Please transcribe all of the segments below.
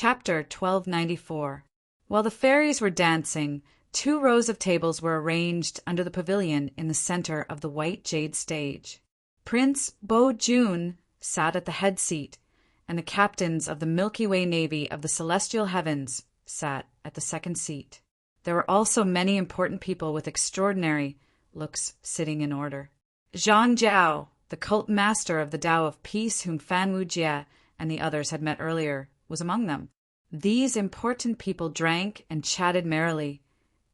Chapter 1294. While the fairies were dancing, 2 rows of tables were arranged under the pavilion in the center of the white jade stage. Prince Bo-jun sat at the head seat, and the captains of the Milky Way Navy of the celestial heavens sat at the second seat. There were also many important people with extraordinary looks sitting in order. Zhang Jiao, the cult master of the Tao of Peace whom Fan Wujie and the others had met earlier, was among them. These important people drank and chatted merrily,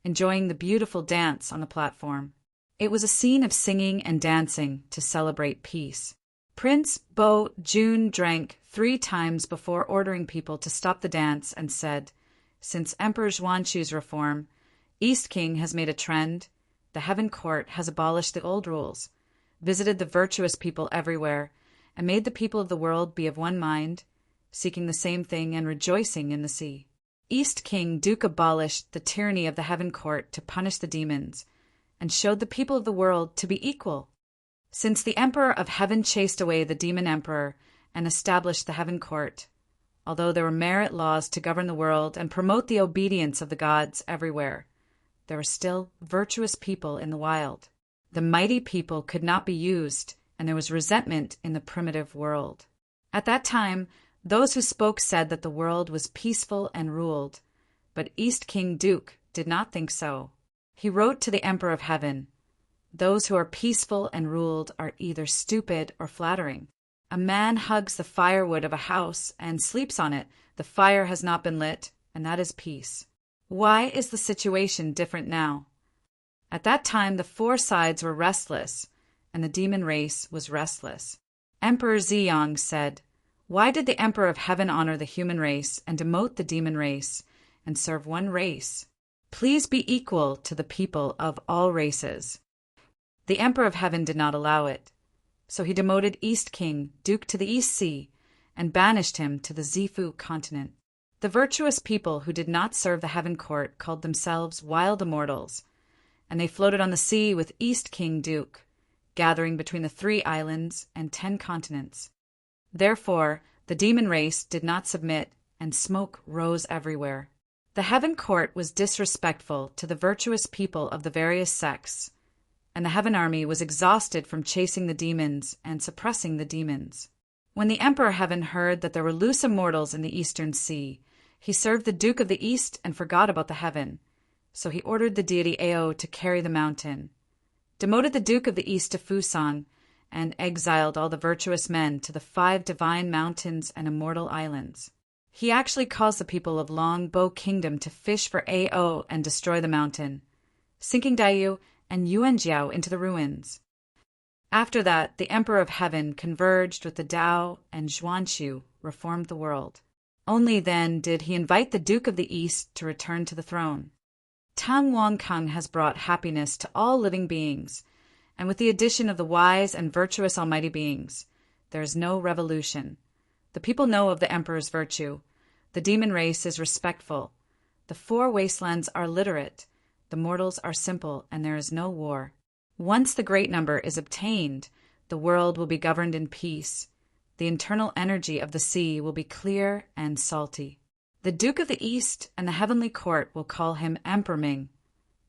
enjoying the beautiful dance on the platform. It was a scene of singing and dancing to celebrate peace. Prince Bo-jun drank 3 times before ordering people to stop the dance and said, "Since Emperor Xuanqu's reform, East King has made a trend. The Heaven Court has abolished the old rules, visited the virtuous people everywhere, and made the people of the world be of one mind, seeking the same thing and rejoicing in the sea. East King Duke abolished the tyranny of the Heaven Court to punish the demons, and showed the people of the world to be equal. Since the Emperor of Heaven chased away the Demon Emperor and established the Heaven Court, although there were merit laws to govern the world and promote the obedience of the gods everywhere, there were still virtuous people in the wild. The mighty people could not be used, and there was resentment in the primitive world. At that time, those who spoke said that the world was peaceful and ruled, but East King Duke did not think so. He wrote to the Emperor of Heaven, "Those who are peaceful and ruled are either stupid or flattering. A man hugs the firewood of a house and sleeps on it. The fire has not been lit, and that is peace." Why is the situation different now? At that time, the 4 sides were restless, and the demon race was restless. Emperor Ziyang said, "Why did the Emperor of Heaven honor the human race and demote the demon race and serve one race? Please be equal to the people of all races." The Emperor of Heaven did not allow it, so he demoted East King Duke to the East Sea and banished him to the Zifu continent. The virtuous people who did not serve the Heaven Court called themselves wild immortals, and they floated on the sea with East King Duke, gathering between the 3 islands and 10 continents. Therefore, the demon race did not submit, and smoke rose everywhere. The Heaven Court was disrespectful to the virtuous people of the various sects, and the Heaven Army was exhausted from chasing the demons and suppressing the demons. When the Emperor Heaven heard that there were loose immortals in the Eastern Sea, he served the Duke of the East and forgot about the Heaven, so he ordered the deity Ao to carry the mountain, demoted the Duke of the East to Fusan, and exiled all the virtuous men to the 5 divine mountains and immortal islands. He actually caused the people of Long Bo Kingdom to fish for Ao and destroy the mountain, sinking Daiyu and Yuanjiao into the ruins. After that, the Emperor of Heaven converged with the Tao, and Xuanqiu reformed the world. Only then did he invite the Duke of the East to return to the throne. Tang Wangkang has brought happiness to all living beings, and with the addition of the wise and virtuous almighty beings, there is no revolution. The people know of the Emperor's virtue. The demon race is respectful. The 4 wastelands are literate. The mortals are simple, and there is no war. Once the great number is obtained, the world will be governed in peace. The internal energy of the sea will be clear and salty. The Duke of the East and the Heavenly Court will call him Emperor Ming.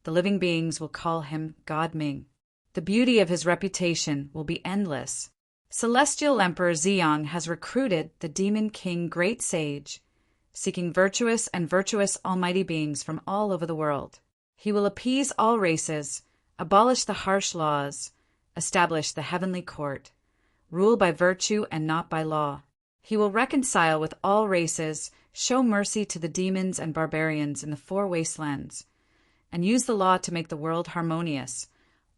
The living beings will call him God Ming. The beauty of his reputation will be endless. Celestial Emperor Ziyang has recruited the Demon King Great Sage, seeking virtuous and virtuous almighty beings from all over the world. He will appease all races, abolish the harsh laws, establish the Heavenly Court, rule by virtue and not by law. He will reconcile with all races, show mercy to the demons and barbarians in the 4 wastelands, and use the law to make the world harmonious.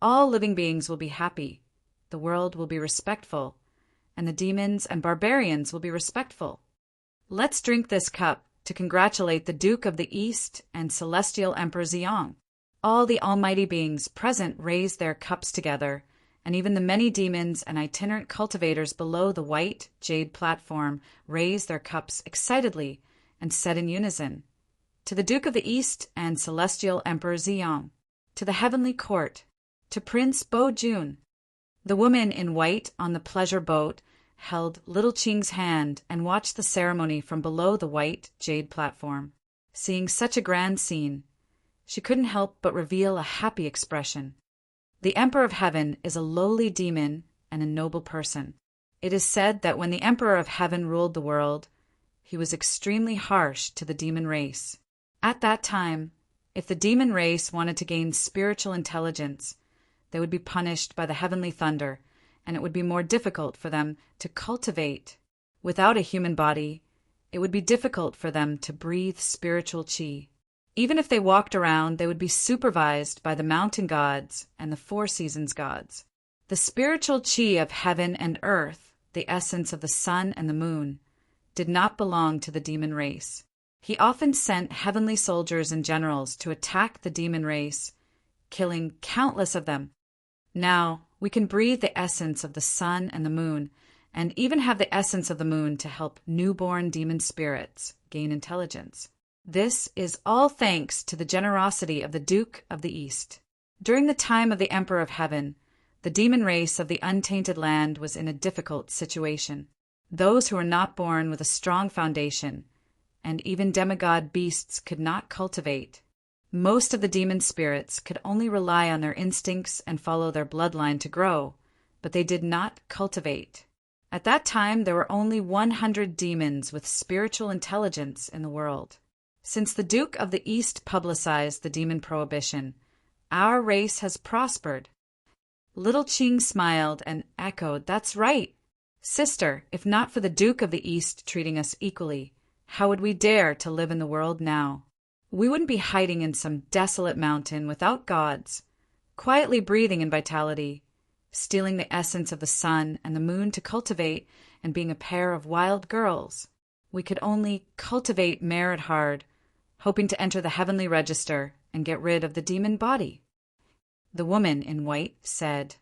All living beings will be happy, the world will be respectful, and the demons and barbarians will be respectful. Let's drink this cup to congratulate the Duke of the East and Celestial Emperor Ziyang. All the almighty beings present raise their cups together, and even the many demons and itinerant cultivators below the white jade platform raise their cups excitedly and said in unison, "To the Duke of the East and Celestial Emperor Ziyang, to the Heavenly Court, to Prince Bo-jun." The woman in white on the pleasure boat held little Qing's hand and watched the ceremony from below the white jade platform. Seeing such a grand scene, she couldn't help but reveal a happy expression. The Emperor of Heaven is a lowly demon and a noble person. It is said that when the Emperor of Heaven ruled the world, he was extremely harsh to the demon race. At that time, if the demon race wanted to gain spiritual intelligence, they would be punished by the heavenly thunder, and it would be more difficult for them to cultivate. Without a human body, it would be difficult for them to breathe spiritual qi. Even if they walked around, they would be supervised by the mountain gods and the four seasons gods. The spiritual qi of heaven and earth, the essence of the sun and the moon, did not belong to the demon race. He often sent heavenly soldiers and generals to attack the demon race, killing countless of them. Now, we can breathe the essence of the sun and the moon, and even have the essence of the moon to help newborn demon spirits gain intelligence. This is all thanks to the generosity of the Duke of the East. During the time of the Emperor of Heaven, the demon race of the untainted land was in a difficult situation. Those who were not born with a strong foundation, and even demigod beasts could not cultivate. Most of the demon spirits could only rely on their instincts and follow their bloodline to grow, but they did not cultivate. At that time, there were only 100 demons with spiritual intelligence in the world. Since the Duke of the East publicized the demon prohibition, our race has prospered. Little Qing smiled and echoed, "That's right. Sister, if not for the Duke of the East treating us equally, how would we dare to live in the world now? We wouldn't be hiding in some desolate mountain without gods, quietly breathing in vitality, stealing the essence of the sun and the moon to cultivate, and being a pair of wild girls. We could only cultivate merit hard, hoping to enter the heavenly register and get rid of the demon body." The woman in white said,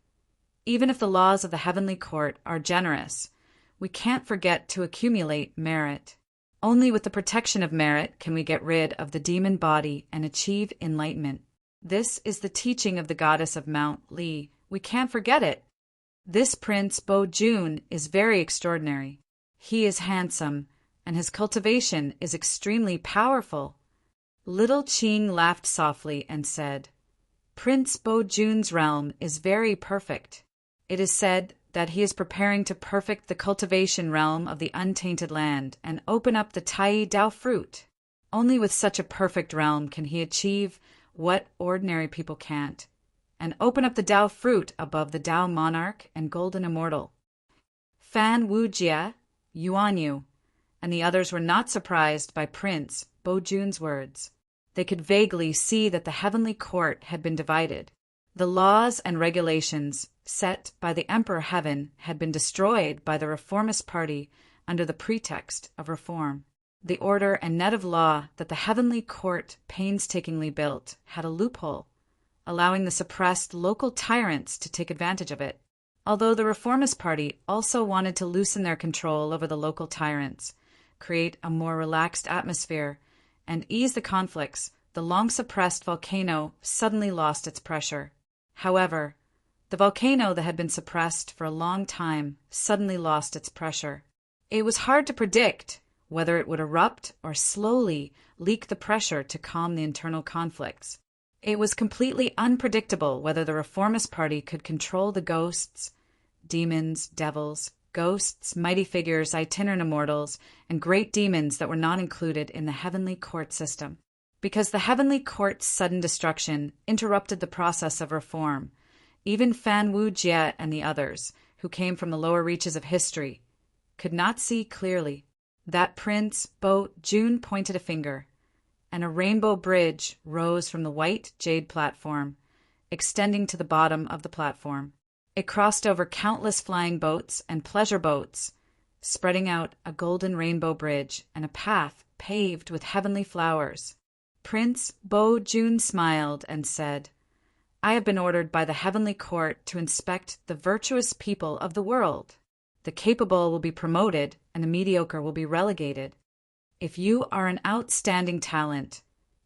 "Even if the laws of the heavenly court are generous, we can't forget to accumulate merit. Only with the protection of merit can we get rid of the demon body and achieve enlightenment. This is the teaching of the goddess of Mount Li. We can't forget it. This Prince Bo Jun is very extraordinary. He is handsome, and his cultivation is extremely powerful." Little Qing laughed softly and said, "Prince Bo Jun's realm is very perfect. It is said that he is preparing to perfect the cultivation realm of the untainted land and open up the Tai Dao fruit. Only with such a perfect realm can he achieve what ordinary people can't, and open up the Dao fruit above the Dao monarch and golden immortal." Fan Wujie, Yuan Yu, and the others were not surprised by Prince Bo Jun's words. They could vaguely see that the heavenly court had been divided. The laws and regulations set by the Emperor Heaven had been destroyed by the reformist party under the pretext of reform. The order and net of law that the heavenly court painstakingly built had a loophole, allowing the suppressed local tyrants to take advantage of it. Although the reformist party also wanted to loosen their control over the local tyrants, create a more relaxed atmosphere, and ease the conflicts, the long-suppressed volcano suddenly lost its pressure. However, the volcano that had been suppressed for a long time suddenly lost its pressure. It was hard to predict whether it would erupt or slowly leak the pressure to calm the internal conflicts. It was completely unpredictable whether the reformist party could control the ghosts, demons, devils, ghosts, mighty figures, itinerant immortals, and great demons that were not included in the heavenly court system. Because the heavenly court's sudden destruction interrupted the process of reform, even Fan Wujie and the others, who came from the lower reaches of history, could not see clearly. That Prince Bo Jun pointed a finger, and a rainbow bridge rose from the white jade platform, extending to the bottom of the platform. It crossed over countless flying boats and pleasure boats, spreading out a golden rainbow bridge and a path paved with heavenly flowers. Prince Bo Jun smiled and said, "I have been ordered by the heavenly court to inspect the virtuous people of the world. The capable will be promoted and the mediocre will be relegated. If you are an outstanding talent,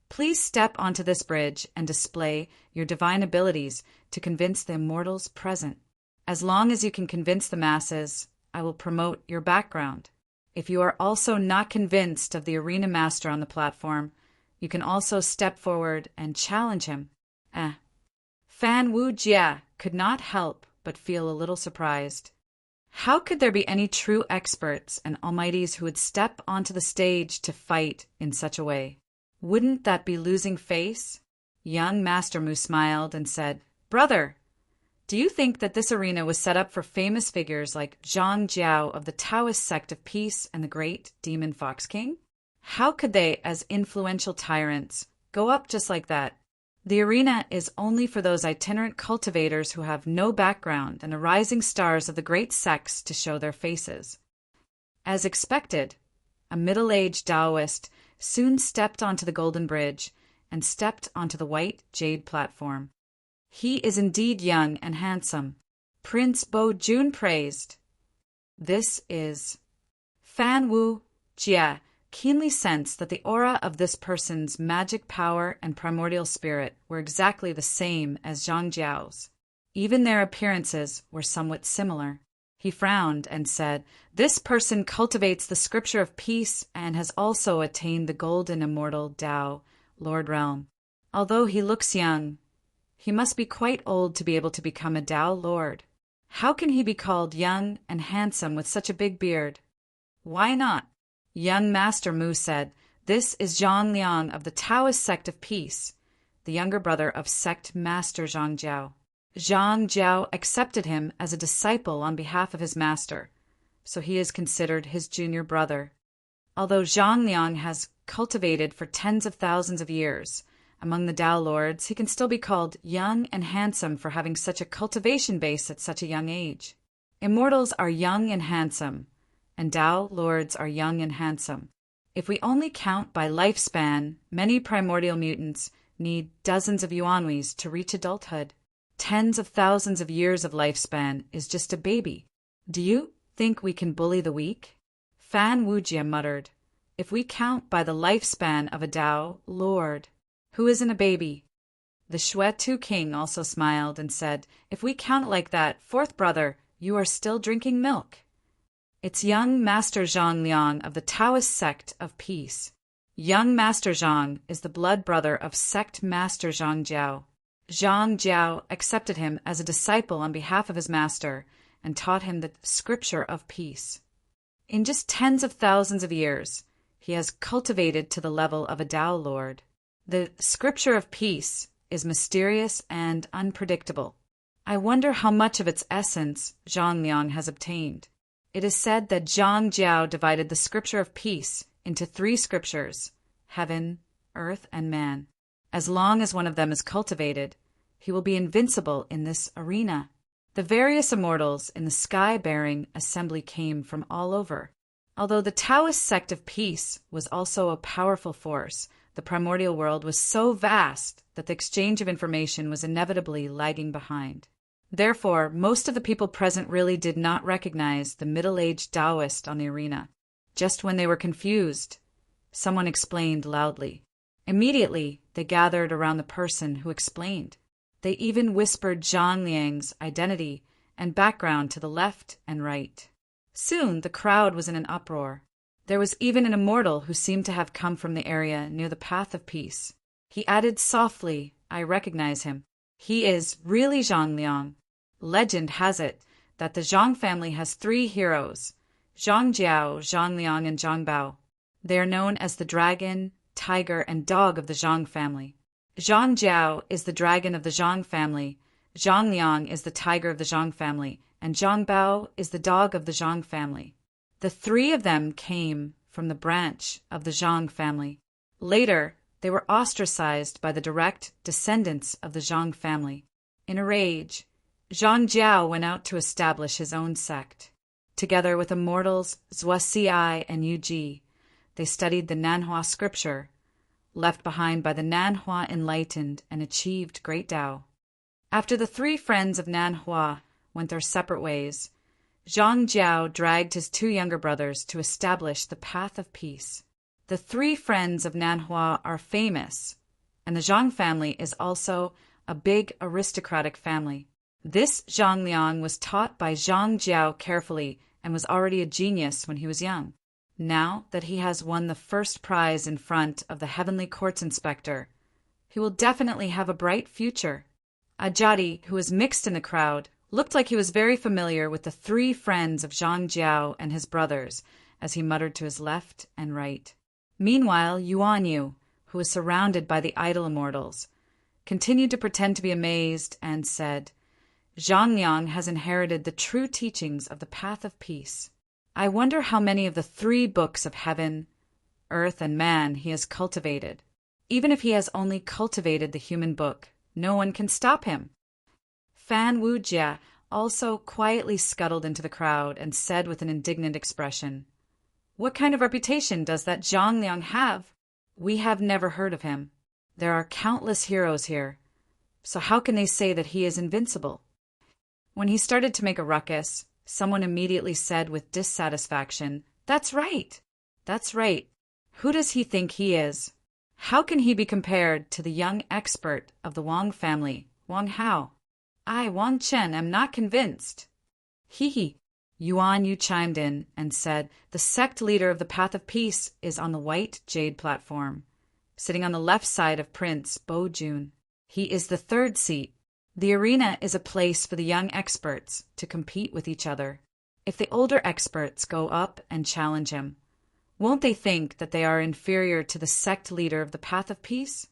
please step onto this bridge and display your divine abilities to convince the immortals present. As long as you can convince the masses, I will promote your background. If you are also not convinced of the arena master on the platform, you can also step forward and challenge him. Fan Wu Jia could not help but feel a little surprised. How could there be any true experts and almighties who would step onto the stage to fight in such a way? Wouldn't that be losing face? Young Master Mu smiled and said, "Brother, do you think that this arena was set up for famous figures like Zhang Jiao of the Taoist sect of peace and the great demon Fox King? How could they, as influential tyrants, go up just like that? The arena is only for those itinerant cultivators who have no background and the rising stars of the great sects to show their faces." As expected, a middle-aged Taoist soon stepped onto the golden bridge and stepped onto the white jade platform. He is indeed young and handsome, Prince Bo Jun praised. This is Fan Wu Jia keenly sensed that the aura of this person's magic power and primordial spirit were exactly the same as Zhang Jiao's. Even their appearances were somewhat similar. He frowned and said, "This person cultivates the scripture of peace and has also attained the golden immortal Tao, Lord Realm. Although he looks young, he must be quite old to be able to become a Tao Lord. How can he be called young and handsome with such a big beard?" "Why not?" Young Master Mu said, "This is Zhang Liang of the Taoist sect of peace, the younger brother of sect master Zhang Jiao. Zhang Jiao accepted him as a disciple on behalf of his master, so he is considered his junior brother. Although Zhang Liang has cultivated for tens of thousands of years among the Tao Lords, he can still be called young and handsome for having such a cultivation base at such a young age. Immortals are young and handsome, and Tao Lords are young and handsome. If we only count by lifespan, many primordial mutants need dozens of yuanwis to reach adulthood. Tens of thousands of years of lifespan is just a baby. Do you think we can bully the weak?" Fan Wujia muttered, "If we count by the lifespan of a Tao Lord, who isn't a baby?" The Shuetu King also smiled and said, "If we count it like that, fourth brother, you are still drinking milk. It's young Master Zhang Liang of the Taoist sect of peace. Young Master Zhang is the blood brother of sect master Zhang Jiao. Zhang Jiao accepted him as a disciple on behalf of his master and taught him the scripture of peace. In just tens of thousands of years, he has cultivated to the level of a Tao Lord. The scripture of peace is mysterious and unpredictable. I wonder how much of its essence Zhang Liang has obtained. It is said that Zhang Jiao divided the scripture of peace into 3 scriptures, heaven, earth, and man. As long as one of them is cultivated, he will be invincible in this arena. The various immortals in the sky-bearing assembly came from all over. Although the Taoist sect of peace was also a powerful force, the primordial world was so vast that the exchange of information was inevitably lagging behind. Therefore, most of the people present really did not recognize the middle-aged Taoist on the arena. Just when they were confused, someone explained loudly. Immediately, they gathered around the person who explained. They even whispered Zhang Liang's identity and background to the left and right. Soon, the crowd was in an uproar. There was even an immortal who seemed to have come from the area near the Path of Peace. He added softly, "I recognize him. He is really Zhang Liang. Legend has it that the Zhang family has 3 heroes, Zhang Jiao, Zhang Liang, and Zhang Bao. They are known as the dragon, tiger, and dog of the Zhang family. Zhang Jiao is the dragon of the Zhang family, Zhang Liang is the tiger of the Zhang family, and Zhang Bao is the dog of the Zhang family. The 3 of them came from the branch of the Zhang family. Later, they were ostracized by the direct descendants of the Zhang family. In a rage, Zhang Jiao went out to establish his own sect. Together with immortals Zuasi and Yu Ji, they studied the Nanhua scripture, left behind by the Nanhua enlightened, and achieved great Tao. After the 3 friends of Nanhua went their separate ways, Zhang Jiao dragged his 2 younger brothers to establish the Path of Peace. The 3 friends of Nanhua are famous, and the Zhang family is also a big aristocratic family. This Zhang Liang was taught by Zhang Jiao carefully and was already a genius when he was young. Now that he has won the first prize in front of the heavenly courts inspector, he will definitely have a bright future. Ajadi, who was mixed in the crowd, looked like he was very familiar with the three friends of Zhang Jiao and his brothers, as he muttered to his left and right. Meanwhile, Yuan Yu, who was surrounded by the idol immortals, continued to pretend to be amazed and said, Zhang Liang has inherited the true teachings of the path of peace. I wonder how many of the 3 books of heaven, earth, and man he has cultivated. Even if he has only cultivated the human book, no one can stop him. Fan Wujia also quietly scuttled into the crowd and said with an indignant expression, What kind of reputation does that Zhang Liang have? We have never heard of him. There are countless heroes here, so how can they say that he is invincible? When he started to make a ruckus, someone immediately said with dissatisfaction, That's right. That's right. Who does he think he is? How can he be compared to the young expert of the Wang family, Wang Hao? I, Wang Chen, am not convinced. Hee. Yuan Yu chimed in and said, The sect leader of the Path of Peace is on the white jade platform, sitting on the left side of Prince Bo Jun. He is the 3rd seat. The arena is a place for the young experts to compete with each other. If the older experts go up and challenge him, won't they think that they are inferior to the sect leader of the Path of Peace?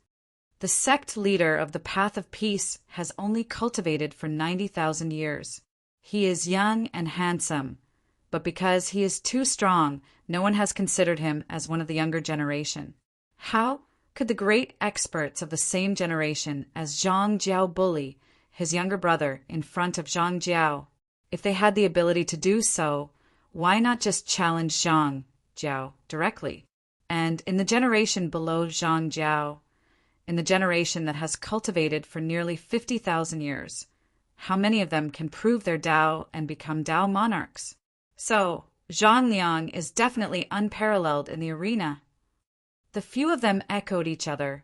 The sect leader of the Path of Peace has only cultivated for 90,000 years. He is young and handsome, but because he is too strong, no one has considered him as one of the younger generation. How could the great experts of the same generation as Zhang Jiao bully his younger brother in front of Zhang Jiao? If they had the ability to do so, why not just challenge Zhang Jiao directly? And in the generation below Zhang Jiao, in the generation that has cultivated for nearly 50,000 years, how many of them can prove their Dao and become Dao monarchs? So, Zhang Liang is definitely unparalleled in the arena. The few of them echoed each other,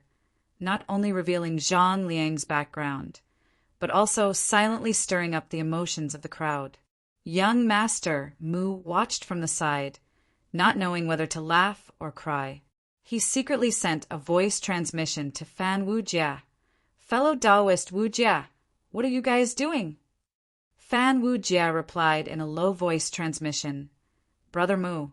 not only revealing Zhang Liang's background, but also silently stirring up the emotions of the crowd. Young Master Mu watched from the side, not knowing whether to laugh or cry. He secretly sent a voice transmission to Fan Wujia. Fellow Taoist Wujia, what are you guys doing? Fan Wujia replied in a low voice transmission, Brother Mu,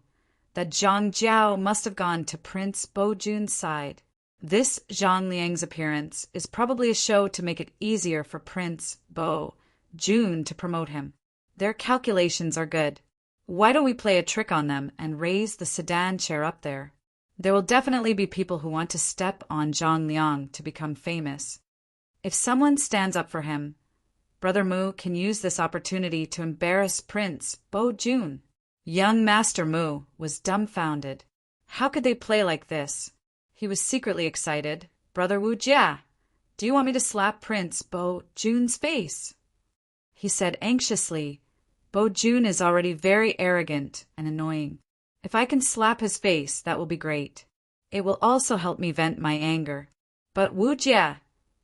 that Zhang Jiao must have gone to Prince Bo Jun's side. This Zhang Liang's appearance is probably a show to make it easier for Prince Bo Jun to promote him. Their calculations are good. Why don't we play a trick on them and raise the sedan chair up there? There will definitely be people who want to step on Zhang Liang to become famous. If someone stands up for him, Brother Mu can use this opportunity to embarrass Prince Bo Jun. Young Master Mu was dumbfounded. How could they play like this? He was secretly excited. Brother Wu Jia, do you want me to slap Prince Bo Jun's face? He said anxiously, Bo Jun is already very arrogant and annoying. If I can slap his face, that will be great. It will also help me vent my anger. But Wu Jia,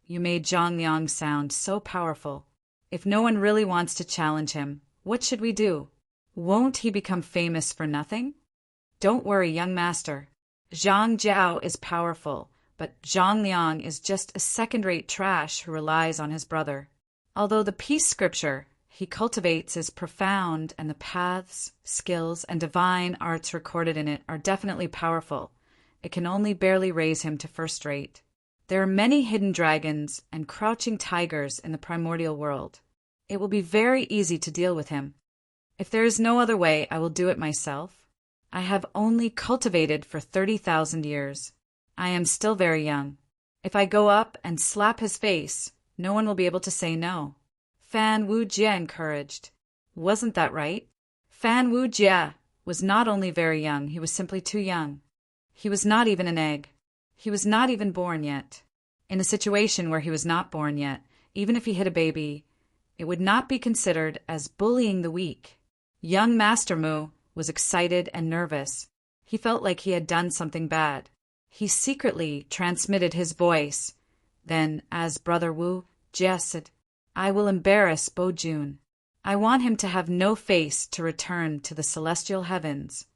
you made Zhang Liang sound so powerful. If no one really wants to challenge him, what should we do? Won't he become famous for nothing? Don't worry, young master. Zhang Jiao is powerful, but Zhang Liang is just a second-rate trash who relies on his brother. Although the peace scripture he cultivates is profound and the paths, skills, and divine arts recorded in it are definitely powerful, it can only barely raise him to first rate. There are many hidden dragons and crouching tigers in the primordial world. It will be very easy to deal with him. If there is no other way, I will do it myself. I have only cultivated for 30,000 years. I am still very young. If I go up and slap his face, no one will be able to say no. Fan Wujia encouraged. Wasn't that right? Fan Wujia was not only very young, he was simply too young. He was not even an egg. He was not even born yet. In a situation where he was not born yet, even if he hit a baby, it would not be considered as bullying the weak. Young Master Mu was excited and nervous. He felt like he had done something bad. He secretly transmitted his voice. Then, as Brother Wu Jia said, I will embarrass Bo Jun. I want him to have no face to return to the celestial heavens.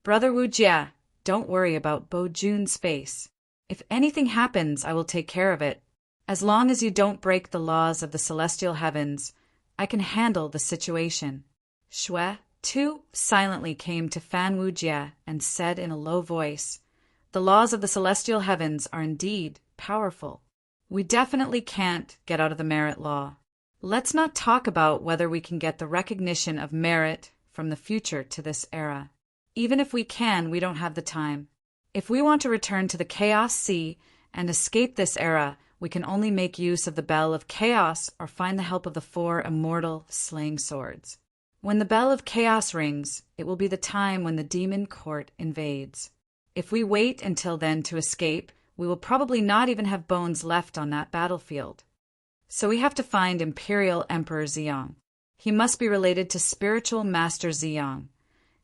Brother Wu Jie, don't worry about Bo Jun's face. If anything happens, I will take care of it. As long as you don't break the laws of the celestial heavens, I can handle the situation. Shui, too, silently came to Fan Wu Jie and said in a low voice, "The laws of the celestial heavens are indeed powerful. We definitely can't get out of the merit law. Let's not talk about whether we can get the recognition of merit from the future to this era. Even if we can, we don't have the time. If we want to return to the Chaos Sea and escape this era, we can only make use of the Bell of Chaos or find the help of the 4 immortal slaying swords. When the Bell of Chaos rings, it will be the time when the demon court invades. If we wait until then to escape, we will probably not even have bones left on that battlefield. So we have to find Imperial Emperor Ziyang. He must be related to Spiritual Master Ziyang,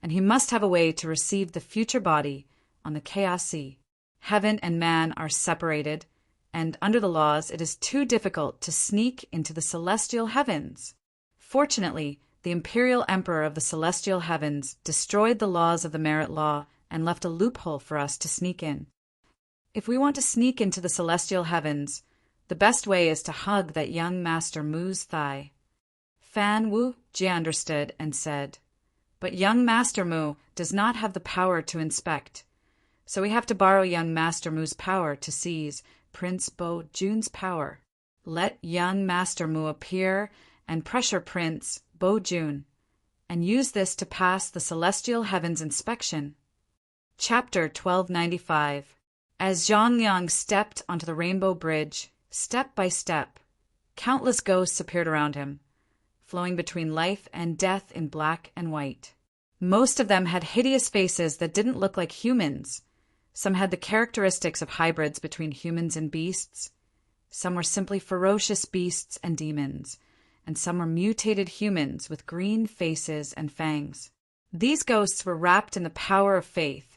and he must have a way to receive the future body on the Chaos Sea. Heaven and man are separated, and under the laws it is too difficult to sneak into the celestial heavens. Fortunately, the Imperial Emperor of the celestial heavens destroyed the laws of the merit law and left a loophole for us to sneak in. If we want to sneak into the celestial heavens, the best way is to hug that young Master Mu's thigh." Fan Wu Jie understood and said, "But young Master Mu does not have the power to inspect, so we have to borrow young Master Mu's power to seize Prince Bo Jun's power. Let young Master Mu appear and pressure Prince Bo Jun, and use this to pass the celestial heavens inspection." Chapter 1295. As Zhang Liang stepped onto the rainbow bridge, step by step, countless ghosts appeared around him, flowing between life and death in black and white. Most of them had hideous faces that didn't look like humans. Some had the characteristics of hybrids between humans and beasts. Some were simply ferocious beasts and demons, and some were mutated humans with green faces and fangs. These ghosts were wrapped in the power of faith,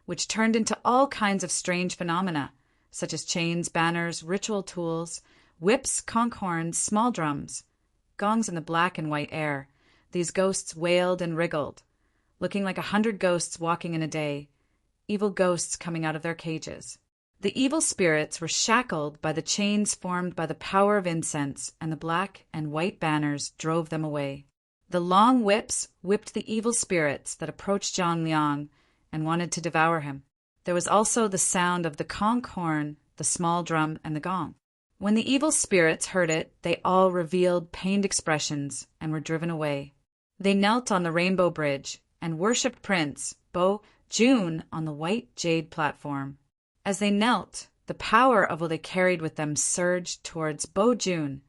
which turned into all kinds of strange phenomena, such as chains, banners, ritual tools, whips, conch horns, small drums, gongs in the black and white air. These ghosts wailed and wriggled, looking like 100 ghosts walking in a day, evil ghosts coming out of their cages. The evil spirits were shackled by the chains formed by the power of incense, and the black and white banners drove them away. The long whips whipped the evil spirits that approached Zhang Liang and wanted to devour him. There was also the sound of the conch horn, the small drum, and the gong. When the evil spirits heard it, they all revealed pained expressions and were driven away. They knelt on the rainbow bridge and worshipped Prince Bo Jun on the white jade platform. As they knelt, the power of what they carried with them surged towards Bo Jun,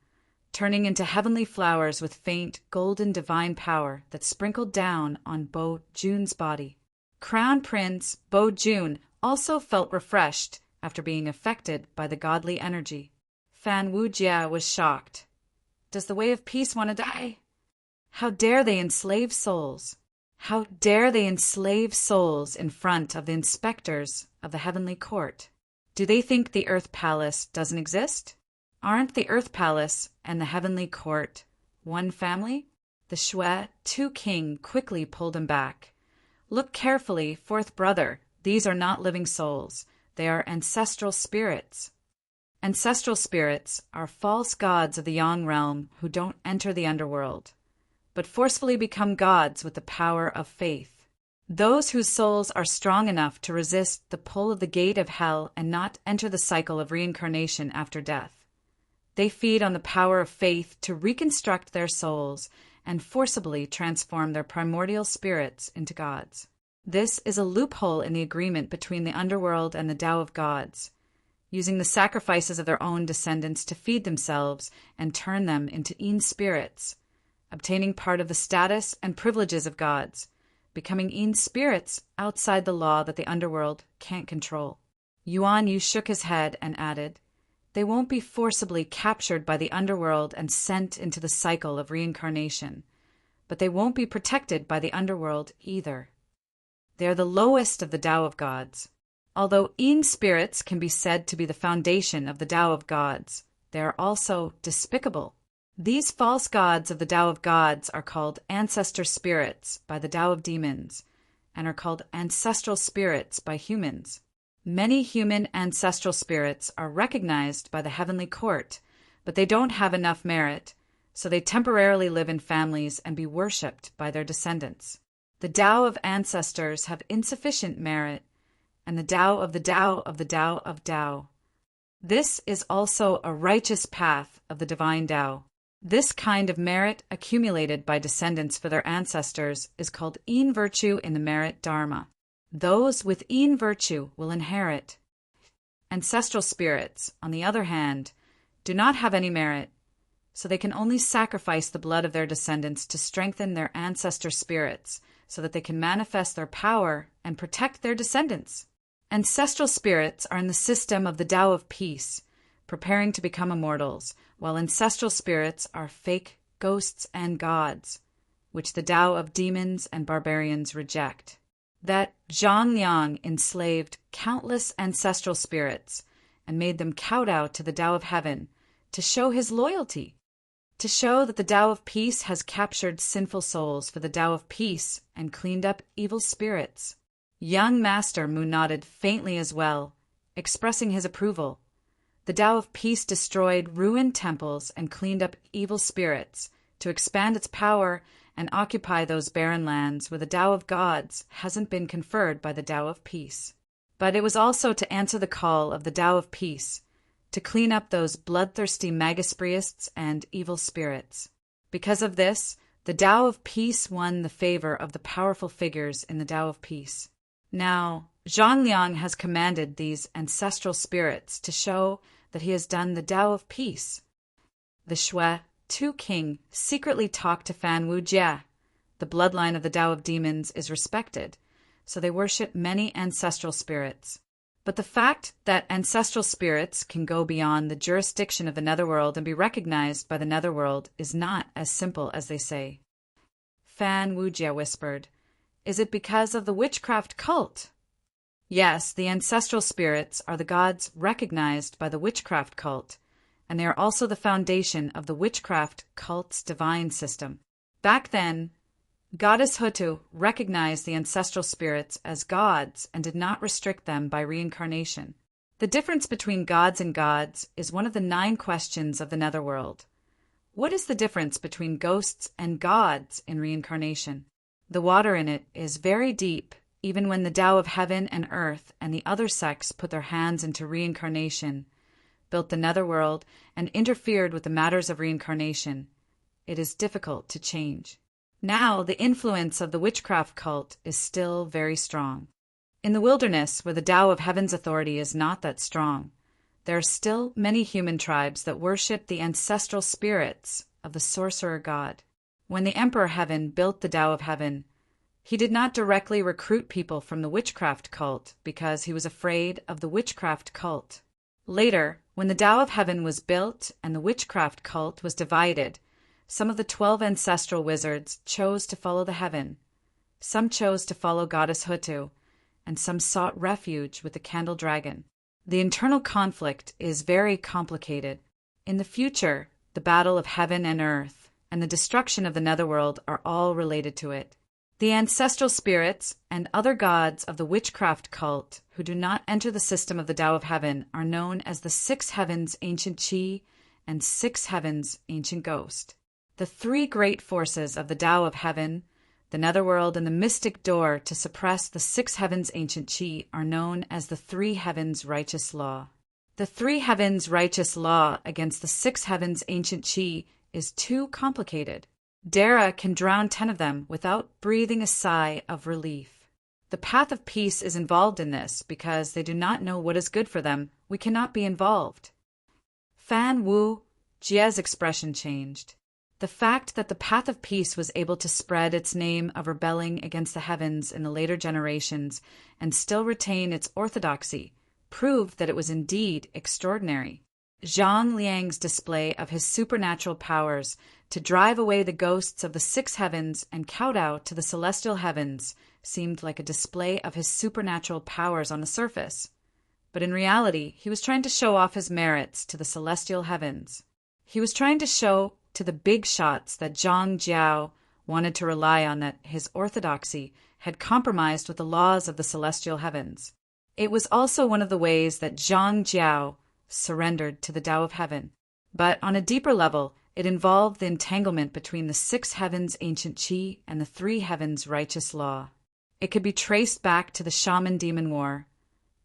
turning into heavenly flowers with faint, golden divine power that sprinkled down on Bo Jun's body. Crown Prince Bo Jun also felt refreshed after being affected by the godly energy. Fan Wu Jie was shocked. Does the way of peace want to die? How dare they enslave souls? How dare they enslave souls in front of the inspectors of the heavenly court? Do they think the Earth Palace doesn't exist? Aren't the Earth Palace and the heavenly court one family? The Shui Tu King quickly pulled him back. Look carefully, fourth brother. These are not living souls. They are ancestral spirits. Ancestral spirits are false gods of the Yang realm who don't enter the underworld, but forcefully become gods with the power of faith. Those whose souls are strong enough to resist the pull of the gate of hell and not enter the cycle of reincarnation after death. They feed on the power of faith to reconstruct their souls and forcibly transform their primordial spirits into gods. This is a loophole in the agreement between the underworld and the Tao of gods, using the sacrifices of their own descendants to feed themselves and turn them into Yin spirits, obtaining part of the status and privileges of gods, becoming Yin spirits outside the law that the underworld can't control. Yuan Yu shook his head and added, "They won't be forcibly captured by the underworld and sent into the cycle of reincarnation, but they won't be protected by the underworld either. They are the lowest of the Tao of gods. Although Yin spirits can be said to be the foundation of the Tao of gods, they are also despicable. These false gods of the Tao of Gods are called ancestor spirits by the Tao of Demons and are called ancestral spirits by humans. Many human ancestral spirits are recognized by the heavenly court, but they don't have enough merit, so they temporarily live in families and be worshipped by their descendants. The Tao of ancestors have insufficient merit, and the Tao of the Tao of the Tao of Tao. This is also a righteous path of the divine Tao. This kind of merit accumulated by descendants for their ancestors is called Yin virtue in the merit Dharma. Those with Yin virtue will inherit. Ancestral spirits, on the other hand, do not have any merit, so they can only sacrifice the blood of their descendants to strengthen their ancestor spirits so that they can manifest their power and protect their descendants. Ancestral spirits are in the system of the Tao of Peace, preparing to become immortals, while ancestral spirits are fake ghosts and gods, which the Tao of Demons and barbarians reject. That Zhang Liang enslaved countless ancestral spirits and made them kowtow to the Tao of Heaven to show his loyalty, to show that the Tao of Peace has captured sinful souls for the Tao of Peace and cleaned up evil spirits. Young Master Mu nodded faintly as well, expressing his approval. The Tao of Peace destroyed ruined temples and cleaned up evil spirits to expand its power and occupy those barren lands where the Tao of Gods hasn't been conferred by the Tao of Peace. But it was also to answer the call of the Tao of Peace, to clean up those bloodthirsty Magaspriests and evil spirits. Because of this, the Tao of Peace won the favor of the powerful figures in the Tao of Peace. Now, Zhang Liang has commanded these ancestral spirits to show that he has done the Tao of Peace. The Shui, Tu King, secretly talked to Fan Wu Jie. The bloodline of the Tao of Demons is respected, so they worship many ancestral spirits. But the fact that ancestral spirits can go beyond the jurisdiction of the netherworld and be recognized by the netherworld is not as simple as they say. Fan Wu Jie whispered, "Is it because of the witchcraft cult?" Yes, the ancestral spirits are the gods recognized by the witchcraft cult, and they are also the foundation of the witchcraft cult's divine system. Back then, Goddess Hutu recognized the ancestral spirits as gods and did not restrict them by reincarnation. The difference between gods and gods is one of the 9 questions of the netherworld. What is the difference between ghosts and gods in reincarnation? The water in it is very deep, even when the Tao of Heaven and Earth and the other sects put their hands into reincarnation, built the netherworld, and interfered with the matters of reincarnation. It is difficult to change. Now, the influence of the witchcraft cult is still very strong. In the wilderness, where the Tao of Heaven's authority is not that strong, there are still many human tribes that worship the ancestral spirits of the sorcerer god. When the Emperor Heaven built the Tao of Heaven, he did not directly recruit people from the witchcraft cult because he was afraid of the witchcraft cult. Later, when the Tao of Heaven was built and the witchcraft cult was divided, some of the 12 ancestral wizards chose to follow the heaven. Some chose to follow Goddess Hutu, and some sought refuge with the Candle Dragon. The internal conflict is very complicated. In the future, the battle of heaven and earth and the destruction of the netherworld are all related to it. The ancestral spirits and other gods of the witchcraft cult who do not enter the system of the Tao of Heaven are known as the 6 Heavens Ancient Qi and 6 Heavens Ancient Ghost. The 3 great forces of the Tao of Heaven, the netherworld, and the mystic door to suppress the 6 Heavens Ancient Qi are known as the 3 Heavens Righteous Law. The 3 Heavens Righteous Law against the 6 Heavens Ancient Qi is too complicated. Dara can drown 10 of them without breathing a sigh of relief. The path of peace is involved in this because they do not know what is good for them. We cannot be involved. Fan Wu Jie's expression changed. The fact that the path of peace was able to spread its name of rebelling against the heavens in the later generations and still retain its orthodoxy proved that it was indeed extraordinary. Zhang Liang's display of his supernatural powers to drive away the ghosts of the 6 heavens and kowtow to the celestial heavens seemed like a display of his supernatural powers on the surface. But in reality, he was trying to show off his merits to the celestial heavens. He was trying to show to the big shots that Zhang Jiao wanted to rely on, that his orthodoxy had compromised with the laws of the celestial heavens. It was also one of the ways that Zhang Jiao surrendered to the Tao of Heaven. But on a deeper level, it involved the entanglement between the 6 heavens ancient qi and the 3 heavens righteous law. It could be traced back to the shaman-demon war,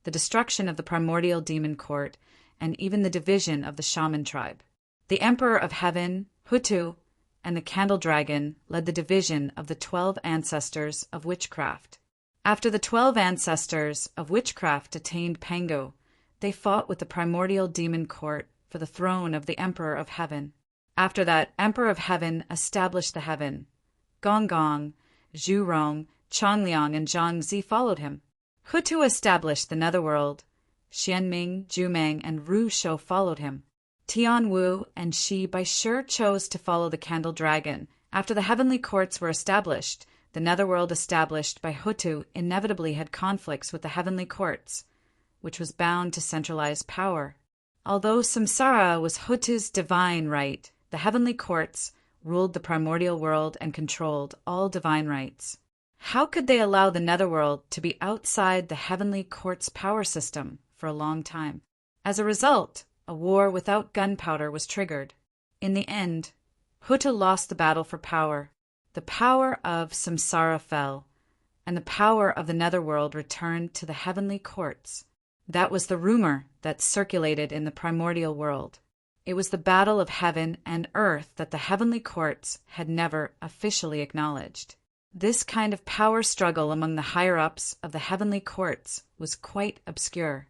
the destruction of the primordial demon court, and even the division of the shaman tribe. The Emperor of Heaven, Hutu, and the Candle Dragon led the division of the 12 ancestors of witchcraft. After the 12 ancestors of witchcraft attained Pango, they fought with the primordial demon court for the throne of the Emperor of Heaven. After that, Emperor of Heaven established the heaven. Gong Gong, Zhu Rong, Changliang, and Zhang Zi followed him. Hutu established the netherworld. Xianming, Jumang, and Ru Shou followed him. Tian Wu and Shi Bai Shi chose to follow the Candle Dragon. After the heavenly courts were established, the netherworld established by Hutu inevitably had conflicts with the heavenly courts, which was bound to centralize power. Although samsara was Hutu's divine right, the heavenly courts ruled the primordial world and controlled all divine rights. How could they allow the netherworld to be outside the heavenly court's power system for a long time? As a result, a war without gunpowder was triggered. In the end, Hutu lost the battle for power. The power of samsara fell, and the power of the netherworld returned to the heavenly courts. That was the rumor that circulated in the primordial world. It was the battle of heaven and earth that the heavenly courts had never officially acknowledged. This kind of power struggle among the higher-ups of the heavenly courts was quite obscure.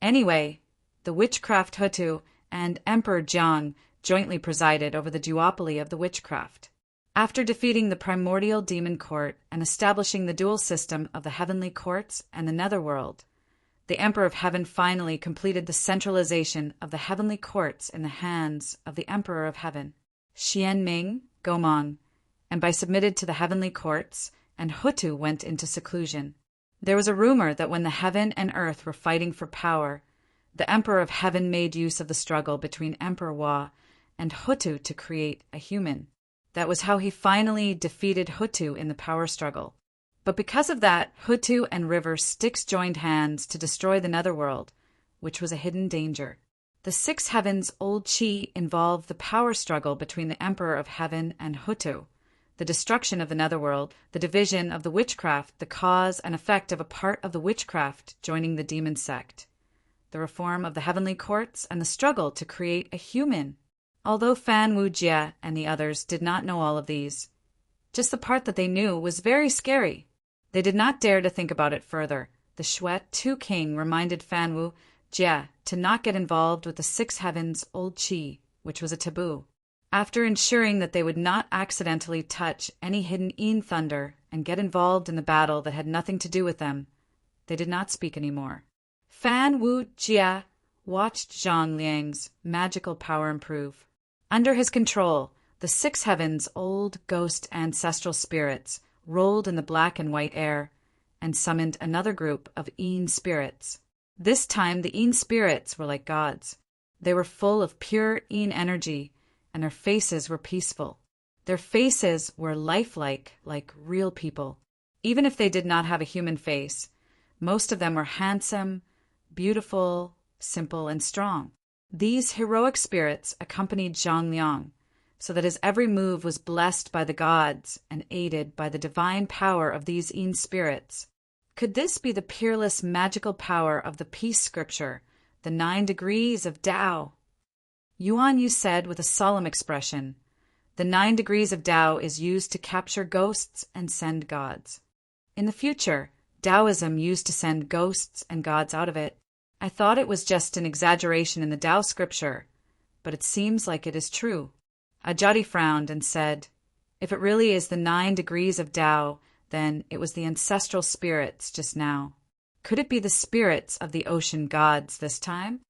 Anyway, the witchcraft Hutu and Emperor Jiang jointly presided over the duopoly of the witchcraft. After defeating the primordial demon court and establishing the dual system of the heavenly courts and the netherworld, the Emperor of Heaven finally completed the centralization of the heavenly courts in the hands of the Emperor of Heaven, Xianming, Gomang, and by submitted to the heavenly courts, and Hutu went into seclusion. There was a rumor that when the heaven and earth were fighting for power, the Emperor of Heaven made use of the struggle between Emperor Hua and Hutu to create a human. That was how he finally defeated Hutu in the power struggle. But because of that, Hutu and River Styx joined hands to destroy the netherworld, which was a hidden danger. The 6 heavens old qi involved the power struggle between the Emperor of Heaven and Hutu, the destruction of the netherworld, the division of the witchcraft, the cause and effect of a part of the witchcraft joining the demon sect, the reform of the heavenly courts, and the struggle to create a human. Although Fan Wu Jie and the others did not know all of these, just the part that they knew was very scary. They did not dare to think about it further. The Shuet Tu King reminded Fan Wu Jie to not get involved with the 6 heavens old qi, which was a taboo. After ensuring that they would not accidentally touch any hidden Yin thunder and get involved in the battle that had nothing to do with them, they did not speak anymore. Fan Wu Jie watched Zhang Liang's magical power improve. Under his control, the 6 heavens old ghost ancestral spirits rolled in the black and white air and summoned another group of Yin spirits. This time the Yin spirits were like gods. They were full of pure Yin energy, and their faces were peaceful. Their faces were lifelike, like real people. Even if they did not have a human face, most of them were handsome, beautiful, simple, and strong. These heroic spirits accompanied Zhang Liang, so that his every move was blessed by the gods and aided by the divine power of these Yin spirits. Could this be the peerless magical power of the peace scripture, the 9 degrees of Tao? Yuan Yu said with a solemn expression, "The 9 degrees of Tao is used to capture ghosts and send gods." In the future, Taoism used to send ghosts and gods out of it. I thought it was just an exaggeration in the Tao scripture, but it seems like it is true. Ajati frowned and said, "If it really is the 9 degrees of Tao, then it was the ancestral spirits just now. Could it be the spirits of the ocean gods this time?"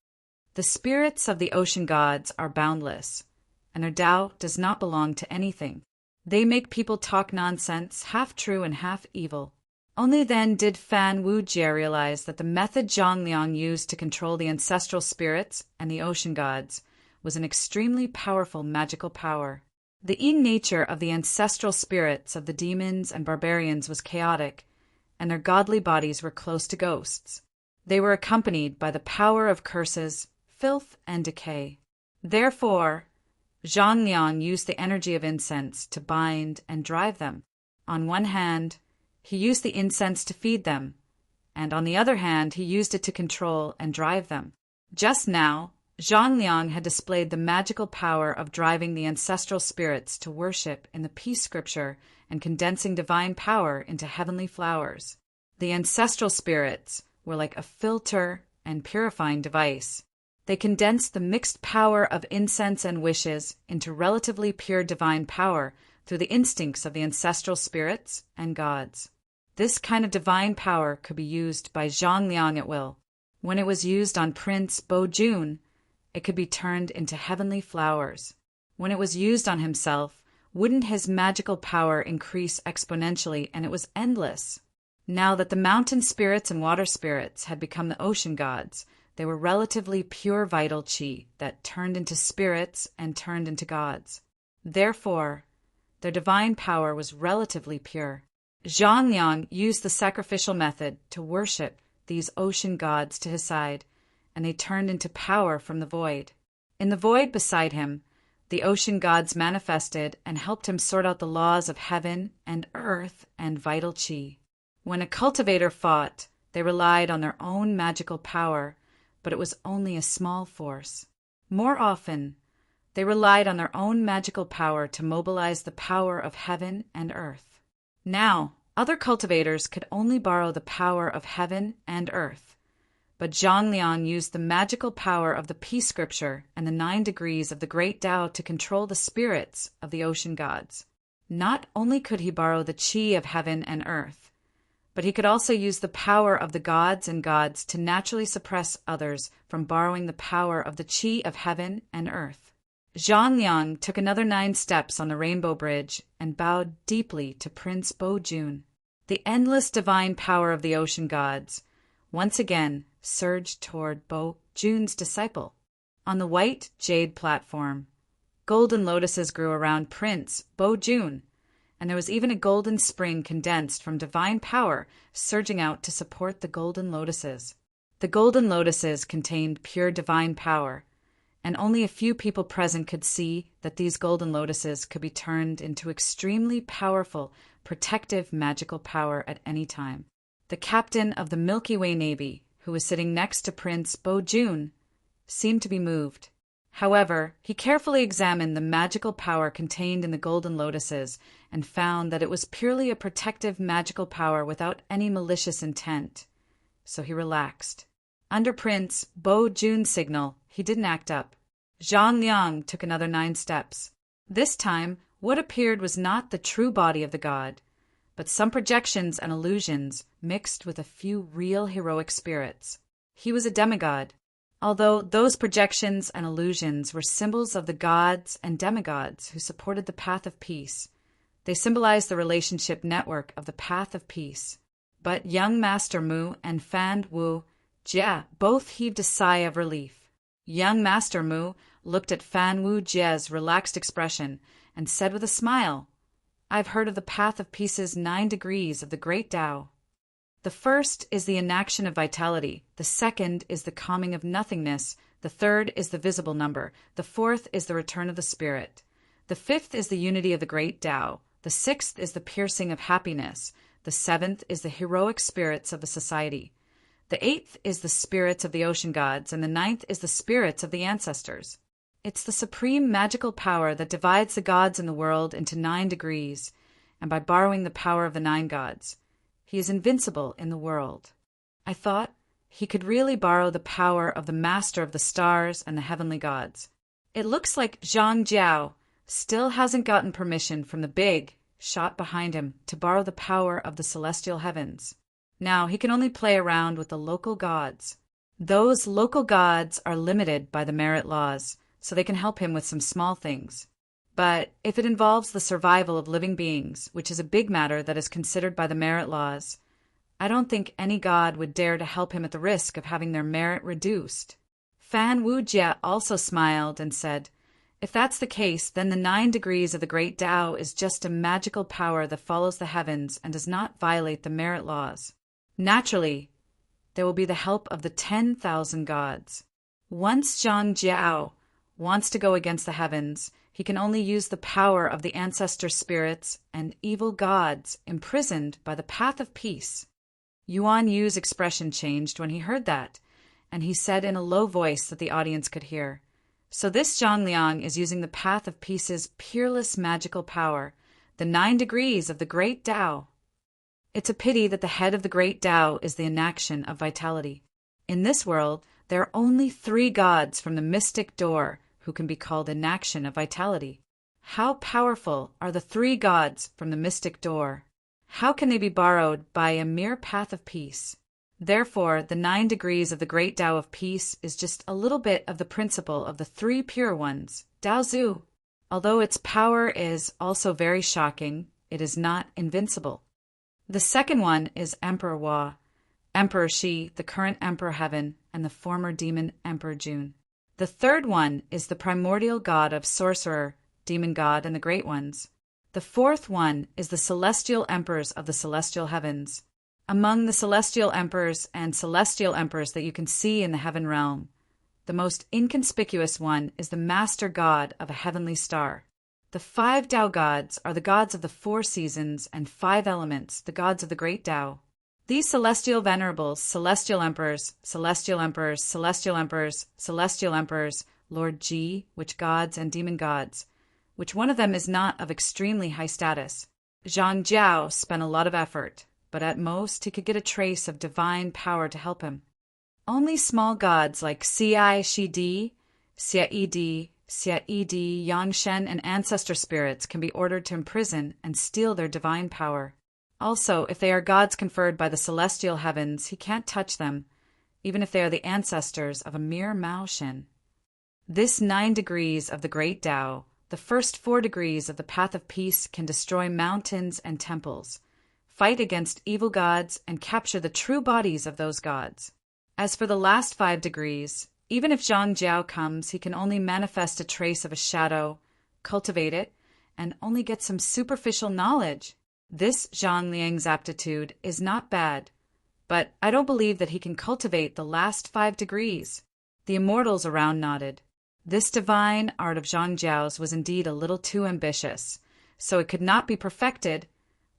The spirits of the ocean gods are boundless, and their Tao does not belong to anything. They make people talk nonsense, half true and half evil. Only then did Fan Wu Jie realize that the method Zhang Liang used to control the ancestral spirits and the ocean gods was an extremely powerful magical power. The nature of the ancestral spirits of the demons and barbarians was chaotic, and their godly bodies were close to ghosts. They were accompanied by the power of curses, filth, and decay. Therefore, Zhang Liang used the energy of incense to bind and drive them. On one hand, he used the incense to feed them, and on the other hand, he used it to control and drive them. Just now, Zhang Liang had displayed the magical power of driving the ancestral spirits to worship in the peace scripture and condensing divine power into heavenly flowers. The ancestral spirits were like a filter and purifying device. They condensed the mixed power of incense and wishes into relatively pure divine power through the instincts of the ancestral spirits and gods. This kind of divine power could be used by Zhang Liang at will. When it was used on Prince Bo-jun, it could be turned into heavenly flowers. When it was used on himself, wouldn't his magical power increase exponentially, and it was endless? Now that the mountain spirits and water spirits had become the ocean gods, they were relatively pure vital qi that turned into spirits and turned into gods. Therefore, their divine power was relatively pure. Zhang Liang used the sacrificial method to worship these ocean gods to his side, and they turned into power from the void. In the void beside him, the ocean gods manifested and helped him sort out the laws of heaven and earth and vital qi. When a cultivator fought, they relied on their own magical power, but it was only a small force. More often, they relied on their own magical power to mobilize the power of heaven and earth. Now, other cultivators could only borrow the power of heaven and earth. But Zhang Liang used the magical power of the peace scripture and the 9 degrees of the great Tao to control the spirits of the ocean gods. Not only could he borrow the qi of heaven and earth, but he could also use the power of the gods and gods to naturally suppress others from borrowing the power of the qi of heaven and earth. Zhang Liang took another 9 steps on the Rainbow Bridge and bowed deeply to Prince Bo-jun. The endless divine power of the ocean gods once again surged toward Bo-jun's disciple. On the white jade platform, golden lotuses grew around Prince Bo-jun, and there was even a golden spring condensed from divine power surging out to support the golden lotuses. The golden lotuses contained pure divine power, and only a few people present could see that these golden lotuses could be turned into extremely powerful, protective magical power at any time. The captain of the Milky Way Navy, who was sitting next to Prince Bo-jun, seemed to be moved. However, he carefully examined the magical power contained in the golden lotuses and found that it was purely a protective magical power without any malicious intent. So he relaxed. Under Prince Bo-jun's signal, he didn't act up. Zhang Liang took another 9 steps. This time, what appeared was not the true body of the god, but some projections and illusions mixed with a few real heroic spirits. He was a demigod. Although those projections and illusions were symbols of the gods and demigods who supported the path of peace, they symbolized the relationship network of the path of peace. But young Master Mu and Fan Wu Jie both heaved a sigh of relief. Young Master Mu looked at Fan Wu Jie's relaxed expression and said with a smile, "I've heard of the path of peace's 9 degrees of the great Tao. The first is the inaction of vitality, the second is the calming of nothingness, the third is the visible number, the fourth is the return of the spirit, the fifth is the unity of the great Tao, the sixth is the piercing of happiness, the seventh is the heroic spirits of the society, the eighth is the spirits of the ocean gods, and the ninth is the spirits of the ancestors. It's the supreme magical power that divides the gods in the world into 9 degrees, and by borrowing the power of the 9 gods, he is invincible in the world." I thought he could really borrow the power of the master of the stars and the heavenly gods. It looks like Zhang Jiao still hasn't gotten permission from the big shot behind him to borrow the power of the celestial heavens. Now he can only play around with the local gods. Those local gods are limited by the merit laws, so they can help him with some small things. But if it involves the survival of living beings, which is a big matter that is considered by the merit laws, I don't think any god would dare to help him at the risk of having their merit reduced. Fan Wu Jie also smiled and said, If that's the case, then the 9 degrees of the great Tao is just a magical power that follows the heavens and does not violate the merit laws. Naturally, there will be the help of the 10,000 gods. Once Zhang Jiao wants to go against the heavens, he can only use the power of the ancestor spirits and evil gods imprisoned by the path of peace. Yuan Yu's expression changed when he heard that, and he said in a low voice that the audience could hear, "So this Zhang Liang is using the path of peace's peerless magical power, the 9 degrees of the great Tao." It's a pity that the head of the great Tao is the inaction of vitality. In this world, there are only 3 gods from the mystic door who can be called inaction of vitality. How powerful are the 3 gods from the mystic door? How can they be borrowed by a mere path of peace? Therefore, the 9 degrees of the great Tao of peace is just a little bit of the principle of the 3 pure ones, Tao Zu. Although its power is also very shocking, it is not invincible. The second one is Emperor Hua, Emperor Shi, the current Emperor Heaven, and the former demon Emperor Jun. The third one is the primordial god of sorcerer, demon god, and the great ones. The fourth one is the celestial emperors of the celestial heavens. Among the celestial emperors and celestial emperors that you can see in the heaven realm, the most inconspicuous one is the master god of a heavenly star. The 5 Tao gods are the gods of the 4 seasons and 5 elements, the gods of the great Tao. These celestial venerables, celestial emperors, celestial emperors, celestial emperors, celestial emperors, Lord Ji, witch gods, and demon gods, which one of them is not of extremely high status. Zhang Jiao spent a lot of effort, but at most he could get a trace of divine power to help him. Only small gods like Ci Shi Di, Xie Di, Xie Di, Yangshen, and ancestor spirits can be ordered to imprison and steal their divine power. Also, if they are gods conferred by the celestial heavens, he can't touch them, even if they are the ancestors of a mere Mao Shen. This 9 degrees of the great Tao, the first 4 degrees of the path of peace, can destroy mountains and temples, fight against evil gods, and capture the true bodies of those gods. As for the last 5 degrees, even if Zhang Jiao comes, he can only manifest a trace of a shadow, cultivate it, and only get some superficial knowledge. This Zhang Liang's aptitude is not bad, but I don't believe that he can cultivate the last 5 degrees. The immortals around nodded. This divine art of Zhang Jiao's was indeed a little too ambitious, so it could not be perfected,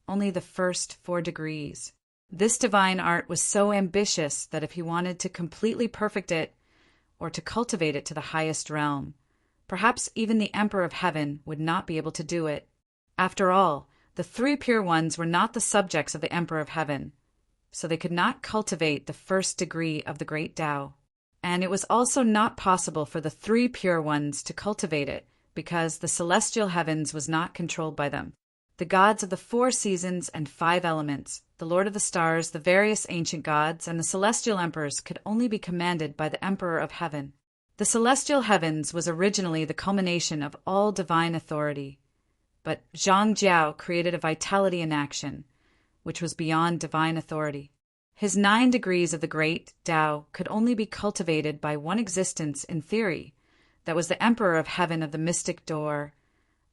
only the first 4 degrees. This divine art was so ambitious that if he wanted to completely perfect it, or to cultivate it to the highest realm, perhaps even the Emperor of Heaven would not be able to do it. After all, the 3 pure ones were not the subjects of the Emperor of Heaven, so they could not cultivate the first degree of the great Tao. And it was also not possible for the 3 pure ones to cultivate it, because the celestial heavens was not controlled by them. The gods of the 4 seasons and 5 elements, the Lord of the Stars, the various ancient gods, and the celestial emperors could only be commanded by the Emperor of Heaven. The celestial heavens was originally the culmination of all divine authority, but Zhang Jiao created a vitality in action, which was beyond divine authority. His 9 degrees of the great Tao could only be cultivated by one existence in theory, that was the Emperor of Heaven of the mystic door,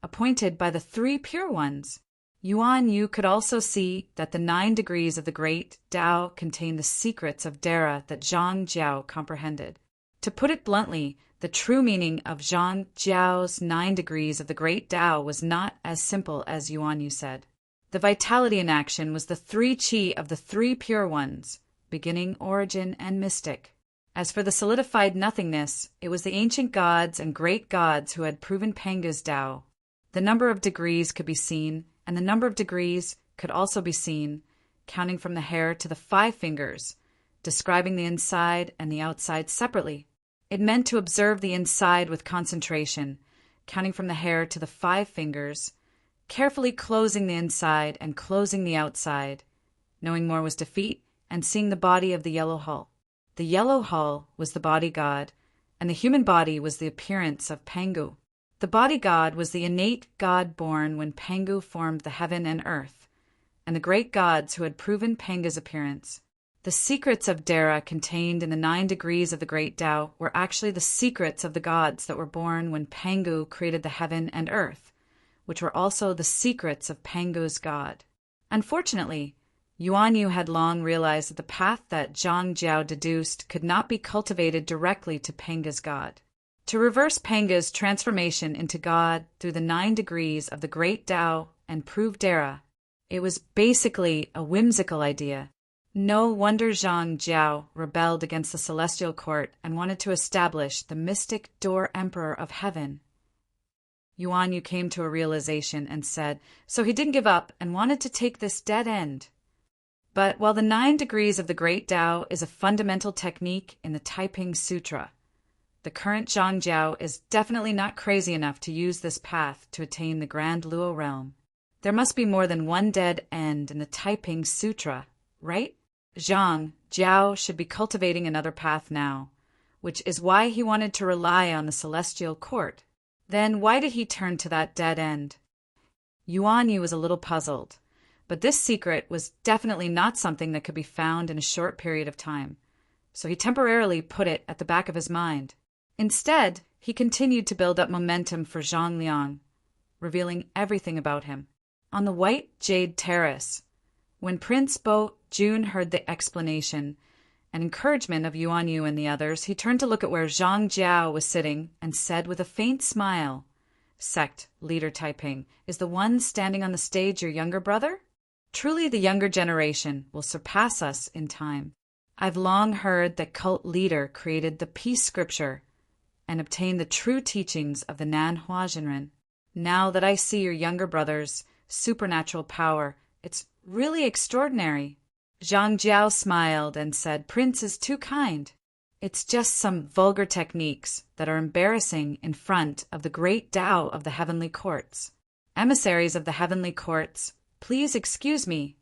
appointed by the 3 pure ones. Yuan Yu could also see that the 9 degrees of the great Tao contained the secrets of Dara that Zhang Jiao comprehended. To put it bluntly, the true meaning of Zhang Jiao's 9 degrees of the great Tao was not as simple as Yuan Yu said. The vitality in action was the 3 qi of the 3 pure ones, beginning, origin, and mystic. As for the solidified nothingness, it was the ancient gods and great gods who had proven Panga's Tao. The number of degrees could be seen, and the number of degrees could also be seen, counting from the hair to the 5 fingers, describing the inside and the outside separately. It meant to observe the inside with concentration, counting from the hair to the 5 fingers, carefully closing the inside and closing the outside. Knowing more was defeat, and seeing the body of the yellow hull. The yellow hull was the body god, and the human body was the appearance of Pangu. The body god was the innate god born when Pangu formed the heaven and earth, and the great gods who had proven Panga's appearance. The secrets of Dara contained in the 9 degrees of the Great Tao were actually the secrets of the gods that were born when Pangu created the heaven and earth, which were also the secrets of Pangu's god. Unfortunately, Yuan Yu had long realized that the path that Zhang Jiao deduced could not be cultivated directly to Panga's god. To reverse Panga's transformation into god through the 9 degrees of the Great Tao and prove Dara, it was basically a whimsical idea. No wonder Zhang Jiao rebelled against the celestial court and wanted to establish the mystic door emperor of heaven. Yuan Yu came to a realization and said, so he didn't give up and wanted to take this dead end. But while the 9 degrees of the Great Tao is a fundamental technique in the Taiping Sutra, the current Zhang Jiao is definitely not crazy enough to use this path to attain the Grand Luo realm. There must be more than one dead end in the Taiping Sutra, right? Zhang Jiao should be cultivating another path now, which is why he wanted to rely on the celestial court. Then why did he turn to that dead end? Yuan Yu was a little puzzled, but this secret was definitely not something that could be found in a short period of time, so he temporarily put it at the back of his mind. Instead, he continued to build up momentum for Zhang Liang, revealing everything about him. On the White Jade Terrace, when Prince Bo Jun heard the explanation and encouragement of Yuan Yu and the others, he turned to look at where Zhang Jiao was sitting and said with a faint smile, "Sect leader Taiping, is the one standing on the stage your younger brother? Truly the younger generation will surpass us in time. I've long heard that cult leader created the peace scripture and obtained the true teachings of the Nanhua Zhenren. Now that I see your younger brother's supernatural power, it's really extraordinary." Zhang Jiao smiled and said, "Prince is too kind. It's just some vulgar techniques that are embarrassing in front of the great Tao of the heavenly courts. Emissaries of the heavenly courts, please excuse me."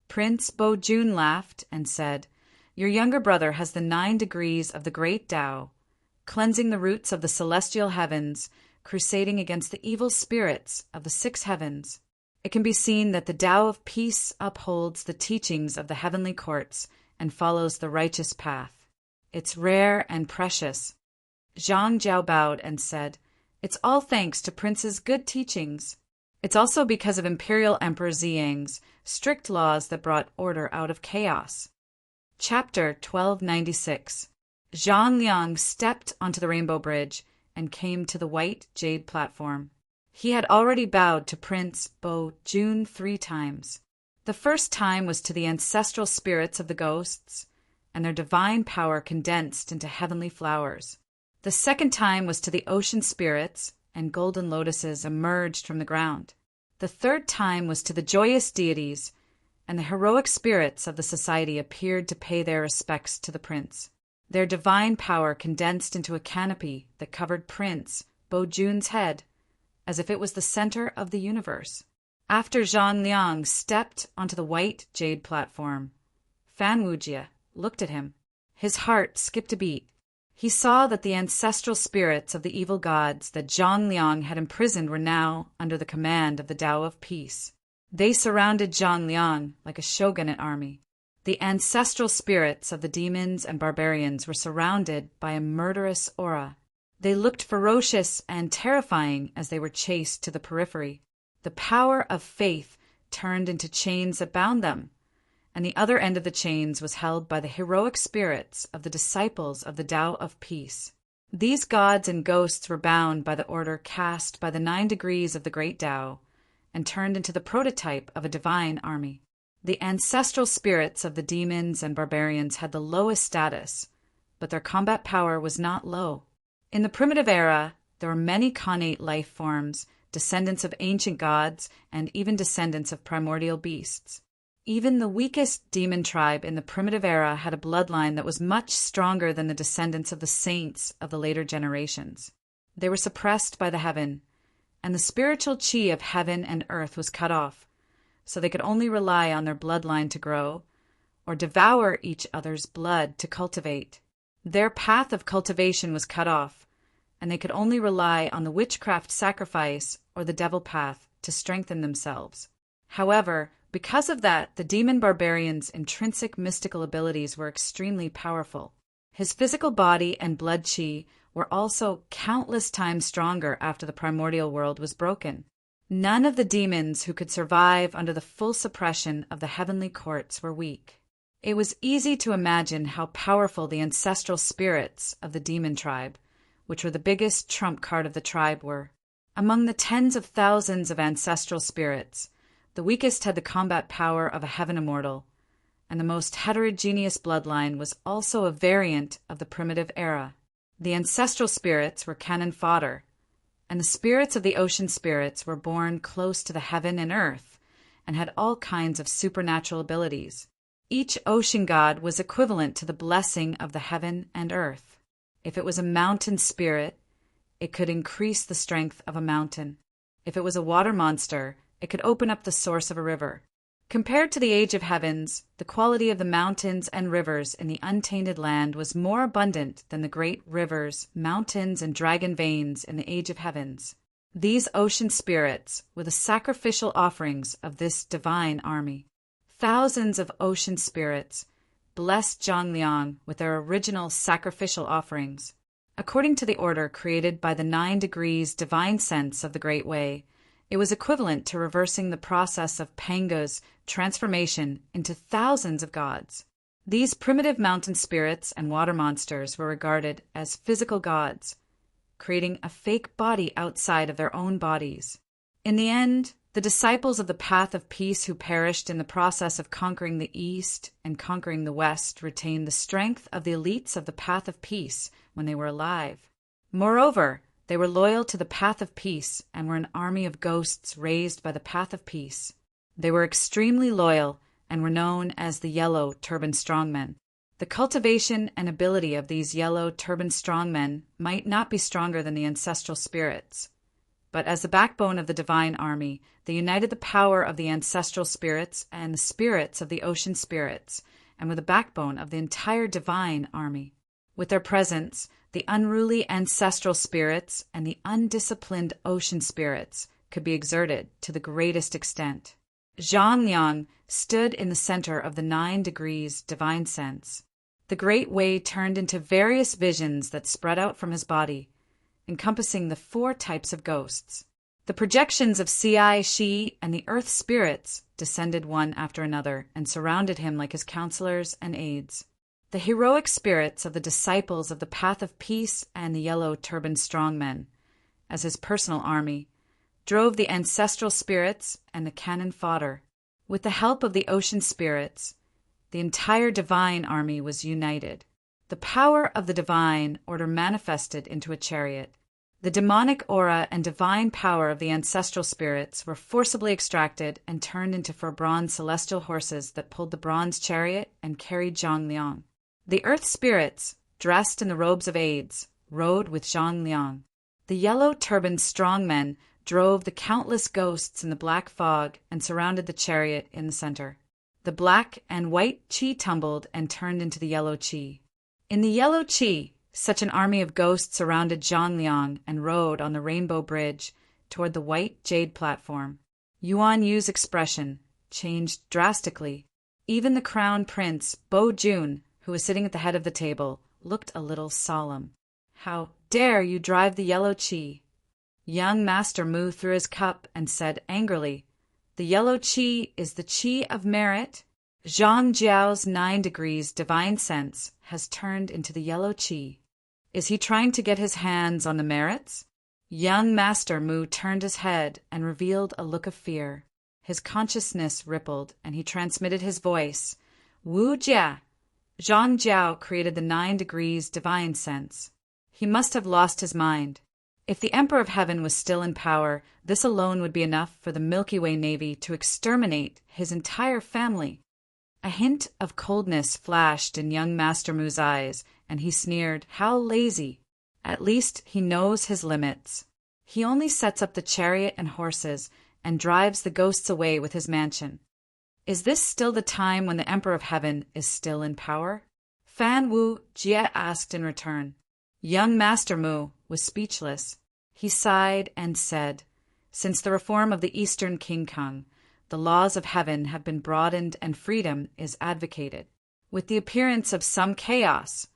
Prince Bo Jun laughed and said, "Your younger brother has the 9 degrees of the great Tao, cleansing the roots of the celestial heavens, crusading against the evil spirits of the 6 heavens. It can be seen that the Tao of peace upholds the teachings of the heavenly courts and follows the righteous path. It's rare and precious." Zhang Jiao bowed and said, "It's all thanks to Prince's good teachings. It's also because of Imperial Emperor Ziyang's strict laws that brought order out of chaos." Chapter 1296. Zhang Liang stepped onto the Rainbow Bridge and came to the White Jade platform. He had already bowed to Prince Bo Jun 3 times. The first time was to the ancestral spirits of the ghosts, and their divine power condensed into heavenly flowers. The second time was to the ocean spirits, and golden lotuses emerged from the ground. The third time was to the joyous deities, and the heroic spirits of the society appeared to pay their respects to the prince. Their divine power condensed into a canopy that covered Prince Bo Jun's head, as if it was the center of the universe. After Zhang Liang stepped onto the White Jade platform, Fan Wujie looked at him. His heart skipped a beat. He saw that the ancestral spirits of the evil gods that Zhang Liang had imprisoned were now under the command of the Tao of Peace. They surrounded Zhang Liang like a shogunate army. The ancestral spirits of the demons and barbarians were surrounded by a murderous aura. They looked ferocious and terrifying as they were chased to the periphery. The power of faith turned into chains that bound them, and the other end of the chains was held by the heroic spirits of the disciples of the Tao of Peace. These gods and ghosts were bound by the order cast by the 9 degrees of the Great Tao and turned into the prototype of a divine army. The ancestral spirits of the demons and barbarians had the lowest status, but their combat power was not low. In the primitive era, there were many connate life forms, descendants of ancient gods, and even descendants of primordial beasts. Even the weakest demon tribe in the primitive era had a bloodline that was much stronger than the descendants of the saints of the later generations. They were suppressed by the heaven, and the spiritual chi of heaven and earth was cut off, so they could only rely on their bloodline to grow, or devour each other's blood to cultivate. Their path of cultivation was cut off, and they could only rely on the witchcraft sacrifice or the devil path to strengthen themselves. However, Because of that, the demon barbarian's intrinsic mystical abilities were extremely powerful. His physical body and blood chi were also countless times stronger after the primordial world was broken. None of the demons who could survive under the full suppression of the heavenly courts were weak. It was easy to imagine how powerful the ancestral spirits of the demon tribe, which were the biggest trump card of the tribe, were. Among the tens of thousands of ancestral spirits, the weakest had the combat power of a heaven immortal, and the most heterogeneous bloodline was also a variant of the primitive era. The ancestral spirits were cannon fodder, and the spirits of the ocean spirits were born close to the heaven and earth and had all kinds of supernatural abilities. Each ocean god was equivalent to the blessing of the heaven and earth. If it was a mountain spirit, it could increase the strength of a mountain. If it was a water monster, it could open up the source of a river. Compared to the Age of Heavens, the quality of the mountains and rivers in the untainted land was more abundant than the great rivers, mountains, and dragon veins in the Age of Heavens. These ocean spirits were the sacrificial offerings of this divine army. Thousands of ocean spirits blessed Zhongliang with their original sacrificial offerings. According to the order created by the 9 degrees divine sense of the Great Way, it was equivalent to reversing the process of Panga's transformation into thousands of gods. These primitive mountain spirits and water monsters were regarded as physical gods, creating a fake body outside of their own bodies. In the end, the disciples of the path of peace who perished in the process of conquering the East and conquering the West retained the strength of the elites of the path of peace when they were alive. Moreover, they were loyal to the path of peace and were an army of ghosts raised by the path of peace. They were extremely loyal and were known as the Yellow Turban Strongmen. The cultivation and ability of these Yellow Turban Strongmen might not be stronger than the ancestral spirits, but as the backbone of the divine army, they united the power of the ancestral spirits and the spirits of the ocean spirits, and were the backbone of the entire divine army. With their presence, the unruly ancestral spirits and the undisciplined ocean spirits could be exerted to the greatest extent. Zhongliang stood in the center of the 9 degrees divine sense. The Great Way turned into various visions that spread out from his body, encompassing the 4 types of ghosts. The projections of Ci, Shi, and the earth spirits descended one after another and surrounded him like his counselors and aides. The heroic spirits of the disciples of the path of peace and the Yellow Turban Strongmen, as his personal army, drove the ancestral spirits and the cannon fodder. With the help of the ocean spirits, the entire divine army was united. The power of the divine order manifested into a chariot. The demonic aura and divine power of the ancestral spirits were forcibly extracted and turned into 4 bronze celestial horses that pulled the bronze chariot and carried Zhongliang. The earth spirits, dressed in the robes of aides, rode with Zhongliang. The Yellow Turban Strongmen drove the countless ghosts in the black fog and surrounded the chariot in the center. The black and white chi tumbled and turned into the yellow chi. In the yellow chi, such an army of ghosts surrounded Zhongliang and rode on the rainbow bridge toward the white jade platform. Yuan Yu's expression changed drastically. Even the crown prince, Bo Jun, who was sitting at the head of the table, looked a little solemn. "How dare you drive the yellow chi?" Young Master Mu threw his cup and said angrily, "The yellow chi is the chi of merit. Zhang Jiao's 9 degrees divine sense has turned into the yellow chi. Is he trying to get his hands on the merits?" Young Master Mu turned his head and revealed a look of fear. His consciousness rippled, and he transmitted his voice. "Wu Jia." Zhang Jiao created the 9 degrees divine sense. He must have lost his mind. If the Emperor of Heaven was still in power, this alone would be enough for the Milky Way Navy to exterminate his entire family. A hint of coldness flashed in young Master Mu's eyes, and he sneered, "How lazy! At least he knows his limits. He only sets up the chariot and horses and drives the ghosts away with his mansion. Is this still the time when the Emperor of Heaven is still in power?" Fan Wu Jie asked in return. Young Master Mu was speechless. He sighed and said, "Since the reform of the Eastern King Kong, the laws of heaven have been broadened and freedom is advocated. With the appearance of some chaos,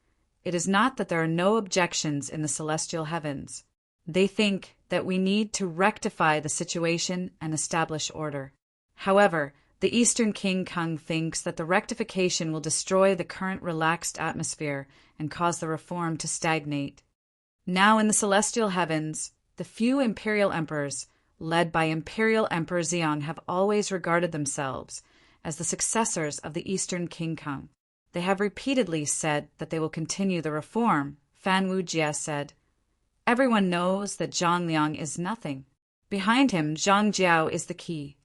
it is not that there are no objections in the celestial heavens. They think that we need to rectify the situation and establish order. However, the Eastern King Kung thinks that the rectification will destroy the current relaxed atmosphere and cause the reform to stagnate. Now in the celestial heavens, the few imperial emperors, led by Imperial Emperor Xiong, have always regarded themselves as the successors of the Eastern King Kung. They have repeatedly said that they will continue the reform. Fan Wujie said, "Everyone knows that Zhang Liang is nothing. Behind him, Zhang Jiao is the key."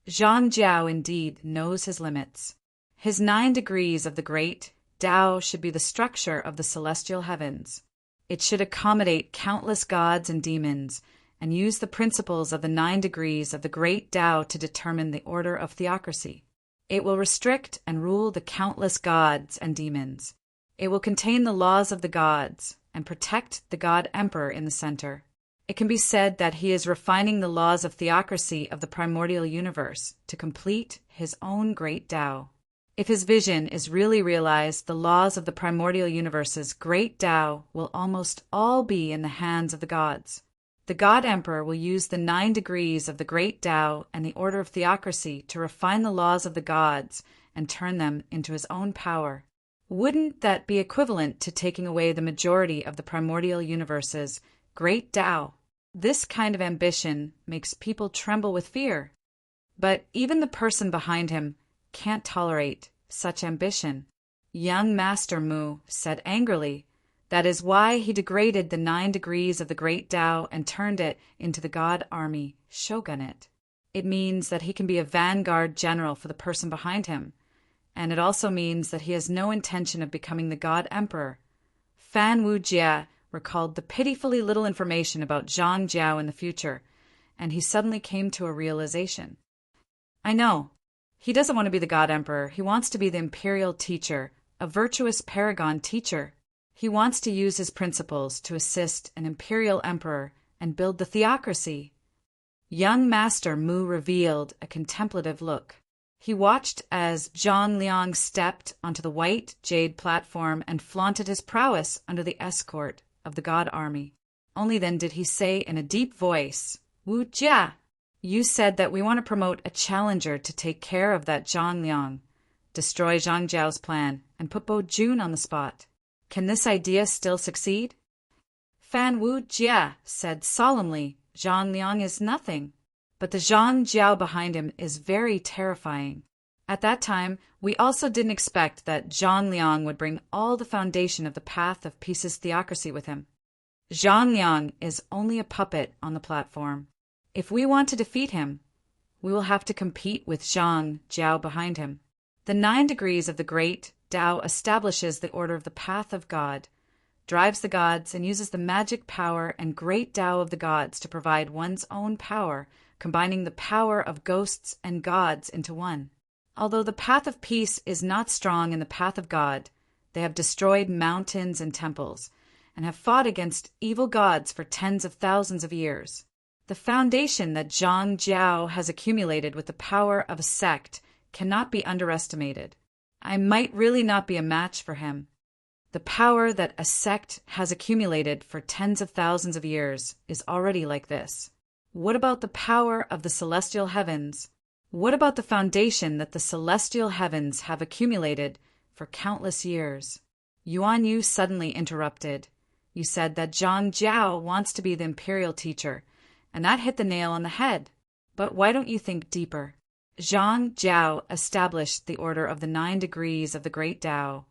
Zhang Jiao indeed knows his limits. His 9 degrees of the great Tao should be the structure of the celestial heavens. It should accommodate countless gods and demons and use the principles of the 9 degrees of the great Tao to determine the order of theocracy. It will restrict and rule the countless gods and demons. It will contain the laws of the gods and protect the God Emperor in the center. It can be said that he is refining the laws of theocracy of the primordial universe to complete his own great Tao. If his vision is really realized, the laws of the primordial universe's great Tao will almost all be in the hands of the gods. The God Emperor will use the 9 degrees of the great Tao and the order of theocracy to refine the laws of the gods and turn them into his own power. Wouldn't that be equivalent to taking away the majority of the primordial universe's great Tao? This kind of ambition makes people tremble with fear. But even the person behind him can't tolerate such ambition. Young Master Mu said angrily, that is why he degraded the 9 degrees of the great Tao and turned it into the God Army shogunate. It means that he can be a vanguard general for the person behind him, and it also means that he has no intention of becoming the God Emperor. Fan Wujie recalled the pitifully little information about Zhang Jiao in the future, and he suddenly came to a realization. I know. He doesn't want to be the God Emperor. He wants to be the imperial teacher, a virtuous paragon teacher. He wants to use his principles to assist an imperial emperor and build the theocracy. Young Master Mu revealed a contemplative look. He watched as Zhang Liang stepped onto the white jade platform and flaunted his prowess under the escort of the God Army. Only then did he say in a deep voice, "Wu Jia, you said that we want to promote a challenger to take care of that Zhang Liang, destroy Zhang Jiao's plan, and put Bo Jun on the spot. Can this idea still succeed?" Fan Wujie said solemnly, "Zhang Liang is nothing, but the Zhang Jiao behind him is very terrifying." At that time, we also didn't expect that Zhang Liang would bring all the foundation of the path of peace's theocracy with him. Zhang Liang is only a puppet on the platform. If we want to defeat him, we will have to compete with Zhang Jiao behind him. The 9 degrees of the great Tao establishes the order of the path of God, drives the gods, and uses the magic power and great Tao of the gods to provide one's own power, combining the power of ghosts and gods into one. Although the path of peace is not strong in the path of God, they have destroyed mountains and temples, and have fought against evil gods for tens of thousands of years. The foundation that Zhang Jiao has accumulated with the power of a sect cannot be underestimated. I might really not be a match for him. The power that a sect has accumulated for tens of thousands of years is already like this. What about the power of the celestial heavens? What about the foundation that the celestial heavens have accumulated for countless years? Yuan Yu suddenly interrupted. You said that Zhang Jiao wants to be the imperial teacher, and that hit the nail on the head. But why don't you think deeper? Zhang Jiao established the order of the 9 degrees of the great Tao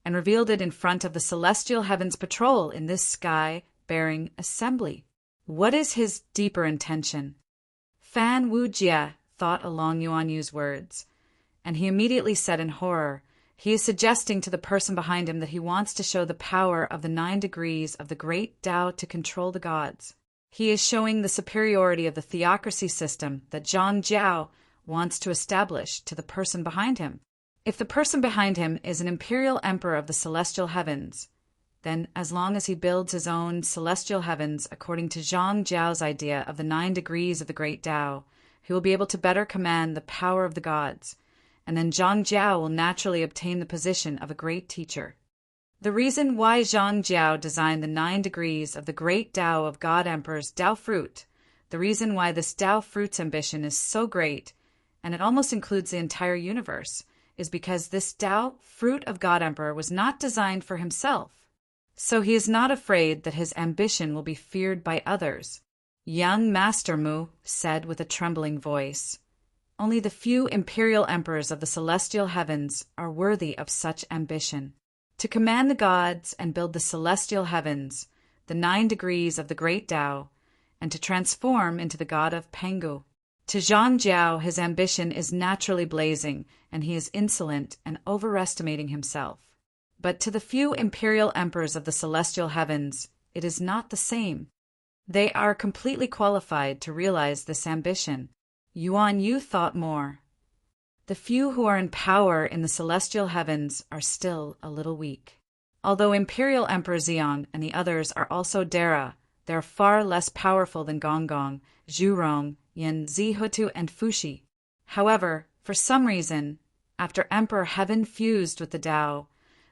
and revealed it in front of the celestial heavens patrol in this sky-bearing assembly. What is his deeper intention? Fan Wujie thought along Yuan Yu's words, and he immediately said in horror, he is suggesting to the person behind him that he wants to show the power of the 9 degrees of the great Tao to control the gods. He is showing the superiority of the theocracy system that Zhang Jiao wants to establish to the person behind him. If the person behind him is an imperial emperor of the celestial heavens, then as long as he builds his own celestial heavens according to Zhang Jiao's idea of the 9 degrees of the great Tao, he will be able to better command the power of the gods, and then Zhang Jiao will naturally obtain the position of a great teacher. The reason why Zhang Jiao designed the 9 degrees of the great Tao of God Emperor's Tao fruit, the reason why this Tao fruit's ambition is so great, and it almost includes the entire universe, is because this Tao fruit of God Emperor was not designed for himself. So he is not afraid that his ambition will be feared by others. Young Master Mu said with a trembling voice, "Only the few imperial emperors of the celestial heavens are worthy of such ambition. To command the gods and build the celestial heavens, the 9 degrees of the great Tao, and to transform into the god of Pengu. To Zhang Jiao, his ambition is naturally blazing, and he is insolent and overestimating himself. But to the few imperial emperors of the celestial heavens, it is not the same. They are completely qualified to realize this ambition." Yuan Yu thought more. The few who are in power in the celestial heavens are still a little weak. Although Imperial Emperor Xiang and the others are also Dara, they are far less powerful than Gonggong, Zhurong, Yin Zihutu, and Fushi. However, for some reason, after Emperor Heaven fused with the Tao,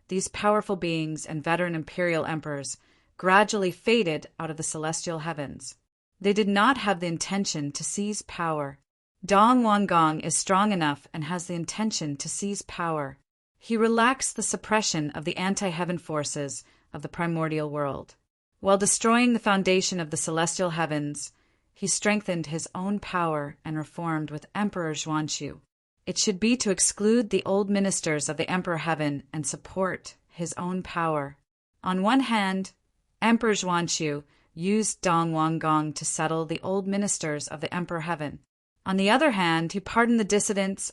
these powerful beings and veteran imperial emperors gradually faded out of the celestial heavens. They did not have the intention to seize power. Dong Wanggong is strong enough and has the intention to seize power. He relaxed the suppression of the anti-heaven forces of the primordial world. While destroying the foundation of the celestial heavens, he strengthened his own power and reformed with Emperor Zhuanxu. It should be to exclude the old ministers of the Emperor Heaven and support his own power. On one hand, Emperor Zhuanxu used Dong Wanggong to settle the old ministers of the Emperor Heaven. On the other hand, he pardoned the dissidents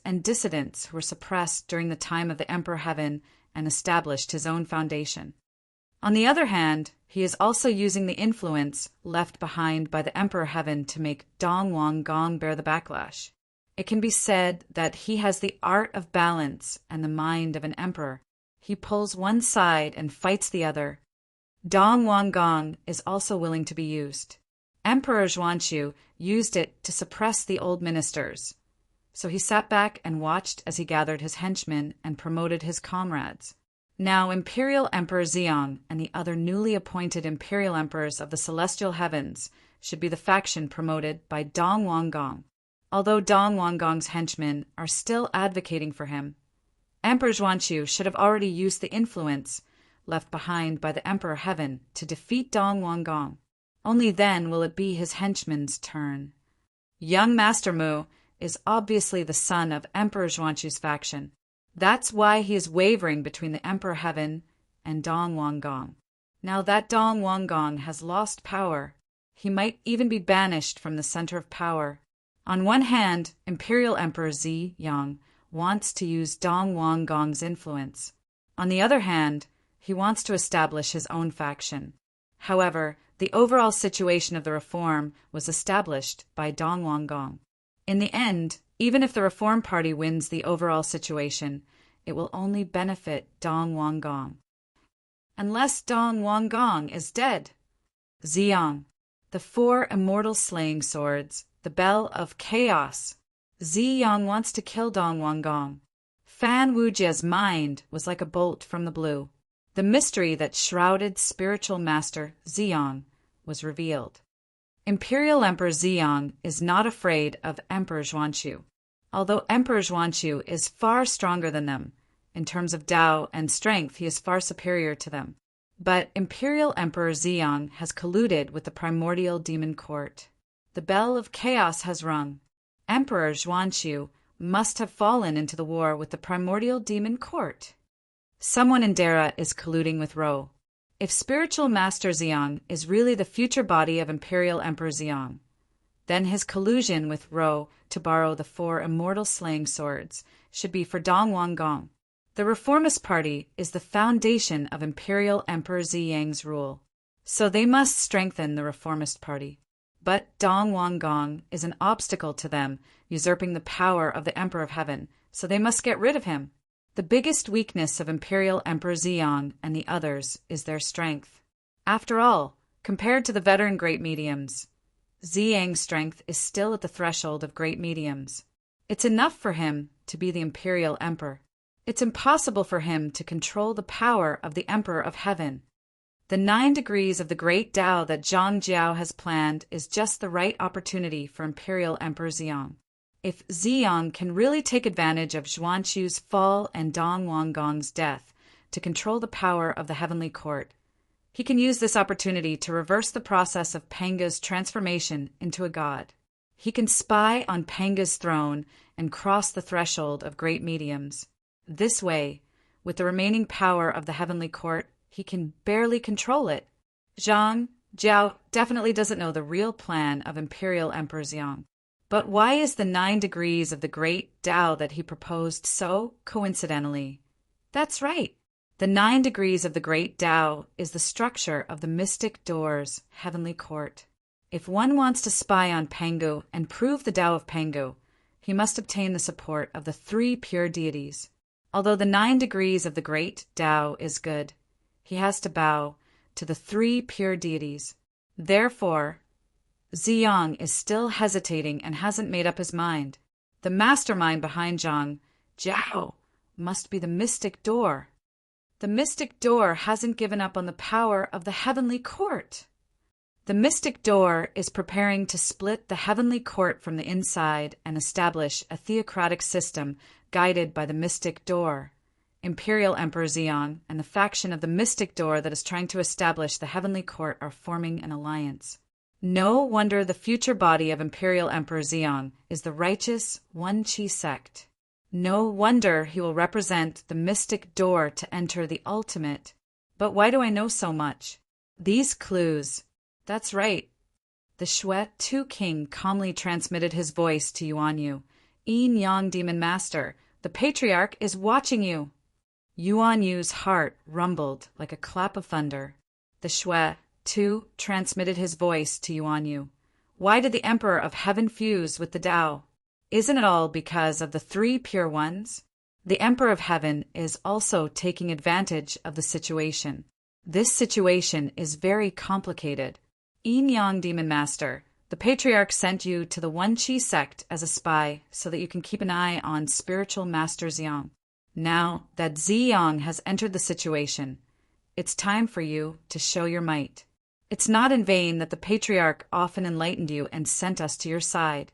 who were suppressed during the time of the Emperor Heaven and established his own foundation. On the other hand, he is also using the influence left behind by the Emperor Heaven to make Dong Wanggong bear the backlash. It can be said that he has the art of balance and the mind of an emperor. He pulls one side and fights the other. Dong Wanggong is also willing to be used. Emperor Zhuanxu used it to suppress the old ministers. So he sat back and watched as he gathered his henchmen and promoted his comrades. Now Imperial Emperor Xiang and the other newly appointed Imperial Emperors of the Celestial Heavens should be the faction promoted by Dong Wanggong. Although Dong Wanggong's henchmen are still advocating for him, Emperor Zhuanxu should have already used the influence left behind by the Emperor Heaven to defeat Dong Wanggong. Only then will it be his henchman's turn. Young Master Mu is obviously the son of Emperor Zhuanxu's faction. That's why he is wavering between the Emperor Heaven and Dong Wanggong. Now that Dong Wanggong has lost power, he might even be banished from the center of power. On one hand, Imperial Emperor Zi Yang wants to use Dong Wanggong's influence. On the other hand, he wants to establish his own faction. However, the overall situation of the reform was established by Dong Wanggong. In the end, even if the Reform Party wins the overall situation, it will only benefit Dong Wanggong. Unless Dong Wanggong is dead. Xiang, the 4 immortal slaying swords, the bell of chaos. Xiang wants to kill Dong Wanggong. Fan Wujia's mind was like a bolt from the blue. The mystery that shrouded spiritual master Xiang was revealed. Imperial Emperor Xiang is not afraid of Emperor Zhuanxu. Although Emperor Zhuanxu is far stronger than them, in terms of Tao and strength he is far superior to them. But Imperial Emperor Xiang has colluded with the primordial demon court. The bell of chaos has rung. Emperor Zhuanxu must have fallen into the war with the primordial demon court. Someone in Dara is colluding with Ro. If spiritual master Xiang is really the future body of Imperial Emperor Xiang, then his collusion with Ro to borrow the 4 immortal slaying swords should be for Dong Wanggong. The Reformist Party is the foundation of Imperial Emperor Ziyang's rule, so they must strengthen the Reformist Party. But Dong Wanggong is an obstacle to them, usurping the power of the Emperor of Heaven, so they must get rid of him. The biggest weakness of Imperial Emperor Xiang and the others is their strength. After all, compared to the veteran great mediums, Ziyang's strength is still at the threshold of great mediums. It's enough for him to be the imperial emperor. It's impossible for him to control the power of the Emperor of Heaven. The 9 degrees of the great Tao that Zhang Jiao has planned is just the right opportunity for Imperial Emperor Ziyang. If Ziyang can really take advantage of Xuanqu's fall and Dong Wanggong's death to control the power of the heavenly court, he can use this opportunity to reverse the process of Panga's transformation into a god. He can spy on Panga's throne and cross the threshold of great mediums. This way, with the remaining power of the heavenly court, he can barely control it. Zhang Jiao definitely doesn't know the real plan of Imperial Emperor Ziyang. But why is the 9 degrees of the great Tao that he proposed so coincidentally? That's right. The 9 degrees of the great Tao is the structure of the mystic door's heavenly court. If one wants to spy on Pangu and prove the Tao of Pangu, he must obtain the support of the 3 pure deities. Although the 9 degrees of the great Tao is good, he has to bow to the 3 pure deities. Therefore, Ziyang is still hesitating and hasn't made up his mind. The mastermind behind Zhang Jiao must be the mystic door. The mystic door hasn't given up on the power of the heavenly court. The mystic door is preparing to split the heavenly court from the inside and establish a theocratic system guided by the mystic door. Imperial Emperor Ziyang and the faction of the mystic door that is trying to establish the heavenly court are forming an alliance. No wonder the future body of Imperial Emperor Ziyang is the righteous One Qi sect. No wonder he will represent the mystic door to enter the ultimate. But why do I know so much? These clues. That's right. The Shui Tu King calmly transmitted his voice to Yuan Yu. Yin Yang Demon Master, the Patriarch is watching you. Yuan Yu's heart rumbled like a clap of thunder. The Shui Tu transmitted his voice to Yuan Yu. Why did the Emperor of Heaven fuse with the Tao? Isn't it all because of the 3 pure ones? The Emperor of Heaven is also taking advantage of the situation. This situation is very complicated. Yin Yang Demon Master, the Patriarch sent you to the One Qi sect as a spy so that you can keep an eye on spiritual Master Ziyang. Now that Ziyang has entered the situation, it's time for you to show your might. It's not in vain that the Patriarch often enlightened you and sent us to your side.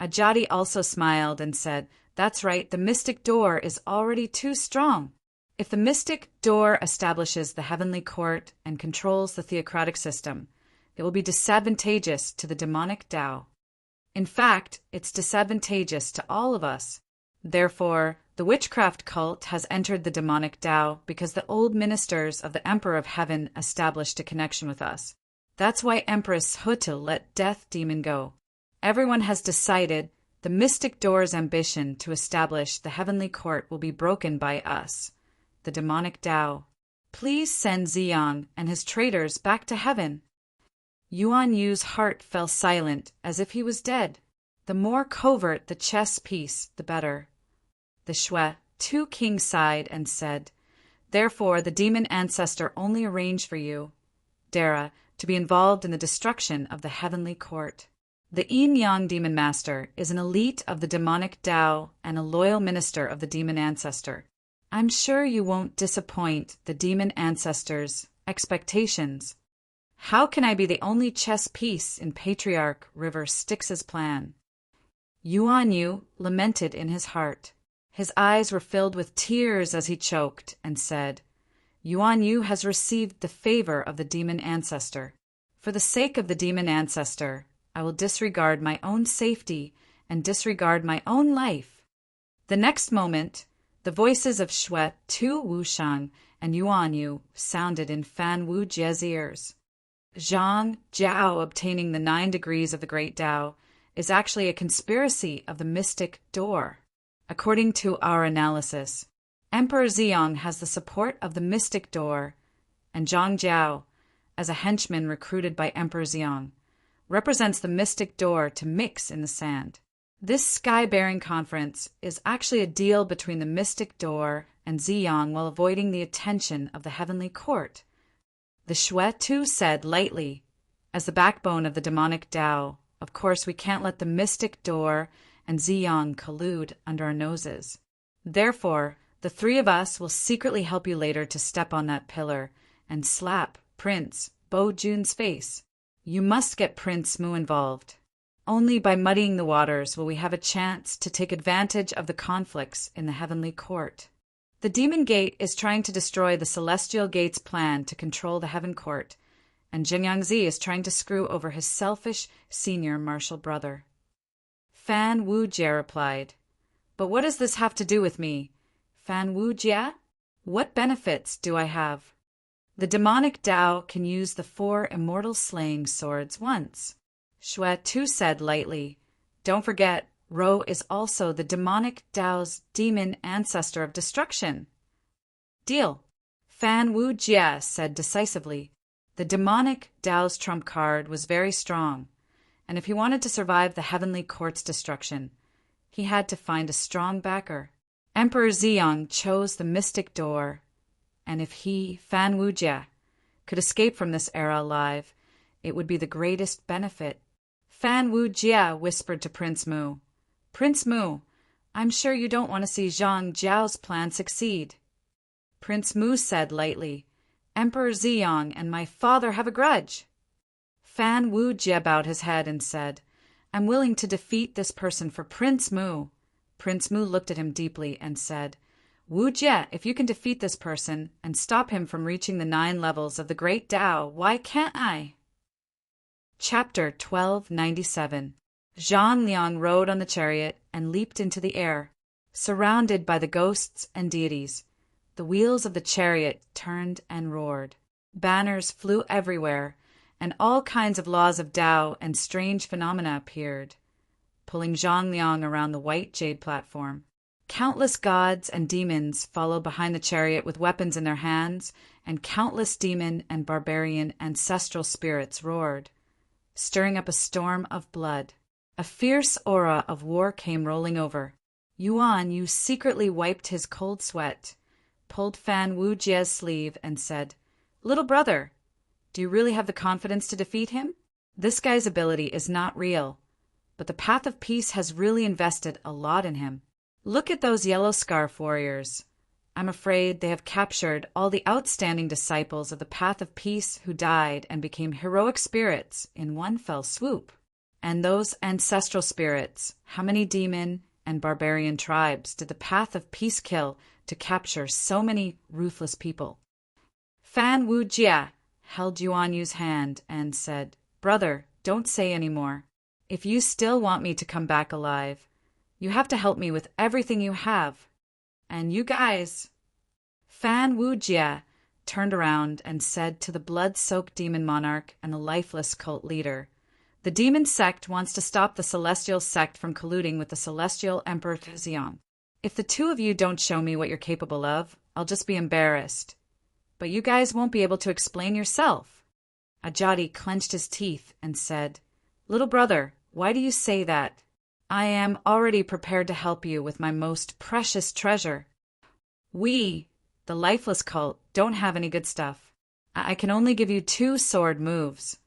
Ajati also smiled and said, "That's right, the mystic door is already too strong. If the mystic door establishes the heavenly court and controls the theocratic system, it will be disadvantageous to the demonic Tao. In fact, it's disadvantageous to all of us. Therefore, the witchcraft cult has entered the demonic Tao because the old ministers of the Emperor of Heaven established a connection with us. That's why Empress Hutil let Death Demon go. Everyone has decided the mystic door's ambition to establish the heavenly court will be broken by us, the demonic Tao. Please send Ziyang and his traitors back to heaven." Yuan Yu's heart fell silent as if he was dead. The more covert the chess piece, the better. The Shui Tu King sighed and said, "Therefore the demon ancestor only arranged for you, Dara, to be involved in the destruction of the heavenly court. The Yin Yang Demon Master is an elite of the demonic Tao and a loyal minister of the demon ancestor. I'm sure you won't disappoint the demon ancestor's expectations. How can I be the only chess piece in Patriarch River Styx's plan?" Yuan Yu lamented in his heart. His eyes were filled with tears as he choked and said, "Yuan Yu has received the favor of the demon ancestor. For the sake of the demon ancestor, I will disregard my own safety and disregard my own life." The next moment, the voices of Shui Tu Wushang and Yuan Yu sounded in Fan Wu Jie's ears. Zhang Jiao obtaining the 9 degrees of the Great Tao is actually a conspiracy of the mystic door. According to our analysis, Emperor Ziyang has the support of the mystic door, and Zhang Jiao, as a henchman recruited by Emperor Ziyang, represents the mystic door to mix in the sand. This sky-bearing conference is actually a deal between the mystic door and Ziyang while avoiding the attention of the heavenly court. The Shui Tu said lightly, as the backbone of the demonic Tao. Of course, we can't let the mystic door and Ziyang collude under our noses. Therefore, the three of us will secretly help you later to step on that pillar and slap Prince Bo Jun's face. You must get Prince Mu involved. Only by muddying the waters will we have a chance to take advantage of the conflicts in the heavenly court. The Demon Gate is trying to destroy the Celestial Gate's plan to control the Heaven Court, and Jinyangzi is trying to screw over his selfish senior martial brother. Fan Wujie replied, "But what does this have to do with me? Fan Wujie? What benefits do I have?" The demonic Tao can use the 4 immortal slaying swords once. Xue Tu said lightly, "Don't forget, Ro is also the demonic Tao's demon ancestor of destruction." "Deal." Fan Wujie said decisively. The demonic Tao's trump card was very strong, and if he wanted to survive the heavenly court's destruction, he had to find a strong backer. Emperor Ziyang chose the mystic door, and if he, Fan Wujie, could escape from this era alive, it would be the greatest benefit. Fan Wujie whispered to Prince Mu, "Prince Mu, I'm sure you don't want to see Zhang Jiao's plan succeed." Prince Mu said lightly, "Emperor Ziyang and my father have a grudge." Fan Wujie bowed his head and said, "I'm willing to defeat this person for Prince Mu." Prince Mu looked at him deeply and said, "Wujie, if you can defeat this person and stop him from reaching the 9 levels of the Great Tao, why can't I?" Chapter 1297. Zhang Liang rode on the chariot and leaped into the air, surrounded by the ghosts and deities. The wheels of the chariot turned and roared. Banners flew everywhere, and all kinds of laws of Tao and strange phenomena appeared, pulling Zhang Liang around the white jade platform. Countless gods and demons followed behind the chariot with weapons in their hands, and countless demon and barbarian ancestral spirits roared, stirring up a storm of blood. A fierce aura of war came rolling over. Yuan Yu secretly wiped his cold sweat, pulled Fan Wujie's sleeve, and said, "Little brother, do you really have the confidence to defeat him? This guy's ability is not real, but the Path of Peace has really invested a lot in him. Look at those yellow scarf warriors. I'm afraid they have captured all the outstanding disciples of the Path of Peace who died and became heroic spirits in one fell swoop. And those ancestral spirits, how many demon and barbarian tribes did the Path of Peace kill to capture so many ruthless people?" Fan Wujie held Yuan Yu's hand and said, "Brother, don't say any more. If you still want me to come back alive, you have to help me with everything you have. And you guys..." Fan Wujie turned around and said to the blood-soaked demon monarch and the lifeless cult leader, "The demon sect wants to stop the celestial sect from colluding with the celestial Emperor Ziyang. If the two of you don't show me what you're capable of, I'll just be embarrassed. But you guys won't be able to explain yourself." Ajadi clenched his teeth and said, "Little brother, why do you say that? I am already prepared to help you with my most precious treasure. We, the lifeless cult, don't have any good stuff. I can only give you 2 sword moves."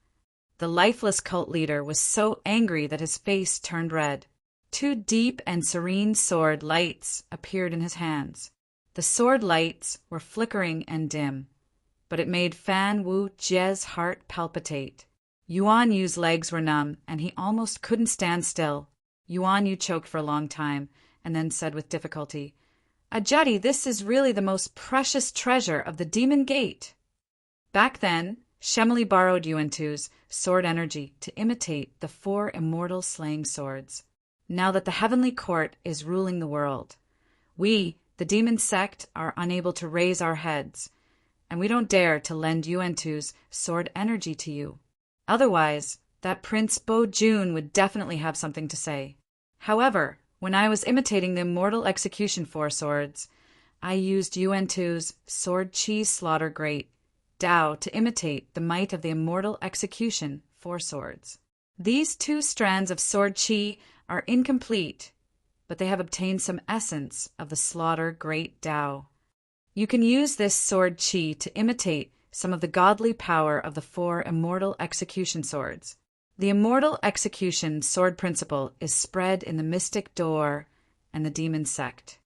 The lifeless cult leader was so angry that his face turned red. 2 deep and serene sword lights appeared in his hands. The sword lights were flickering and dim, but it made Fan Wujie's heart palpitate. Yuan Yu's legs were numb, and he almost couldn't stand still. Yuan Yu choked for a long time, and then said with difficulty, "Ajadi, this is really the most precious treasure of the Demon Gate." Back then, Shemili borrowed Yuan-Tu's sword energy to imitate the 4 immortal slaying swords. Now that the heavenly court is ruling the world, we, the demon sect, are unable to raise our heads, and we don't dare to lend Yuan-Tu's sword energy to you. Otherwise, that Prince Bo Jun would definitely have something to say. However, when I was imitating the immortal execution 4 swords, I used Yuan-Tu's sword chi slaughter great Tao to imitate the might of the immortal execution 4 swords. These 2 strands of sword chi are incomplete, but they have obtained some essence of the slaughter great Tao. You can use this sword chi to imitate some of the godly power of the 4 immortal execution swords. The immortal execution sword principle is spread in the mystic door and the demon sect.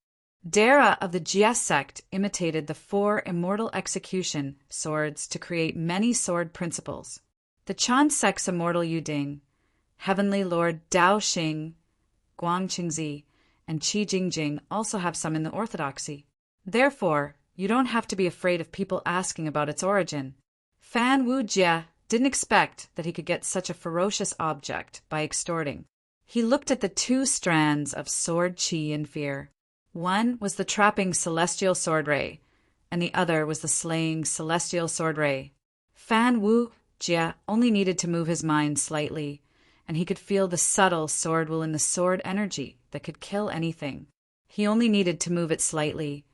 Dara of the Jia sect imitated the 4 immortal execution swords to create many sword principles. The Chan sect's immortal Yuding, Heavenly Lord Dao Xing, Guang Qingzi, and Qi Jingjing also have some in the orthodoxy. Therefore, you don't have to be afraid of people asking about its origin. Fan Wu Jie didn't expect that he could get such a ferocious object by extorting. He looked at the 2 strands of sword qi in fear. One was the trapping celestial sword ray, and the other was the slaying celestial sword ray. Fan Wu Jie only needed to move his mind slightly, and he could feel the subtle sword will in the sword energy that could kill anything. He only needed to move it slightly,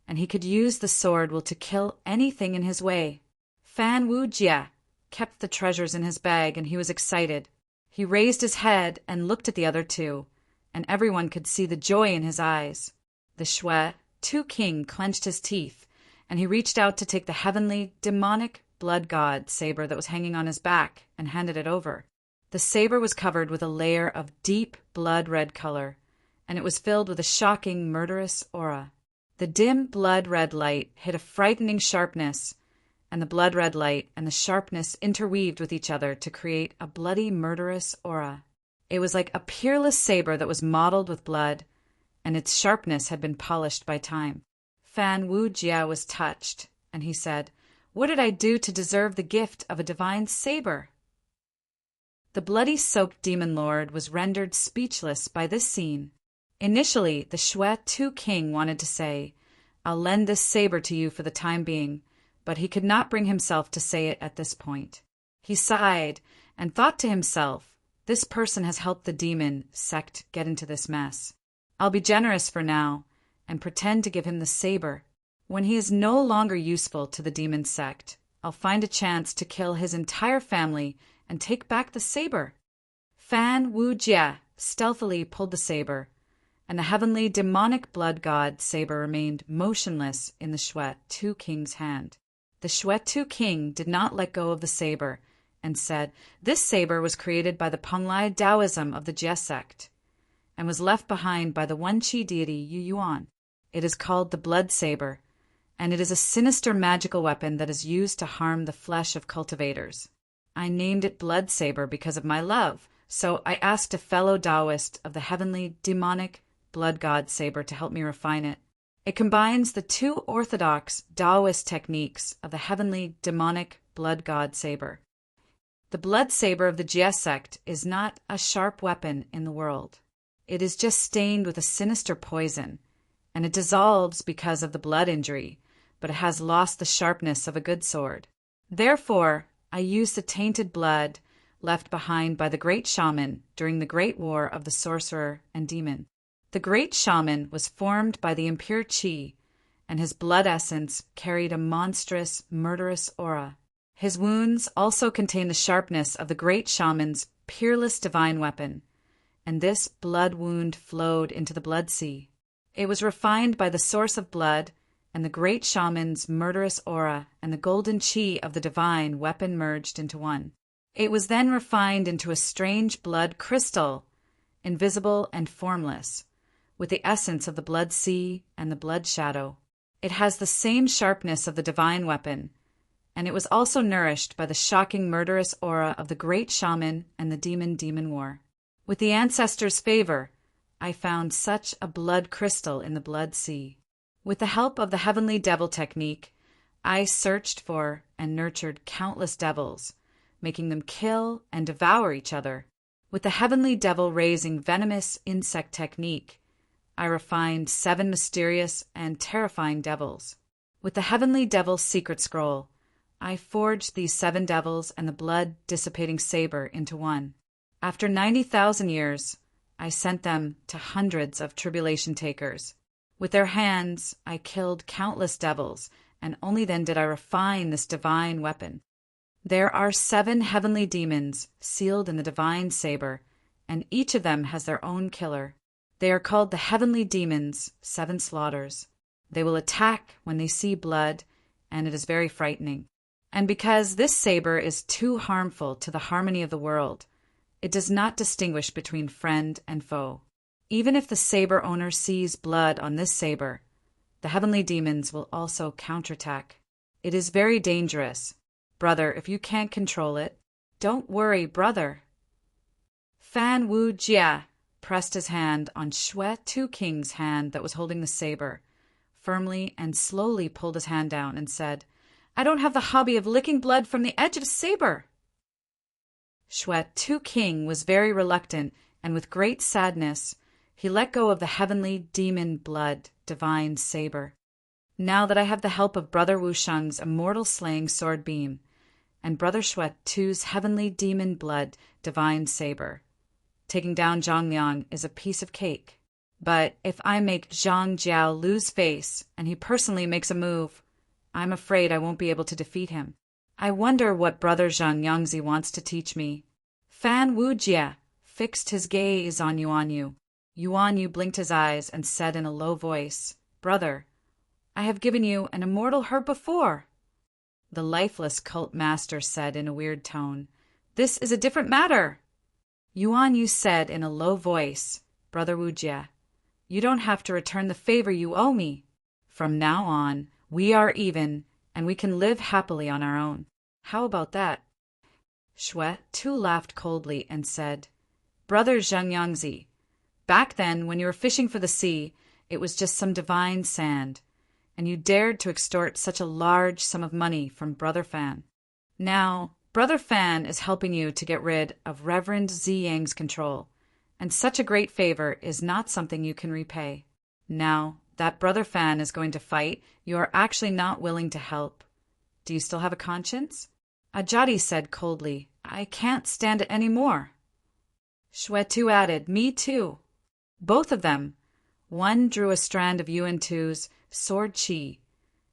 and he could use the sword will to kill anything in his way. Fan Wu Jie kept the treasures in his bag, and he was excited. He raised his head and looked at the other 2, and everyone could see the joy in his eyes. The Shui Tu King clenched his teeth, and he reached out to take the heavenly, demonic blood god saber that was hanging on his back and handed it over. The saber was covered with a layer of deep blood-red color, and it was filled with a shocking, murderous aura. The dim blood-red light hit a frightening sharpness, and the blood-red light and the sharpness interweaved with each other to create a bloody, murderous aura. It was like a peerless saber that was mottled with blood, and its sharpness had been polished by time. Fan Wu Jie was touched, and he said, "What did I do to deserve the gift of a divine saber?" The bloody-soaked demon lord was rendered speechless by this scene. Initially, the Shui Tu King wanted to say, "I'll lend this saber to you for the time being," but he could not bring himself to say it at this point. He sighed and thought to himself, "This person has helped the demon sect get into this mess. I'll be generous for now and pretend to give him the saber. When he is no longer useful to the demon sect, I'll find a chance to kill his entire family and take back the saber." Fan Wu Jie stealthily pulled the saber, and the heavenly demonic blood god saber remained motionless in the Shui Tu King's hand. The Shui Tu King did not let go of the saber and said, "This saber was created by the Penglai Taoism of the Jie sect and was left behind by the One Qi deity Yu Yuan. It is called the blood saber, and it is a sinister magical weapon that is used to harm the flesh of cultivators. I named it blood saber because of my love, so I asked a fellow Taoist of the heavenly demonic blood god saber to help me refine it. It combines the 2 orthodox Taoist techniques of the heavenly demonic blood god saber. The blood saber of the Jie sect is not a sharp weapon in the world. It is just stained with a sinister poison, and it dissolves because of the blood injury, but it has lost the sharpness of a good sword. Therefore, I use the tainted blood left behind by the great shaman during the great war of the sorcerer and demon. The great shaman was formed by the impure qi, and his blood essence carried a monstrous, murderous aura. His wounds also contain the sharpness of the great shaman's peerless divine weapon, and this blood wound flowed into the blood sea. It was refined by the source of blood, and the great shaman's murderous aura and the golden qi of the divine weapon merged into one. It was then refined into a strange blood crystal, invisible and formless, with the essence of the blood sea and the blood shadow. It has the same sharpness of the divine weapon, and it was also nourished by the shocking murderous aura of the great shaman and the demon war. With the ancestors' favor, I found such a blood crystal in the blood sea. With the help of the heavenly devil technique, I searched for and nurtured countless devils, making them kill and devour each other. With the heavenly devil raising venomous insect technique, I refined 7 mysterious and terrifying devils. With the heavenly devil's secret scroll, I forged these 7 devils and the blood-dissipating saber into one. After 90,000 years, I sent them to hundreds of tribulation takers. With their hands, I killed countless devils, and only then did I refine this divine weapon. There are 7 heavenly demons sealed in the divine saber, and each of them has their own killer. They are called the heavenly demons, 7 slaughters. They will attack when they see blood, and it is very frightening. And because this saber is too harmful to the harmony of the world, it does not distinguish between friend and foe. Even if the saber owner sees blood on this saber, the heavenly demons will also counterattack. It is very dangerous. Brother, if you can't control it, don't worry, brother. Fan Wu Jia pressed his hand on Shui Tu King's hand that was holding the saber, firmly and slowly pulled his hand down and said, I don't have the hobby of licking blood from the edge of a saber. Shui Tu King was very reluctant, and with great sadness, he let go of the heavenly demon blood divine saber. Now that I have the help of Brother Wu Sheng's immortal slaying sword beam, and Brother Shui Tu's heavenly demon blood divine saber, taking down Zhang Liang is a piece of cake. But if I make Zhang Jiao lose face, and he personally makes a move, I'm afraid I won't be able to defeat him. I wonder what Brother Zhang Yangzi wants to teach me. Fan Wu Jia fixed his gaze on Yuan Yu. Yuan Yu blinked his eyes and said in a low voice, Brother, I have given you an immortal herb before. The lifeless cult master said in a weird tone, This is a different matter. Yuan Yu said in a low voice, Brother Wu Jia, you don't have to return the favor you owe me. From now on, we are even, and we can live happily on our own. How about that? Shui Tu laughed coldly and said, Brother Zhang Yangzi, back then when you were fishing for the sea, it was just some divine sand, and you dared to extort such a large sum of money from Brother Fan. Now, Brother Fan is helping you to get rid of Reverend Zi Yang's control, and such a great favor is not something you can repay. Now that Brother Fan is going to fight, you are actually not willing to help. Do you still have a conscience? Ajadi said coldly, I can't stand it any more. Shui Tu added, Me too. Both of them. One drew a strand of Yuan Tu's sword chi,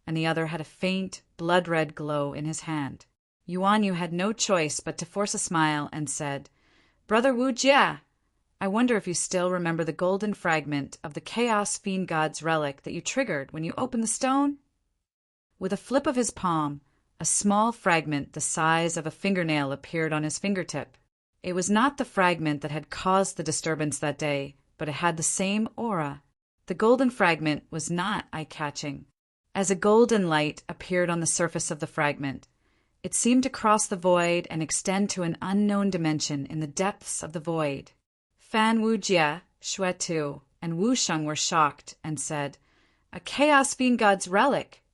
and the other had a faint, blood-red glow in his hand. Yuan Yu had no choice but to force a smile and said, Brother Wu Jia, I wonder if you still remember the golden fragment of the Chaos Fiend God's relic that you triggered when you opened the stone? With a flip of his palm, a small fragment the size of a fingernail appeared on his fingertip. It was not the fragment that had caused the disturbance that day, but it had the same aura. The golden fragment was not eye-catching. As a golden light appeared on the surface of the fragment, it seemed to cross the void and extend to an unknown dimension in the depths of the void. Fan Wu Jia, Shui Tu, and Wu Sheng were shocked and said, A Chaos Fiend God's relic.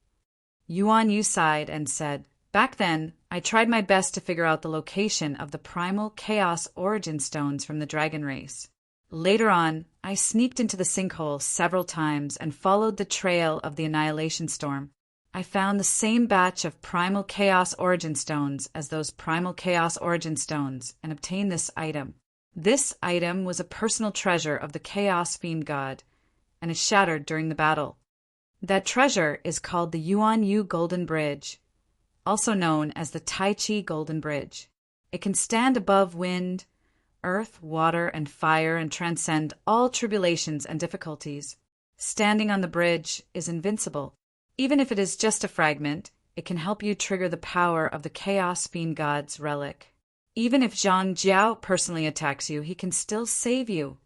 Yuan Yu sighed and said, Back then, I tried my best to figure out the location of the primal chaos origin stones from the dragon race. Later on, I sneaked into the sinkhole several times and followed the trail of the annihilation storm. I found the same batch of primal chaos origin stones as those primal chaos origin stones and obtained this item. This item was a personal treasure of the Chaos Fiend God, and is shattered during the battle. That treasure is called the Yuan Yu Golden Bridge, also known as the Tai Chi Golden Bridge. It can stand above wind, earth, water, and fire and transcend all tribulations and difficulties. Standing on the bridge is invincible. Even if it is just a fragment, it can help you trigger the power of the Chaos Fiend God's relic. Even if Zhang Jiao personally attacks you, he can still save you.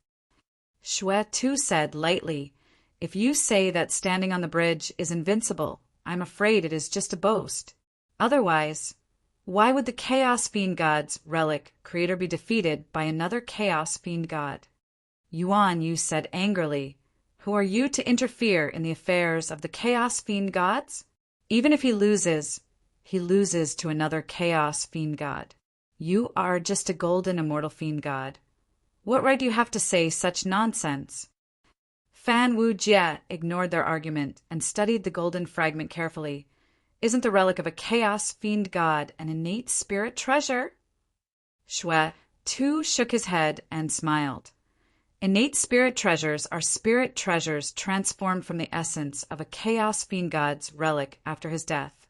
Shui Tu said lightly, If you say that standing on the bridge is invincible, I'm afraid it is just a boast. Otherwise, why would the Chaos Fiend God's relic creator be defeated by another Chaos Fiend God? Yuan Yu said angrily, Who are you to interfere in the affairs of the Chaos Fiend Gods? Even if he loses to another Chaos Fiend God. You are just a golden immortal fiend god. What right do you have to say such nonsense? Fan Wu Jia ignored their argument and studied the golden fragment carefully. Isn't the relic of a chaos fiend god an innate spirit treasure? Shui Tu shook his head and smiled. Innate spirit treasures are spirit treasures transformed from the essence of a chaos fiend god's relic after his death,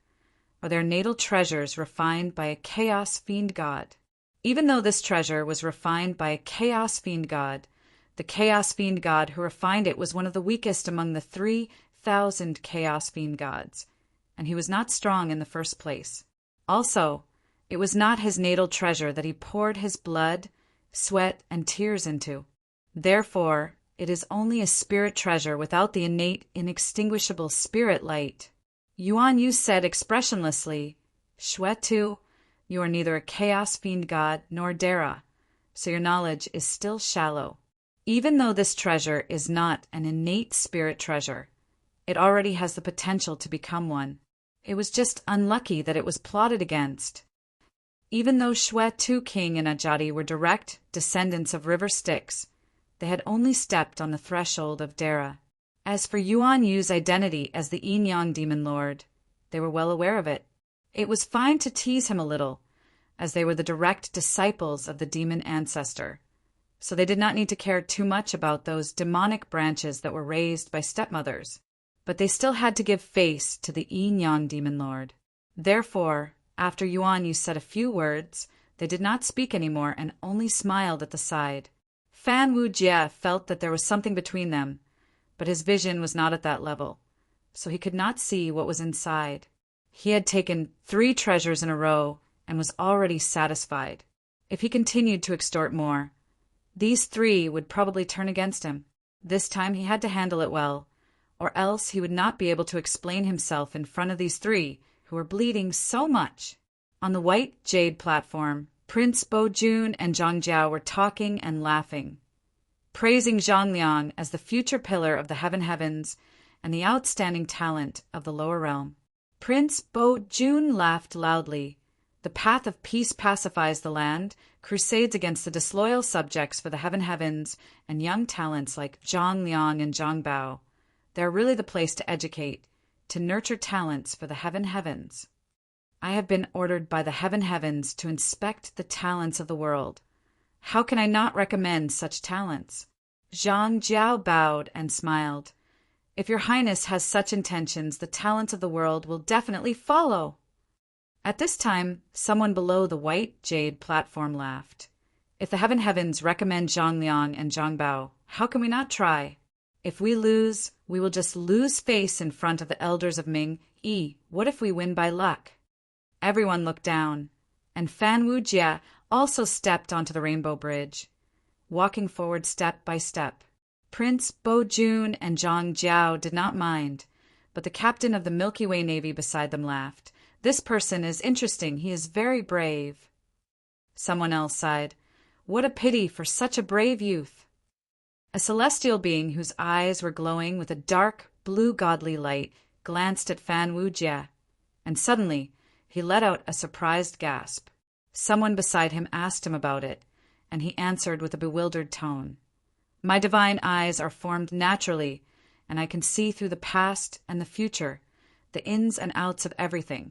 or their natal treasures refined by a chaos fiend god. Even though this treasure was refined by a chaos fiend god, the chaos fiend god who refined it was one of the weakest among the 3,000 chaos fiend gods, and he was not strong in the first place. Also, it was not his natal treasure that he poured his blood, sweat, and tears into. Therefore, it is only a spirit treasure without the innate, inextinguishable spirit light. Yuan Yu said expressionlessly, Shwetu, you are neither a chaos fiend god nor Dara, so your knowledge is still shallow. Even though this treasure is not an innate spirit treasure, it already has the potential to become one. It was just unlucky that it was plotted against. Even though Shwetu King and Ajadi were direct descendants of River Styx, they had only stepped on the threshold of Dara. As for Yuan Yu's identity as the Yin Yang Demon Lord, they were well aware of it. It was fine to tease him a little, as they were the direct disciples of the demon ancestor, so they did not need to care too much about those demonic branches that were raised by stepmothers. But they still had to give face to the Yin Yang Demon Lord. Therefore, after Yuan Yu said a few words, they did not speak anymore and only smiled at the side. Fan Wu Jie felt that there was something between them, but his vision was not at that level, so he could not see what was inside. He had taken 3 treasures in a row and was already satisfied. If he continued to extort more, these 3 would probably turn against him. This time he had to handle it well, or else he would not be able to explain himself in front of these 3 who were bleeding so much. On the white jade platform, Prince Bo Jun and Zhang Jiao were talking and laughing, praising Zhang Liang as the future pillar of the heavens and the outstanding talent of the lower realm. Prince Bo Jun laughed loudly. The path of peace pacifies the land, crusades against the disloyal subjects for the heavens, and young talents like Zhang Liang and Zhang Bao. They're really the place to educate, to nurture talents for the heavens. I have been ordered by the heavens to inspect the talents of the world. How can I not recommend such talents? Zhang Jiao bowed and smiled. If your highness has such intentions, the talents of the world will definitely follow. At this time, someone below the white jade platform laughed. If the heavens recommend Zhang Liang and Zhang Bao, how can we not try? If we lose, we will just lose face in front of the elders of Ming. What if we win by luck? Everyone looked down, and Fan Wu Jie also stepped onto the rainbow bridge, walking forward step by step. Prince Bo Jun and Zhang Jiao did not mind, but the captain of the Milky Way Navy beside them laughed. This person is interesting. He is very brave. Someone else sighed. What a pity for such a brave youth. A celestial being whose eyes were glowing with a dark blue godly light glanced at Fan Wu Jie, and suddenly he let out a surprised gasp. Someone beside him asked him about it, and he answered with a bewildered tone. My divine eyes are formed naturally, and I can see through the past and the future, the ins and outs of everything.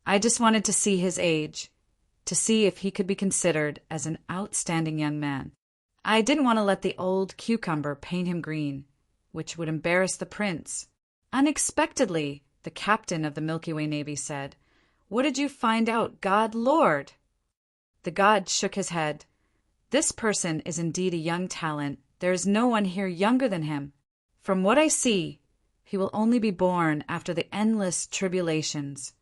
I just wanted to see his age, to see if he could be considered as an outstanding young man. I didn't want to let the old cucumber paint him green, which would embarrass the prince. Unexpectedly, the captain of the Milky Way Navy said, What did you find out, God Lord? The god shook his head. This person is indeed a young talent. There is no one here younger than him. From what I see, he will only be born after the endless tribulations.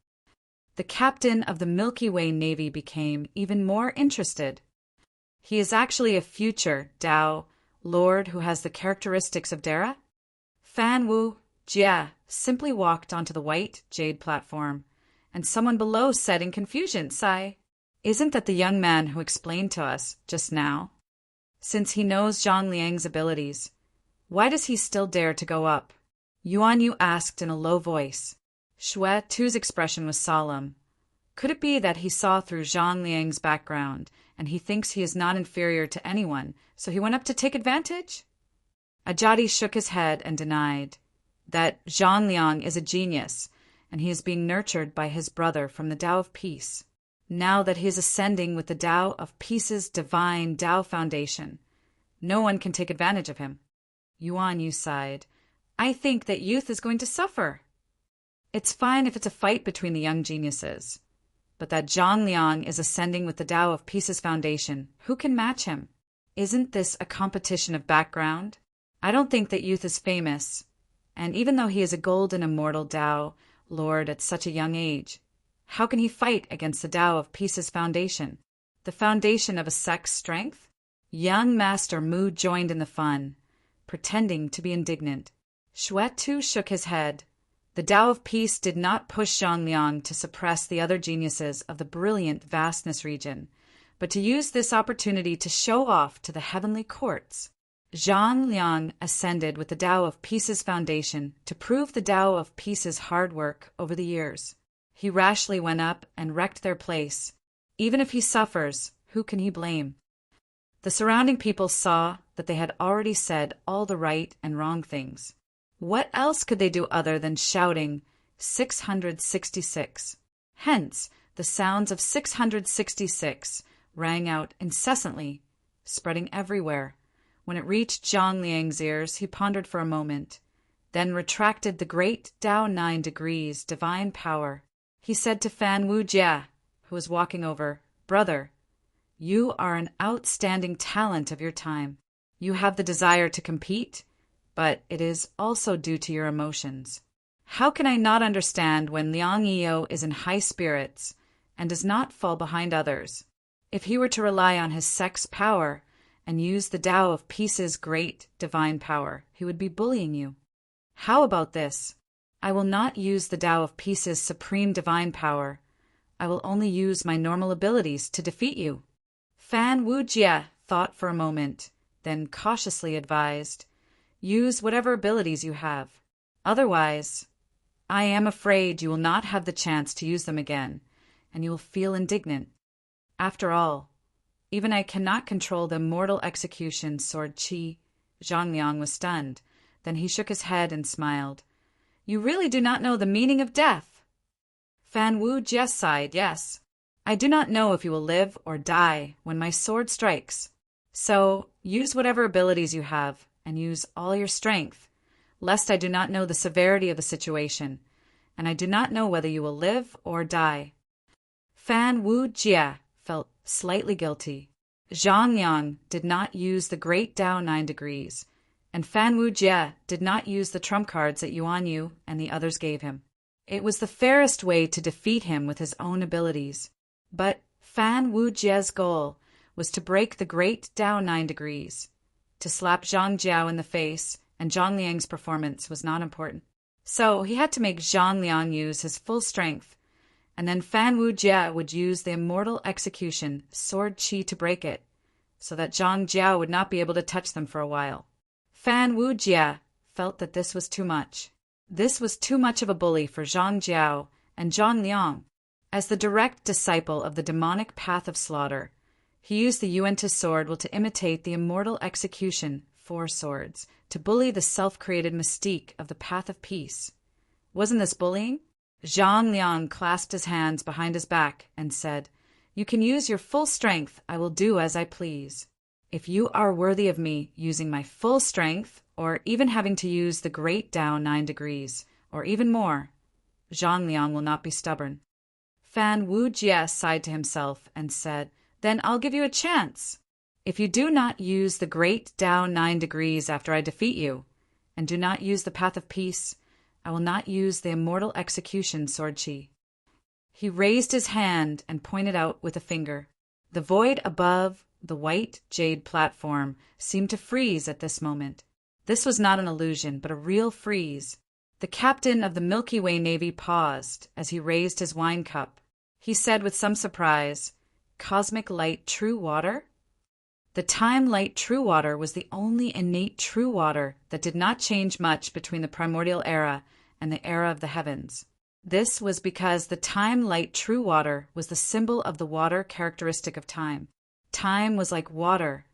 The captain of the Milky Way Navy became even more interested. He is actually a future Tao Lord who has the characteristics of Dara? Fan Wu Jie simply walked onto the white jade platform, and someone below said in confusion, Sigh, isn't that the young man who explained to us just now? Since he knows Zhang Liang's abilities, why does he still dare to go up? Yuan Yu asked in a low voice. Xue Tu's expression was solemn. Could it be that he saw through Zhang Liang's background, and he thinks he is not inferior to anyone, so he went up to take advantage? Ajadi shook his head and denied that Zhang Liang is a genius, and he is being nurtured by his brother from the Tao of Peace. Now that he is ascending with the Tao of Peace's divine Tao foundation, no one can take advantage of him. Yuan Yu sighed. I think that youth is going to suffer. It's fine if it's a fight between the young geniuses, but that Zhang Liang is ascending with the Tao of Peace's foundation, who can match him? Isn't this a competition of background? I don't think that youth is famous, and even though he is a golden immortal Tao Lord at such a young age, How can he fight against the Tao of Peace's foundation, the foundation of a sect's strength? Young Master Mu joined in the fun, pretending to be indignant. Xue Tu shook his head. The Tao of Peace did not push Zhang Liang to suppress the other geniuses of the brilliant vastness region, but to use this opportunity to show off to the heavenly courts. Zhang Liang ascended with the Tao of Peace's foundation to prove the Tao of Peace's hard work over the years. He rashly went up and wrecked their place. Even if he suffers, who can he blame? The surrounding people saw that they had already said all the right and wrong things. What else could they do other than shouting 666? Hence, the sounds of 666 rang out incessantly, spreading everywhere. When it reached Zhang Liang's ears, he pondered for a moment, then retracted the great Tao 9 degrees divine power. He said to Fan Wujie, who was walking over, "Brother, you are an outstanding talent of your time. You have the desire to compete, but it is also due to your emotions. How can I not understand when Liang Yio is in high spirits and does not fall behind others? If he were to rely on his sex power and use the Tao of Peace's great divine power, he would be bullying you. How about this? I will not use the Tao of Peace's supreme divine power. I will only use my normal abilities to defeat you." Fan Wujie thought for a moment, then cautiously advised, "Use whatever abilities you have. Otherwise, I am afraid you will not have the chance to use them again, and you will feel indignant. After all, even I cannot control the immortal execution sword qi." Zhang Liang was stunned. Then he shook his head and smiled. "You really do not know the meaning of death?" Fan Wujie sighed, "Yes. I do not know if you will live or die when my sword strikes. So use whatever abilities you have, and use all your strength, lest I do not know the severity of the situation, and I do not know whether you will live or die." Fan Wujie felt slightly guilty. Zhang Liang did not use the great Tao 9 degrees, and Fan Wujie did not use the trump cards that Yuan Yu and the others gave him. It was the fairest way to defeat him with his own abilities. But Fan Wujie's goal was to break the great Tao 9 degrees. To slap Zhang Jiao in the face, and Zhang Liang's performance was not important. So he had to make Zhang Liang use his full strength, and then Fan Wujie would use the immortal execution sword qi to break it, so that Zhang Jiao would not be able to touch them for a while. Fan Wujie felt that this was too much. This was too much of a bully for Zhang Jiao and Zhang Liang. As the direct disciple of the demonic path of slaughter, he used the Yuan-Tu sword to imitate the immortal execution, 4 swords, to bully the self-created mystique of the path of peace. Wasn't this bullying? Zhang Liang clasped his hands behind his back and said, "You can use your full strength. I will do as I please. If you are worthy of me using my full strength, or even having to use the great Tao 9 degrees, or even more, Zhang Liang will not be stubborn." Fan Wujie sighed to himself and said, "Then I'll give you a chance. If you do not use the great Tao 9 degrees after I defeat you, and do not use the path of peace, I will not use the immortal execution sword qi." He raised his hand and pointed out with a finger. The void above the white jade platform seemed to freeze at this moment. This was not an illusion, but a real freeze. The captain of the Milky Way Navy paused as he raised his wine cup. He said with some surprise, "Cosmic light true water?" The time light true water was the only innate true water that did not change much between the primordial era and the era of the heavens. This was because the time light true water was the symbol of the water characteristic of time. Time was like water,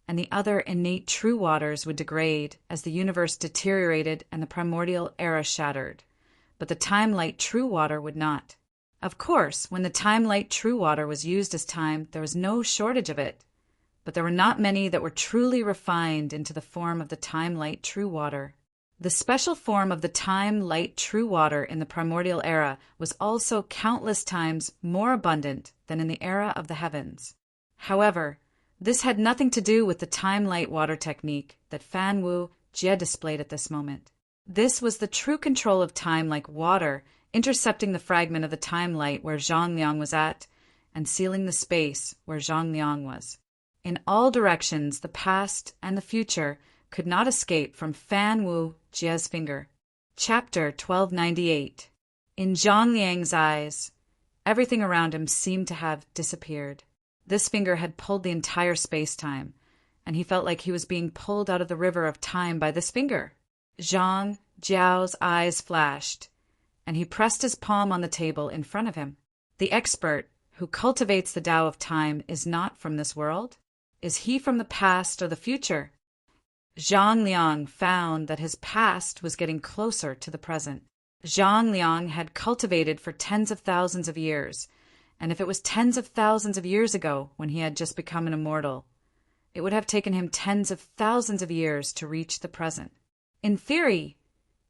and the other innate true waters would degrade as the universe deteriorated and the primordial era shattered. But the time light true water would not. Of course, when the time light true water was used as time, there was no shortage of it. But there were not many that were truly refined into the form of the time light true water. The special form of the time light true water in the primordial era was also countless times more abundant than in the era of the heavens. However, this had nothing to do with the time light water technique that Fan Wujie displayed at this moment. This was the true control of time like water intercepting the fragment of the time light where Zhang Liang was at, and sealing the space where Zhang Liang was. In all directions, the past and the future could not escape from Fan Wu Jie's finger. Chapter 1298. In Zhang Liang's eyes, everything around him seemed to have disappeared. This finger had pulled the entire space-time, and he felt like he was being pulled out of the river of time by this finger. Zhang Jiao's eyes flashed, and he pressed his palm on the table in front of him. The expert who cultivates the Tao of time is not from this world? Is he from the past or the future? Zhang Liang found that his past was getting closer to the present. Zhang Liang had cultivated for tens of thousands of years, and if it was tens of thousands of years ago when he had just become an immortal, it would have taken him tens of thousands of years to reach the present. In theory,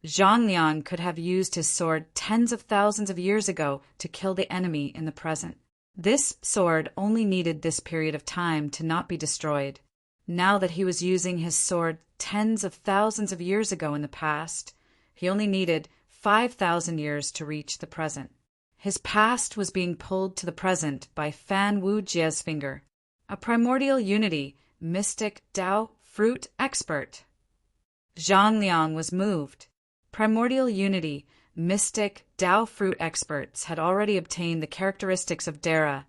Zhang Liang could have used his sword tens of thousands of years ago to kill the enemy in the present. This sword only needed this period of time to not be destroyed. Now that he was using his sword tens of thousands of years ago in the past, he only needed 5,000 years to reach the present. His past was being pulled to the present by Fan Wu Jie's finger, a primordial unity, mystic Tao fruit expert. Zhang Liang was moved. Primordial unity, mystic Tao fruit experts had already obtained the characteristics of Dara,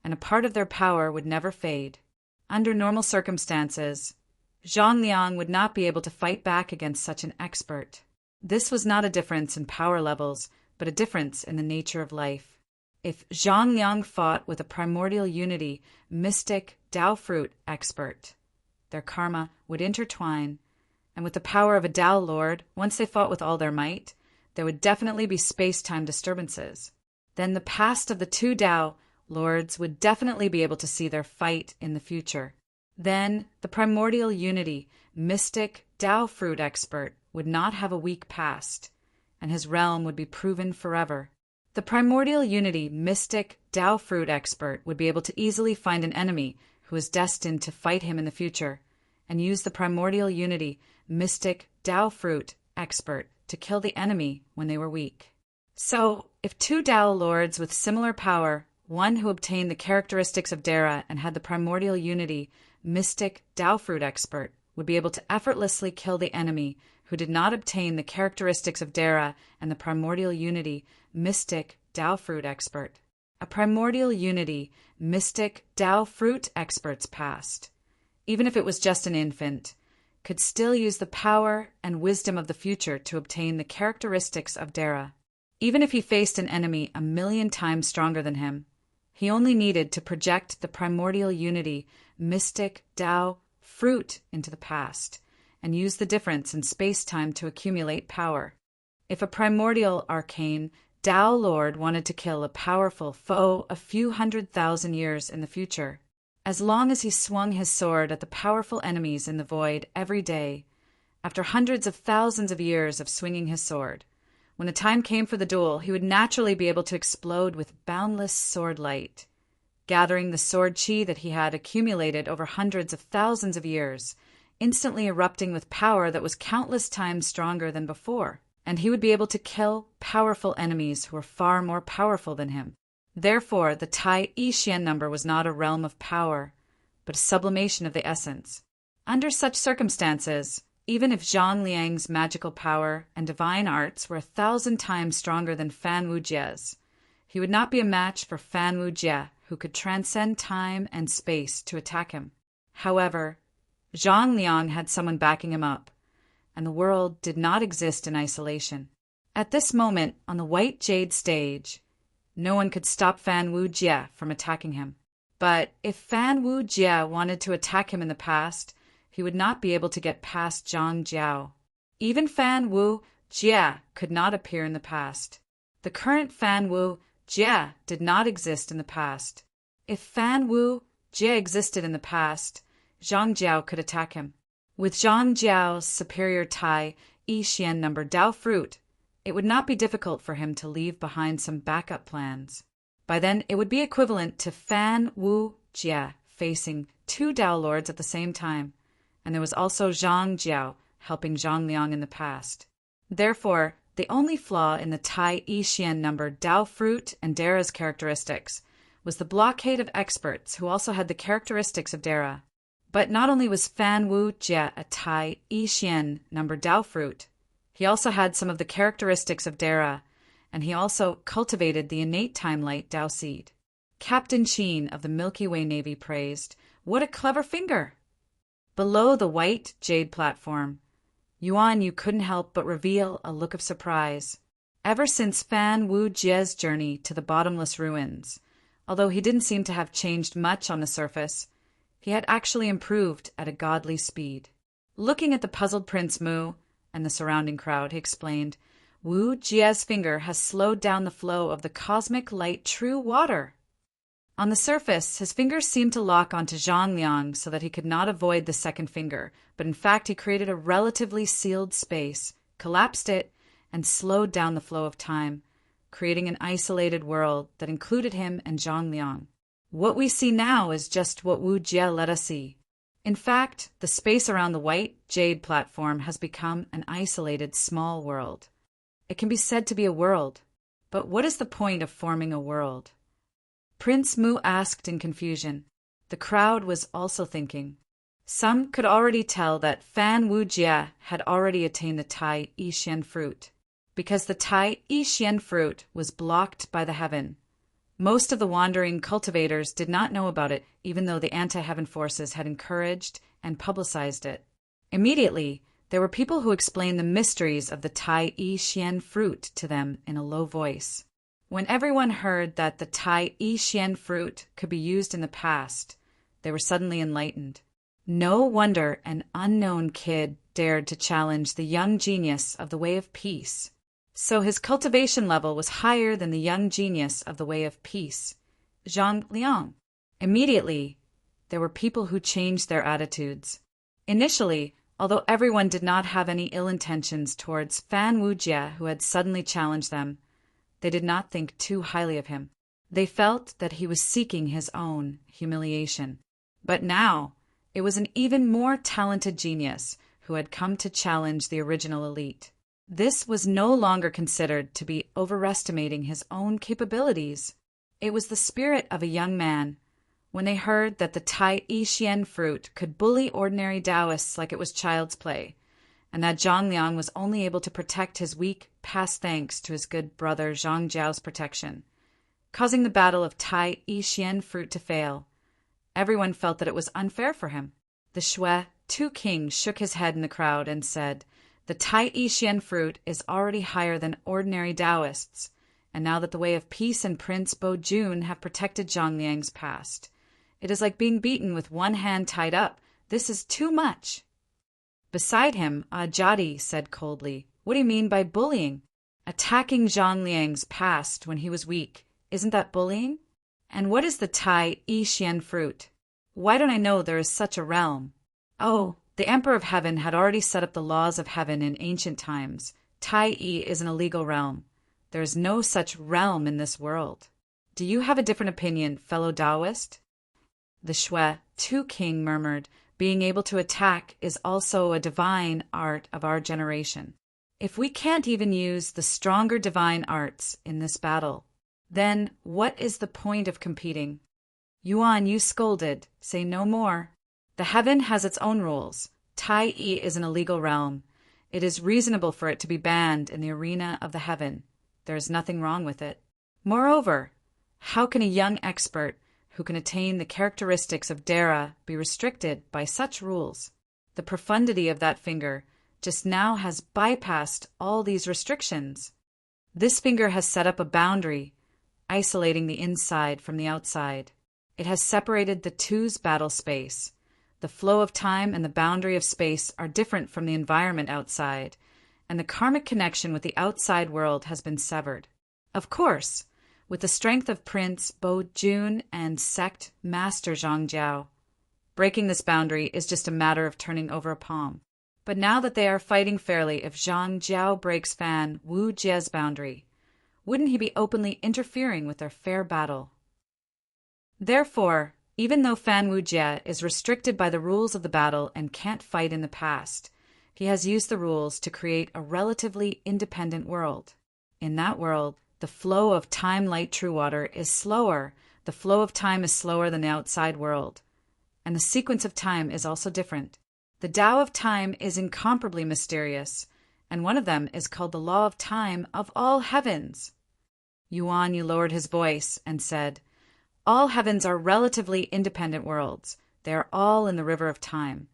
and a part of their power would never fade. Under normal circumstances, Zhang Liang would not be able to fight back against such an expert. This was not a difference in power levels, but a difference in the nature of life. If Zhang Liang fought with a primordial unity, mystic Tao fruit expert, their karma would intertwine, and with the power of a Tao Lord, once they fought with all their might, there would definitely be space-time disturbances. Then the past of the two Tao Lords would definitely be able to see their fight in the future. Then the primordial unity, mystic Tao fruit expert would not have a weak past, and his realm would be proven forever. The primordial unity, mystic Tao fruit expert would be able to easily find an enemy who is destined to fight him in the future, and use the primordial unity, mystic Tao fruit expert to kill the enemy when they were weak. So, if two Tao Lords with similar power, one who obtained the characteristics of Dara and had the primordial unity, mystic Tao fruit expert, would be able to effortlessly kill the enemy who did not obtain the characteristics of Dara and the primordial unity, mystic Tao fruit expert. A primordial unity, mystic Tao fruit expert's past, even if it was just an infant, could still use the power and wisdom of the future to obtain the characteristics of Dara. Even if he faced an enemy 1,000,000 times stronger than him, he only needed to project the primordial unity, mystic Tao fruit into the past, and use the difference in space-time to accumulate power. If a primordial arcane Tao Lord wanted to kill a powerful foe a few 100,000 years in the future, as long as he swung his sword at the powerful enemies in the void every day, after hundreds of thousands of years of swinging his sword, when the time came for the duel, he would naturally be able to explode with boundless sword light, gathering the sword chi that he had accumulated over hundreds of thousands of years, instantly erupting with power that was countless times stronger than before, and he would be able to kill powerful enemies who were far more powerful than him. Therefore, the Tai I Xian number was not a realm of power, but a sublimation of the essence. Under such circumstances, even if Zhang Liang's magical power and divine arts were 1,000 times stronger than Fan Wu Jie's, he would not be a match for Fan Wu Jie, who could transcend time and space to attack him. However, Zhang Liang had someone backing him up, and the world did not exist in isolation. At this moment, on the white jade stage, no one could stop Fan Wu Jie from attacking him. But if Fan Wu Jie wanted to attack him in the past, he would not be able to get past Zhang Jiao. Even Fan Wu Jie could not appear in the past. The current Fan Wu Jie did not exist in the past. If Fan Wu Jie existed in the past, Zhang Jiao could attack him. With Zhang Jiao's superior Tai I Xian number Tao fruit, it would not be difficult for him to leave behind some backup plans. By then, it would be equivalent to Fan Wu Jie facing two Tao Lords at the same time, and there was also Zhang Jiao helping Zhang Liang in the past. Therefore, The only flaw in the Tai I Xian number Dao fruit and Dara's characteristics was the blockade of experts who also had the characteristics of Dara. But not only was Fan Wu Jie a Tai I Xian number Dao fruit, he also had some of the characteristics of Dara, and he also cultivated the innate time-light Dao seed. Captain Sheen of the Milky Way Navy praised, "What a clever finger!" Below the white jade platform, Yuan Yu couldn't help but reveal a look of surprise. Ever since Fan Wu Jie's journey to the bottomless ruins, although he didn't seem to have changed much on the surface, he had actually improved at a godly speed. Looking at the puzzled Prince Mu and the surrounding crowd, he explained, "Wu Jie's finger has slowed down the flow of the cosmic light true water." On the surface, his fingers seemed to lock onto Zhang Liang so that he could not avoid the second finger, but in fact he created a relatively sealed space, collapsed it, and slowed down the flow of time, creating an isolated world that included him and Zhang Liang. What we see now is just what Wu Jie let us see. In fact, the space around the white jade platform has become an isolated small world. It can be said to be a world, but what is the point of forming a world? Prince Mu asked in confusion. The crowd was also thinking. Some could already tell that Fan Wu Jie had already attained the Tai I Xian fruit, because the Tai I Xian fruit was blocked by the heaven. Most of the wandering cultivators did not know about it, even though the anti-heaven forces had encouraged and publicized it. Immediately, there were people who explained the mysteries of the Tai I Xian fruit to them in a low voice. When everyone heard that the Tai I Xian fruit could be used in the past, they were suddenly enlightened. No wonder an unknown kid dared to challenge the young genius of the Way of Peace. So his cultivation level was higher than the young genius of the Way of Peace, Zhang Liang. Immediately, there were people who changed their attitudes. Initially, although everyone did not have any ill intentions towards Fan Wu Jie, who had suddenly challenged them, they did not think too highly of him. They felt that he was seeking his own humiliation. But now, it was an even more talented genius who had come to challenge the original elite. This was no longer considered to be overestimating his own capabilities. It was the spirit of a young man. When they heard that the Tai I Xian fruit could bully ordinary Taoists like it was child's play, and that Zhang Liang was only able to protect his weak past thanks to his good brother Zhang Jiao's protection, causing the battle of Tai I Xian fruit to fail, everyone felt that it was unfair for him. The Shui, Tu King, shook his head in the crowd and said, "The Tai I Xian fruit is already higher than ordinary Taoists, and now that the Way of Peace and Prince Bo Jun have protected Zhang Liang's past, it is like being beaten with one hand tied up. This is too much." Beside him, Ajadi said coldly, "What do you mean by bullying? Attacking Zhang Liang's past when he was weak, isn't that bullying? And what is the Tai I Xian fruit? Why don't I know there is such a realm?" "Oh, the Emperor of Heaven had already set up the laws of heaven in ancient times. Tai I is an illegal realm. There is no such realm in this world. Do you have a different opinion, fellow Taoist?" The Shui, Tu King, murmured, "Being able to attack is also a divine art of our generation. If we can't even use the stronger divine arts in this battle, then what is the point of competing?" "Yuan, you scolded. Say no more. The heaven has its own rules. Tai I is an illegal realm. It is reasonable for it to be banned in the arena of the heaven. There is nothing wrong with it. Moreover, how can a young expert who can attain the characteristics of Dara be restricted by such rules? The profundity of that finger just now has bypassed all these restrictions. This finger has set up a boundary, isolating the inside from the outside. It has separated the two's battle space. The flow of time and the boundary of space are different from the environment outside, and the karmic connection with the outside world has been severed. Of course, with the strength of Prince Bo Jun and sect Master Zhang Jiao, breaking this boundary is just a matter of turning over a palm. But now that they are fighting fairly, if Zhang Jiao breaks Fan Wu Jie's boundary, wouldn't he be openly interfering with their fair battle? Therefore, even though Fan Wu Jie is restricted by the rules of the battle and can't fight in the past, He has used the rules to create a relatively independent world. In that world, the flow of time, light, true water is slower. The flow of time is slower than the outside world. And the sequence of time is also different. The Tao of time is incomparably mysterious, and one of them is called the law of time of all heavens. Yuan Yu lowered his voice and said, "All heavens are relatively independent worlds. They are all in the river of time.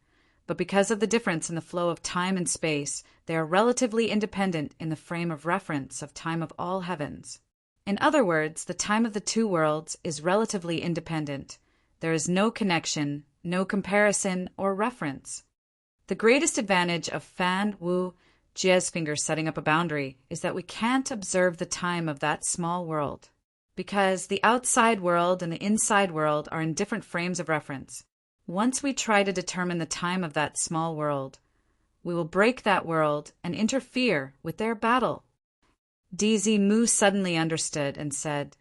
But because of the difference in the flow of time and space, they are relatively independent in the frame of reference of time of all heavens. In other words, the time of the two worlds is relatively independent. There is no connection, no comparison, or reference. The greatest advantage of Fan Wu Jie's finger setting up a boundary is that we can't observe the time of that small world, because the outside world and the inside world are in different frames of reference. Once we try to determine the time of that small world, we will break that world and interfere with their battle." DZ Mu suddenly understood and said,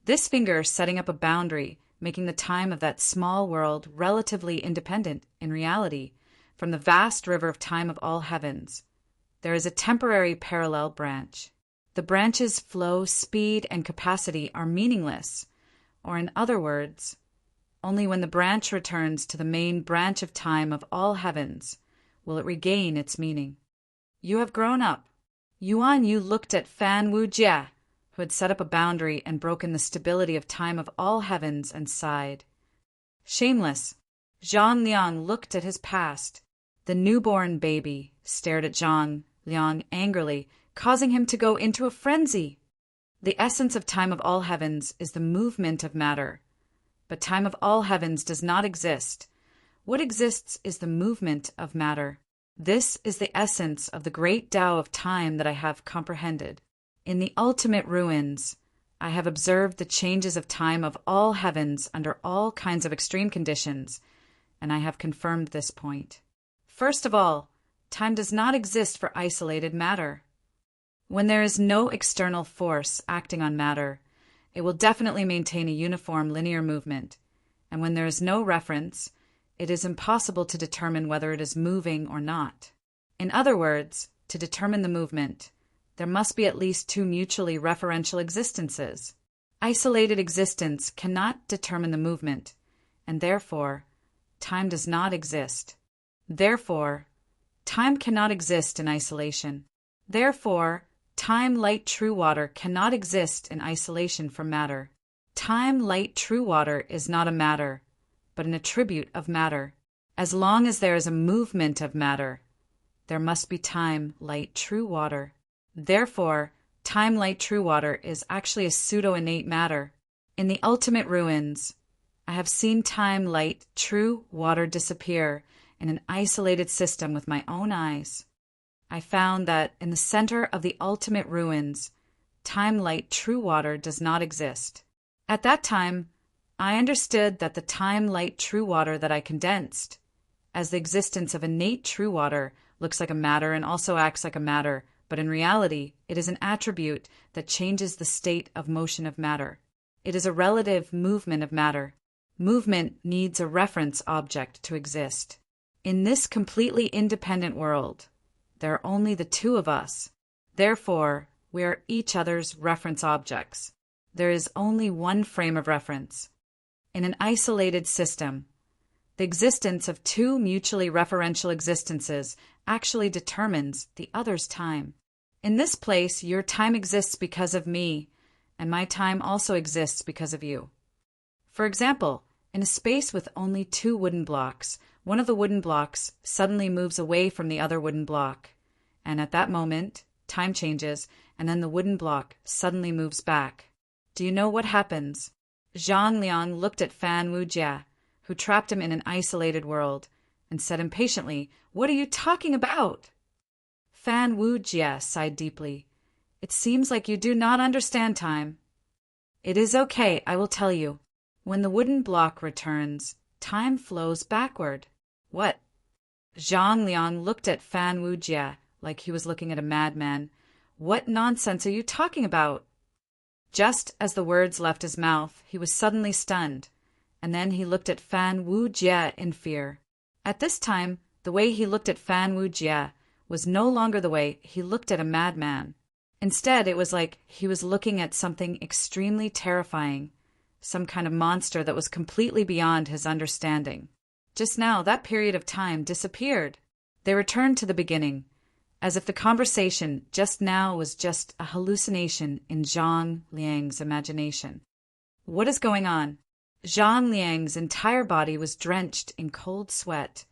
"This finger setting up a boundary, making the time of that small world relatively independent, in reality, from the vast river of time of all heavens. There is a temporary parallel branch. The branch's flow, speed, and capacity are meaningless, or in other words, only when the branch returns to the main branch of time of all heavens will it regain its meaning. You have grown up." Yuan Yu looked at Fan Wu Jie, who had set up a boundary and broken the stability of time of all heavens, and sighed. Shameless. Zhang Liang looked at his past. The newborn baby stared at Zhang Liang angrily, causing him to go into a frenzy. The essence of time of all heavens is the movement of matter. But time of all heavens does not exist. What exists is the movement of matter. This is the essence of the great Tao of time that I have comprehended. In the ultimate ruins, I have observed the changes of time of all heavens under all kinds of extreme conditions, and I have confirmed this point. First of all, time does not exist for isolated matter. When there is no external force acting on matter, it will definitely maintain a uniform linear movement, and when there is no reference, it is impossible to determine whether it is moving or not. In other words, to determine the movement, there must be at least two mutually referential existences. Isolated existence cannot determine the movement, and therefore, time does not exist. Therefore, time cannot exist in isolation. Therefore, time, light, true water cannot exist in isolation from matter. Time, light, true water is not a matter, but an attribute of matter. As long as there is a movement of matter, there must be time, light, true water. Therefore, time, light, true water is actually a pseudo-innate matter. In the ultimate ruins, I have seen time, light, true water disappear in an isolated system with my own eyes. I found that in the center of the ultimate ruins, time, light, true water does not exist. At that time, I understood that the time, light, true water that I condensed, as the existence of innate true water, looks like a matter and also acts like a matter, but in reality, it is an attribute that changes the state of motion of matter. It is a relative movement of matter. Movement needs a reference object to exist. In this completely independent world, there are only the two of us. Therefore, we are each other's reference objects. There is only one frame of reference. In an isolated system, the existence of two mutually referential existences actually determines the other's time. In this place, your time exists because of me, and my time also exists because of you. For example, in a space with only two wooden blocks, one of the wooden blocks suddenly moves away from the other wooden block, and at that moment, time changes, and then the wooden block suddenly moves back. Do you know what happens? Zhang Liang looked at Fan Wu Jie, who trapped him in an isolated world, and said impatiently, "What are you talking about?" Fan Wu Jie sighed deeply. "It seems like you do not understand time." "It is okay, I will tell you. When the wooden block returns, time flows backward." "What?" Zhang Liang looked at Fan Wu Jie like he was looking at a madman. "What nonsense are you talking about?" Just as the words left his mouth, he was suddenly stunned, and then he looked at Fan Wu Jie in fear. At this time, the way he looked at Fan Wu Jie was no longer the way he looked at a madman. Instead, it was like he was looking at something extremely terrifying, some kind of monster that was completely beyond his understanding. Just now, that period of time disappeared. They returned to the beginning, as if the conversation just now was just a hallucination in Zhang Liang's imagination. What is going on? Zhang Liang's entire body was drenched in cold sweat,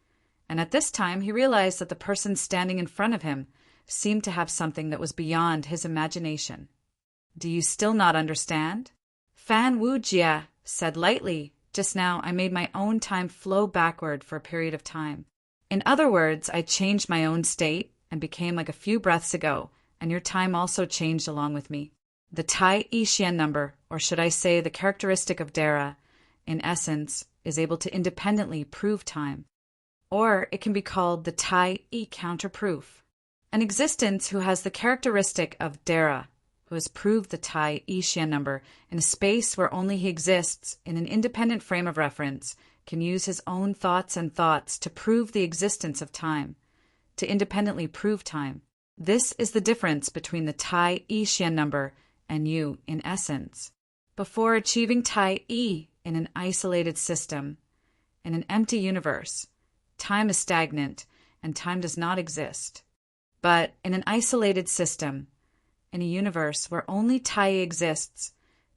and at this time he realized that the person standing in front of him seemed to have something that was beyond his imagination. Do you still not understand? Fan Wu Jia said lightly, just now I made my own time flow backward for a period of time. In other words, I changed my own state and became like a few breaths ago, and your time also changed along with me. The Tai I Xian number, or should I say the characteristic of Dara, in essence, is able to independently prove time. Or it can be called the Tai I counterproof. An existence who has the characteristic of Dara, who has proved the Tai I Xian number in a space where only he exists in an independent frame of reference, can use his own thoughts and thoughts to prove the existence of time, to independently prove time. This is the difference between the Tai I Xian number and you in essence. Before achieving Tai I in an isolated system, in an empty universe, time is stagnant and time does not exist. But in an isolated system, in a universe where only Tai exists,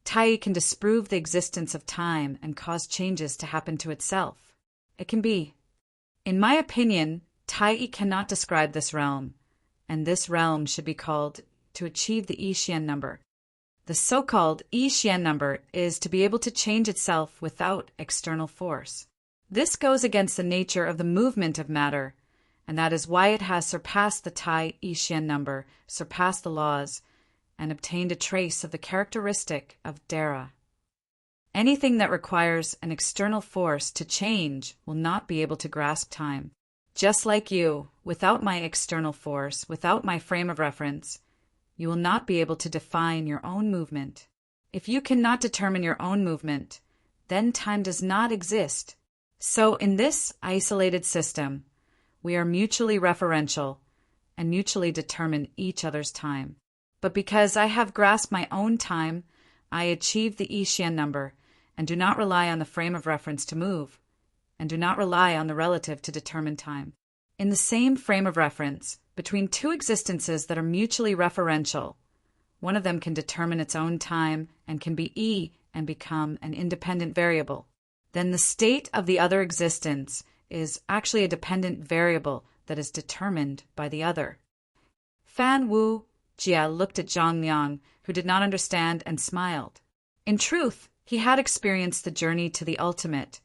Tai can disprove the existence of time and cause changes to happen to itself. It can be. In my opinion, Tai cannot describe this realm, and this realm should be called to achieve the I Xian number. The so-called I Xian number is to be able to change itself without external force. This goes against the nature of the movement of matter, and that is why it has surpassed the Tai I Xian number, surpassed the laws, and obtained a trace of the characteristic of Dara. Anything that requires an external force to change will not be able to grasp time. Just like you, without my external force, without my frame of reference, you will not be able to define your own movement. If you cannot determine your own movement, then time does not exist. So in this isolated system, we are mutually referential and mutually determine each other's time. But because I have grasped my own time, I achieve the I Xian number and do not rely on the frame of reference to move, and do not rely on the relative to determine time. In the same frame of reference, between two existences that are mutually referential, one of them can determine its own time and can be E and become an independent variable. Then the state of the other existence is actually a dependent variable that is determined by the other. Fan Wu Jia looked at Zhang Liang, who did not understand, and smiled. In truth, he had experienced the journey to the ultimate,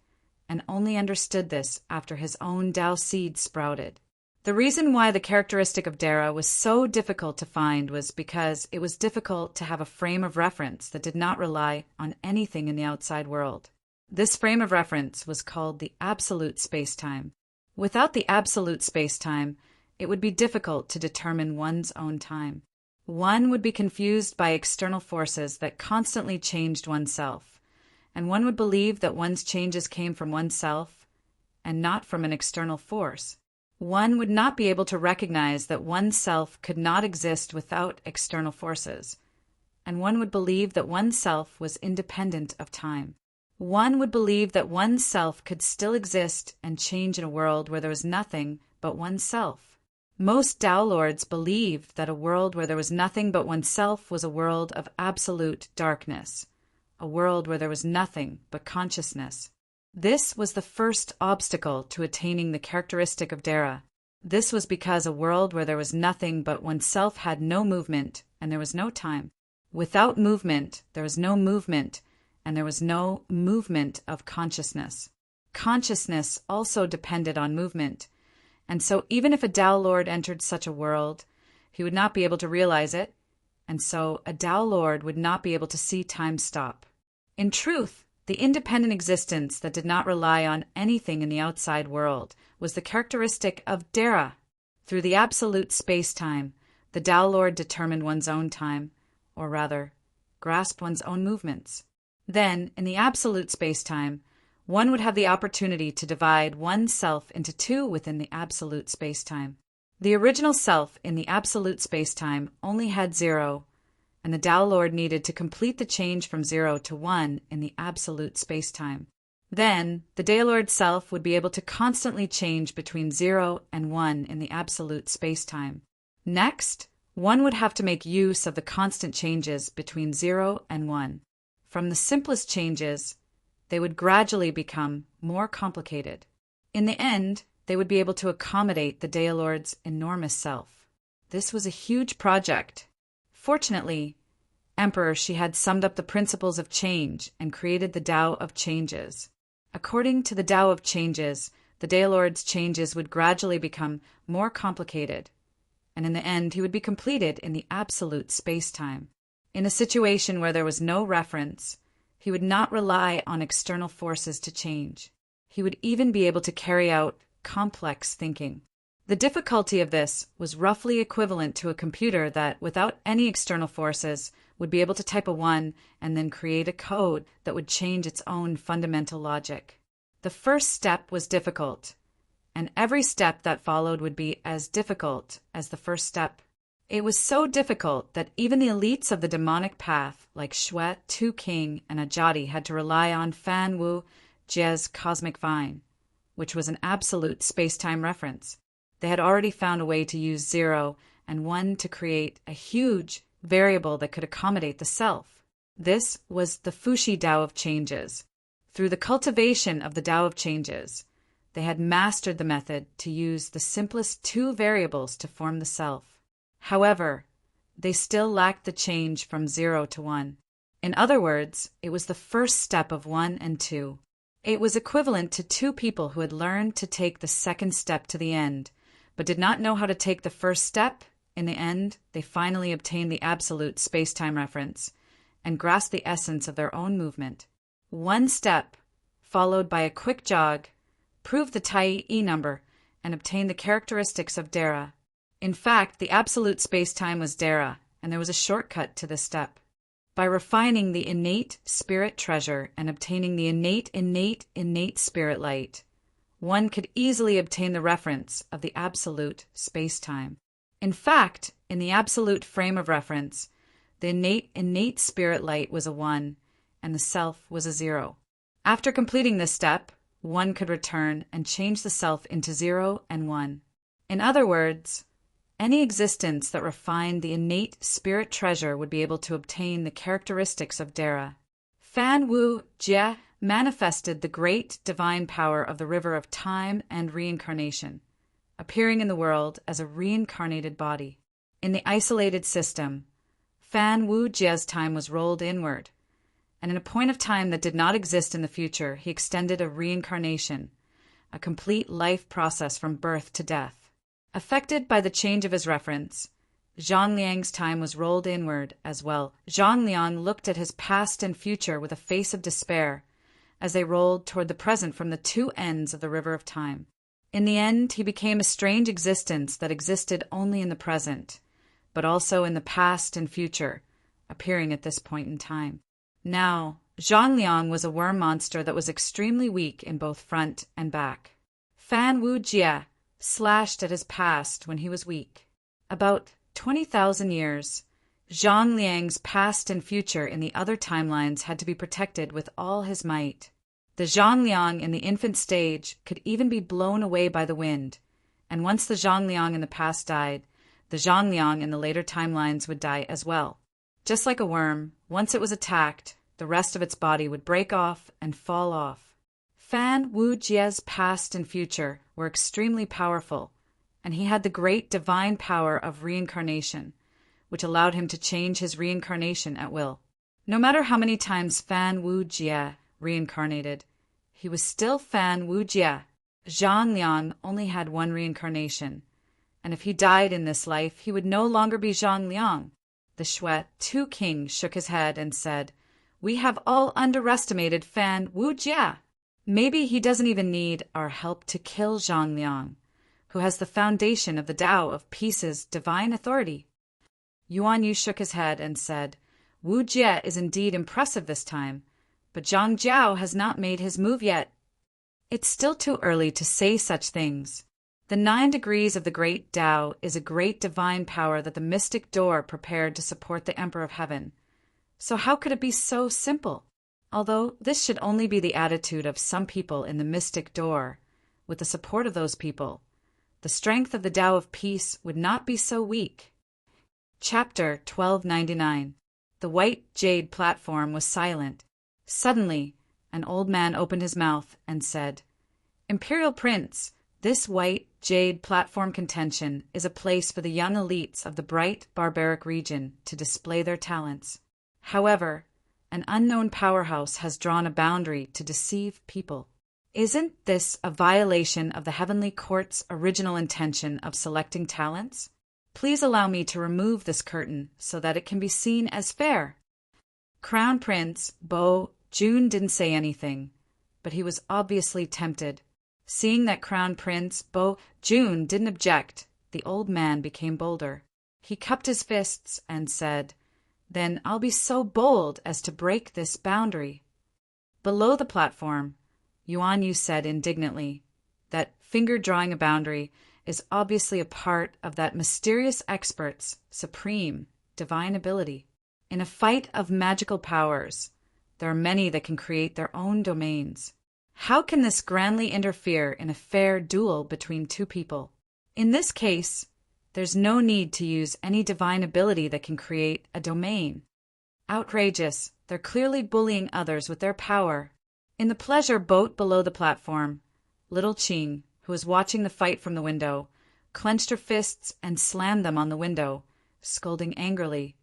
and only understood this after his own Tao seed sprouted. The reason why the characteristic of Dara was so difficult to find was because it was difficult to have a frame of reference that did not rely on anything in the outside world. This frame of reference was called the absolute space-time. Without the absolute space-time, it would be difficult to determine one's own time. One would be confused by external forces that constantly changed oneself, and one would believe that one's changes came from oneself and not from an external force. One would not be able to recognize that oneself could not exist without external forces, and one would believe that oneself was independent of time. One would believe that oneself could still exist and change in a world where there was nothing but oneself. Most Tao Lords believed that a world where there was nothing but oneself was a world of absolute darkness, a world where there was nothing but consciousness. This was the first obstacle to attaining the characteristic of Dara. This was because a world where there was nothing but oneself had no movement, and there was no time. Without movement, there was no movement, and there was no movement of consciousness. Consciousness also depended on movement, and so even if a Tao Lord entered such a world, he would not be able to realize it, and so a Tao Lord would not be able to see time stop. In truth, the independent existence that did not rely on anything in the outside world was the characteristic of Dara. Through the absolute space-time, the Tao Lord determined one's own time, or rather, grasped one's own movements. Then, in the absolute space-time, one would have the opportunity to divide oneself into two within the absolute space-time. The original self in the absolute spacetime only had 0, and the Tao Lord needed to complete the change from 0 to 1 in the absolute spacetime. Then, the Tao Lord self would be able to constantly change between 0 and 1 in the absolute spacetime. Next, one would have to make use of the constant changes between 0 and 1. From the simplest changes, they would gradually become more complicated. In the end, they would be able to accommodate the Tao Lord's enormous self. This was a huge project. Fortunately, Emperor Shi had summed up the principles of change and created the Tao of Changes. According to the Tao of Changes, the Tao Lord's changes would gradually become more complicated, and in the end he would be completed in the absolute space-time. In a situation where there was no reference, he would not rely on external forces to change. He would even be able to carry out complex thinking. The difficulty of this was roughly equivalent to a computer that, without any external forces, would be able to type a 1 and then create a code that would change its own fundamental logic. The first step was difficult, and every step that followed would be as difficult as the first step. It was so difficult that even the elites of the demonic path, like Shui, Tu King, and Ajati, had to rely on Fan Wu Jie's cosmic vine, which was an absolute space-time reference. They had already found a way to use 0 and 1 to create a huge variable that could accommodate the self. This was the Fushi Tao of Changes. Through the cultivation of the Tao of Changes, they had mastered the method to use the simplest 2 variables to form the self. However, they still lacked the change from 0 to 1. In other words, it was the first step of 1 and 2. It was equivalent to 2 people who had learned to take the second step to the end, but did not know how to take the first step. In the end, they finally obtained the absolute space-time reference and grasped the essence of their own movement. 1 step, followed by a quick jog, proved the Tai E number and obtained the characteristics of Dara. In fact, the absolute space-time was Dara, and there was a shortcut to this step. By refining the innate spirit treasure and obtaining the innate spirit light, one could easily obtain the reference of the absolute space-time. In fact, in the absolute frame of reference, the innate spirit light was a 1, and the self was a 0. After completing this step, one could return and change the self into 0 and 1. In other words, any existence that refined the innate spirit treasure would be able to obtain the characteristics of Dara. Fan Wu Jie manifested the great divine power of the river of time and reincarnation, appearing in the world as a reincarnated body. In the isolated system, Fan Wu Jie's time was rolled inward, and in a point of time that did not exist in the future, he extended a reincarnation, a complete life process from birth to death. Affected by the change of his reference, Zhang Liang's time was rolled inward as well. Zhang Liang looked at his past and future with a face of despair as they rolled toward the present from the 2 ends of the river of time. In the end, he became a strange existence that existed only in the present, but also in the past and future, appearing at this point in time. Now, Zhang Liang was a worm monster that was extremely weak in both front and back. Fan Wu Jie slashed at his past when he was weak. About 20,000 years, Zhang Liang's past and future in the other timelines had to be protected with all his might. The Zhang Liang in the infant stage could even be blown away by the wind, and once the Zhang Liang in the past died, the Zhang Liang in the later timelines would die as well. Just like a worm, once it was attacked, the rest of its body would break off and fall off. Fan Wu Jie's past and future were extremely powerful, and he had the great divine power of reincarnation, which allowed him to change his reincarnation at will. No matter how many times Fan Wu Jie reincarnated, he was still Fan Wu Jie. Zhang Liang only had 1 reincarnation, and if he died in this life, he would no longer be Zhang Liang. The Shui Tu King shook his head and said, "We have all underestimated Fan Wu Jie. Maybe he doesn't even need our help to kill Zhang Liang, who has the foundation of the Tao of Peace's divine authority." Yuan Yu shook his head and said, "Wu Jie is indeed impressive this time, but Zhang Jiao has not made his move yet." "It's still too early to say such things," The 9 degrees of the great Tao is a great divine power that the mystic door prepared to support the Emperor of Heaven. So how could it be so simple? Although this should only be the attitude of some people in the mystic door, with the support of those people, the strength of the Tao of Peace would not be so weak. Chapter 1299. The white jade platform was silent. Suddenly, an old man opened his mouth and said, "Imperial Prince, this white jade platform contention is a place for the young elites of the bright, barbaric region to display their talents. However, an unknown powerhouse has drawn a boundary to deceive people. Isn't this a violation of the Heavenly Court's original intention of selecting talents? Please allow me to remove this curtain so that it can be seen as fair." Crown Prince Bo Jun didn't say anything, but he was obviously tempted. Seeing that Crown Prince Bo Jun didn't object, the old man became bolder. He cupped his fists and said, "Then I'll be so bold as to break this boundary." Below the platform, Yuan Yu said indignantly that finger-drawing a boundary is obviously a part of that mysterious expert's supreme divine ability. In a fight of magical powers, there are many that can create their own domains. How can this grandly interfere in a fair duel between two people? In this case, there's no need to use any divine ability that can create a domain. Outrageous, they're clearly bullying others with their power. In the pleasure boat below the platform, little Qing, who was watching the fight from the window, clenched her fists and slammed them on the window, scolding angrily.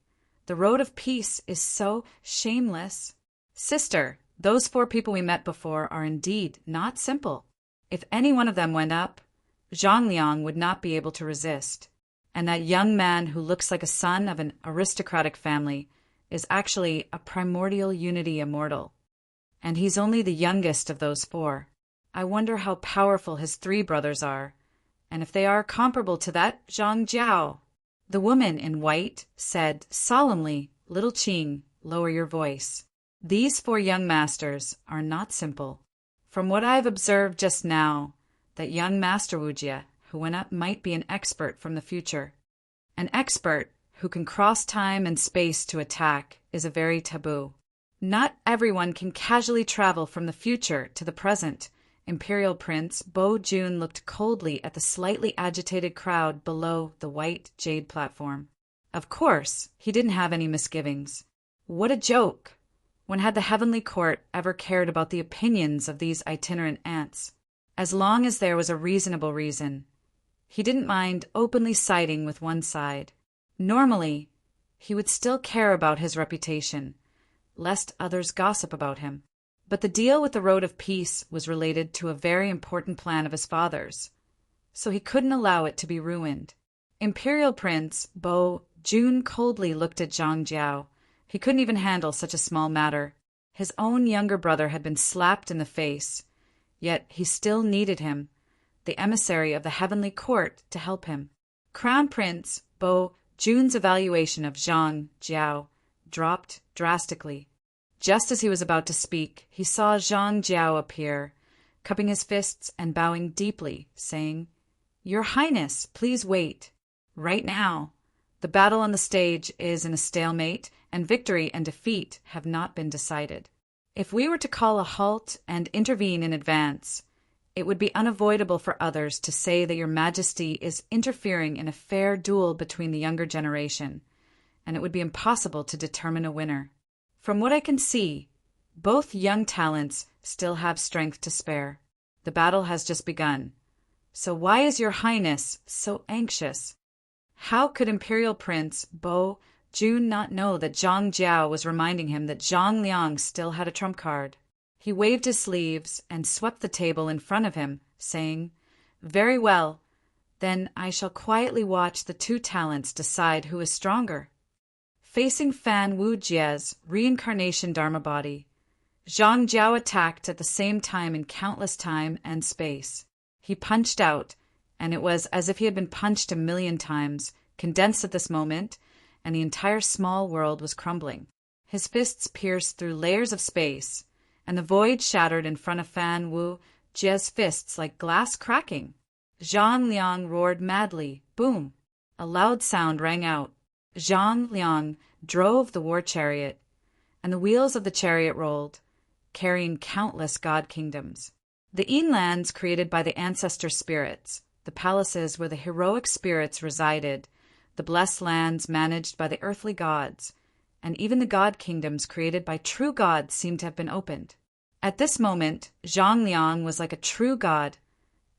"The road of peace is so shameless. Sister, those 4 people we met before are indeed not simple. If any one of them went up, Zhang Liang would not be able to resist. And that young man who looks like a son of an aristocratic family is actually a primordial unity immortal. And he's only the youngest of those 4. I wonder how powerful his 3 brothers are, and if they are comparable to that Zhang Jiao." The woman in white said solemnly, "Little Qing, lower your voice. These 4 young masters are not simple. From what I have observed just now, that young Master Wujie, who went up, might be an expert from the future. An expert who can cross time and space to attack is a very taboo. Not everyone can casually travel from the future to the present." Imperial Prince Bo Jun looked coldly at the slightly agitated crowd below the white jade platform. Of course, he didn't have any misgivings. What a joke! When had the Heavenly Court ever cared about the opinions of these itinerant ants? As long as there was a reasonable reason, he didn't mind openly siding with one side. Normally, he would still care about his reputation, lest others gossip about him. But the deal with the Road of Peace was related to a very important plan of his father's, so he couldn't allow it to be ruined. Imperial Prince Bo Jun coldly looked at Zhang Jiao. He couldn't even handle such a small matter. His own younger brother had been slapped in the face, yet he still needed him, the emissary of the Heavenly Court, to help him. Crown Prince Bo Jun's evaluation of Zhang Jiao dropped drastically. Just as he was about to speak, he saw Zhang Jiao appear, cupping his fists and bowing deeply, saying, "Your Highness, please wait. Right now, the battle on the stage is in a stalemate, and victory and defeat have not been decided. If we were to call a halt and intervene in advance, it would be unavoidable for others to say that your Majesty is interfering in a fair duel between the younger generation, and it would be impossible to determine a winner. From what I can see, both young talents still have strength to spare. The battle has just begun. So why is your Highness so anxious?" How could Imperial Prince Bo Jun not know that Zhang Jiao was reminding him that Zhang Liang still had a trump card? He waved his sleeves and swept the table in front of him, saying, "Very well, then I shall quietly watch the 2 talents decide who is stronger." Facing Fan Wujie's reincarnation Dharma body, Zhang Jiao attacked at the same time in countless time and space. He punched out, and it was as if he had been punched 1,000,000 times, condensed at this moment, and the entire small world was crumbling. His fists pierced through layers of space, and the void shattered in front of Fan Wu Jie's fists like glass cracking. Zhang Liang roared madly. Boom! A loud sound rang out. Zhang Liang drove the war chariot, and the wheels of the chariot rolled, carrying countless god kingdoms. The Yinlands created by the ancestor spirits, the palaces where the heroic spirits resided, the blessed lands managed by the earthly gods, and even the god kingdoms created by true gods seemed to have been opened. At this moment, Zhang Liang was like a true god,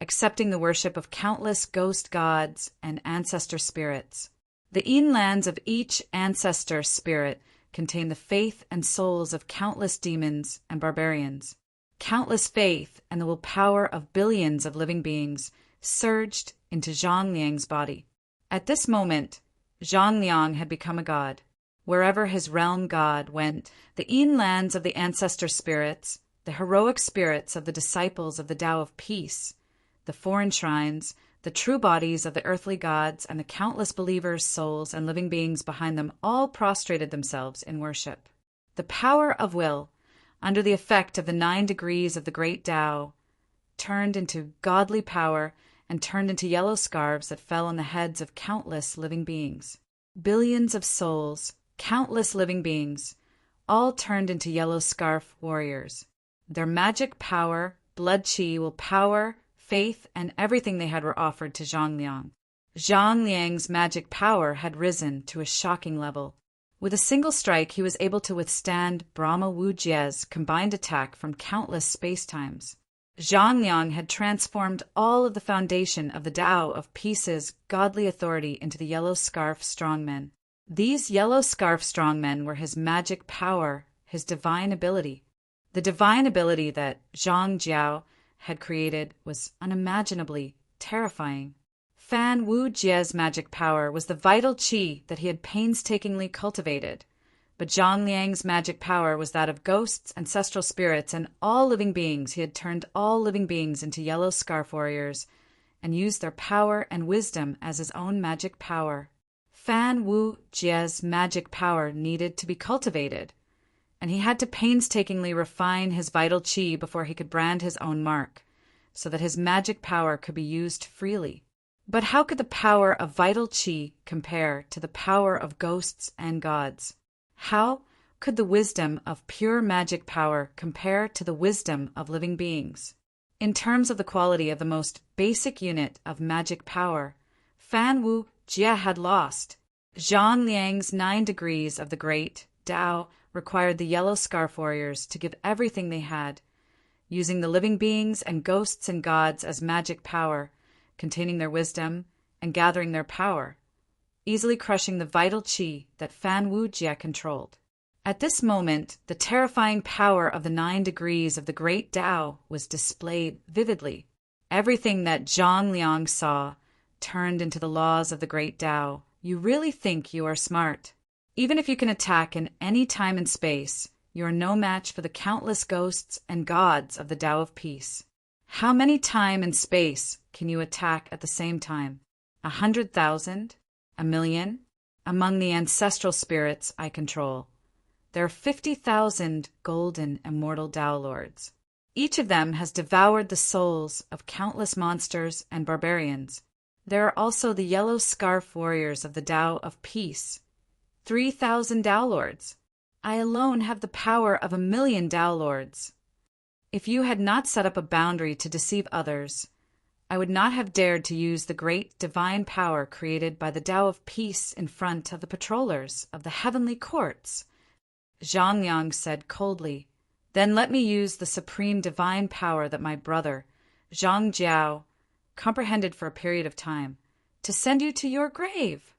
accepting the worship of countless ghost gods and ancestor spirits. The Yinlands of each ancestor spirit contain the faith and souls of countless demons and barbarians. Countless faith and the willpower of billions of living beings surged into Zhang Liang's body. At this moment, Zhang Liang had become a god. Wherever his realm god went, the Yinlands of the ancestor spirits, the heroic spirits of the disciples of the Tao of Peace, the foreign shrines, the true bodies of the earthly gods, and the countless believers, souls, and living beings behind them all prostrated themselves in worship. The power of will, under the effect of the 9 degrees of the great Tao, turned into godly power and turned into yellow scarves that fell on the heads of countless living beings. Billions of souls, countless living beings, all turned into yellow scarf warriors. Their magic power, blood chi, will power, faith, and everything they had were offered to Zhang Liang. Zhang Liang's magic power had risen to a shocking level. With a single strike, he was able to withstand Brahma Wu Jie's combined attack from countless space-times. Zhang Liang had transformed all of the foundation of the Tao of Peace's godly authority into the yellow scarf strongmen. These yellow scarf strongmen were his magic power, his divine ability. The divine ability that Zhang Jiao had created was unimaginably terrifying. Fan Wu Jie's magic power was the vital qi that he had painstakingly cultivated, but Zhang Liang's magic power was that of ghosts, ancestral spirits, and all living beings. He had turned all living beings into yellow scarf warriors and used their power and wisdom as his own magic power. Fan Wu Jie's magic power needed to be cultivated, and he had to painstakingly refine his vital qi before he could brand his own mark, so that his magic power could be used freely. But how could the power of vital qi compare to the power of ghosts and gods? How could the wisdom of pure magic power compare to the wisdom of living beings? In terms of the quality of the most basic unit of magic power, Fan Wu Jie had lost. Zhang Liang's 9 degrees of the great Tao required the yellow scarf warriors to give everything they had, using the living beings and ghosts and gods as magic power, containing their wisdom and gathering their power, easily crushing the vital qi that Fan Wu Jie controlled. At this moment, the terrifying power of the 9 degrees of the great Tao was displayed vividly. Everything that Zhang Liang saw turned into the laws of the great Tao. You really think you are smart. Even if you can attack in any time and space, you are no match for the countless ghosts and gods of the Tao of Peace. How many time and space can you attack at the same time? 100,000? 1,000,000? Among the ancestral spirits I control, there are 50,000 golden immortal Tao Lords. Each of them has devoured the souls of countless monsters and barbarians. There are also the yellow scarf warriors of the Tao of Peace, 3,000 Tao Lords. I alone have the power of 1,000,000 Tao Lords. If you had not set up a boundary to deceive others, I would not have dared to use the great divine power created by the Tao of Peace in front of the patrollers of the heavenly courts. Zhang Liang said coldly, "Then let me use the supreme divine power that my brother, Zhang Jiao, comprehended for a period of time, to send you to your grave.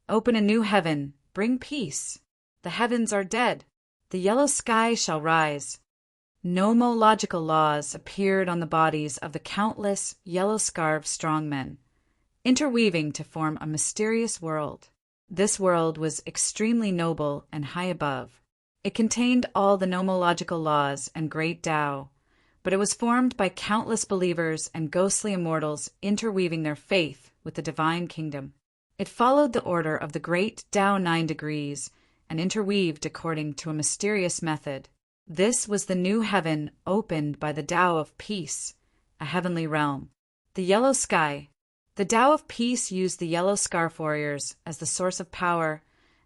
Open a new heaven, bring peace. The heavens are dead. The yellow sky shall rise." Nomological laws appeared on the bodies of the countless yellow-scarved strongmen, interweaving to form a mysterious world. This world was extremely noble and high above. It contained all the nomological laws and great Tao, but it was formed by countless believers and ghostly immortals interweaving their faith with the divine kingdom. It followed the order of the great Tao 9 degrees and interweaved according to a mysterious method. This was the new heaven opened by the Tao of Peace, a heavenly realm. The The yellow sky. The Tao of Peace used the yellow scarf warriors as the source of power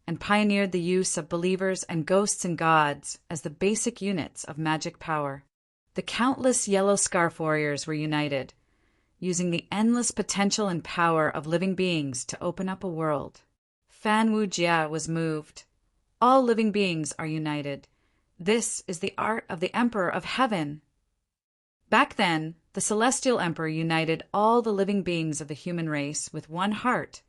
and pioneered the use of believers and ghosts and gods as the basic units of magic power. The countless yellow scarf warriors were united, using the endless potential and power of living beings to open up a world. Fan Wu Jia was moved. All living beings are united. This is the art of the Emperor of Heaven. Back then, the Celestial Emperor united all the living beings of the human race with one heart,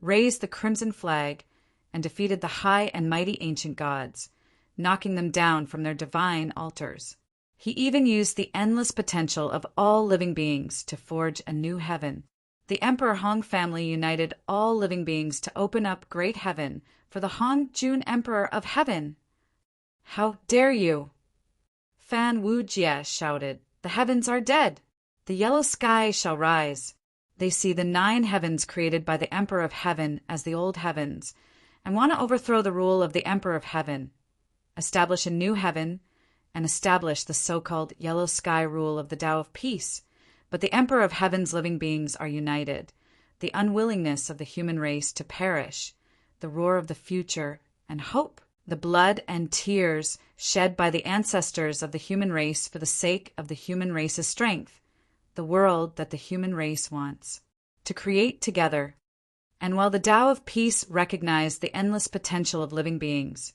raised the crimson flag, and defeated the high and mighty ancient gods, knocking them down from their divine altars. He even used the endless potential of all living beings to forge a new heaven. The Emperor Hong family united all living beings to open up great heaven for the Hong Jun Emperor of Heaven. How dare you? Fan Wu Jie shouted, "The heavens are dead. The yellow sky shall rise." They see the 9 heavens created by the Emperor of Heaven as the old heavens, and want to overthrow the rule of the Emperor of Heaven, establish a new heaven, and establish the so-called yellow sky rule of the Tao of Peace. But the Emperor of Heaven's living beings are united. The unwillingness of the human race to perish, the roar of the future, and hope, the blood and tears shed by the ancestors of the human race for the sake of the human race's strength, the world that the human race wants, to create together. And while the Tao of Peace recognized the endless potential of living beings,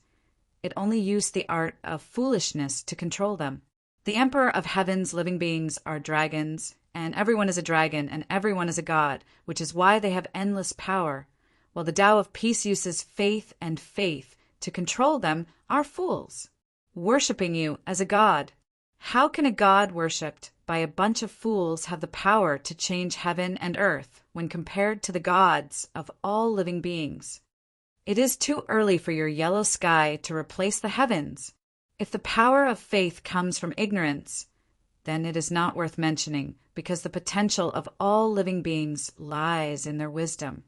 it only used the art of foolishness to control them. The Emperor of Heaven's living beings are dragons, and everyone is a dragon, and everyone is a god, which is why they have endless power, while the Tao of Peace uses faith and faith to control them are fools, worshipping you as a god. How can a god worshipped by a bunch of fools have the power to change heaven and earth when compared to the gods of all living beings? It is too early for your yellow sky to replace the heavens. If the power of faith comes from ignorance, then it is not worth mentioning, because the potential of all living beings lies in their wisdom.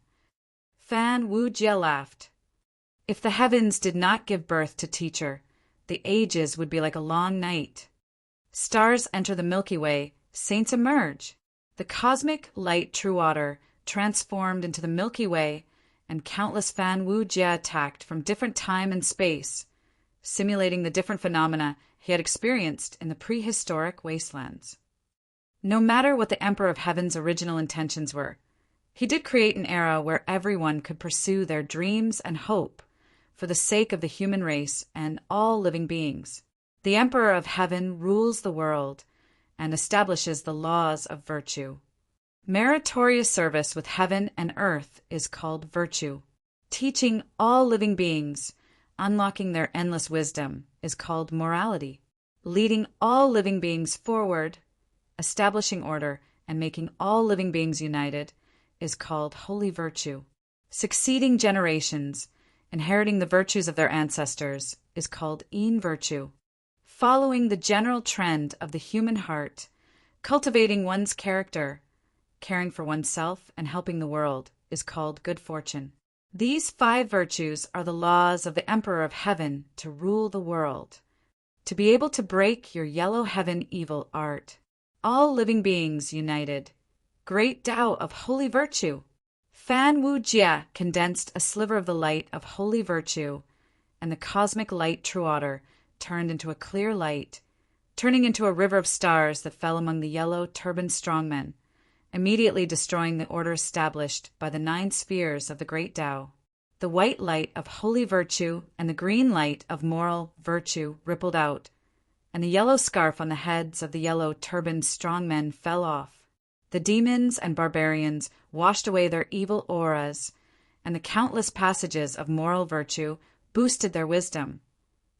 Fan Wu Jie laughed. If the heavens did not give birth to Teacher, the ages would be like a long night. Stars enter the Milky Way, saints emerge. The cosmic light true water transformed into the Milky Way, and countless Fan Wu Jie attacked from different time and space, simulating the different phenomena he had experienced in the prehistoric wastelands. No matter what the Emperor of Heaven's original intentions were, he did create an era where everyone could pursue their dreams and hope for the sake of the human race and all living beings. The Emperor of Heaven rules the world and establishes the laws of virtue. Meritorious service with heaven and earth is called virtue. Teaching all living beings, unlocking their endless wisdom, is called morality. Leading all living beings forward, establishing order, and making all living beings united is called holy virtue. Succeeding generations, inheriting the virtues of their ancestors, is called yin virtue. Following the general trend of the human heart, cultivating one's character, caring for oneself, and helping the world is called good fortune. These 5 virtues are the laws of the Emperor of Heaven to rule the world, to be able to break your yellow heaven evil art. All living beings united. Great Tao of holy virtue. Fan Wu Jie condensed a sliver of the light of holy virtue, and the cosmic light true water turned into a clear light, turning into a river of stars that fell among the yellow turbaned strongmen, immediately destroying the order established by the 9 spheres of the great Tao. The white light of holy virtue and the green light of moral virtue rippled out, and the yellow scarf on the heads of the yellow turbaned strongmen fell off. The demons and barbarians washed away their evil auras, and the countless passages of moral virtue boosted their wisdom,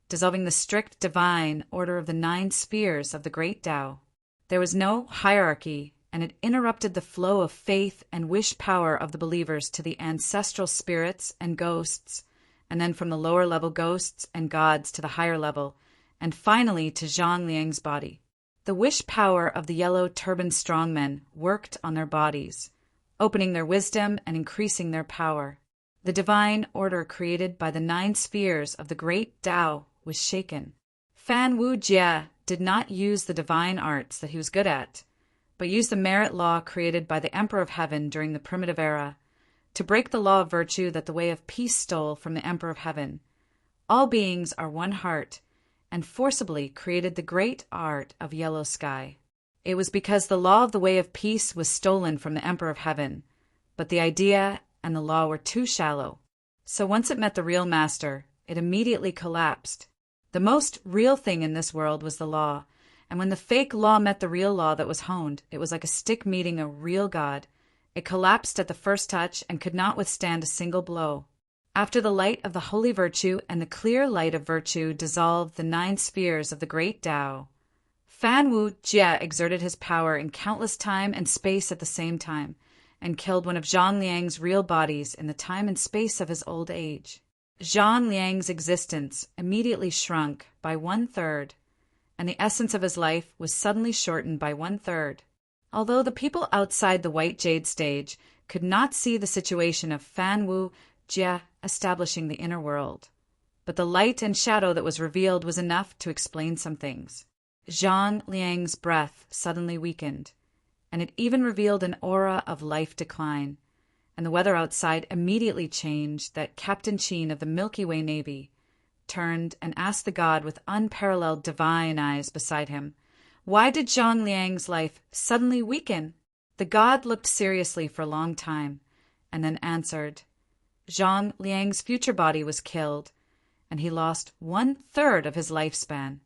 dissolving the strict divine order of the 9 spheres of the great Tao. There was no hierarchy, and it interrupted the flow of faith and wish power of the believers to the ancestral spirits and ghosts, and then from the lower level ghosts and gods to the higher level, and finally to Zhang Liang's body. The wish power of the yellow turbaned strongmen worked on their bodies, opening their wisdom and increasing their power. The divine order created by the 9 spheres of the great Tao was shaken. Fan Wu Jie did not use the divine arts that he was good at, but used the merit law created by the Emperor of Heaven during the primitive era to break the law of virtue that the way of peace stole from the Emperor of Heaven. All beings are one heart, and forcibly created the great art of yellow sky. It was because the law of the way of peace was stolen from the Emperor of Heaven, but the idea and the law were too shallow. So once it met the real master, it immediately collapsed. The most real thing in this world was the law, and when the fake law met the real law that was honed, it was like a stick meeting a real God. It collapsed at the first touch and could not withstand a single blow. After the light of the holy virtue and the clear light of virtue dissolved the 9 spheres of the great Tao, Fan Wu Jie exerted his power in countless time and space at the same time, and killed one of Zhang Liang's real bodies in the time and space of his old age. Zhang Liang's existence immediately shrunk by 1/3, and the essence of his life was suddenly shortened by 1/3. Although the people outside the White Jade stage could not see the situation of Fan Wu Jie establishing the inner world, but the light and shadow that was revealed was enough to explain some things. Zhang Liang's breath suddenly weakened, and it even revealed an aura of life decline, and the weather outside immediately changed that Captain Qin of the Milky Way Navy turned and asked the god with unparalleled divine eyes beside him, why did Zhang Liang's life suddenly weaken? The god looked seriously for a long time, and then answered, Zhang Liang's future body was killed, and he lost 1/3 of his lifespan.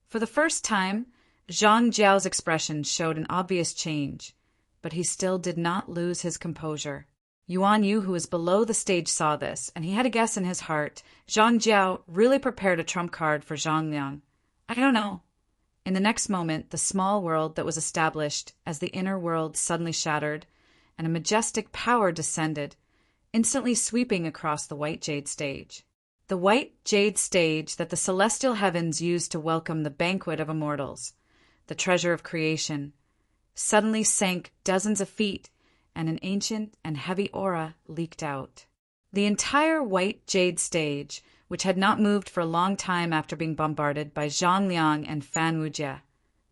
For the first time, Zhang Jiao's expression showed an obvious change, but he still did not lose his composure. Yuan Yu, who was below the stage, saw this, and he had a guess in his heart. Zhang Jiao really prepared a trump card for Zhang Liang. I don't know. In the next moment, the small world that was established as the inner world suddenly shattered, and a majestic power descended, instantly sweeping across the White Jade stage. The White Jade stage that the celestial heavens used to welcome the banquet of immortals, the treasure of creation, suddenly sank dozens of feet, and an ancient and heavy aura leaked out. The entire White Jade stage, which had not moved for a long time after being bombarded by Zhang Liang and Fan Wujie,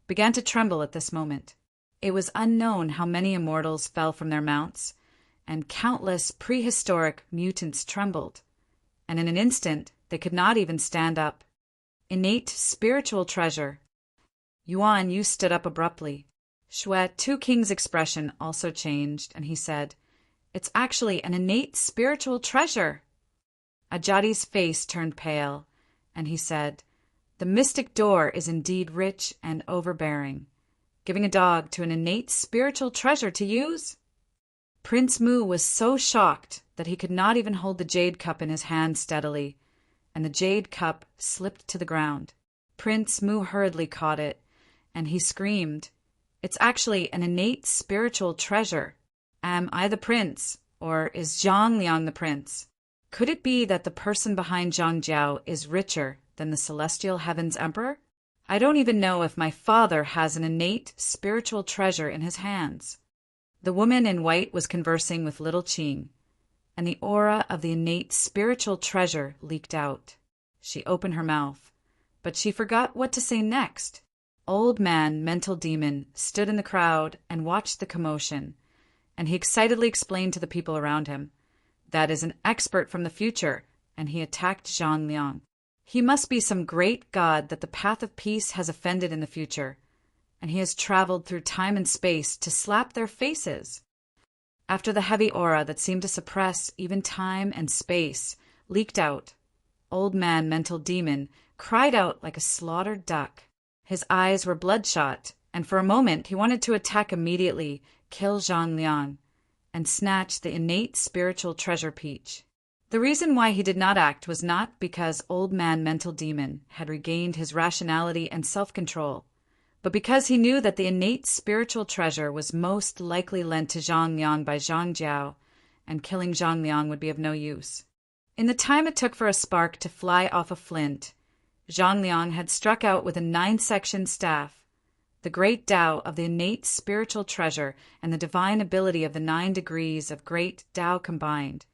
began to tremble at this moment. It was unknown how many immortals fell from their mounts, and countless prehistoric mutants trembled, and in an instant they could not even stand up. Innate spiritual treasure. Yuan Yu stood up abruptly. Shui Tu King's expression also changed, and he said, It's actually an innate spiritual treasure. Ajati's face turned pale, and he said, The mystic door is indeed rich and overbearing, giving a dog to an innate spiritual treasure to use? Prince Mu was so shocked that he could not even hold the jade cup in his hand steadily, and the jade cup slipped to the ground. Prince Mu hurriedly caught it, and he screamed, It's actually an innate spiritual treasure. Am I the prince, or is Zhang Liang the prince? Could it be that the person behind Zhang Jiao is richer than the celestial heavens emperor? I don't even know if my father has an innate spiritual treasure in his hands. The woman in white was conversing with little Qing, and the aura of the innate spiritual treasure leaked out. She opened her mouth, but she forgot what to say next. Old man, mental demon, stood in the crowd and watched the commotion, and he excitedly explained to the people around him, That is an expert from the future, and he attacked Zhang Liang. He must be some great god that the path of peace has offended in the future, and he has traveled through time and space to slap their faces. After the heavy aura that seemed to suppress even time and space leaked out, old man, mental demon, cried out like a slaughtered duck. His eyes were bloodshot, and for a moment he wanted to attack immediately, kill Zhang Liang, and snatch the innate spiritual treasure peach. The reason why he did not act was not because old man mental demon had regained his rationality and self-control, but because he knew that the innate spiritual treasure was most likely lent to Zhang Liang by Zhang Jiao, and killing Zhang Liang would be of no use. In the time it took for a spark to fly off a flint, Zhang Liang had struck out with a 9-section staff, the great Tao of the innate spiritual treasure and the divine ability of the 9 degrees of great Tao combined,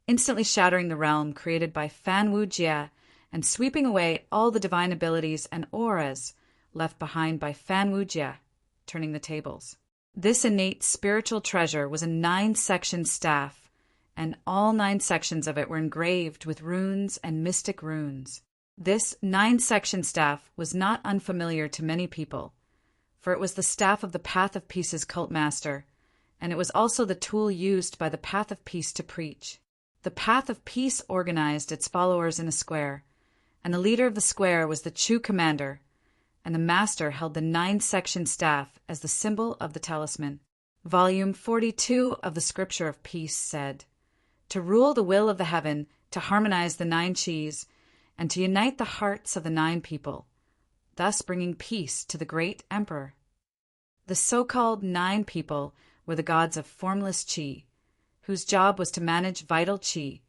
instantly shattering the realm created by Fan Wu Jie and sweeping away all the divine abilities and auras left behind by Fan Wu Jie, turning the tables. This innate spiritual treasure was a 9-section staff, and all 9 sections of it were engraved with runes and mystic runes. This 9-section staff was not unfamiliar to many people, for it was the staff of the Path of Peace's cult master, and it was also the tool used by the Path of Peace to preach. The Path of Peace organized its followers in a square, and the leader of the square was the true commander, and the master held the 9-section staff as the symbol of the talisman. Volume 42 of the Scripture of Peace said, "To rule the will of the heaven, to harmonize the 9 Chis, and to unite the hearts of the 9 people, thus bringing peace to the great emperor." The so-called 9 people were the gods of formless Chi, whose job was to manage vital Chi.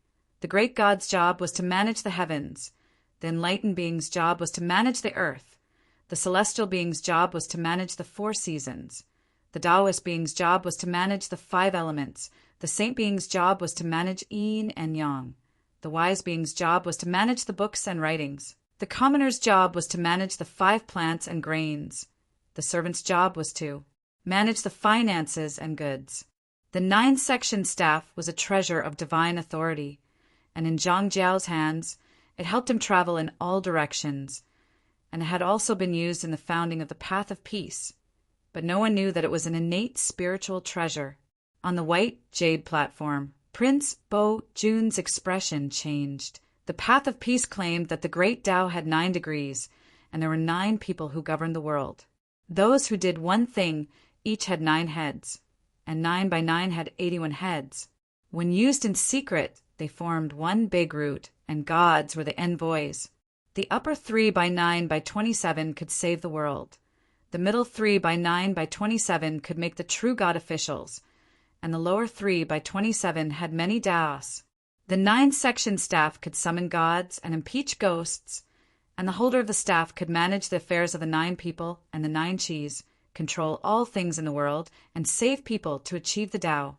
The great god's job was to manage the heavens. The enlightened being's job was to manage the earth. The celestial being's job was to manage the 4 seasons. The Taoist being's job was to manage the 5 elements. The saint being's job was to manage yin and yang. The wise being's job was to manage the books and writings. The commoner's job was to manage the 5 plants and grains. The servant's job was to manage the finances and goods. The 9-section staff was a treasure of divine authority, and in Zhang Jiao's hands, it helped him travel in all directions, and it had also been used in the founding of the Path of Peace, but no one knew that it was an innate spiritual treasure. On the white jade platform, Prince Bo Jun's expression changed. The Path of Peace claimed that the great Tao had 9 degrees, and there were 9 people who governed the world. Those who did one thing each had 9 heads, and 9 by 9 had 81 heads. When used in secret, they formed one big root, and gods were the envoys. The upper 3 by 9 by 27 could save the world. The middle 3 by 9 by 27 could make the true God officials, and the lower 3 by 27 had many Daos. The 9-section staff could summon gods and impeach ghosts, and the holder of the staff could manage the affairs of the 9 people and the 9 Chis, control all things in the world, and save people to achieve the Tao.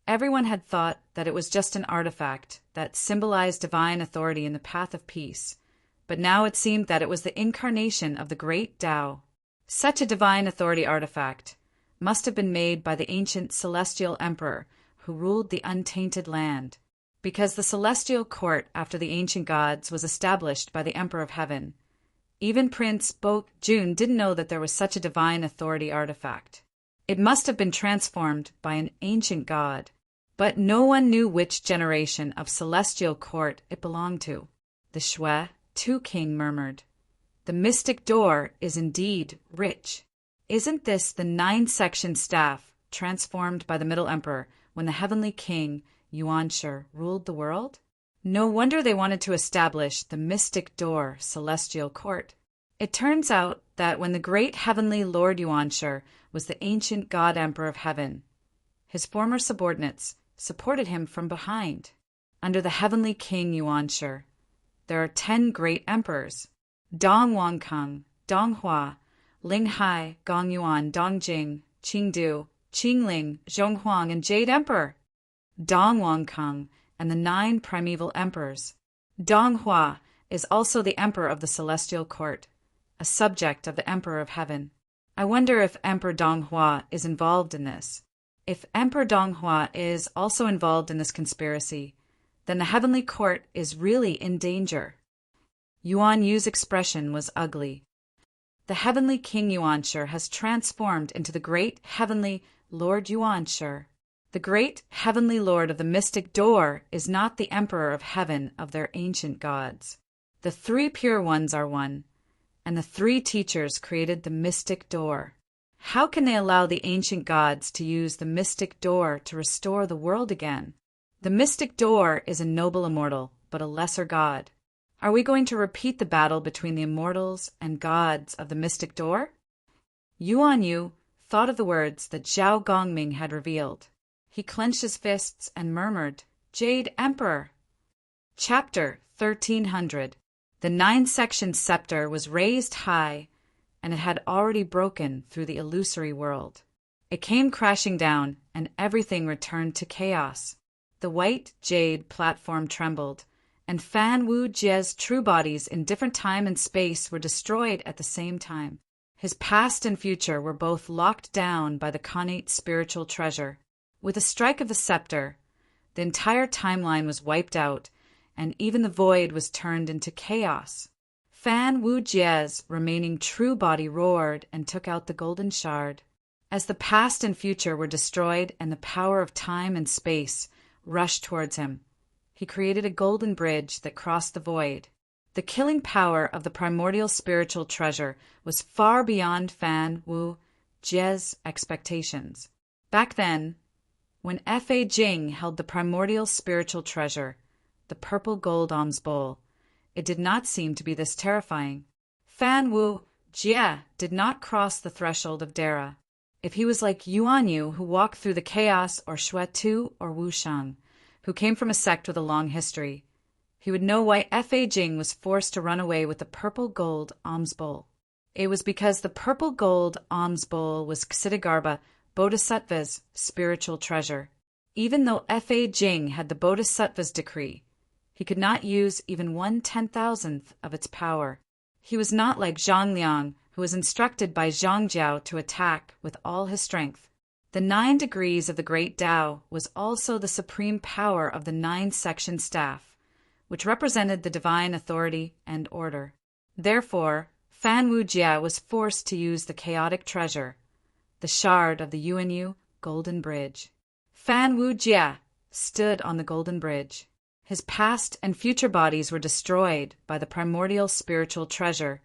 Everyone had thought that it was just an artifact that symbolized divine authority in the Path of Peace, but now it seemed that it was the incarnation of the great Tao. Such a divine authority artifact must have been made by the ancient celestial emperor who ruled the untainted land, because the celestial court after the ancient gods was established by the Emperor of Heaven. Even Prince Bo Jun didn't know that there was such a divine authority artifact. It must have been transformed by an ancient god, but no one knew which generation of celestial court it belonged to. The Shui, Tu-King, murmured, "The mystic door is indeed rich. Isn't this the 9-section staff transformed by the Middle Emperor when the heavenly king, Yuanshi, ruled the world? No wonder they wanted to establish the mystic door celestial court." It turns out that when the great heavenly Lord Yuanshi was the ancient god emperor of heaven, his former subordinates supported him from behind. Under the heavenly king Yuanshi, there are 10 great emperors: Dong Wangkang, Dong Hua, Ling Hai, Gong Yuan, Dong Jing, Qingdu, Qingling, Zhonghuang, and Jade Emperor. Dong Wangkang and the 9 primeval emperors. Dong Hua is also the emperor of the celestial court, a subject of the Emperor of Heaven. I wonder if Emperor Dong Hua is involved in this. If Emperor Dong Hua is also involved in this conspiracy, then the heavenly court is really in danger. Yuan Yu's expression was ugly. The heavenly King Yuanshi has transformed into the great heavenly Lord Yuanshi. The great heavenly Lord of the mystic door is not the Emperor of Heaven of their ancient gods. The 3 pure ones are one, and the 3 teachers created the mystic door. How can they allow the ancient gods to use the mystic door to restore the world again? The mystic door is a noble immortal, but a lesser god. Are we going to repeat the battle between the immortals and gods of the mystic door? Yuan Yu thought of the words that Zhao Gongming had revealed. He clenched his fists and murmured, "Jade Emperor." Chapter 1300. The 9-section scepter was raised high, and it had already broken through the illusory world. It came crashing down, and everything returned to chaos. The white jade platform trembled, and Fan Wu Jie's true bodies in different time and space were destroyed at the same time. His past and future were both locked down by the connate spiritual treasure. With a strike of the scepter, the entire timeline was wiped out, and even the void was turned into chaos. Fan Wu Jie's remaining true body roared and took out the golden shard. As the past and future were destroyed and the power of time and space rushed towards him, he created a golden bridge that crossed the void. The killing power of the primordial spiritual treasure was far beyond Fan Wu Jie's expectations. Back then, when Fa Jing held the primordial spiritual treasure, the purple gold alms bowl, it did not seem to be this terrifying. Fan Wu Jie did not cross the threshold of Dara. If he was like Yuan Yu, who walked through the chaos, or Xue Tu or Wu Shang, who came from a sect with a long history, he would know why Fa Jing was forced to run away with the purple gold alms bowl. It was because the purple gold alms bowl was Ksitigarbha Bodhisattva's spiritual treasure. Even though Fa Jing had the Bodhisattva's decree, he could not use even 1/10,000th of its power. He was not like Zhang Liang, who was instructed by Zhang Jiao to attack with all his strength. The 9 degrees of the Great Tao was also the supreme power of the 9-section staff, which represented the divine authority and order. Therefore, Fan Wu Jie was forced to use the chaotic treasure, the shard of the Yuanyu Golden Bridge. Fan Wu Jie stood on the Golden Bridge. His past and future bodies were destroyed by the primordial spiritual treasure,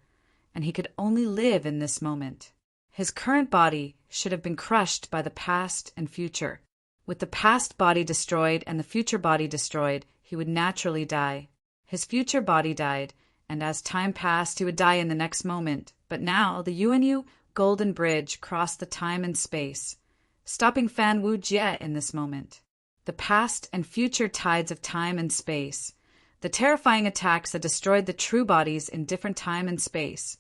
and he could only live in this moment. His current body should have been crushed by the past and future. With the past body destroyed and the future body destroyed, he would naturally die. His future body died, and as time passed, he would die in the next moment. But now the Yuanyu Golden Bridge crossed the time and space, stopping Fan Wu Jie in this moment. The past and future tides of time and space, the terrifying attacks that destroyed the true bodies in different time and space,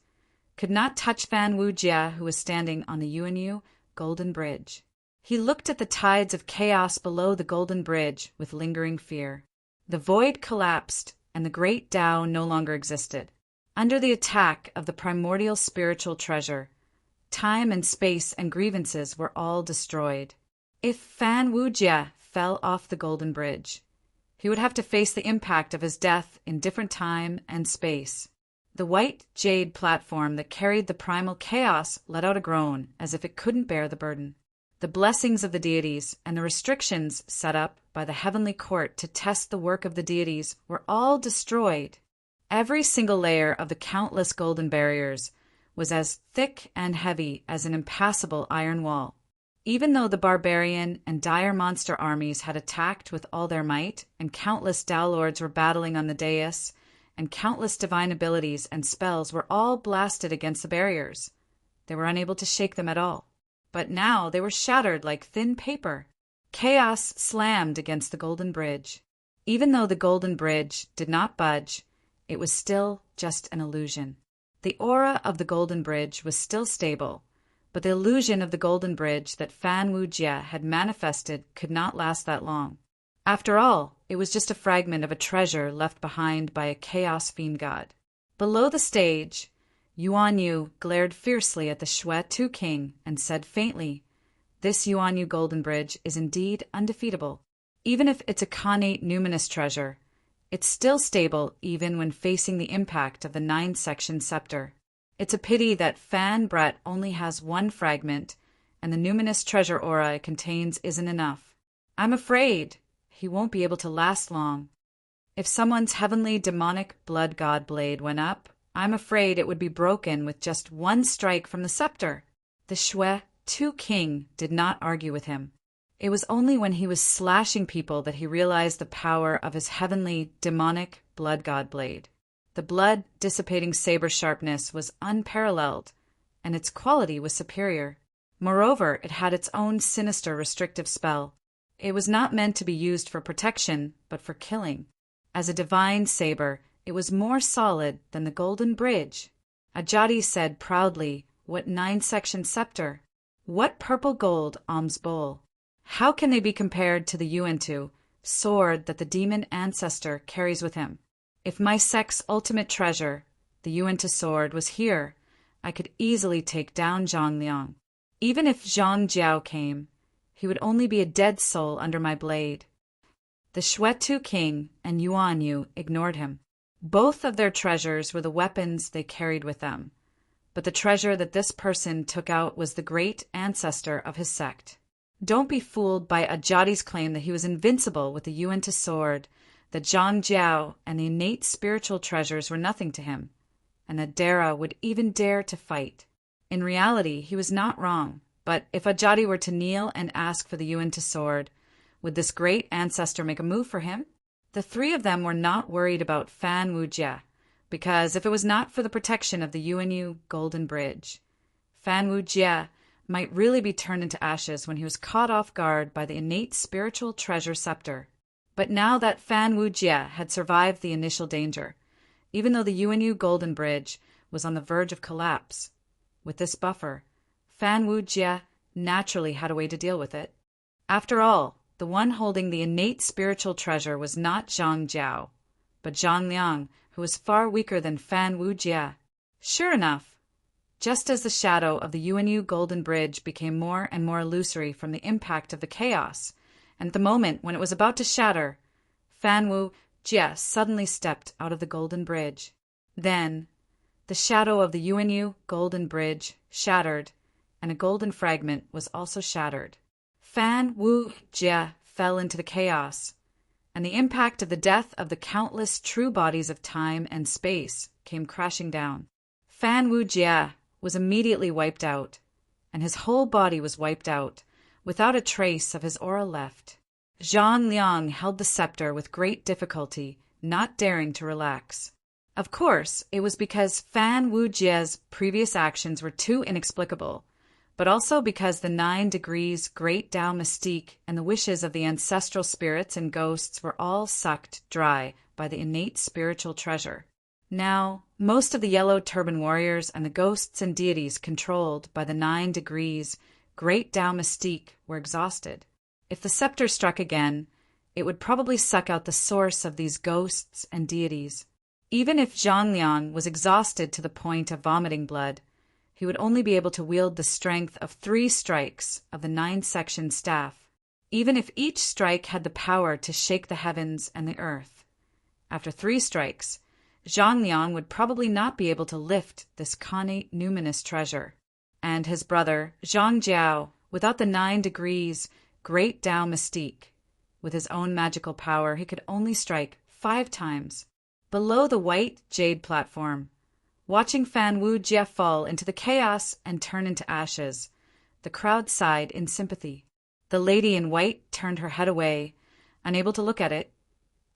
could not touch Fan Wu Jie, who was standing on the Yuanyu Golden Bridge. He looked at the tides of chaos below the Golden Bridge with lingering fear. The void collapsed, and the great Tao no longer existed. Under the attack of the primordial spiritual treasure, time and space and grievances were all destroyed. If Fan Wu Jie fell off the Golden Bridge, he would have to face the impact of his death in different time and space. The white jade platform that carried the primal chaos let out a groan, as if it couldn't bear the burden. The blessings of the deities and the restrictions set up by the heavenly court to test the work of the deities were all destroyed. Every single layer of the countless golden barriers was as thick and heavy as an impassable iron wall. Even though the barbarian and dire monster armies had attacked with all their might, and countless Tao lords were battling on the dais, and countless divine abilities and spells were all blasted against the barriers, they were unable to shake them at all. But now they were shattered like thin paper. Chaos slammed against the Golden Bridge. Even though the Golden Bridge did not budge, it was still just an illusion. The aura of the Golden Bridge was still stable, but the illusion of the Golden Bridge that Fan Wu Jie had manifested could not last that long. After all, it was just a fragment of a treasure left behind by a chaos fiend god. Below the stage, Yuan Yu glared fiercely at the Xue Tu king and said faintly, "This Yuan Yu Golden Bridge is indeed undefeatable. Even if it's a connate numinous treasure, it's still stable even when facing the impact of the 9-section scepter. It's a pity that Fan Brett only has one fragment, and the numinous treasure aura it contains isn't enough. I'm afraid he won't be able to last long. If someone's heavenly demonic blood god blade went up, I'm afraid it would be broken with just one strike from the scepter." The Xue Tu king did not argue with him. It was only when he was slashing people that he realized the power of his heavenly demonic blood god blade. The blood-dissipating saber sharpness was unparalleled, and its quality was superior. Moreover, it had its own sinister restrictive spell. It was not meant to be used for protection, but for killing. As a divine saber, it was more solid than the Golden Bridge. Ajadi said proudly, "What 9-section scepter? What purple gold alms bowl? How can they be compared to the Yuantu sword that the demon ancestor carries with him? If my sect's ultimate treasure, the Yuantu sword, was here, I could easily take down Zhang Liang. Even if Zhang Jiao came, he would only be a dead soul under my blade. The Xuetu king and Yuan Yu ignored him. Both of their treasures were the weapons they carried with them, but the treasure that this person took out was the great ancestor of his sect. Don't be fooled by Ajati's claim that he was invincible with the Yuan to sword, that Zhang Jiao and the innate spiritual treasures were nothing to him, and that Dara would even dare to fight. In reality, he was not wrong, but if Ajati were to kneel and ask for the Yuan to sword, would this great ancestor make a move for him? The three of them were not worried about Fan Wujie, because if it was not for the protection of the Yuanyu Golden Bridge, Fan Wujie might really be turned into ashes when he was caught off guard by the innate spiritual treasure scepter. But now that Fan Wujie had survived the initial danger, even though the Yuanyu Golden Bridge was on the verge of collapse, with this buffer, Fan Wujie naturally had a way to deal with it. After all, the one holding the innate spiritual treasure was not Zhang Jiao, but Zhang Liang, who was far weaker than Fan Wujie. Sure enough, just as the shadow of the Yuanyu Golden Bridge became more and more illusory from the impact of the chaos, and at the moment when it was about to shatter, Fan Wujie suddenly stepped out of the Golden Bridge. Then, the shadow of the Yuanyu Golden Bridge shattered, and a golden fragment was also shattered. Fan Wujie fell into the chaos, and the impact of the death of the countless true bodies of time and space came crashing down. Fan Wujie was immediately wiped out, and his whole body was wiped out, without a trace of his aura left. Zhang Liang held the scepter with great difficulty, not daring to relax. Of course, it was because Fan Wujie's previous actions were too inexplicable, but also because the 9 degrees Great Tao Mystique and the wishes of the ancestral spirits and ghosts were all sucked dry by the innate spiritual treasure. Now, most of the yellow turban warriors and the ghosts and deities controlled by the 9 degrees Great Tao Mystique were exhausted. If the scepter struck again, it would probably suck out the source of these ghosts and deities. Even if Zhang Liang was exhausted to the point of vomiting blood, he would only be able to wield the strength of 3 strikes of the 9-section staff, even if each strike had the power to shake the heavens and the earth. After 3 strikes, Zhang Liang would probably not be able to lift this connate numinous treasure. And his brother, Zhang Jiao, without the 9 degrees Great Tao Mystique, with his own magical power, he could only strike 5 times. Below the white jade platform, watching Fan Wujie fall into the chaos and turn into ashes, the crowd sighed in sympathy. The lady in white turned her head away, unable to look at it,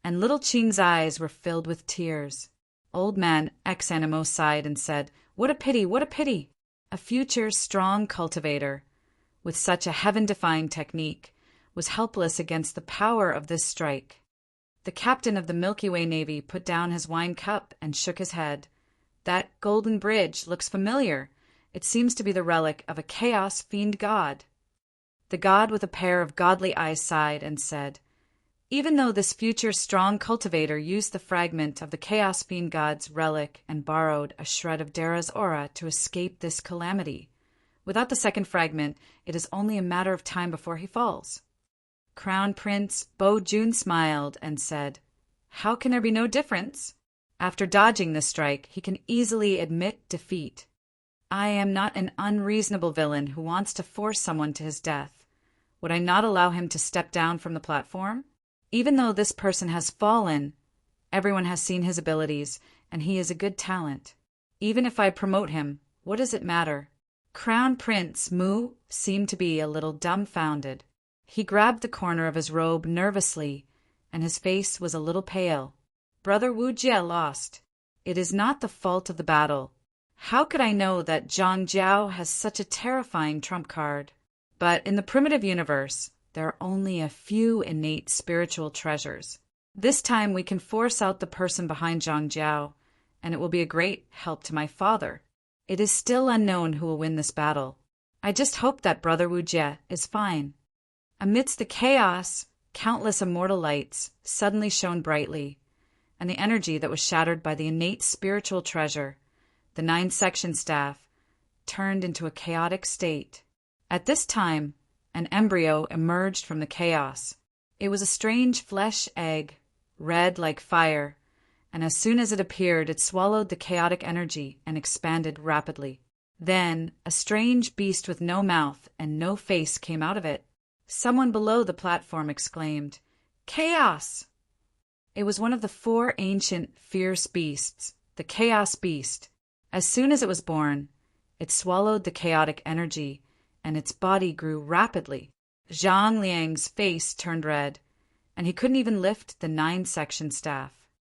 and little Qing's eyes were filled with tears. Old man Ex-Animo sighed and said, "What a pity, what a pity!" A future strong cultivator, with such a heaven-defying technique, was helpless against the power of this strike. The captain of the Milky Way Navy put down his wine cup and shook his head. That golden bridge looks familiar. It seems to be the relic of a chaos fiend god. The god with a pair of godly eyes sighed and said, "Even though this future strong cultivator used the fragment of the chaos fiend god's relic and borrowed a shred of Dara's aura to escape this calamity, without the second fragment, it is only a matter of time before he falls." Crown Prince Bo Jun smiled and said, "How can there be no difference? After dodging this strike, he can easily admit defeat. I am not an unreasonable villain who wants to force someone to his death. Would I not allow him to step down from the platform? Even though this person has fallen, everyone has seen his abilities, and he is a good talent. Even if I promote him, what does it matter?" Crown Prince Mu seemed to be a little dumbfounded. He grabbed the corner of his robe nervously, and his face was a little pale. "Brother Wujie lost. It is not the fault of the battle. How could I know that Zhang Jiao has such a terrifying trump card? But in the primitive universe, there are only a few innate spiritual treasures. This time we can force out the person behind Zhang Jiao, and it will be a great help to my father. It is still unknown who will win this battle. I just hope that Brother Wujie is fine." Amidst the chaos, countless immortal lights suddenly shone brightly, and the energy that was shattered by the innate spiritual treasure, the 9-section staff, turned into a chaotic state. At this time, an embryo emerged from the chaos. It was a strange flesh egg, red like fire, and as soon as it appeared, it swallowed the chaotic energy and expanded rapidly. Then, a strange beast with no mouth and no face came out of it. Someone below the platform exclaimed, "Chaos!" It was one of the 4 ancient, fierce beasts, the Chaos Beast. As soon as it was born, it swallowed the chaotic energy, and its body grew rapidly. Zhang Liang's face turned red, and he couldn't even lift the 9-section staff.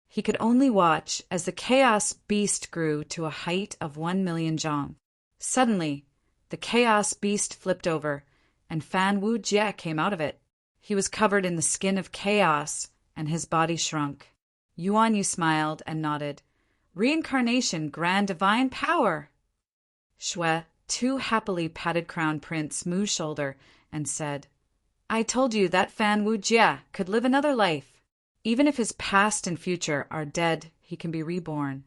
He could only watch as the Chaos Beast grew to a height of 1,000,000 zhang. Suddenly, the Chaos Beast flipped over, and Fan Wujie came out of it. He was covered in the skin of chaos, and his body shrunk. Yuan Yu smiled and nodded. "Reincarnation, grand divine power!" Shui too happily patted Crown Prince Mu's shoulder and said, "I told you that Fan Wujie could live another life. Even if his past and future are dead, he can be reborn.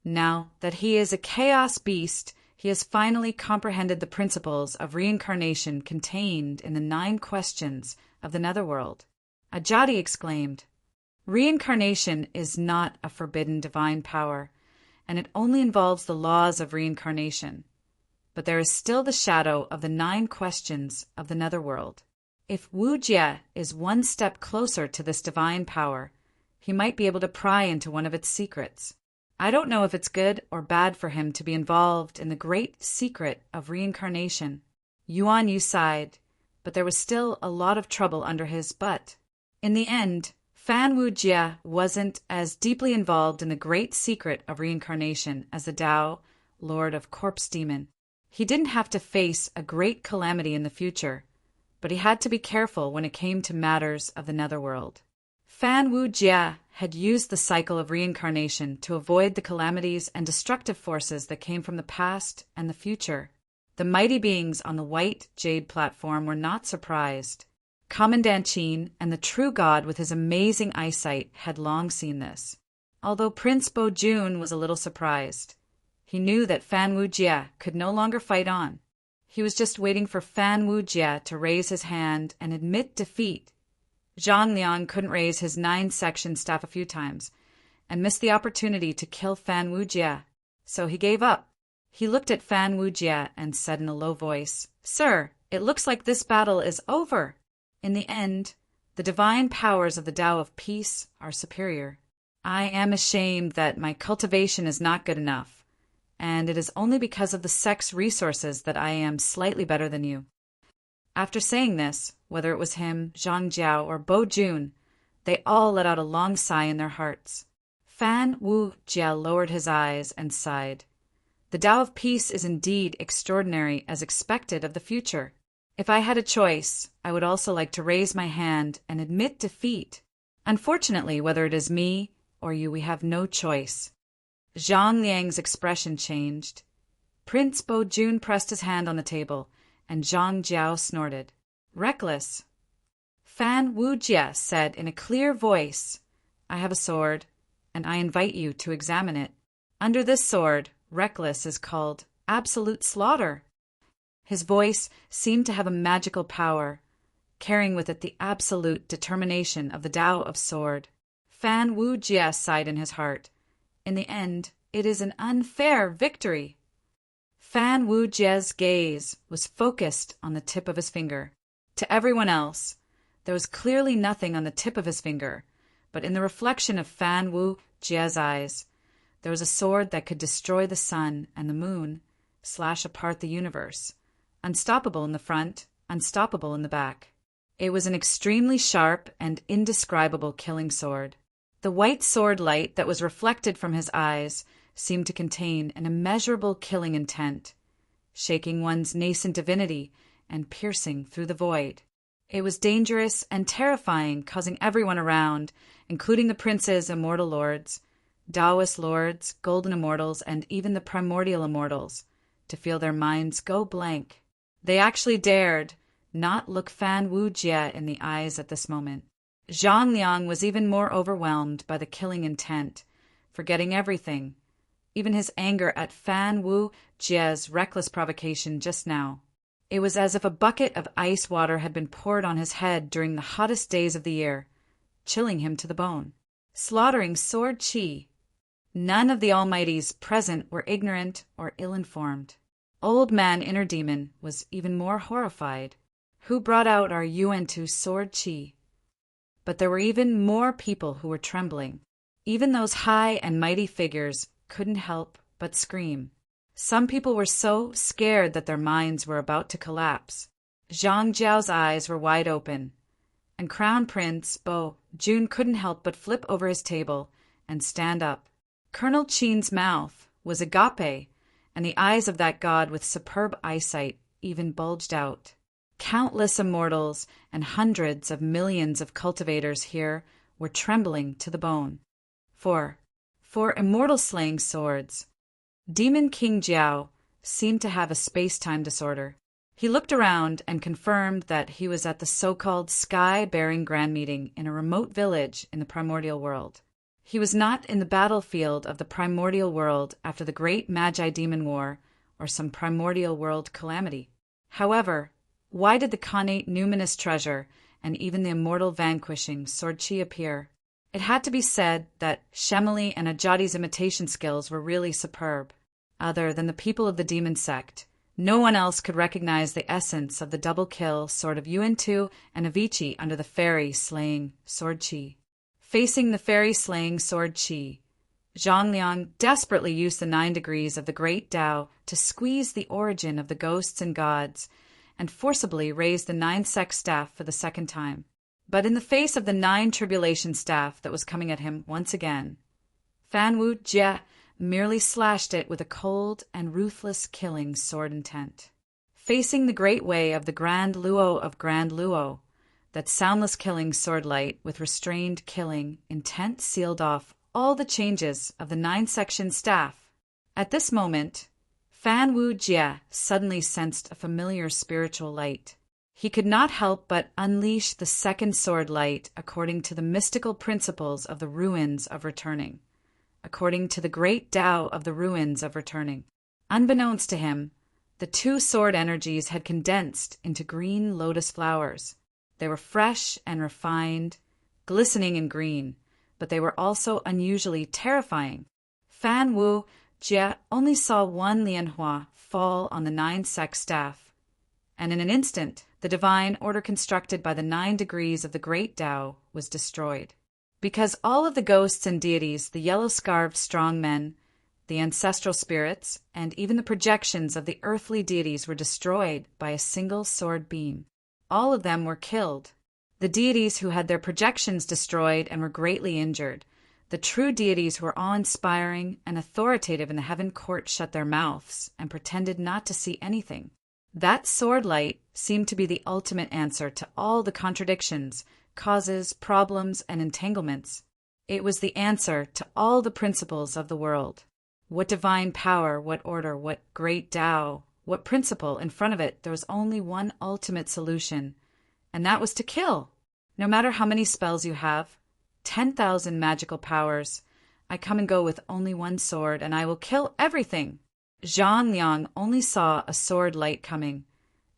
Now that he is a chaos beast, he has finally comprehended the principles of reincarnation contained in the 9 questions of the netherworld." Ajadi exclaimed, "Reincarnation is not a forbidden divine power, and it only involves the laws of reincarnation. But there is still the shadow of the 9 questions of the netherworld. If Wu Jie is one step closer to this divine power, he might be able to pry into one of its secrets. I don't know if it's good or bad for him to be involved in the great secret of reincarnation." Yuan Yu sighed, but there was still a lot of trouble under his butt. In the end, Fan Wujie wasn't as deeply involved in the great secret of reincarnation as the Tao, Lord of Corpse Demon. He didn't have to face a great calamity in the future, but he had to be careful when it came to matters of the netherworld. Fan Wujie had used the cycle of reincarnation to avoid the calamities and destructive forces that came from the past and the future. The mighty beings on the white jade platform were not surprised. Commandant Qin and the true god with his amazing eyesight had long seen this. Although Prince Bo-jun was a little surprised, he knew that Fan Wujie could no longer fight on. He was just waiting for Fan Wujie to raise his hand and admit defeat. Zhang Liang couldn't raise his 9-section staff a few times and missed the opportunity to kill Fan Wujie, so he gave up. He looked at Fan Wujie and said in a low voice, "Sir, it looks like this battle is over. In the end, the divine powers of the Tao of Peace are superior. I am ashamed that my cultivation is not good enough, and it is only because of the sex resources that I am slightly better than you." After saying this, whether it was him, Zhang Jiao, or Bo-jun, they all let out a long sigh in their hearts. Fan Wujie lowered his eyes and sighed. The Tao of Peace is indeed extraordinary as expected of the future. If I had a choice, I would also like to raise my hand and admit defeat. Unfortunately, whether it is me or you, we have no choice. Zhang Liang's expression changed. Prince Bo-jun pressed his hand on the table, and Zhang Jiao snorted. "Reckless." Fan Wujie said in a clear voice, "I have a sword, and I invite you to examine it. Under this sword, reckless is called absolute slaughter." His voice seemed to have a magical power, carrying with it the absolute determination of the Tao of Sword. Fan Wujie sighed in his heart. In the end, it is an unfair victory. Fan Wujie's gaze was focused on the tip of his finger. To everyone else, there was clearly nothing on the tip of his finger, but in the reflection of Fan Wujie's eyes, there was a sword that could destroy the sun and the moon, slash apart the universe. Unstoppable in the front, unstoppable in the back. It was an extremely sharp and indescribable killing sword. The white sword light that was reflected from his eyes seemed to contain an immeasurable killing intent, shaking one's nascent divinity and piercing through the void. It was dangerous and terrifying, causing everyone around, including the princes, immortal lords, Taoist lords, golden immortals, and even the primordial immortals, to feel their minds go blank. They actually dared not look Fan Wujie in the eyes at this moment. Zhang Liang was even more overwhelmed by the killing intent, forgetting everything, even his anger at Fan Wu Jie's reckless provocation just now. It was as if a bucket of ice water had been poured on his head during the hottest days of the year, chilling him to the bone. Slaughtering Sword Chi. None of the Almighties present were ignorant or ill-informed. Old Man Inner Demon was even more horrified. Who brought out our Yuan-Tu Sword Chi? But there were even more people who were trembling. Even those high and mighty figures couldn't help but scream. Some people were so scared that their minds were about to collapse. Zhang Jiao's eyes were wide open, and Crown Prince Bo Jun couldn't help but flip over his table and stand up. Colonel Qin's mouth was agape, and the eyes of that god with superb eyesight even bulged out. Countless immortals and hundreds of millions of cultivators here were trembling to the bone. For immortal slaying swords, Demon King Jiao seemed to have a space-time disorder. He looked around and confirmed that he was at the so-called Sky-Bearing Grand Meeting in a remote village in the primordial world. He was not in the battlefield of the primordial world after the Great Magi-Demon War or some primordial world calamity. However, why did the connate numinous treasure and even the immortal vanquishing Sword Chi appear? It had to be said that Shemili and Ajati's imitation skills were really superb. Other than the people of the demon sect, no one else could recognize the essence of the double-kill sword of Yuan-Tu and Avicii under the fairy-slaying Sword Chi. Facing the fairy-slaying Sword Chi, Zhang Liang desperately used the 9 degrees of the great Tao to squeeze the origin of the ghosts and gods and forcibly raise the 9-sect staff for the second time. But in the face of the 9 tribulation staff that was coming at him once again, Fan Wu Jie merely slashed it with a cold and ruthless killing sword intent. Facing the great way of the Grand Luo of Grand Luo, that soundless killing sword light with restrained killing intent sealed off all the changes of the 9-section staff. At this moment, Fan Wu Jie suddenly sensed a familiar spiritual light. He could not help but unleash the second sword light according to the mystical principles of the ruins of returning, according to the great Tao of the ruins of returning. Unbeknownst to him, the 2 sword energies had condensed into green lotus flowers. They were fresh and refined, glistening in green, but they were also unusually terrifying. Fan Wu Jie only saw 1 Lianhua fall on the 9-sect staff, and in an instant, the divine order constructed by the 9 degrees of the great Tao was destroyed. Because all of the ghosts and deities, the yellow-scarved strong men, the ancestral spirits, and even the projections of the earthly deities were destroyed by a single sword beam. All of them were killed. The deities who had their projections destroyed and were greatly injured, the true deities who were awe-inspiring and authoritative in the heaven court shut their mouths and pretended not to see anything. That sword light seemed to be the ultimate answer to all the contradictions, causes, problems, and entanglements. It was the answer to all the principles of the world. What divine power, what order, what great Tao, what principle in front of it, there was only one ultimate solution, and that was to kill. No matter how many spells you have, 10,000 magical powers, I come and go with only 1 sword, and I will kill everything. Zhang Liang only saw a sword light coming,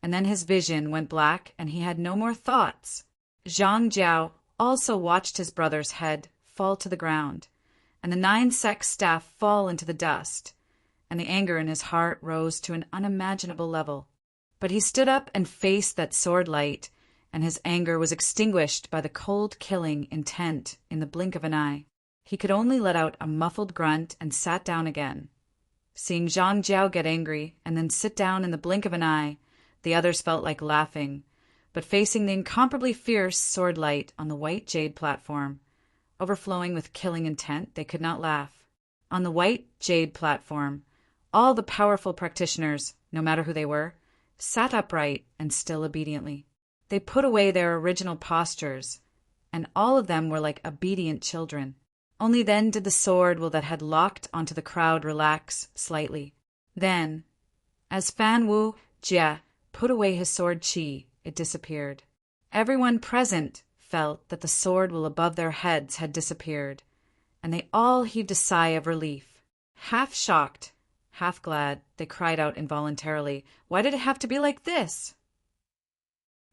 and then his vision went black and he had no more thoughts. Zhang Jiao also watched his brother's head fall to the ground, and the 9-sect staff fall into the dust, and the anger in his heart rose to an unimaginable level. But he stood up and faced that sword light, and his anger was extinguished by the cold killing intent in the blink of an eye. He could only let out a muffled grunt and sat down again. Seeing Zhang Jiao get angry and then sit down in the blink of an eye, the others felt like laughing, but facing the incomparably fierce sword light on the white jade platform, overflowing with killing intent, they could not laugh. On the white jade platform, all the powerful practitioners, no matter who they were, sat upright and still obediently. They put away their original postures, and all of them were like obedient children. Only then did the sword will that had locked onto the crowd relax slightly. Then, as Fan Wu Jie put away his sword chi, it disappeared. Everyone present felt that the sword will above their heads had disappeared, and they all heaved a sigh of relief. Half shocked, half glad, they cried out involuntarily, "Why did it have to be like this?"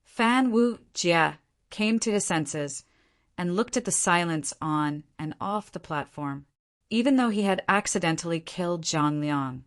Fan Wu Jie came to his senses and looked at the silence on and off the platform. Even though he had accidentally killed Zhang Liang,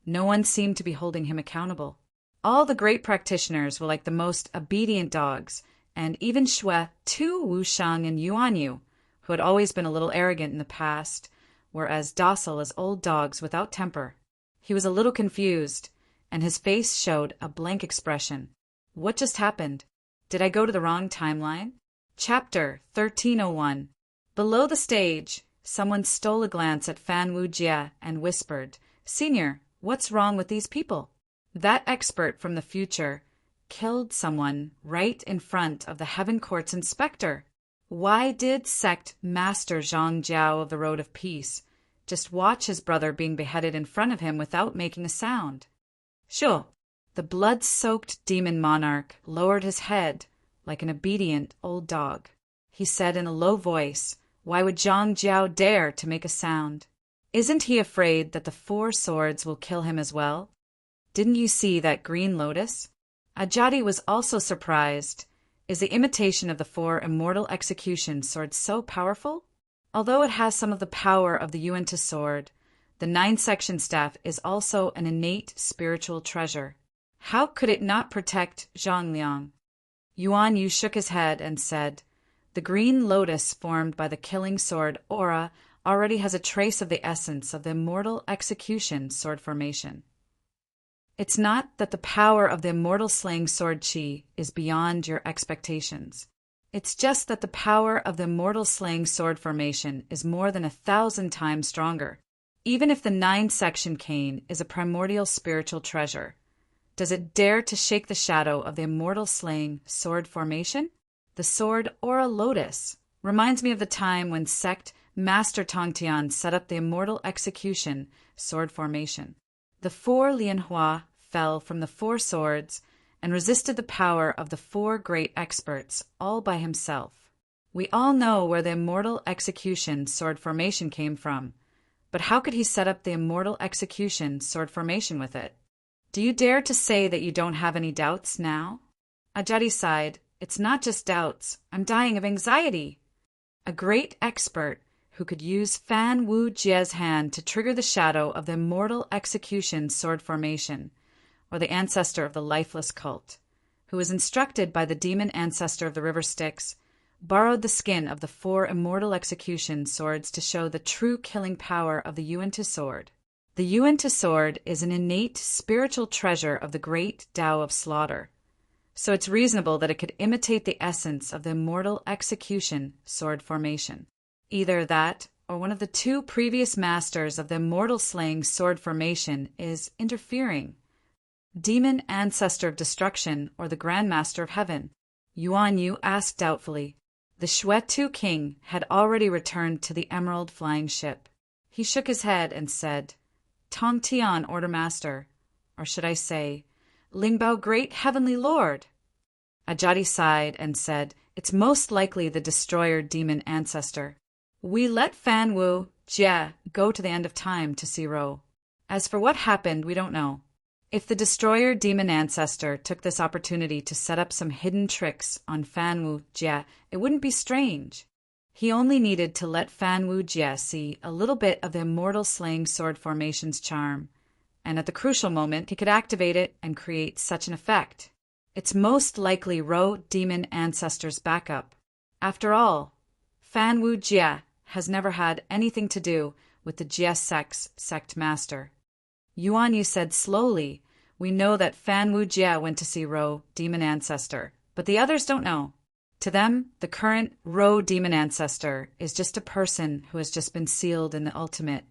no one seemed to be holding him accountable. All the great practitioners were like the most obedient dogs, and even Xue, Tu Wushang, and Yuan Yu, who had always been a little arrogant in the past, were as docile as old dogs without temper. He was a little confused, and his face showed a blank expression. What just happened? Did I go to the wrong timeline? Chapter 1301. Below the stage, someone stole a glance at Fan Wu Jie and whispered, "Senior, what's wrong with these people?" That expert from the future killed someone right in front of the Heaven Court's inspector. Why did sect Master Zhang Jiao of the Road of Peace just watch his brother being beheaded in front of him without making a sound? Sure. The blood-soaked demon monarch lowered his head like an obedient old dog. He said in a low voice, "Why would Zhang Jiao dare to make a sound? Isn't he afraid that the four swords will kill him as well? Didn't you see that green lotus?" Ajadi was also surprised. Is the imitation of the four immortal execution swords so powerful? Although it has some of the power of the Yuan sword, the 9-section staff is also an innate spiritual treasure. How could it not protect Zhang Liang? Yuan Yu shook his head and said, "The green lotus formed by the killing sword aura already has a trace of the essence of the immortal execution sword formation. It's not that the power of the immortal slaying sword chi is beyond your expectations. It's just that the power of the immortal slaying sword formation is more than 1,000 times stronger. Even if the 9-section cane is a primordial spiritual treasure, does it dare to shake the shadow of the immortal slaying sword formation? The sword Aura Lotus reminds me of the time when sect Master Tongtian set up the immortal execution sword formation. The 4 Lianhua fell from the 4 swords and resisted the power of the 4 great experts all by himself. We all know where the immortal execution sword formation came from, but how could he set up the immortal execution sword formation with it? Do you dare to say that you don't have any doubts now?" Ajadi sighed. "It's not just doubts. I'm dying of anxiety." A great expert who could use Fan Wu Jie's hand to trigger the shadow of the immortal execution sword formation, or the ancestor of the lifeless cult, who was instructed by the demon ancestor of the river Styx, borrowed the skin of the 4 immortal execution swords to show the true killing power of the Yuan sword. The Yuan sword is an innate spiritual treasure of the great Tao of slaughter, so it's reasonable that it could imitate the essence of the immortal execution sword formation. Either that, or one of the 2 previous masters of the immortal slaying sword formation is interfering. Demon ancestor of destruction or the Grand Master of Heaven? Yuan Yu asked doubtfully. The Xue king had already returned to the emerald flying ship. He shook his head and said, "Tong Tian, Order Master, or should I say, Lingbao Great Heavenly Lord." Ajadi sighed and said, "It's most likely the destroyer demon ancestor. We let Fan Wu Jie go to the end of time to see Ro. As for what happened, we don't know. If the destroyer demon ancestor took this opportunity to set up some hidden tricks on Fan Wu Jie, it wouldn't be strange. He only needed to let Fan Wu Jie see a little bit of the immortal slaying sword formation's charm, and at the crucial moment he could activate it and create such an effect. It's most likely Ro demon ancestor's backup. After all, Fan Wu Jie has never had anything to do with the Jie sect master." Yuan Yu said slowly, "We know that Fan Wu Jie went to see Ro demon ancestor, but the others don't know. To them, the current Ro demon ancestor is just a person who has just been sealed in the ultimate,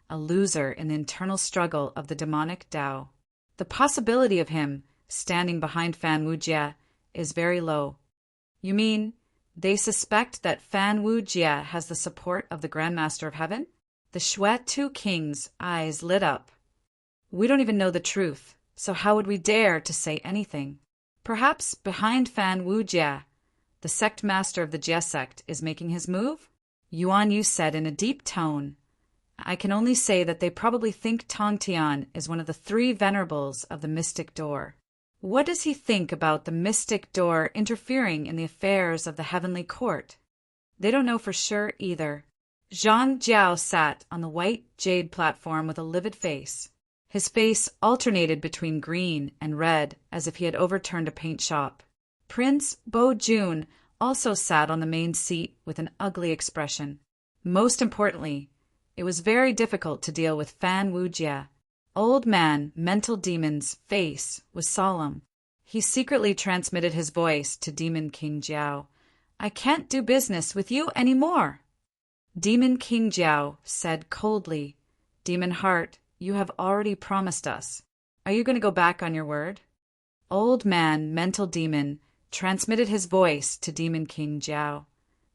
a loser in the internal struggle of the demonic Tao. The possibility of him standing behind Fan Wu Jie is very low." "You mean they suspect that Fan Wu Jie has the support of the Grand Master of Heaven?" The Xue king's eyes lit up. "We don't even know the truth, so how would we dare to say anything? Perhaps behind Fan Wu Jie, the sect master of the Jie sect is making his move?" Yuan Yu said in a deep tone. I can only say that they probably think Tong Tian is one of the three venerables of the mystic door. What does he think about the mystic door interfering in the affairs of the heavenly court? They don't know for sure either. Zhang Jiao sat on the white jade platform with a livid face. His face alternated between green and red as if he had overturned a paint shop. Prince Bo Jun also sat on the main seat with an ugly expression. Most importantly, it was very difficult to deal with Fan Wujie. Old man Mental Demon's face was solemn. He secretly transmitted his voice to Demon King Jiao. "I can't do business with you anymore." Demon King Jiao said coldly, "Demon Heart, you have already promised us. Are you going to go back on your word?" Old man Mental Demon transmitted his voice to Demon King Jiao.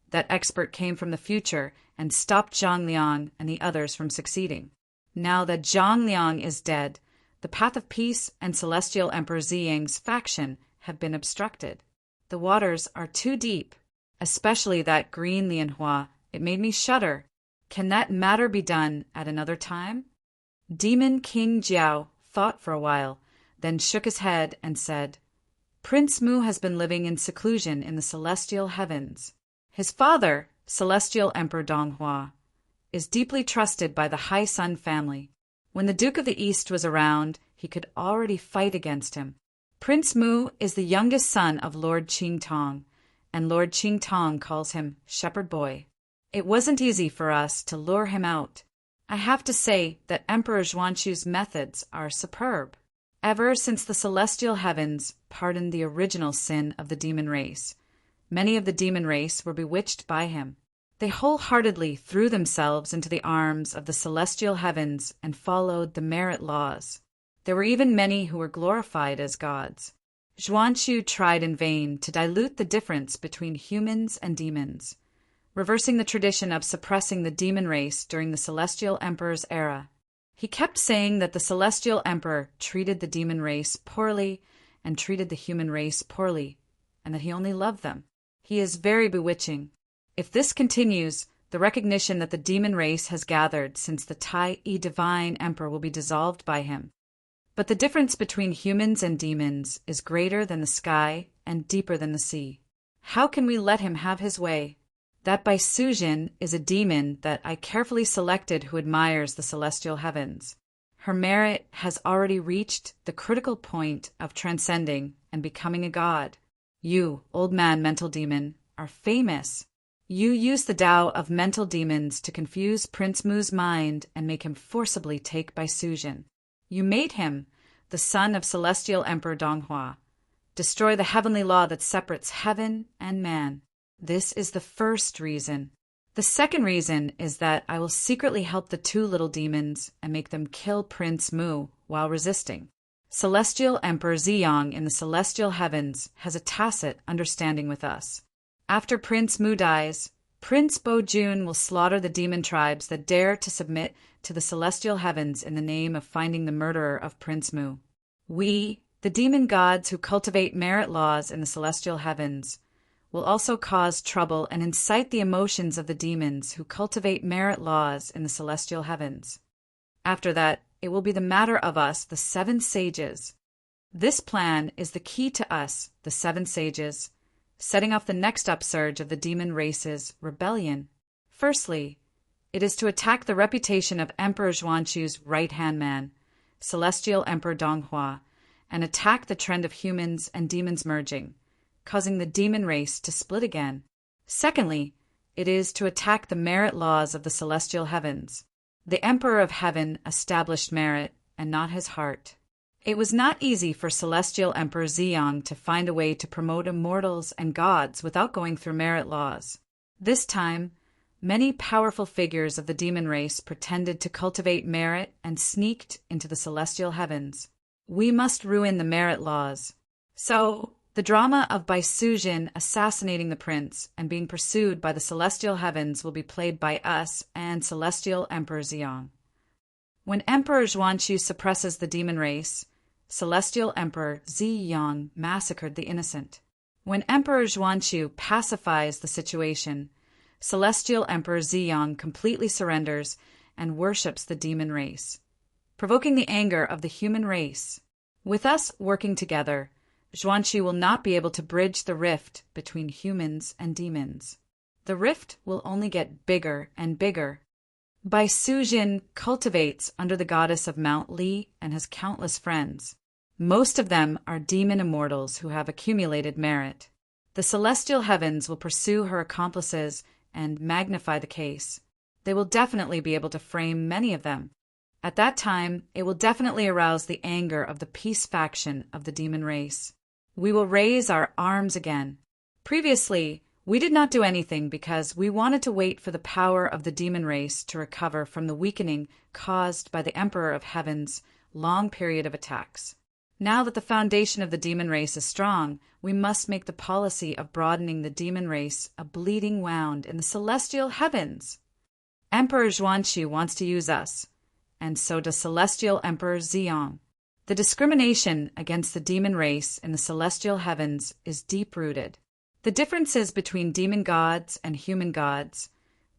That expert came from the future and stopped Zhang Liang and the others from succeeding. Now that Zhang Liang is dead, the path of peace and Celestial Emperor Ziyang's faction have been obstructed. The waters are too deep, especially that green Lianhua. It made me shudder. Can that matter be done at another time? Demon King Jiao thought for a while, then shook his head and said, "Prince Mu has been living in seclusion in the celestial heavens. His father, Celestial Emperor Donghua, is deeply trusted by the High Sun family. When the Duke of the East was around, he could already fight against him. Prince Mu is the youngest son of Lord Qingtong, and Lord Qingtong calls him Shepherd Boy. It wasn't easy for us to lure him out. I have to say that Emperor Zhuanqu's methods are superb. Ever since the celestial heavens pardoned the original sin of the demon race, many of the demon race were bewitched by him. They wholeheartedly threw themselves into the arms of the celestial heavens and followed the merit laws. There were even many who were glorified as gods. Zhuanqu tried in vain to dilute the difference between humans and demons, reversing the tradition of suppressing the demon race during the Celestial Emperor's era. He kept saying that the Celestial Emperor treated the demon race poorly and treated the human race poorly, and that he only loved them. He is very bewitching. If this continues, the recognition that the demon race has gathered since the Tai-E Divine Emperor will be dissolved by him. But the difference between humans and demons is greater than the sky and deeper than the sea. How can we let him have his way? That Bai Sujin is a demon that I carefully selected who admires the celestial heavens. Her merit has already reached the critical point of transcending and becoming a god. You, old man mental demon, are famous. You use the Tao of mental demons to confuse Prince Mu's mind and make him forcibly take Bai Sujin. You made him the son of Celestial Emperor Donghua. Destroy the heavenly law that separates heaven and man. This is the first reason. The second reason is that I will secretly help the two little demons and make them kill Prince Mu while resisting. Celestial Emperor Ziyang in the celestial heavens has a tacit understanding with us. After Prince Mu dies, Prince Bo Jun will slaughter the demon tribes that dare to submit to the celestial heavens in the name of finding the murderer of Prince Mu. We, the demon gods who cultivate merit laws in the celestial heavens, will also cause trouble and incite the emotions of the demons who cultivate merit laws in the celestial heavens. After that, it will be the matter of us, the 7 sages. This plan is the key to us, the 7 sages, setting off the next upsurge of the demon race's rebellion. Firstly, it is to attack the reputation of Emperor Zhuanqu's right-hand man, Celestial Emperor Donghua, and attack the trend of humans and demons merging, causing the demon race to split again. Secondly, it is to attack the merit laws of the celestial heavens. The Emperor of Heaven established merit and not his heart. It was not easy for Celestial Emperor Ziyang to find a way to promote immortals and gods without going through merit laws. This time, many powerful figures of the demon race pretended to cultivate merit and sneaked into the celestial heavens. We must ruin the merit laws. So, the drama of Bai Sujin assassinating the prince and being pursued by the celestial heavens will be played by us and Celestial Emperor Ziyang. When Emperor Zhuanqu suppresses the demon race, Celestial Emperor Ziyang massacred the innocent. When Emperor Zhuanqu pacifies the situation, Celestial Emperor Ziyang completely surrenders and worships the demon race, provoking the anger of the human race. With us working together, Zhuanqi will not be able to bridge the rift between humans and demons. The rift will only get bigger and bigger. Bai Sujin cultivates under the goddess of Mount Li and has countless friends. Most of them are demon immortals who have accumulated merit. The celestial heavens will pursue her accomplices and magnify the case. They will definitely be able to frame many of them. At that time, it will definitely arouse the anger of the peace faction of the demon race. We will raise our arms again. Previously, we did not do anything because we wanted to wait for the power of the demon race to recover from the weakening caused by the Emperor of Heaven's long period of attacks. Now that the foundation of the demon race is strong, we must make the policy of broadening the demon race a bleeding wound in the celestial heavens. Emperor Zhuanqi wants to use us, and so does Celestial Emperor Ziyang. The discrimination against the demon race in the celestial heavens is deep-rooted. The differences between demon gods and human gods,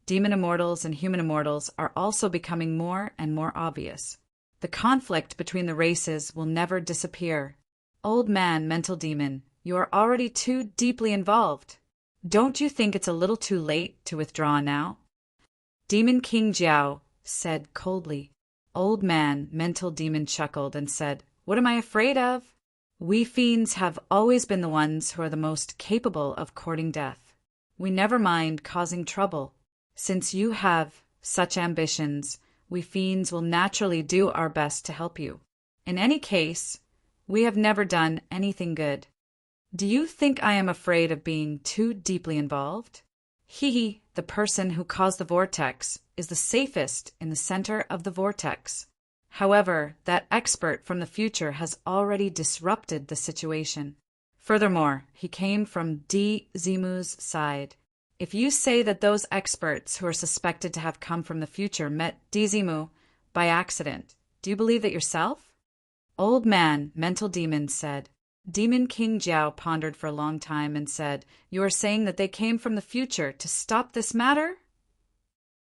demon immortals and human immortals, are also becoming more and more obvious. The conflict between the races will never disappear. Old man, mental demon, you are already too deeply involved. Don't you think it's a little too late to withdraw now? Demon King Jiao said coldly. Old man, mental demon chuckled and said, "What am I afraid of? We fiends have always been the ones who are the most capable of courting death. We never mind causing trouble. Since you have such ambitions, we fiends will naturally do our best to help you. In any case, we have never done anything good. Do you think I am afraid of being too deeply involved? He, the person who caused the vortex, is the safest in the center of the vortex. However, that expert from the future has already disrupted the situation. Furthermore, he came from Di Zimu's side. If you say that those experts who are suspected to have come from the future met Di Zimu by accident, do you believe that yourself?" Old man, mental demon, said. Demon King Jiao pondered for a long time and said, "You are saying that they came from the future to stop this matter?"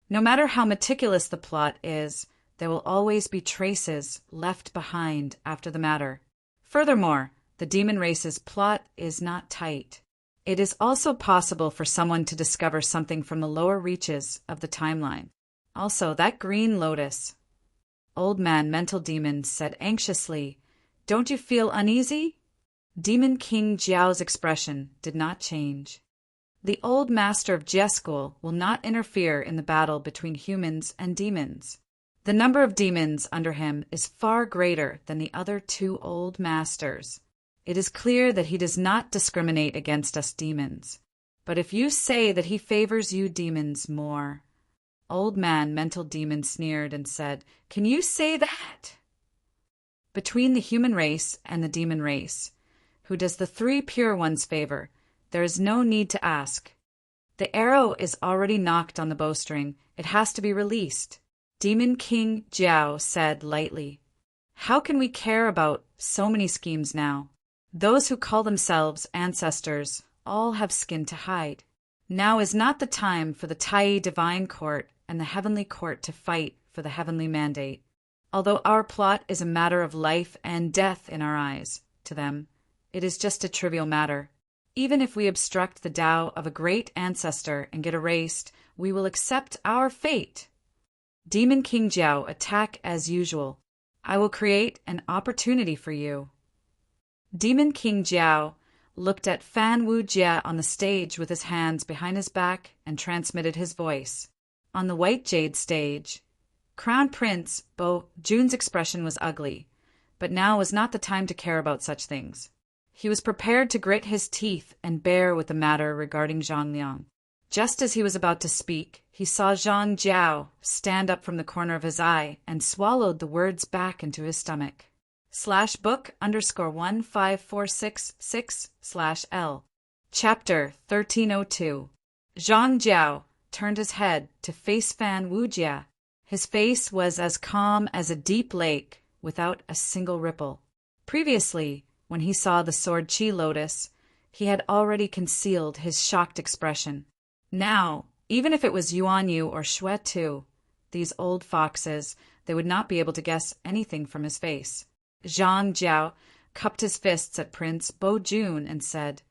No matter how meticulous the plot is, there will always be traces left behind after the matter. Furthermore, the demon race's plot is not tight. It is also possible for someone to discover something from the lower reaches of the timeline. Also, that green lotus. Old man, mental demon, said anxiously, "Don't you feel uneasy?" Demon King Jiao's expression did not change. The old master of Jia School will not interfere in the battle between humans and demons. The number of demons under him is far greater than the other two old masters. It is clear that he does not discriminate against us demons. But if you say that he favors you demons more... Old man, mental demon, sneered and said, "Can you say that?" Between the human race and the demon race, who does the three pure ones favor, there is no need to ask. The arrow is already knocked on the bowstring. It has to be released. Demon King Jiao said lightly, "How can we care about so many schemes now? Those who call themselves ancestors all have skin to hide. Now is not the time for the Tai Divine Court and the Heavenly Court to fight for the heavenly mandate. Although our plot is a matter of life and death in our eyes, to them, it is just a trivial matter. Even if we obstruct the Tao of a great ancestor and get erased, we will accept our fate. Demon King Jiao, attack as usual. I will create an opportunity for you." Demon King Jiao looked at Fan Wujie on the stage with his hands behind his back and transmitted his voice. On the White Jade stage, Crown Prince Bo Jun's expression was ugly, but now was not the time to care about such things. He was prepared to grit his teeth and bear with the matter regarding Zhang Liang. Just as he was about to speak, he saw Zhang Jiao stand up from the corner of his eye and swallowed the words back into his stomach. /book_15466/L. Chapter 1302. Zhang Jiao turned his head to face Fan Wujie. His face was as calm as a deep lake without a single ripple. Previously, when he saw the sword Qi lotus, he had already concealed his shocked expression. Now, even if it was Yuan Yu or Xue Tu, These old foxes, they would not be able to guess anything from his face. Zhang Jiao cupped his fists at Prince Bo-jun and said,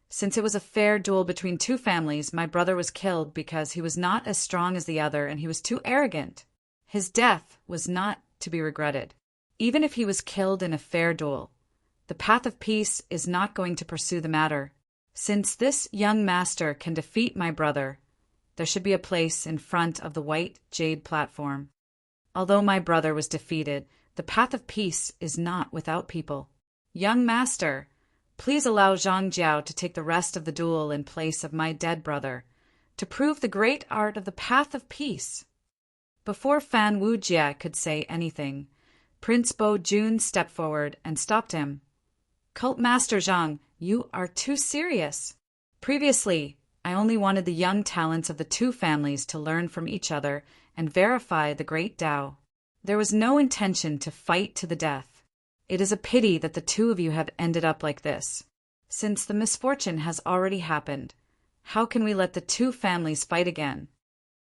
"Since it was a fair duel between two families, my brother was killed because he was not as strong as the other and he was too arrogant. His death was not to be regretted. Even if he was killed in a fair duel, the path of peace is not going to pursue the matter. Since this young master can defeat my brother, there should be a place in front of the white jade platform. Although my brother was defeated, the path of peace is not without people. Young master, please allow Zhang Jiao to take the rest of the duel in place of my dead brother, to prove the great art of the path of peace." Before Fan Wujie could say anything, Prince Bo-jun stepped forward and stopped him. "Cult Master Zhang, you are too serious. Previously, I only wanted the young talents of the two families to learn from each other and verify the great Tao. There was no intention to fight to the death. It is a pity that the two of you have ended up like this. Since the misfortune has already happened, how can we let the two families fight again?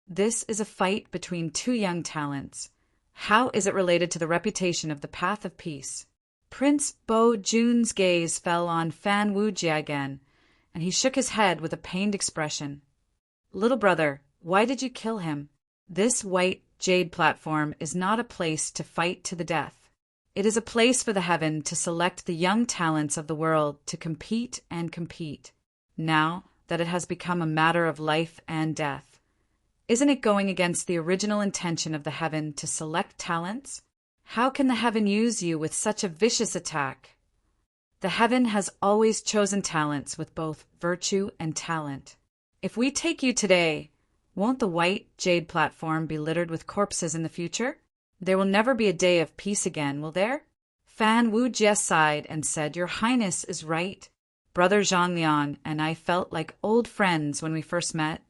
This is a fight between two young talents. How is it related to the reputation of the path of peace?" Prince Bo-jun's gaze fell on Fan Wujie again, and he shook his head with a pained expression. "Little brother, why did you kill him? This white jade platform is not a place to fight to the death. It is a place for the heaven to select the young talents of the world to compete and compete. Now that it has become a matter of life and death, isn't it going against the original intention of the heaven to select talents? How can the heaven use you with such a vicious attack? The heaven has always chosen talents with both virtue and talent. If we take you today, won't the white jade platform be littered with corpses in the future? There will never be a day of peace again, will there?" Fan Wujie sighed and said, "Your Highness is right. Brother Zhangliang and I felt like old friends when we first met,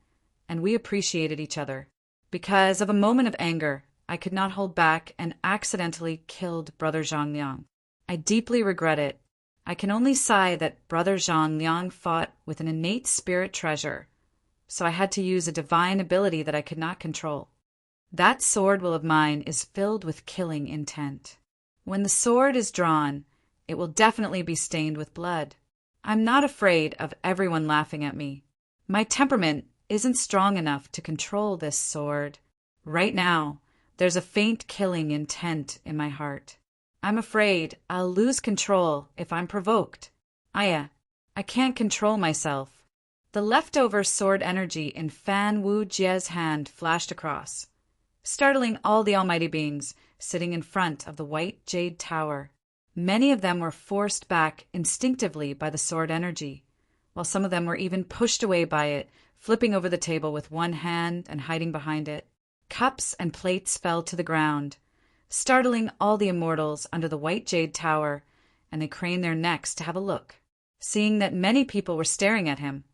and we appreciated each other. Because of a moment of anger, I could not hold back and accidentally killed Brother Zhangliang. I deeply regret it. I can only sigh that Brother Zhangliang fought with an innate spirit treasure, so I had to use a divine ability that I could not control. That sword will of mine is filled with killing intent. When the sword is drawn, it will definitely be stained with blood. I'm not afraid of everyone laughing at me. My temperament isn't strong enough to control this sword. Right now, there's a faint killing intent in my heart. I'm afraid I'll lose control if I'm provoked. I can't control myself." The leftover sword energy in Fan Wujie's hand flashed across, startling all the almighty beings sitting in front of the white jade tower. Many of them were forced back instinctively by the sword energy, while some of them were even pushed away by it, flipping over the table with one hand and hiding behind it. Cups and plates fell to the ground, startling all the immortals under the white jade tower, and they craned their necks to have a look. Seeing that many people were staring at him,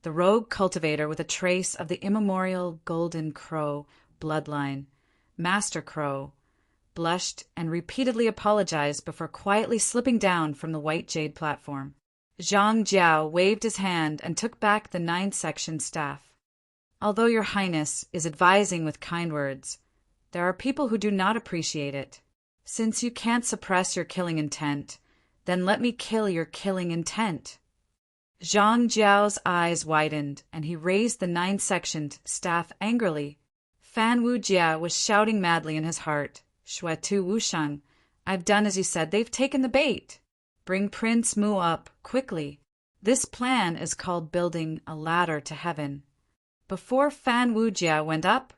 the rogue cultivator with a trace of the immemorial golden crow bloodline, Master Crow, blushed and repeatedly apologized before quietly slipping down from the white jade platform. Zhang Jiao waved his hand and took back the 9-section staff. "Although your Highness is advising with kind words, there are people who do not appreciate it. Since you can't suppress your killing intent, then let me kill your killing intent." Zhang Jiao's eyes widened, and he raised the 9-sectioned staff angrily. Fan Wujie was shouting madly in his heart, "Shui Tu Wushang, I've done as you said, they've taken the bait. Bring Prince Mu up, quickly. This plan is called building a ladder to heaven." Before Fan Wujie went up,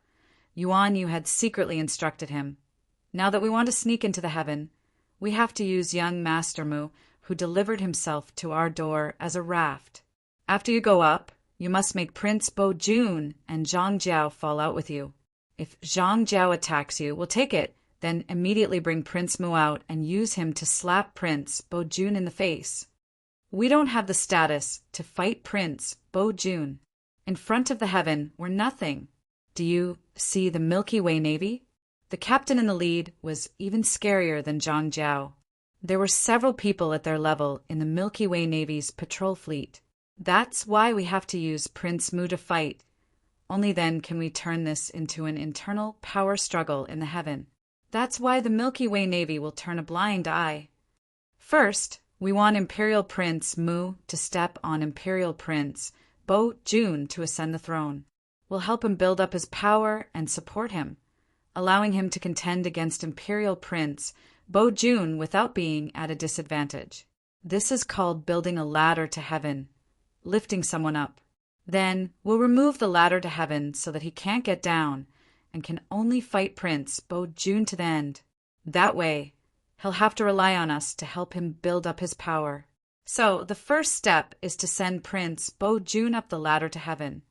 Yuan Yu had secretly instructed him, "Now that we want to sneak into the heaven, we have to use young Master Mu, who delivered himself to our door as a raft. After you go up, you must make Prince Bo-jun and Zhang Jiao fall out with you. If Zhang Jiao attacks you, we'll take it, then immediately bring Prince Mu out and use him to slap Prince Bo-jun in the face. We don't have the status to fight Prince Bo-jun. In front of the heaven, we're nothing. Do you see the Milky Way Navy?" The captain in the lead was even scarier than Zhang Jiao. There were several people at their level in the Milky Way Navy's patrol fleet. "That's why we have to use Prince Mu to fight. Only then can we turn this into an internal power struggle in the heaven. That's why the Milky Way Navy will turn a blind eye. First, we want Imperial Prince Mu to step on Imperial Prince Bo-Jun to ascend the throne. We'll help him build up his power and support him, allowing him to contend against Imperial Prince Bo-Jun without being at a disadvantage. This is called building a ladder to heaven, lifting someone up. Then we'll remove the ladder to heaven so that he can't get down and can only fight Prince Bo-Jun to the end. That way, he'll have to rely on us to help him build up his power. So the first step is to send Prince Bo-Jun up the ladder to heaven.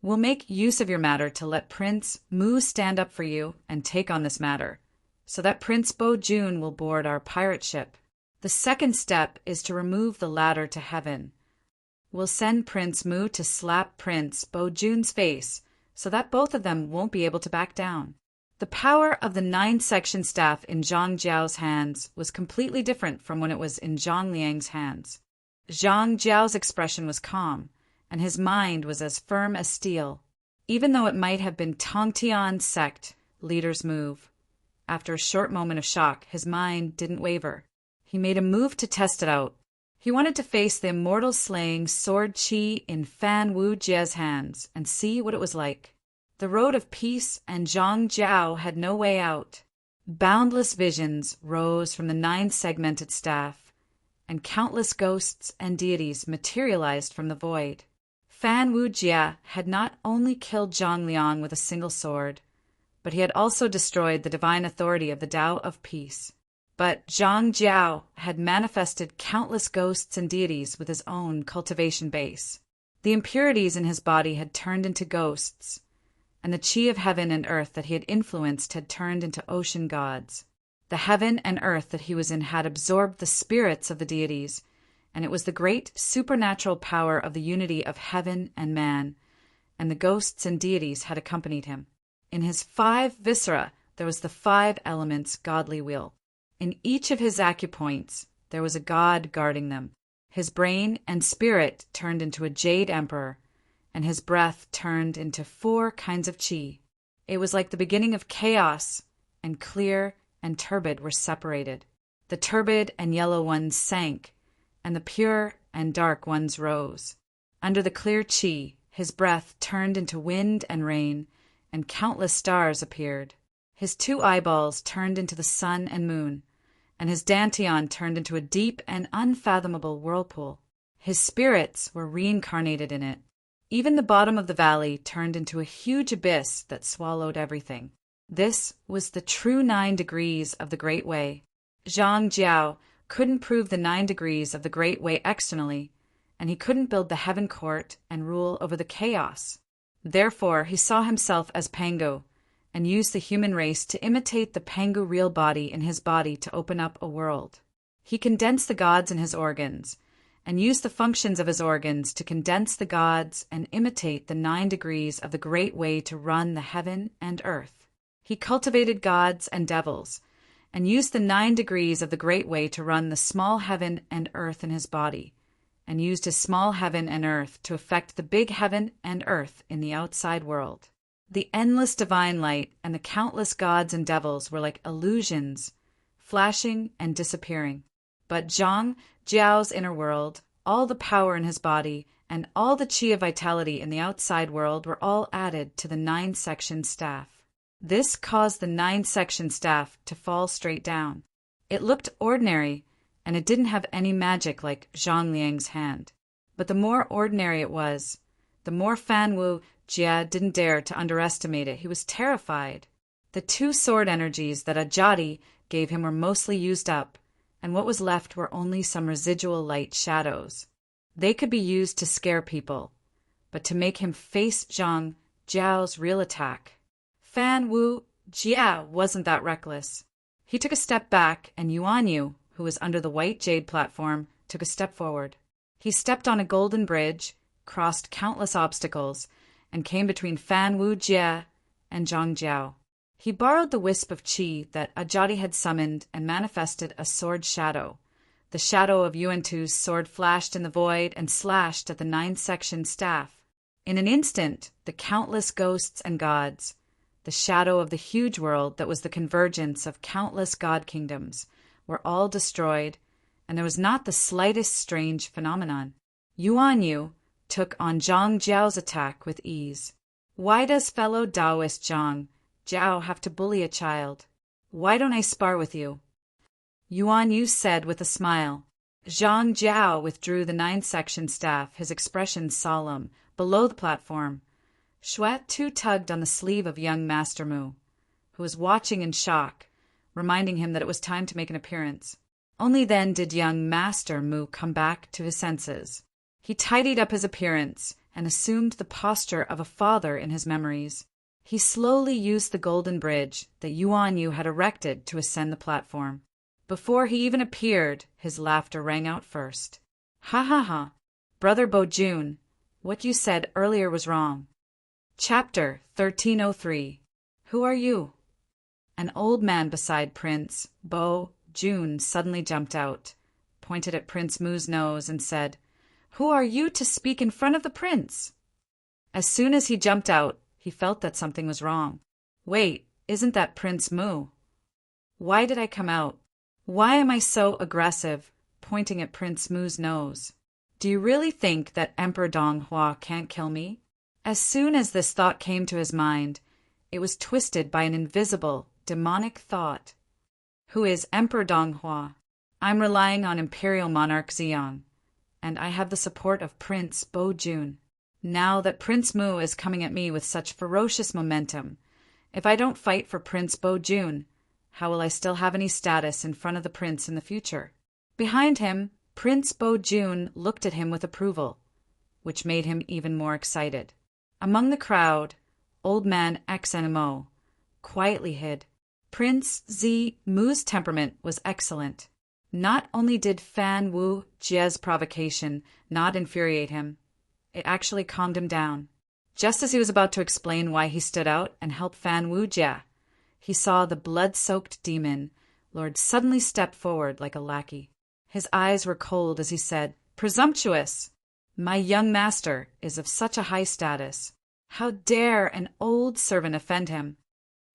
We'll make use of your matter to let Prince Mu stand up for you and take on this matter, so that Prince Bo-Jun will board our pirate ship. The second step is to remove the ladder to heaven. We'll send Prince Mu to slap Prince Bo-Jun's face so that both of them won't be able to back down. The power of the 9-section staff in Zhang Jiao's hands was completely different from when it was in Zhang Liang's hands. Zhang Jiao's expression was calm, and his mind was as firm as steel, even though it might have been Tongtian sect leader's move. After a short moment of shock, his mind didn't waver. He made a move to test it out. He wanted to face the immortal-slaying sword Qi in Fan Wu Jie's hands and see what it was like. The road of peace and Zhang Jiao had no way out. Boundless visions rose from the 9-segmented staff, and countless ghosts and deities materialized from the void. Fan Wu Jie had not only killed Zhang Liang with a single sword, but he had also destroyed the divine authority of the Tao of Peace. But Zhang Jiao had manifested countless ghosts and deities with his own cultivation base. The impurities in his body had turned into ghosts, and the qi of heaven and earth that he had influenced had turned into ocean gods. The heaven and earth that he was in had absorbed the spirits of the deities, and it was the great supernatural power of the unity of heaven and man, and the ghosts and deities had accompanied him. In his 5 viscera there was the 5 elements' godly will. In each of his acupoints there was a god guarding them. His brain and spirit turned into a jade emperor, and his breath turned into 4 kinds of qi. It was like the beginning of chaos, and clear and turbid were separated. The turbid and yellow ones sank, and the pure and dark ones rose. Under the clear qi, his breath turned into wind and rain, and countless stars appeared. His 2 eyeballs turned into the sun and moon, and his dantian turned into a deep and unfathomable whirlpool. His spirits were reincarnated in it. Even the bottom of the valley turned into a huge abyss that swallowed everything. This was the true 9 degrees of the Great Way. Zhang Jiao couldn't prove the 9 degrees of the Great Way externally, and he couldn't build the heaven court and rule over the chaos. Therefore, he saw himself as Pangu, and used the human race to imitate the Pangu real body in his body to open up a world. He condensed the gods in his organs, and used the functions of his organs to condense the gods and imitate the 9 degrees of the Great Way to run the heaven and earth. He cultivated gods and devils, and used the 9 degrees of the Great Way to run the small heaven and earth in his body, and used his small heaven and earth to affect the big heaven and earth in the outside world. The endless divine light and the countless gods and devils were like illusions, flashing and disappearing. But Zhang Jiao's inner world, all the power in his body, and all the qi of vitality in the outside world were all added to the 9-section staff. This caused the 9-section staff to fall straight down. It looked ordinary, and it didn't have any magic like Zhang Liang's hand. But the more ordinary it was, the more Fan Wu Jie didn't dare to underestimate it. He was terrified. The 2 sword energies that Ajati gave him were mostly used up, and what was left were only some residual light shadows. They could be used to scare people, but to make him face Zhang Jiao's real attack. Fan Wu Jie wasn't that reckless. He took a step back, and Yuan Yu, who was under the white jade platform, took a step forward. He stepped on a golden bridge, crossed countless obstacles, and came between Fan Wu Jie and Zhang Jiao. He borrowed the wisp of qi that Ajati had summoned and manifested a sword shadow. The shadow of Yuan Tu's sword flashed in the void and slashed at the 9-section staff. In an instant, the countless ghosts and gods, the shadow of the huge world that was the convergence of countless god kingdoms, were all destroyed, and there was not the slightest strange phenomenon. Yuan Yu took on Zhang Jiao's attack with ease. Why does fellow Taoist Zhang Jiao have to bully a child? Why don't I spar with you? Yuan Yu said with a smile. Zhang Jiao withdrew the 9-section staff, his expression solemn, below the platform. Xuat Tu tugged on the sleeve of young Master Mu, who was watching in shock, reminding him that it was time to make an appearance. Only then did young Master Mu come back to his senses. He tidied up his appearance and assumed the posture of a father in his memories. He slowly used the golden bridge that Yuan Yu had erected to ascend the platform. Before he even appeared, his laughter rang out first. Ha ha ha! Brother Bo-jun, what you said earlier was wrong. Chapter 1303. Who are you? An old man beside Prince Bo-jun suddenly jumped out, pointed at Prince Mu's nose, and said, Who are you to speak in front of the prince? As soon as he jumped out, he felt that something was wrong. Wait, isn't that Prince Mu? Why did I come out? Why am I so aggressive, pointing at Prince Mu's nose? Do you really think that Emperor Donghua can't kill me? As soon as this thought came to his mind, it was twisted by an invisible, demonic thought. Who is Emperor Donghua? I'm relying on Imperial Monarch Xiang, and I have the support of Prince Bo-jun. Now that Prince Mu is coming at me with such ferocious momentum, if I don't fight for Prince Bo-jun, how will I still have any status in front of the prince in the future? Behind him, Prince Bo-jun looked at him with approval, which made him even more excited. Among the crowd, old man XNMO quietly hid. Prince Z Mu's temperament was excellent. Not only did Fan Wu Jie's provocation not infuriate him, it actually calmed him down. Just as he was about to explain why he stood out and help Fan Wu Jie, he saw the blood-soaked demon lord suddenly step forward like a lackey. His eyes were cold as he said, Presumptuous! My young master is of such a high status. How dare an old servant offend him?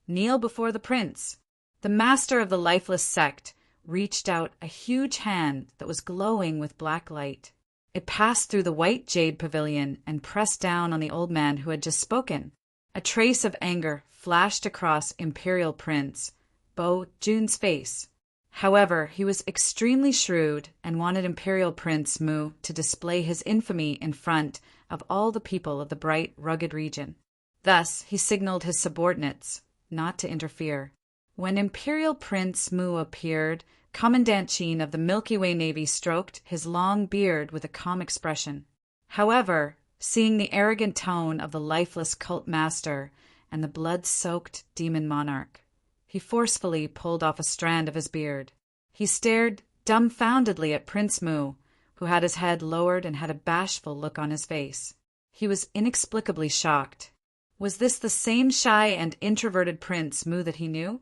Kneel before the prince. The master of the lifeless sect reached out a huge hand that was glowing with black light. It passed through the white jade pavilion and pressed down on the old man who had just spoken. A trace of anger flashed across Imperial Prince Bo-jun's face. However, he was extremely shrewd and wanted Imperial Prince Mu to display his infamy in front of all the people of the bright, rugged region. Thus, he signaled his subordinates not to interfere. When Imperial Prince Mu appeared, Commandant Qin of the Milky Way Navy stroked his long beard with a calm expression. However, seeing the arrogant tone of the lifeless cult master and the blood-soaked demon monarch, he forcefully pulled off a strand of his beard. He stared dumbfoundedly at Prince Mu, who had his head lowered and had a bashful look on his face. He was inexplicably shocked. Was this the same shy and introverted Prince Mu that he knew?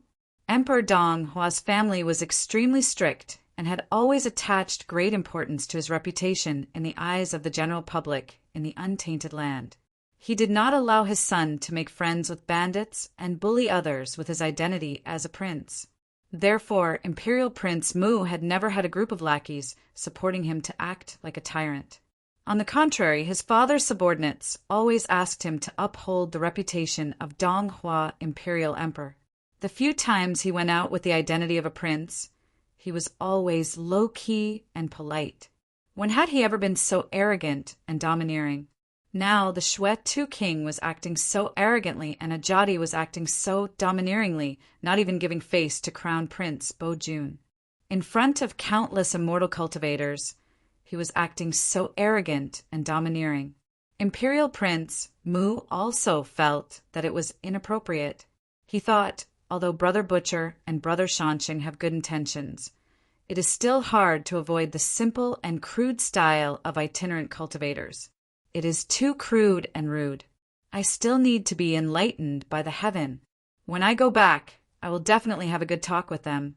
Emperor Donghua's family was extremely strict and had always attached great importance to his reputation in the eyes of the general public in the untainted land. He did not allow his son to make friends with bandits and bully others with his identity as a prince. Therefore, Imperial Prince Mu had never had a group of lackeys supporting him to act like a tyrant. On the contrary, his father's subordinates always asked him to uphold the reputation of Donghua Imperial Emperor. The few times he went out with the identity of a prince, he was always low-key and polite. When had he ever been so arrogant and domineering? Now the Xuetu king was acting so arrogantly and Ajadi was acting so domineeringly, not even giving face to Crown Prince Bo-jun. In front of countless immortal cultivators, he was acting so arrogant and domineering. Imperial Prince Mu also felt that it was inappropriate. He thought, although Brother Butcher and Brother Shanxing have good intentions, it is still hard to avoid the simple and crude style of itinerant cultivators. It is too crude and rude. I still need to be enlightened by the heaven. When I go back, I will definitely have a good talk with them,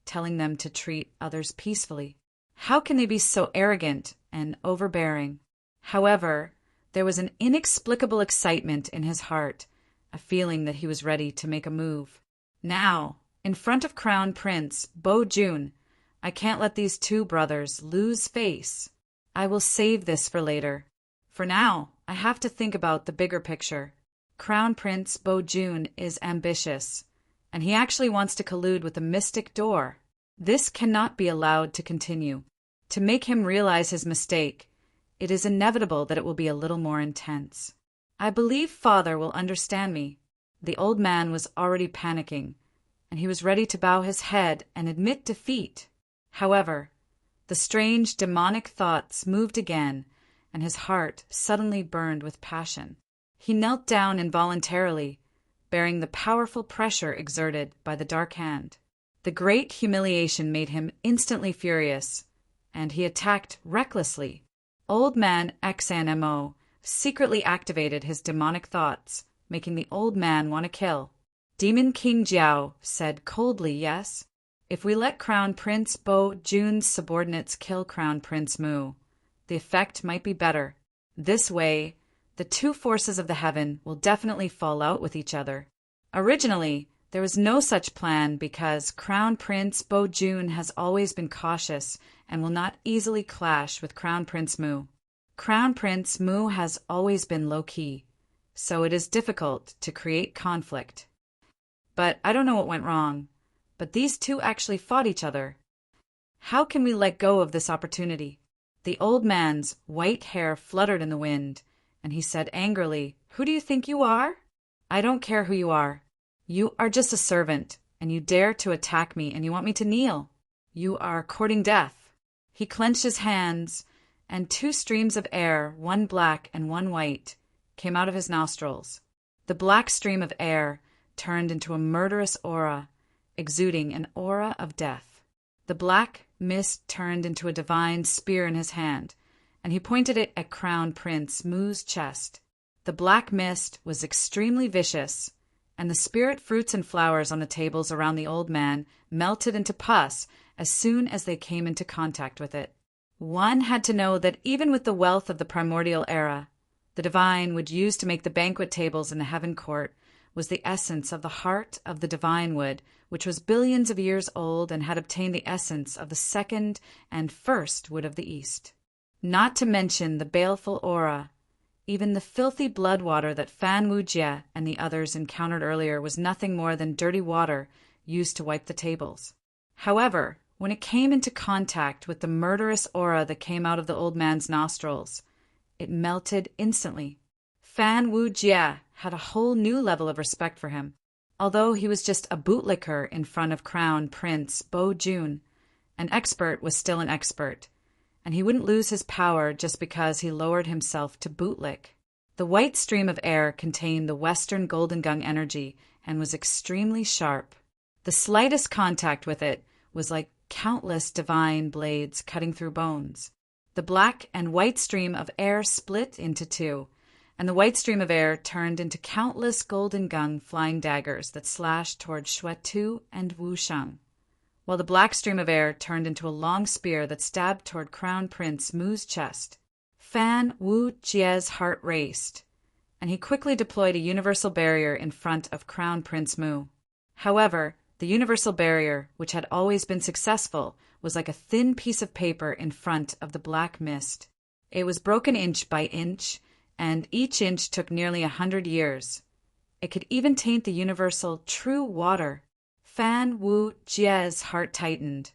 telling them to treat others peacefully. How can they be so arrogant and overbearing? However, There was an inexplicable excitement in his heart, a feeling that he was ready to make a move. Now, in front of Crown Prince Bo-jun, I can't let these two brothers lose face. I will save this for later. For now, I have to think about the bigger picture. Crown Prince Bo-jun is ambitious, and he actually wants to collude with the mystic door. This cannot be allowed to continue. To make him realize his mistake, it is inevitable that it will be a little more intense. I believe father will understand me. The old man was already panicking, and he was ready to bow his head and admit defeat. However, the strange demonic thoughts moved again, and his heart suddenly burned with passion. He knelt down involuntarily, bearing the powerful pressure exerted by the dark hand. The great humiliation made him instantly furious, and he attacked recklessly. Old Man XNMO secretly activated his demonic thoughts, making the old man want to kill. Demon King Jiao said coldly yes. If we let Crown Prince Bo-jun's subordinates kill Crown Prince Mu, the effect might be better. This way, the two forces of the heaven will definitely fall out with each other. Originally, there was no such plan because Crown Prince Bo-jun has always been cautious and will not easily clash with Crown Prince Mu. Crown Prince Mu has always been low-key, so it is difficult to create conflict. But I don't know what went wrong, but these two actually fought each other. How can we let go of this opportunity? The old man's white hair fluttered in the wind, and he said angrily, "Who do you think you are? I don't care who you are. You are just a servant, and you dare to attack me, and you want me to kneel. You are courting death." He clenched his hands, and two streams of air, one black and one white, came out of his nostrils. The black stream of air turned into a murderous aura, exuding an aura of death. The black mist turned into a divine spear in his hand, and he pointed it at Crown Prince Mu's chest. The black mist was extremely vicious, and the spirit fruits and flowers on the tables around the old man melted into pus as soon as they came into contact with it. One had to know that even with the wealth of the primordial era, the divine would use to make the banquet tables in the heaven court was the essence of the heart of the divine wood, which was billions of years old and had obtained the essence of the second and first wood of the east. Not to mention the baleful aura. Even the filthy blood water that Fan Wujie and the others encountered earlier was nothing more than dirty water used to wipe the tables. However, when it came into contact with the murderous aura that came out of the old man's nostrils, it melted instantly. Fan Wujie had a whole new level of respect for him. Although he was just a bootlicker in front of Crown Prince Bo-jun, an expert was still an expert, and he wouldn't lose his power just because he lowered himself to bootlick. The white stream of air contained the Western Golden Gung energy and was extremely sharp. The slightest contact with it was like countless divine blades cutting through bones. The black and white stream of air split into two, and the white stream of air turned into countless Golden Gung flying daggers that slashed toward Xuetu and Wushang, while the black stream of air turned into a long spear that stabbed toward Crown Prince Mu's chest. Fan Wujie's heart raced, and he quickly deployed a universal barrier in front of Crown Prince Mu. However, the universal barrier, which had always been successful, was like a thin piece of paper in front of the black mist. It was broken inch by inch, and each inch took nearly 100 years. It could even taint the universal true water. Fan Wujie's heart tightened,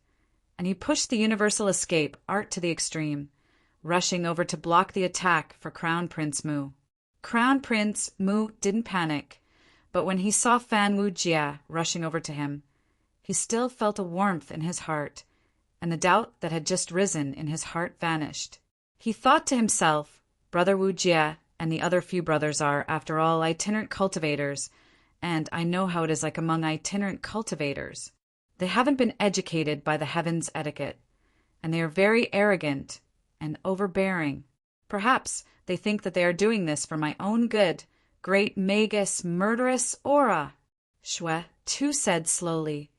and he pushed the universal escape art to the extreme, rushing over to block the attack for Crown Prince Mu. Crown Prince Mu didn't panic, but when he saw Fan Wujie rushing over to him, he still felt a warmth in his heart, and the doubt that had just risen in his heart vanished. He thought to himself, Brother Wujie and the other few brothers are, after all, itinerant cultivators, and I know how it is like among itinerant cultivators. They haven't been educated by the heavens' etiquette, and they are very arrogant and overbearing. Perhaps they think that they are doing this for my own good, great magus murderous aura. Xuetu said slowly,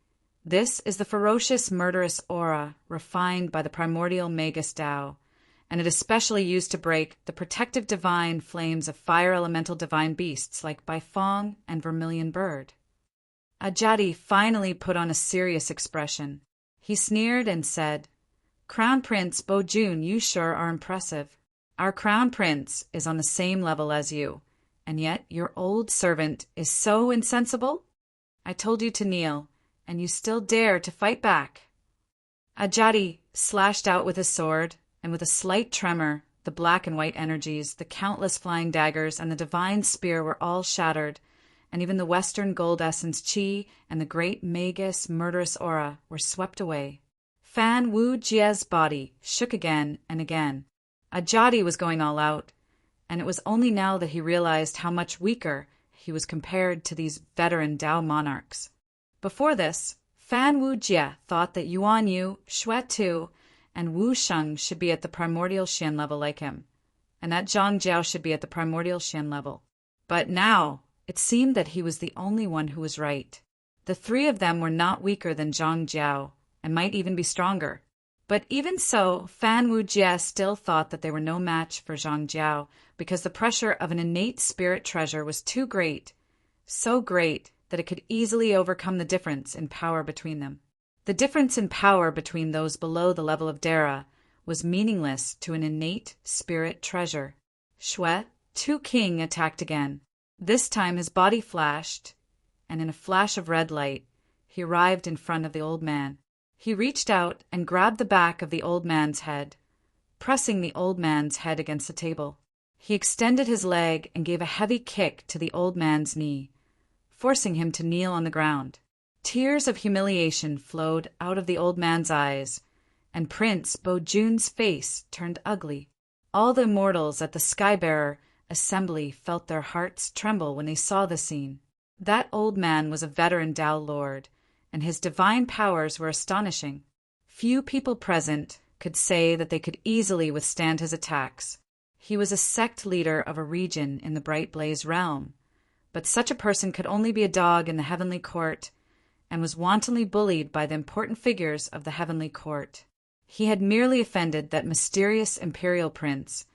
"This is the ferocious murderous aura refined by the primordial magus Tao, and it especially used to break the protective divine flames of fire elemental divine beasts like Baifong and Vermilion Bird. Ajadi finally put on a serious expression. He sneered and said, "Crown Prince Bo-jun, you sure are impressive. Our Crown Prince is on the same level as you, and yet your old servant is so insensible? I told you to kneel, and you still dare to fight back." Ajadi slashed out with his sword, and with a slight tremor, the black and white energies, the countless flying daggers, and the divine spear were all shattered, and even the western gold essence chi and the great magus murderous aura were swept away. Fan Wu Jie's body shook again and again. Ajadi was going all out, and it was only now that he realized how much weaker he was compared to these veteran Dao monarchs. Before this, Fan Wu Jie thought that Yuan Yu, Xue Tu, and Wu Sheng should be at the primordial Xian level like him, and that Zhang Jiao should be at the primordial Xian level. But now, it seemed that he was the only one who was right. The three of them were not weaker than Zhang Jiao, and might even be stronger. But even so, Fan Wu Jie still thought that they were no match for Zhang Jiao, because the pressure of an innate spirit treasure was too great, so great that it could easily overcome the difference in power between them. The difference in power between those below the level of Dara was meaningless to an innate spirit treasure. Xue Tu King attacked again. This time his body flashed, and in a flash of red light, he arrived in front of the old man. He reached out and grabbed the back of the old man's head, pressing the old man's head against the table. He extended his leg and gave a heavy kick to the old man's knee, forcing him to kneel on the ground. Tears of humiliation flowed out of the old man's eyes, and Prince Bo-jun's face turned ugly. All the immortals at the Skybearer assembly felt their hearts tremble when they saw the scene. That old man was a veteran Dao Lord, and his divine powers were astonishing. Few people present could say that they could easily withstand his attacks. He was a sect leader of a region in the Bright Blaze realm, but such a person could only be a dog in the heavenly court, and was wantonly bullied by the important figures of the heavenly court. He had merely offended that mysterious imperial prince,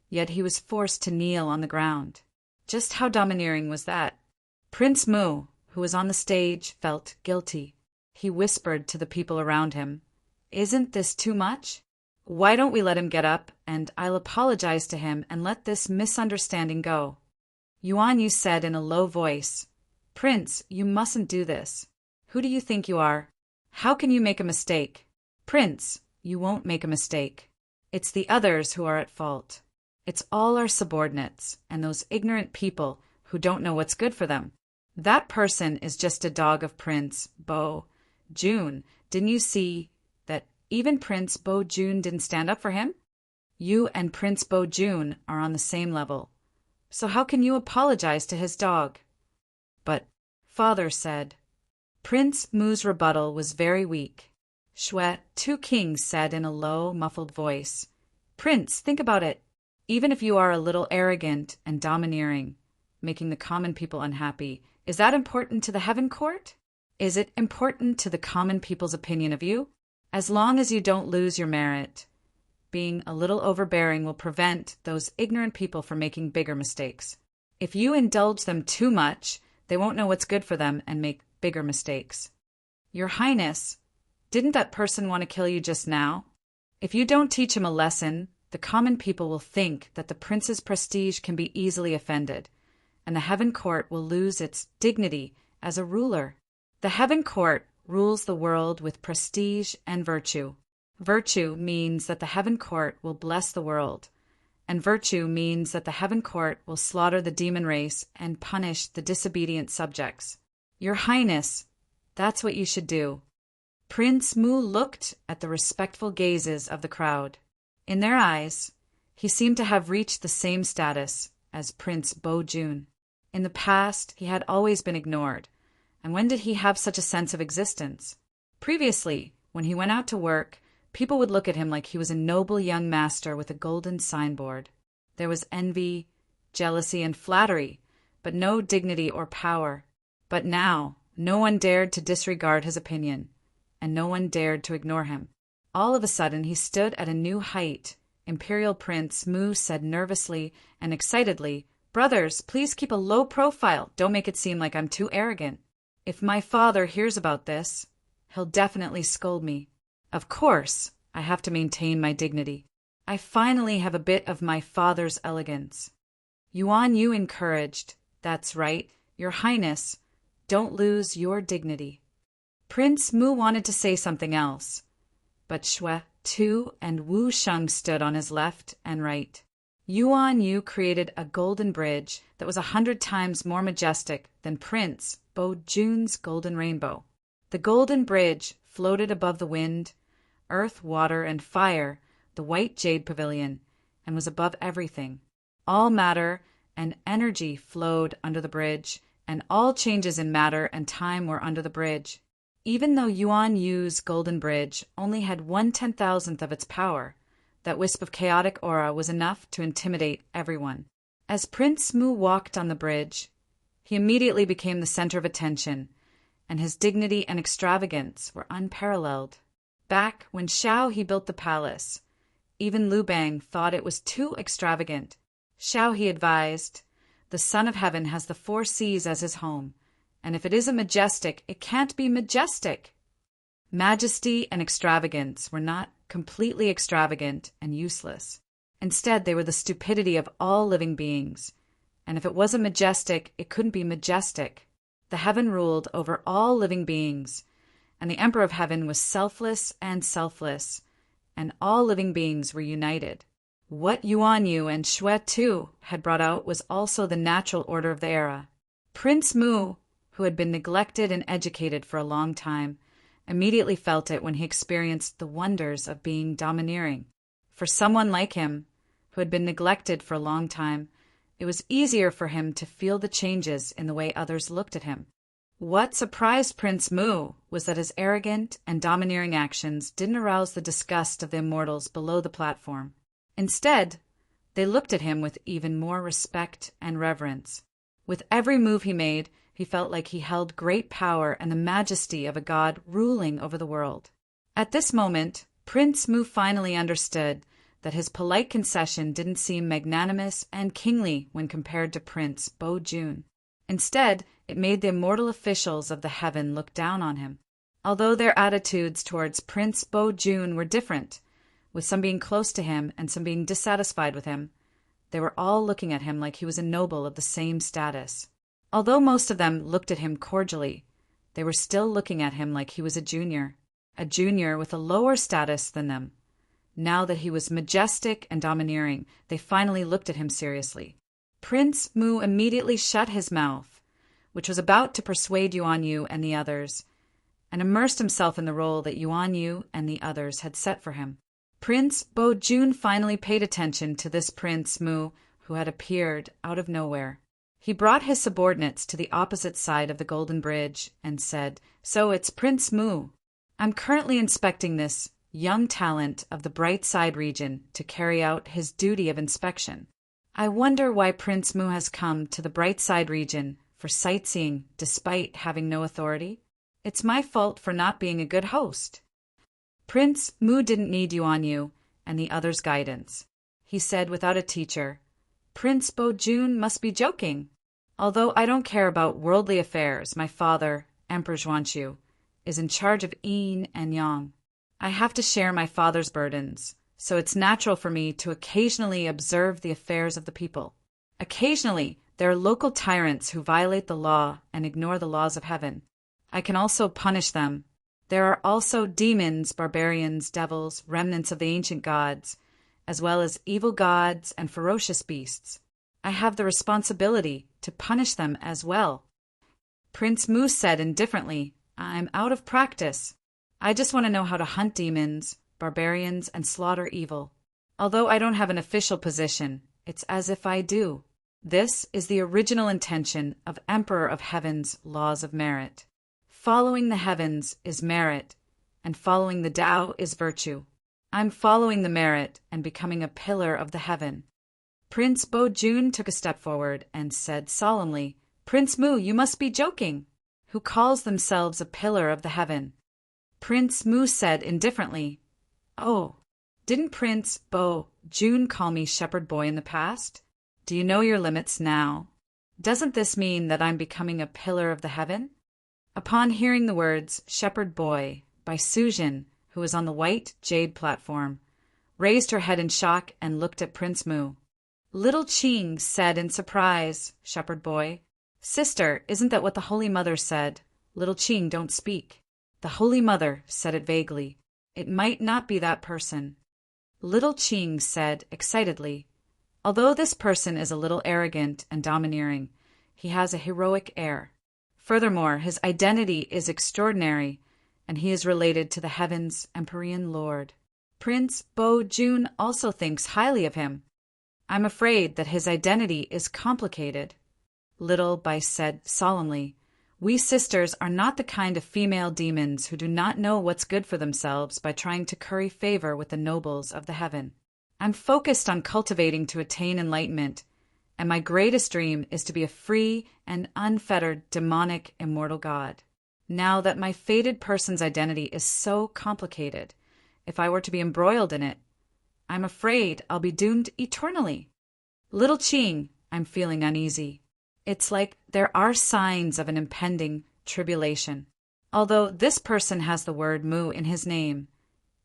yet he was forced to kneel on the ground. Just how domineering was that? Prince Mu, who was on the stage, felt guilty. He whispered to the people around him, "Isn't this too much? Why don't we let him get up, and I'll apologize to him and let this misunderstanding go?" Yuan Yu said in a low voice, "Prince, you mustn't do this. Who do you think you are? How can you make a mistake? Prince, you won't make a mistake. It's the others who are at fault. It's all our subordinates, and those ignorant people who don't know what's good for them. That person is just a dog of Prince Bo-jun. Didn't you see that even Prince Bo-jun didn't stand up for him? You and Prince Bo-jun are on the same level. So how can you apologize to his dog?" But Father said. Prince Mu's rebuttal was very weak. Xue Tu King said in a low, muffled voice, "Prince, think about it. Even if you are a little arrogant and domineering, making the common people unhappy, is that important to the Heaven Court? Is it important to the common people's opinion of you? As long as you don't lose your merit, being a little overbearing will prevent those ignorant people from making bigger mistakes. If you indulge them too much, they won't know what's good for them and make bigger mistakes. Your Highness, didn't that person want to kill you just now? If you don't teach him a lesson, the common people will think that the prince's prestige can be easily offended, and the Heaven Court will lose its dignity as a ruler. The Heaven Court rules the world with prestige and virtue. Virtue means that the Heaven Court will bless the world, and virtue means that the Heaven Court will slaughter the demon race and punish the disobedient subjects. Your Highness, that's what you should do." Prince Mu looked at the respectful gazes of the crowd. In their eyes, he seemed to have reached the same status as Prince Bo-jun. In the past, he had always been ignored, and when did he have such a sense of existence? Previously, when he went out to work, people would look at him like he was a noble young master with a golden signboard. There was envy, jealousy, and flattery, but no dignity or power. But now, no one dared to disregard his opinion, and no one dared to ignore him. All of a sudden, he stood at a new height Imperial Prince Mu said nervously and excitedly, "Brothers, please keep a low profile. Don't make it seem like I'm too arrogant. If my father hears about this, he'll definitely scold me. Of course, I have to maintain my dignity. I finally have a bit of my father's elegance." Yuan Yu encouraged, "That's right, Your Highness. Don't lose your dignity." Prince Mu wanted to say something else, but Xue, Tu, and Wu Sheng stood on his left and right. Yuan Yu created a golden bridge that was 100 times more majestic than Prince Bo Jun's golden rainbow. The golden bridge floated above the wind, earth, water, and fire, the white jade pavilion, and was above everything. All matter and energy flowed under the bridge, and all changes in matter and time were under the bridge. Even though Yuan Yu's golden bridge only had 1/10,000th of its power, that wisp of chaotic aura was enough to intimidate everyone. As Prince Mu walked on the bridge, he immediately became the center of attention, and his dignity and extravagance were unparalleled. Back when Xiao He built the palace, even Liu Bang thought it was too extravagant. Xiao He advised, "The Son of Heaven has the 4 seas as his home, and if it isn't majestic, it can't be majestic." Majesty and extravagance were not completely extravagant and useless. Instead, they were the stupidity of all living beings, and if it wasn't majestic, it couldn't be majestic. The heaven ruled over all living beings, and the Emperor of Heaven was selfless, and all living beings were united. What Yuan Yu and Xue Tu had brought out was also the natural order of the era. Prince Mu, who had been neglected and educated for a long time, immediately felt it when he experienced the wonders of being domineering. For someone like him, who had been neglected for a long time, it was easier for him to feel the changes in the way others looked at him. What surprised Prince Mu was that his arrogant and domineering actions didn't arouse the disgust of the immortals below the platform. Instead, they looked at him with even more respect and reverence. With every move he made, he felt like he held great power and the majesty of a god ruling over the world. At this moment, Prince Mu finally understood that his polite concession didn't seem magnanimous and kingly when compared to Prince Bo Jun. Instead, it made the immortal officials of the heaven look down on him. Although their attitudes towards Prince Bo Jun were different, with some being close to him and some being dissatisfied with him, they were all looking at him like he was a noble of the same status. Although most of them looked at him cordially, they were still looking at him like he was a junior with a lower status than them. Now that he was majestic and domineering, they finally looked at him seriously. Prince Mu immediately shut his mouth, which was about to persuade Yuan Yu and the others, and immersed himself in the role that Yuan Yu and the others had set for him. Prince Bo Jun finally paid attention to this Prince Mu who had appeared out of nowhere. He brought his subordinates to the opposite side of the Golden Bridge and said, "So it's Prince Mu. I'm currently inspecting this young talent of the Bright Side region to carry out his duty of inspection. I wonder why Prince Mu has come to the Bright Side region for sightseeing despite having no authority. It's my fault for not being a good host." Prince Mu didn't need Yuan Yu and the others' guidance. He said without a teacher, "Prince Bo Jun must be joking. Although I don't care about worldly affairs, my father, Emperor Zhuanqiu, is in charge of yin and yang. I have to share my father's burdens, so it's natural for me to occasionally observe the affairs of the people. Occasionally, there are local tyrants who violate the law and ignore the laws of heaven. I can also punish them. There are also demons, barbarians, devils, remnants of the ancient gods, as well as evil gods and ferocious beasts. I have the responsibility to punish them as well." Prince Mu said indifferently, "I'm out of practice. I just want to know how to hunt demons, barbarians, and slaughter evil. Although I don't have an official position, it's as if I do. This is the original intention of Emperor of Heaven's laws of merit. Following the heavens is merit, and following the Tao is virtue. I'm following the merit and becoming a pillar of the heaven." Prince Bo Jun took a step forward and said solemnly, "Prince Mu, you must be joking. Who calls themselves a pillar of the heaven?" Prince Mu said indifferently, "Oh, Didn't Prince Bo June call me shepherd boy in the past? Do you know your limits now? Doesn't this mean that I'm becoming a pillar of the heaven? Upon hearing the words shepherd boy by Sujin, who was on the white jade platform, raised her head in shock and looked at Prince Mu. Little Ching said in surprise, shepherd boy. Sister, isn't that what the Holy Mother said? Little Ching, don't speak. The Holy Mother said it vaguely. It might not be that person. Little Ching said excitedly, although this person is a little arrogant and domineering, he has a heroic air. Furthermore, his identity is extraordinary, and he is related to the heaven's Empyrean Lord. Prince Bo June also thinks highly of him. I'm afraid that his identity is complicated. Little Bai said solemnly, we sisters are not the kind of female demons who do not know what's good for themselves by trying to curry favor with the nobles of the heaven. I'm focused on cultivating to attain enlightenment, and my greatest dream is to be a free and unfettered demonic immortal god. Now that my fated person's identity is so complicated, if I were to be embroiled in it, I'm afraid I'll be doomed eternally. Little Ching, I'm feeling uneasy. It's like there are signs of an impending tribulation. Although this person has the word Mu in his name,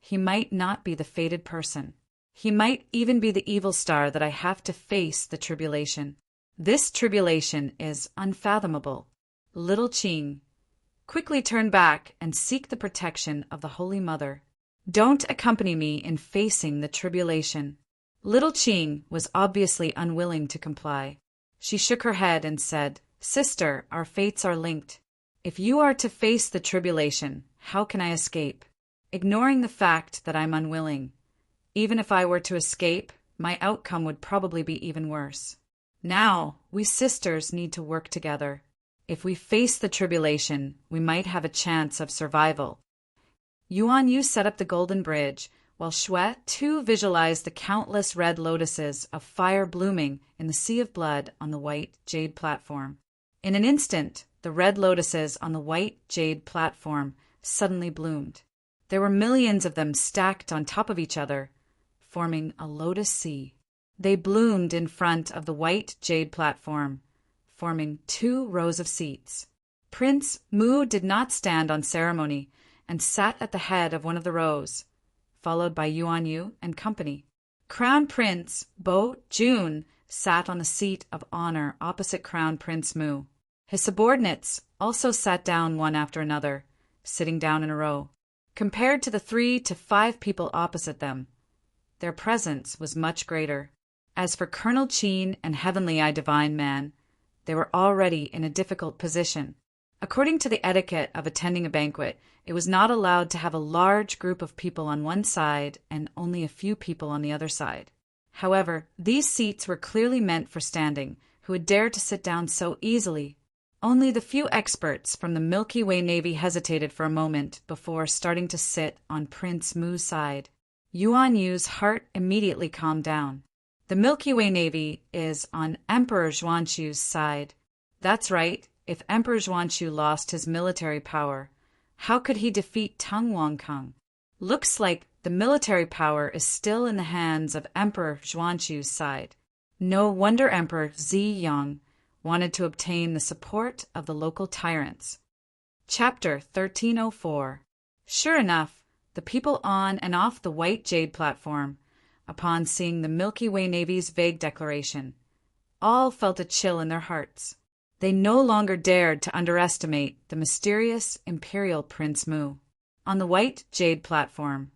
he might not be the fated person. He might even be the evil star that I have to face the tribulation. This tribulation is unfathomable. Little Ching, quickly turn back and seek the protection of the Holy Mother. Don't accompany me in facing the tribulation. Little Ching was obviously unwilling to comply. She shook her head and said, Sister, our fates are linked. If you are to face the tribulation, how can I escape? Ignoring the fact that I'm unwilling. Even if I were to escape, my outcome would probably be even worse. Now, we sisters need to work together. If we face the tribulation, we might have a chance of survival. Yuan Yu set up the golden bridge, while Xue too visualized the countless red lotuses of fire blooming in the sea of blood on the white jade platform. In an instant, the red lotuses on the white jade platform suddenly bloomed. There were millions of them stacked on top of each other, forming a lotus sea. They bloomed in front of the white jade platform, forming 2 rows of seats. Prince Mu did not stand on ceremony and sat at the head of one of the rows, followed by Yuan Yu and company. Crown Prince Bo June sat on the seat of honor opposite Crown Prince Mu. His subordinates also sat down one after another, sitting down in a row. Compared to the 3 to 5 people opposite them, their presence was much greater. As for Colonel Qin and Heavenly Eye Divine Man, they were already in a difficult position. According to the etiquette of attending a banquet, it was not allowed to have a large group of people on one side and only a few people on the other side. However, these seats were clearly meant for standing, who had dared to sit down so easily. Only the few experts from the Milky Way Navy hesitated for a moment before starting to sit on Prince Mu's side. Yuan Yu's heart immediately calmed down. The Milky Way Navy is on Emperor Zhuanxu's side. That's right, if Emperor Zhuanxu lost his military power, how could he defeat Teng Wangkang? Looks like the military power is still in the hands of Emperor Zhuanxu's side. No wonder Emperor Zi Yang wanted to obtain the support of the local tyrants. Chapter 1304. Sure enough, the people on and off the white jade platform, upon seeing the Milky Way Navy's vague declaration, all felt a chill in their hearts. They no longer dared to underestimate the mysterious Imperial Prince Mu. On the white jade platform,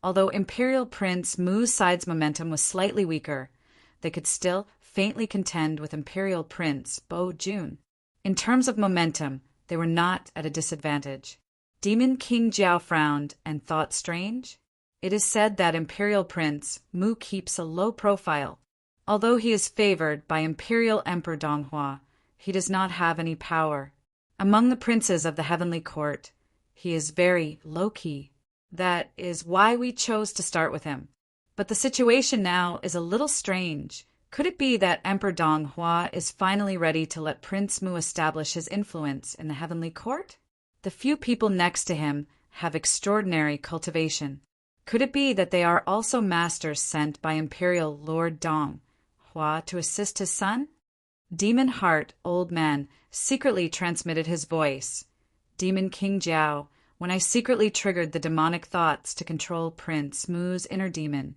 although Imperial Prince Mu's side's momentum was slightly weaker, they could still faintly contend with Imperial Prince Bo June. In terms of momentum, they were not at a disadvantage. Demon King Jiao frowned and thought strange. It is said that Imperial Prince Mu keeps a low profile. Although he is favored by Imperial Emperor Donghua, he does not have any power. Among the princes of the heavenly court, he is very low-key. That is why we chose to start with him. But the situation now is a little strange. Could it be that Emperor Donghua is finally ready to let Prince Mu establish his influence in the heavenly court? The few people next to him have extraordinary cultivation. Could it be that they are also masters sent by Imperial Lord Dong Hua to assist his son? Demon Heart, Old Man, secretly transmitted his voice. Demon King Jiao, when I secretly triggered the demonic thoughts to control Prince Mu's inner demon,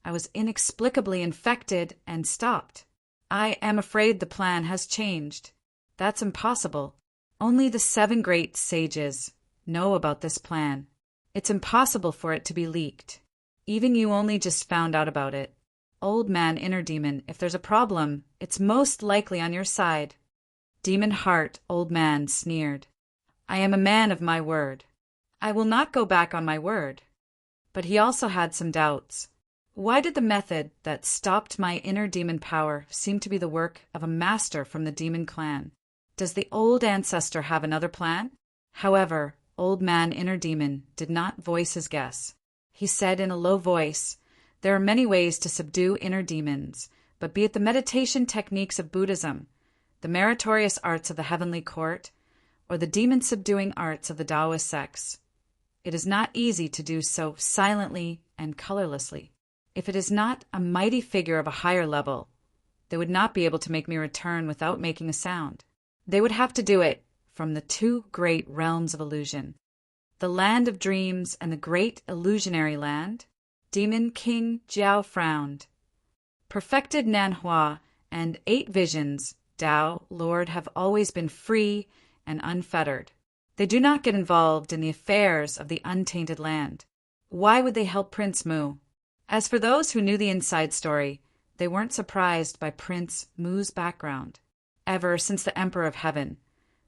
I was inexplicably infected and stopped. I am afraid the plan has changed. That's impossible. Only the 7 great sages know about this plan. It's impossible for it to be leaked. Even you only just found out about it. Old Man, Inner Demon, if there's a problem, it's most likely on your side. Demon Heart, Old Man, sneered. I am a man of my word. I will not go back on my word. But he also had some doubts. Why did the method that stopped my inner demon power seem to be the work of a master from the demon clan? Does the old ancestor have another plan? However, Old Man, Inner Demon did not voice his guess. He said in a low voice, there are many ways to subdue inner demons, but be it the meditation techniques of Buddhism, the meritorious arts of the heavenly court, or the demon-subduing arts of the Taoist sects, it is not easy to do so silently and colorlessly. If it is not a mighty figure of a higher level, they would not be able to make me return without making a sound. They would have to do it from the 2 great realms of illusion, the land of dreams and the great illusionary land. Demon King Jiao frowned. Perfected Nanhua and 8 visions, Tao, Lord, have always been free and unfettered. They do not get involved in the affairs of the untainted land. Why would they help Prince Mu? As for those who knew the inside story, they weren't surprised by Prince Mu's background. Ever since the Emperor of Heaven,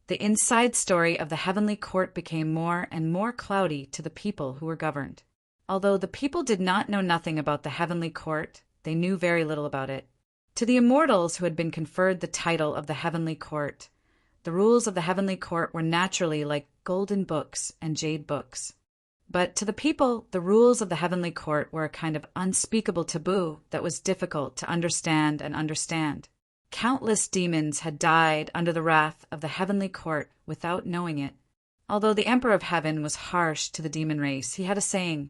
the inside story of the heavenly court became more and more cloudy to the people who were governed. Although the people did not know nothing about the heavenly court, they knew very little about it. To the immortals who had been conferred the title of the heavenly court, the rules of the heavenly court were naturally like golden books and jade books. But to the people, the rules of the heavenly court were a kind of unspeakable taboo that was difficult to understand and understand. Countless demons had died under the wrath of the heavenly court without knowing it. Although the Emperor of Heaven was harsh to the demon race, he had a saying,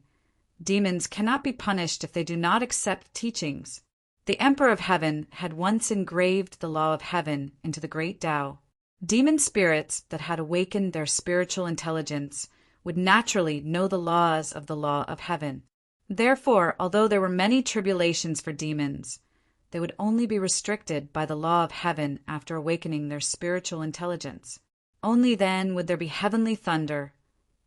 demons cannot be punished if they do not accept teachings. The Emperor of Heaven had once engraved the law of heaven into the great Tao. Demon spirits that had awakened their spiritual intelligence would naturally know the laws of the law of heaven. Therefore, although there were many tribulations for demons, they would only be restricted by the law of heaven after awakening their spiritual intelligence. Only then would there be heavenly thunder,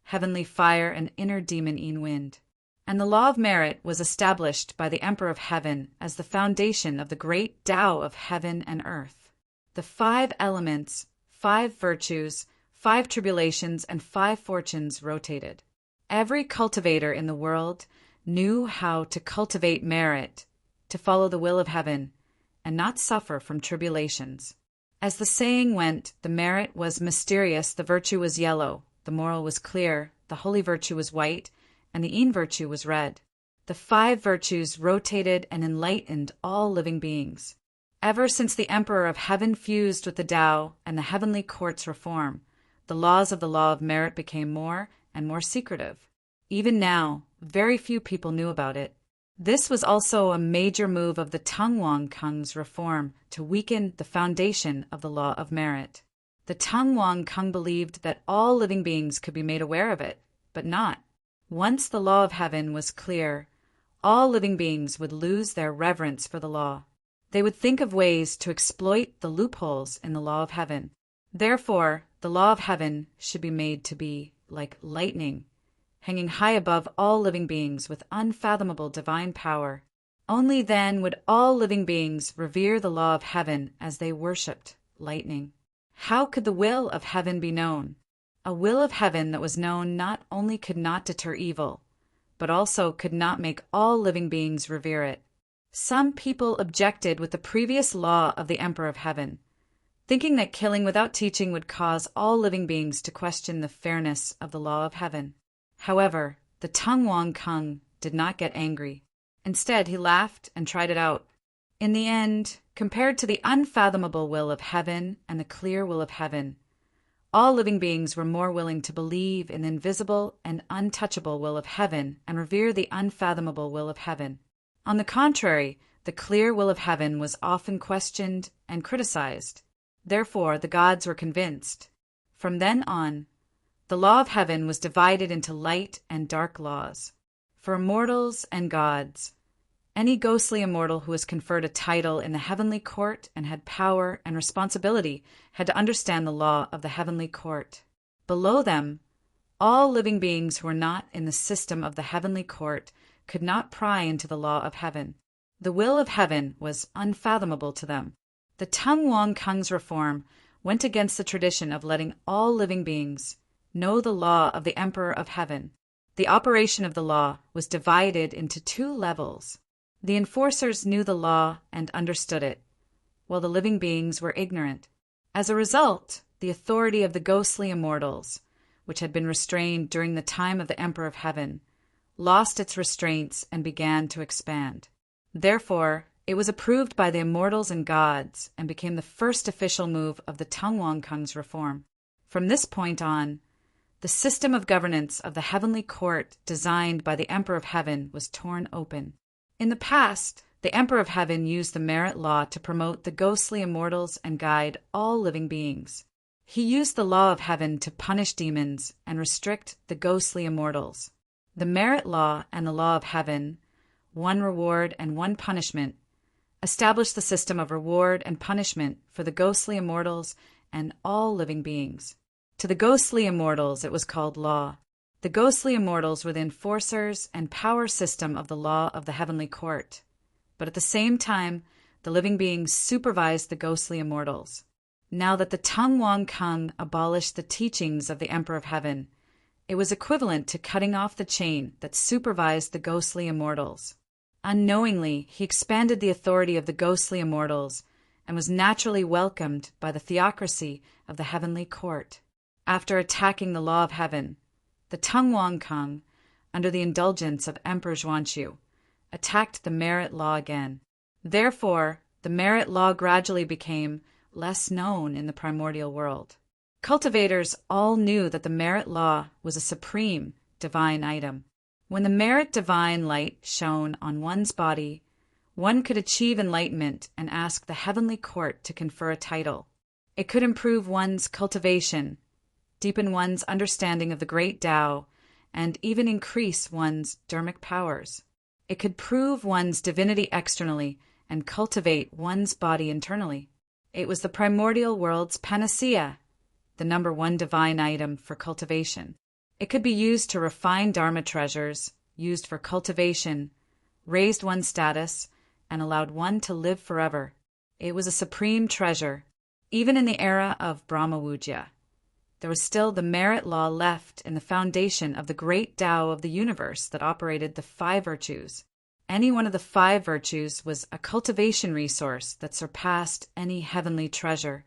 heavenly fire, and inner demon wind. And the law of merit was established by the Emperor of Heaven as the foundation of the great Tao of heaven and earth. The 5 elements, 5 virtues, 5 tribulations, and 5 fortunes rotated. Every cultivator in the world knew how to cultivate merit, to follow the will of heaven, and not suffer from tribulations. As the saying went, the merit was mysterious, the virtue was yellow, the moral was clear, the holy virtue was white, and the Yin virtue was red. The 5 virtues rotated and enlightened all living beings. Ever since the Emperor of Heaven fused with the Tao and the heavenly court's reform, the laws of the law of merit became more and more secretive. Even now, very few people knew about it. This was also a major move of the Tang Wang Kung's reform to weaken the foundation of the law of merit. The Tang Wang Kung believed that all living beings could be made aware of it, but not. Once the law of heaven was clear, all living beings would lose their reverence for the law. They would think of ways to exploit the loopholes in the law of heaven. Therefore, the law of heaven should be made to be like lightning, hanging high above all living beings with unfathomable divine power. Only then would all living beings revere the law of heaven as they worshipped lightning. How could the will of heaven be known? A will of heaven that was known not only could not deter evil, but also could not make all living beings revere it. Some people objected with the previous law of the Emperor of Heaven, thinking that killing without teaching would cause all living beings to question the fairness of the law of heaven. However, the Tang Wang Kung did not get angry. Instead, he laughed and tried it out. In the end, compared to the unfathomable will of heaven and the clear will of heaven, All living beings were more willing to believe in the invisible and untouchable will of heaven and revere the unfathomable will of heaven. On the contrary, the clear will of heaven was often questioned and criticized. Therefore, the gods were convinced. From then on, the law of heaven was divided into light and dark laws. For immortals and gods, any ghostly immortal who was conferred a title in the heavenly court and had power and responsibility had to understand the law of the heavenly court. Below them, all living beings who were not in the system of the heavenly court could not pry into the law of heaven. The will of heaven was unfathomable to them. The Tung Wong Kung's reform went against the tradition of letting all living beings know the law of the Emperor of Heaven. The operation of the law was divided into two levels. The enforcers knew the law and understood it, while the living beings were ignorant. As a result, the authority of the ghostly immortals, which had been restrained during the time of the Emperor of Heaven, lost its restraints and began to expand. Therefore, it was approved by the immortals and gods and became the first official move of the Tung Wong Kung's reform. From this point on, the system of governance of the heavenly court designed by the Emperor of Heaven was torn open. In the past, the Emperor of Heaven used the merit law to promote the ghostly immortals and guide all living beings. He used the law of heaven to punish demons and restrict the ghostly immortals. The merit law and the law of heaven, one reward and one punishment, established the system of reward and punishment for the ghostly immortals and all living beings. To the ghostly immortals it was called law. The ghostly immortals were the enforcers and power system of the law of the heavenly court. But at the same time, the living beings supervised the ghostly immortals. Now that the Tung Wong Kung abolished the teachings of the Emperor of Heaven, it was equivalent to cutting off the chain that supervised the ghostly immortals. Unknowingly, he expanded the authority of the ghostly immortals and was naturally welcomed by the theocracy of the heavenly court. After attacking the law of heaven, the Tung Wong Kung, under the indulgence of Emperor Zhuanqiu, attacked the merit law again. Therefore, the merit law gradually became less known in the primordial world. Cultivators all knew that the merit law was a supreme divine item. When the merit divine light shone on one's body, one could achieve enlightenment and ask the heavenly court to confer a title. It could improve one's cultivation, deepen one's understanding of the great Tao, and even increase one's dharmic powers. It could prove one's divinity externally and cultivate one's body internally. It was the primordial world's panacea, the number one divine item for cultivation. It could be used to refine dharma treasures, used for cultivation, raised one's status, and allowed one to live forever. It was a supreme treasure. Even in the era of Brahmawujya, there was still the merit law left in the foundation of the great Tao of the universe that operated the 5 virtues. Any one of the 5 virtues was a cultivation resource that surpassed any heavenly treasure.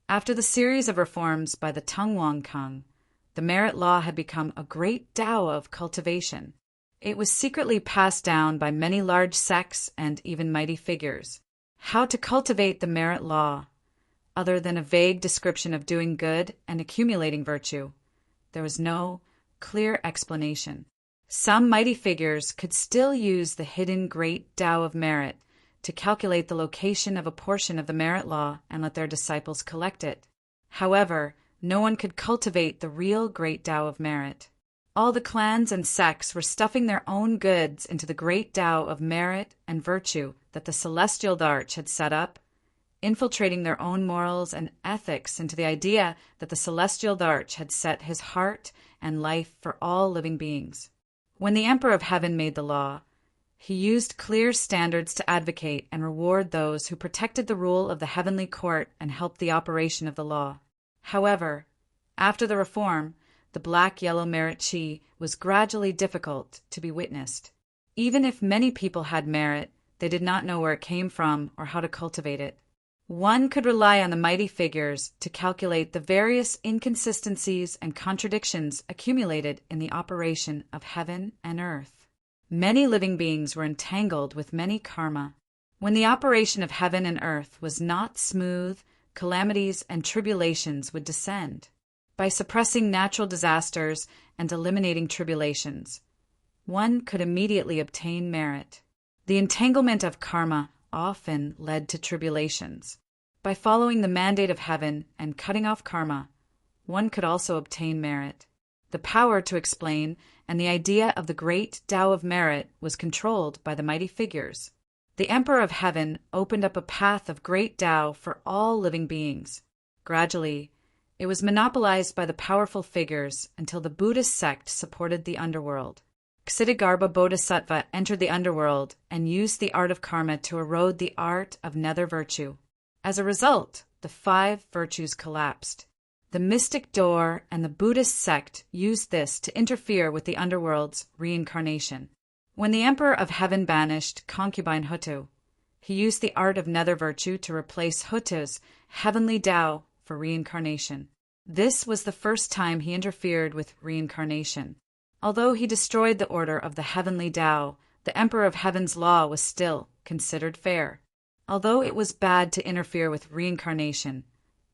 After the series of reforms by the Tung Wong Kung, the merit law had become a great Tao of cultivation. It was secretly passed down by many large sects and even mighty figures. How to cultivate the merit law, other than a vague description of doing good and accumulating virtue, there was no clear explanation. Some mighty figures could still use the hidden great Tao of merit to calculate the location of a portion of the merit law and let their disciples collect it. However, no one could cultivate the real great Tao of merit. All the clans and sects were stuffing their own goods into the great Tao of merit and virtue that the celestial Dharch had set up, infiltrating their own morals and ethics into the idea that the celestial Dharch had set his heart and life for all living beings. When the Emperor of Heaven made the law, he used clear standards to advocate and reward those who protected the rule of the heavenly court and helped the operation of the law. However, after the reform, the black-yellow merit chi was gradually difficult to be witnessed. Even if many people had merit, they did not know where it came from or how to cultivate it. One could rely on the mighty figures to calculate the various inconsistencies and contradictions accumulated in the operation of heaven and earth. Many living beings were entangled with many karma. When the operation of heaven and earth was not smooth, calamities and tribulations would descend. by suppressing natural disasters and eliminating tribulations. One could immediately obtain merit. The entanglement of karma often led to tribulations. By following the mandate of heaven and cutting off karma, one could also obtain merit. The power to explain and the idea of the great Tao of merit was controlled by the mighty figures. The Emperor of Heaven opened up a path of great Tao for all living beings. Gradually, it was monopolized by the powerful figures until the Buddhist sect supported the underworld. Ksitigarbha Bodhisattva entered the underworld and used the art of karma to erode the art of nether virtue. As a result, the 5 virtues collapsed. The mystic door and the Buddhist sect used this to interfere with the underworld's reincarnation. When the Emperor of Heaven banished concubine Hutu, he used the art of nether virtue to replace Hutu's heavenly Tao for reincarnation. This was the first time he interfered with reincarnation. Although he destroyed the order of the heavenly Tao, the Emperor of Heaven's law was still considered fair. Although it was bad to interfere with reincarnation,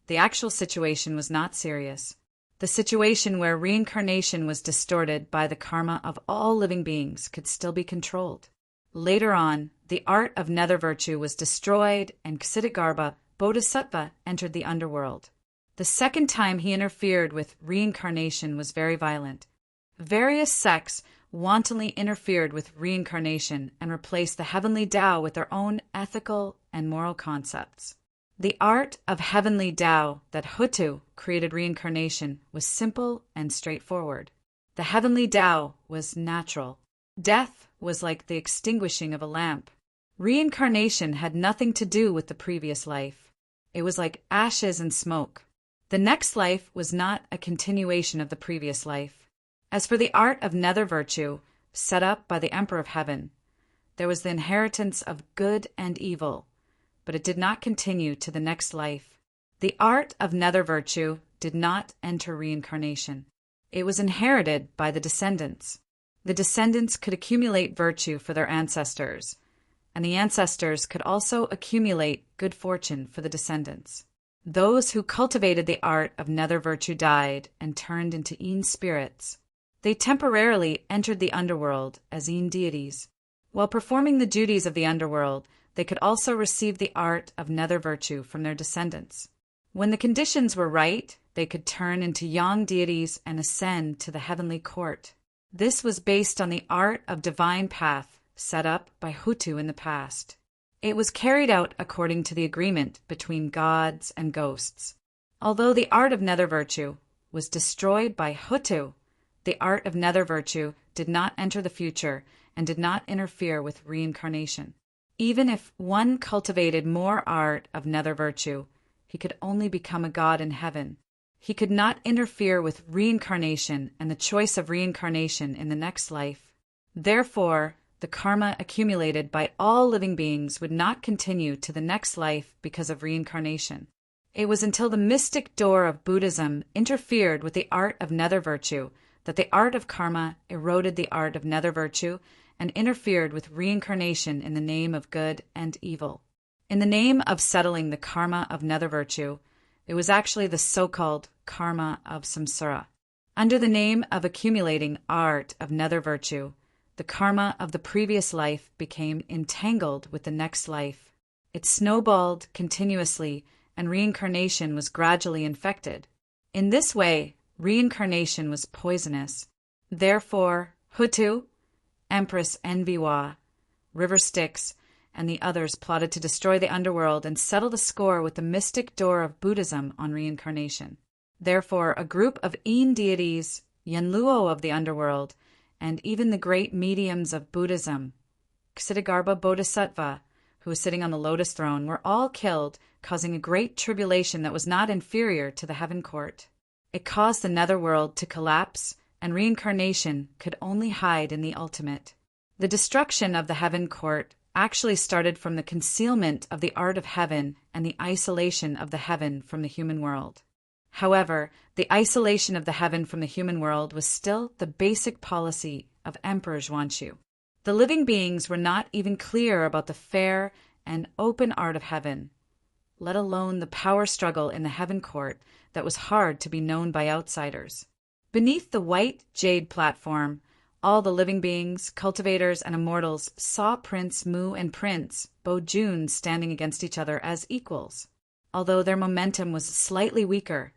the actual situation was not serious. The situation where reincarnation was distorted by the karma of all living beings could still be controlled. Later on, the art of nether virtue was destroyed and Ksitigarbha Bodhisattva entered the underworld. The second time he interfered with reincarnation was very violent. Various sects wantonly interfered with reincarnation and replaced the heavenly Tao with their own ethical and moral concepts. The art of heavenly Tao that Hutu created reincarnation was simple and straightforward. The heavenly Tao was natural. Death was like the extinguishing of a lamp. Reincarnation had nothing to do with the previous life. It was like ashes and smoke. The next life was not a continuation of the previous life. As for the art of nether virtue, set up by the Emperor of Heaven, there was the inheritance of good and evil, but it did not continue to the next life. The art of nether virtue did not enter reincarnation. It was inherited by the descendants. The descendants could accumulate virtue for their ancestors, and the ancestors could also accumulate good fortune for the descendants. Those who cultivated the art of nether virtue died and turned into Een spirits. They temporarily entered the underworld as Een deities. While performing the duties of the underworld, they could also receive the art of nether virtue from their descendants. When the conditions were right, they could turn into Yang deities and ascend to the heavenly court. This was based on the art of divine path set up by Hutu in the past. It was carried out according to the agreement between gods and ghosts. Although the art of nether virtue was destroyed by Hutu, the art of nether virtue did not enter the future and did not interfere with reincarnation. Even if one cultivated more art of nether virtue, he could only become a god in heaven. He could not interfere with reincarnation and the choice of reincarnation in the next life. Therefore, the karma accumulated by all living beings would not continue to the next life because of reincarnation. It was until the mystic door of Buddhism interfered with the art of nether virtue that the art of karma eroded the art of nether virtue and interfered with reincarnation in the name of good and evil. In the name of settling the karma of nether virtue, it was actually the so-called karma of samsara. Under the name of accumulating art of nether virtue, the karma of the previous life became entangled with the next life. It snowballed continuously, and reincarnation was gradually infected. In this way, reincarnation was poisonous. Therefore, Hutu, Empress Enviwa, River Styx, and the others plotted to destroy the underworld and settle the score with the mystic door of Buddhism on reincarnation. Therefore, a group of Een deities, Yenluo of the underworld, and even the great mediums of Buddhism, Ksitigarbha Bodhisattva, who was sitting on the lotus throne, were all killed, causing a great tribulation that was not inferior to the heaven court. It caused the netherworld to collapse, and reincarnation could only hide in the ultimate. The destruction of the heaven court actually started from the concealment of the art of heaven and the isolation of the heaven from the human world. However, the isolation of the heaven from the human world was still the basic policy of Emperor Zhuanxu. The living beings were not even clear about the fair and open art of heaven. let alone the power struggle in the heaven court that was hard to be known by outsiders. Beneath the white jade platform, all the living beings, cultivators, and immortals saw Prince Mu and Prince Bo-jun standing against each other as equals. Although their momentum was slightly weaker,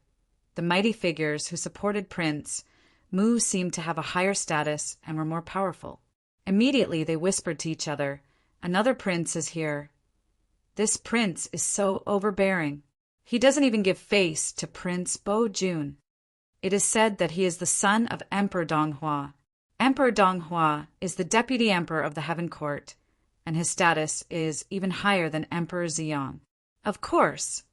the mighty figures who supported Prince Mu seemed to have a higher status and were more powerful. Immediately they whispered to each other, "Another prince is here. This prince is so overbearing. He doesn't even give face to Prince Bo-jun. It is said that he is the son of Emperor Donghua. Emperor Donghua is the deputy emperor of the heaven court, and his status is even higher than Emperor Ziyang. Of course,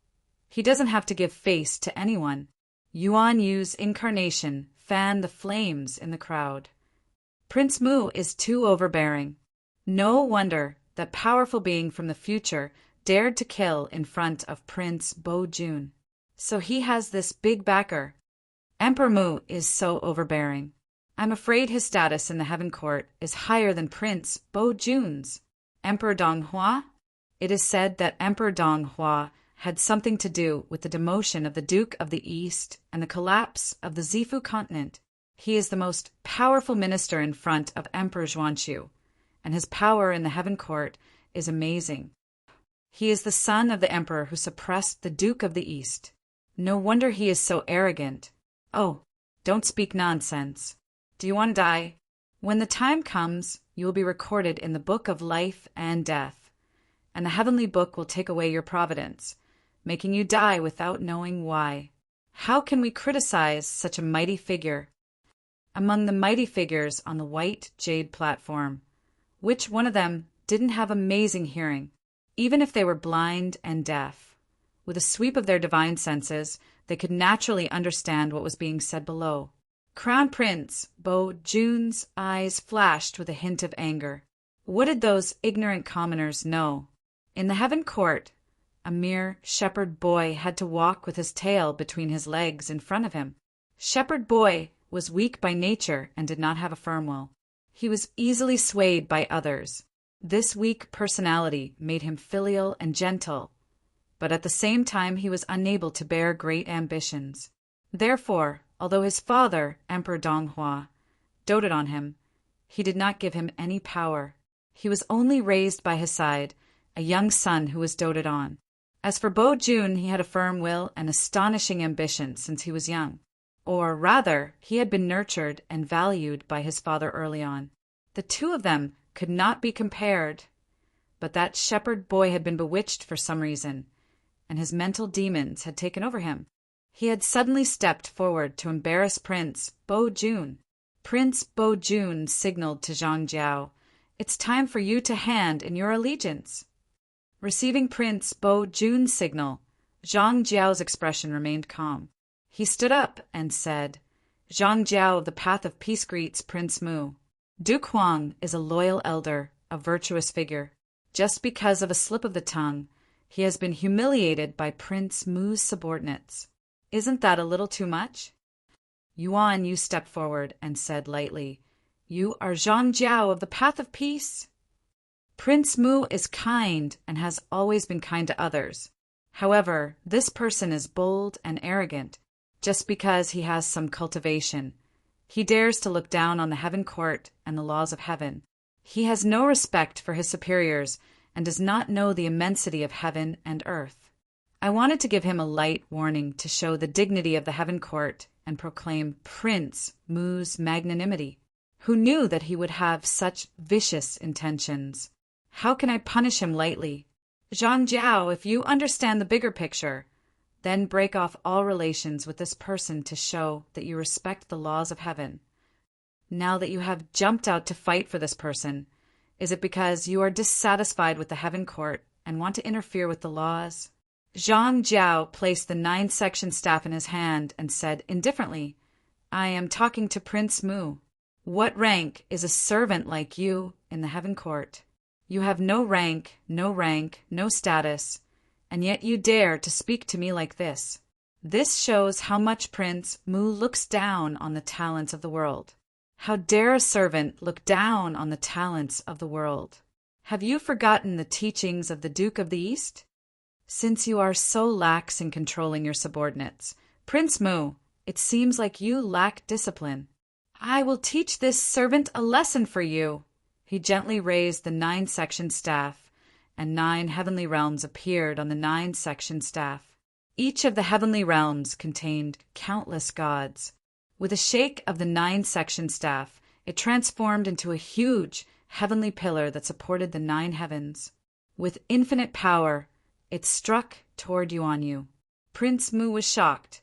he doesn't have to give face to anyone." Yuan Yu's incarnation fanned the flames in the crowd. Prince Mu is too overbearing. No wonder that powerful being from the future dared to kill in front of Prince Bo-jun. So he has this big backer. Emperor Mu is so overbearing. I'm afraid his status in the heaven court is higher than Prince Bo-jun's. Emperor Donghua? It is said that Emperor Donghua had something to do with the demotion of the Duke of the East and the collapse of the Zifu continent. He is the most powerful minister in front of Emperor Zhuanqiu, and his power in the heaven court is amazing. He is the son of the emperor who suppressed the Duke of the East. No wonder he is so arrogant. Oh, don't speak nonsense. Do you want to die? When the time comes, you will be recorded in the book of life and death, and the heavenly book will take away your providence, making you die without knowing why. How can we criticize such a mighty figure? Among the mighty figures on the white jade platform, which one of them didn't have amazing hearing, even if they were blind and deaf? With a sweep of their divine senses, they could naturally understand what was being said below. Crown Prince Bo-jun's eyes flashed with a hint of anger. What did those ignorant commoners know? In the heaven court, a mere shepherd boy had to walk with his tail between his legs in front of him. Shepherd boy was weak by nature and did not have a firm will. He was easily swayed by others. This weak personality made him filial and gentle, but at the same time he was unable to bear great ambitions. Therefore, although his father, Emperor Donghua, doted on him, he did not give him any power. He was only raised by his side, a young son who was doted on. As for Bo-jun, he had a firm will and astonishing ambition since he was young. Or rather, he had been nurtured and valued by his father early on. The two of them could not be compared, but that shepherd boy had been bewitched for some reason, and his mental demons had taken over him. He had suddenly stepped forward to embarrass Prince Bo-jun. Prince Bo-jun signaled to Zhang Jiao, "It's time for you to hand in your allegiance." Receiving Prince Bo-jun's signal, Zhang Jiao's expression remained calm. He stood up and said, "Zhang Jiao of the Path of Peace greets Prince Mu. Duke Huang is a loyal elder, a virtuous figure. Just because of a slip of the tongue, he has been humiliated by Prince Mu's subordinates. Isn't that a little too much?" Yuan Yu stepped forward and said lightly, "You are Zhang Jiao of the Path of Peace?" Prince Mu is kind and has always been kind to others. However, this person is bold and arrogant. Just because he has some cultivation, he dares to look down on the heaven court and the laws of heaven. He has no respect for his superiors and does not know the immensity of heaven and earth. I wanted to give him a light warning to show the dignity of the heaven court and proclaim Prince Mu's magnanimity. Who knew that he would have such vicious intentions? How can I punish him lightly? Zhang Jiao, if you understand the bigger picture, then break off all relations with this person to show that you respect the laws of heaven. Now that you have jumped out to fight for this person, is it because you are dissatisfied with the heaven court and want to interfere with the laws? Zhang Jiao placed the 9-section staff in his hand and said indifferently, "I am talking to Prince Mu. What rank is a servant like you in the heaven court? You have no rank, no status, and yet you dare to speak to me like this. This shows how much Prince Mu looks down on the talents of the world. How dare a servant look down on the talents of the world? Have you forgotten the teachings of the Duke of the East? Since you are so lax in controlling your subordinates, Prince Mu, it seems like you lack discipline. I will teach this servant a lesson for you. He gently raised the 9-section staff, and 9 heavenly realms appeared on the 9-section staff. Each of the heavenly realms contained countless gods. With a shake of the 9-section staff, it transformed into a huge heavenly pillar that supported the 9 heavens. With infinite power, it struck toward Yuanyu. Prince Mu was shocked.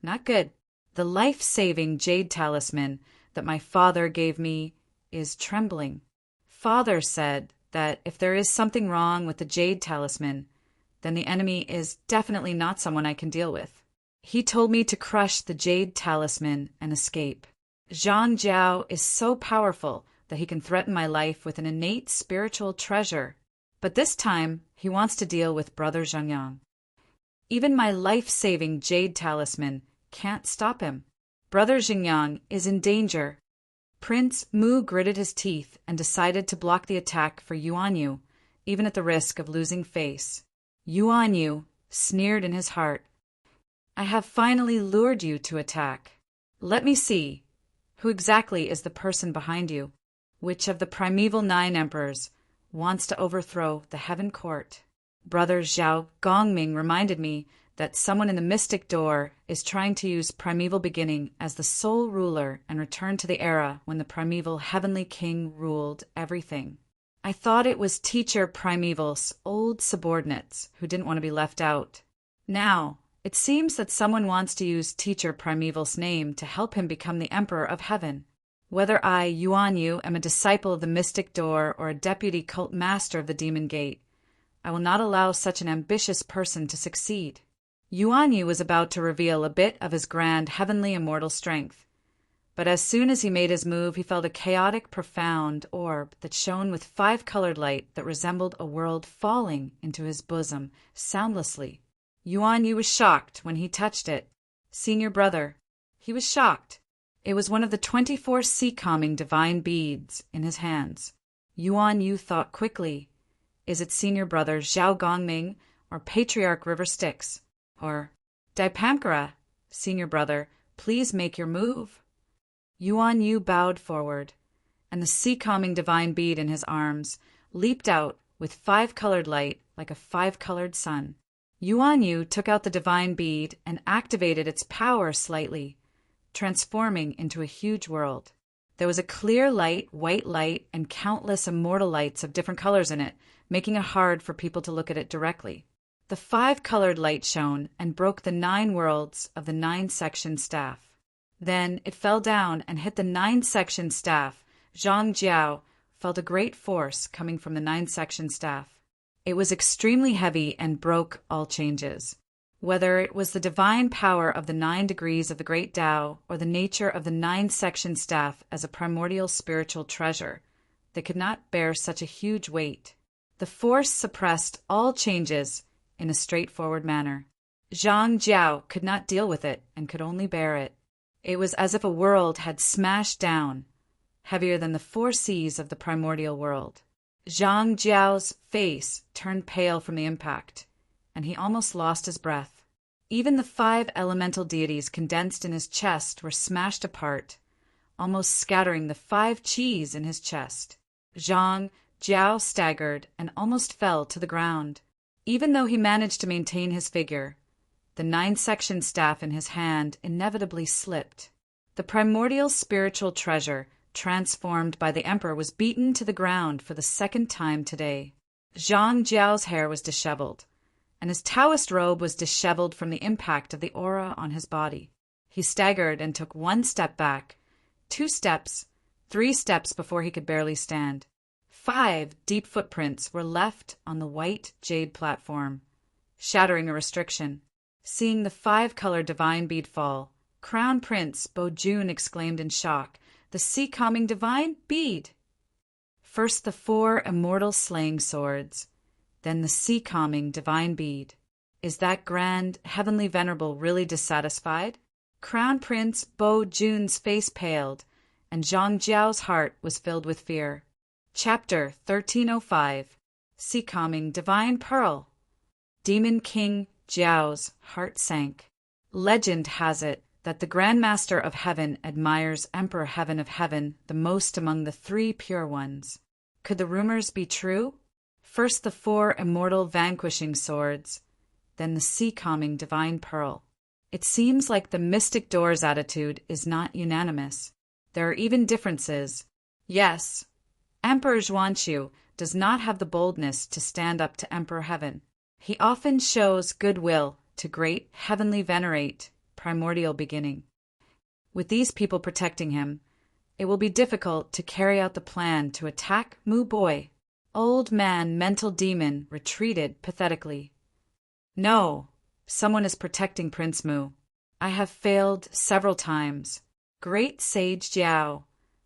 Not good. The life-saving jade talisman that my father gave me is trembling. Father said that if there is something wrong with the jade talisman, then the enemy is definitely not someone I can deal with. He told me to crush the jade talisman and escape. Zhang Jiao is so powerful that he can threaten my life with an innate spiritual treasure. But this time, he wants to deal with Brother Zhengyang. Even my life-saving jade talisman can't stop him. Brother Zhengyang is in danger. Prince Mu gritted his teeth and decided to block the attack for Yuanyu, even at the risk of losing face. Yuanyu sneered in his heart. I have finally lured you to attack. Let me see. Who exactly is the person behind you? Which of the primeval 9 emperors wants to overthrow the heaven court? Brother Zhao Gongming reminded me that someone in the mystic door is trying to use primeval beginning as the sole ruler and return to the era when the primeval heavenly king ruled everything. I thought it was Teacher Primeval's old subordinates who didn't want to be left out. Now, it seems that someone wants to use Teacher Primeval's name to help him become the Emperor of Heaven. Whether I, Yuanyu, am a disciple of the mystic door or a deputy cult master of the demon gate, I will not allow such an ambitious person to succeed. Yuanyu was about to reveal a bit of his grand heavenly immortal strength. But as soon as he made his move, he felt a chaotic, profound orb that shone with 5-colored light that resembled a world falling into his bosom soundlessly. Yuanyu was shocked when he touched it. Senior brother. He was shocked. It was one of the 24 sea-calming divine beads in his hands. Yuanyu thought quickly. Is it senior brother Zhao Gongming or Patriarch River Styx? Or Daipamkara, senior brother, please make your move. Yuanyu bowed forward, and the sea-calming divine bead in his arms leaped out with 5-colored light like a 5-colored sun. Yuanyu took out the divine bead and activated its power slightly, transforming into a huge world. There was a clear light, white light, and countless immortal lights of different colors in it, making it hard for people to look at it directly. The 5-colored light shone and broke the 9 worlds of the 9-section staff. Then it fell down and hit the 9-section staff. Zhang Jiao felt a great force coming from the 9-section staff. It was extremely heavy and broke all changes. Whether it was the divine power of the 9 degrees of the great Tao or the nature of the 9-section staff as a primordial spiritual treasure, they could not bear such a huge weight. The force suppressed all changes in a straightforward manner. Zhang Jiao could not deal with it and could only bear it. It was as if a world had smashed down, heavier than the 4 seas of the primordial world. Zhang Jiao's face turned pale from the impact, and he almost lost his breath. Even the 5 elemental deities condensed in his chest were smashed apart, almost scattering the 5 qis in his chest. Zhang Jiao staggered and almost fell to the ground. Even though he managed to maintain his figure, the 9-section staff in his hand inevitably slipped. The primordial spiritual treasure, transformed by the emperor, was beaten to the ground for the 2nd time today. Zhang Jiao's hair was disheveled, and his Taoist robe was disheveled from the impact of the aura on his body. He staggered and took 1 step back, 2 steps, 3 steps before he could barely stand. 5 deep footprints were left on the white jade platform, shattering a restriction. Seeing the 5-colored divine bead fall, Crown Prince Bojun exclaimed in shock, "The sea-calming divine bead!" First the 4 immortal slaying swords, then the sea-calming divine bead. Is that grand, heavenly venerable really dissatisfied? Crown Prince Bojun's face paled, and Zhang Jiao's heart was filled with fear. Chapter 1305 Sea-Calming Divine Pearl. Demon King Jiao's heart sank. Legend has it that the Grand Master of Heaven admires Emperor Heaven of Heaven the most among the 3 pure ones. Could the rumors be true? First the 4 immortal vanquishing swords, then the sea-calming divine pearl. It seems like the mystic door's attitude is not unanimous. There are even differences. Yes, Emperor Zhuanqiu does not have the boldness to stand up to Emperor Heaven. He often shows goodwill to great heavenly venerate primordial beginning. With these people protecting him, it will be difficult to carry out the plan to attack Mu Boy. Old man mental demon retreated pathetically. No, someone is protecting Prince Mu. I have failed several times. Great Sage Jiao,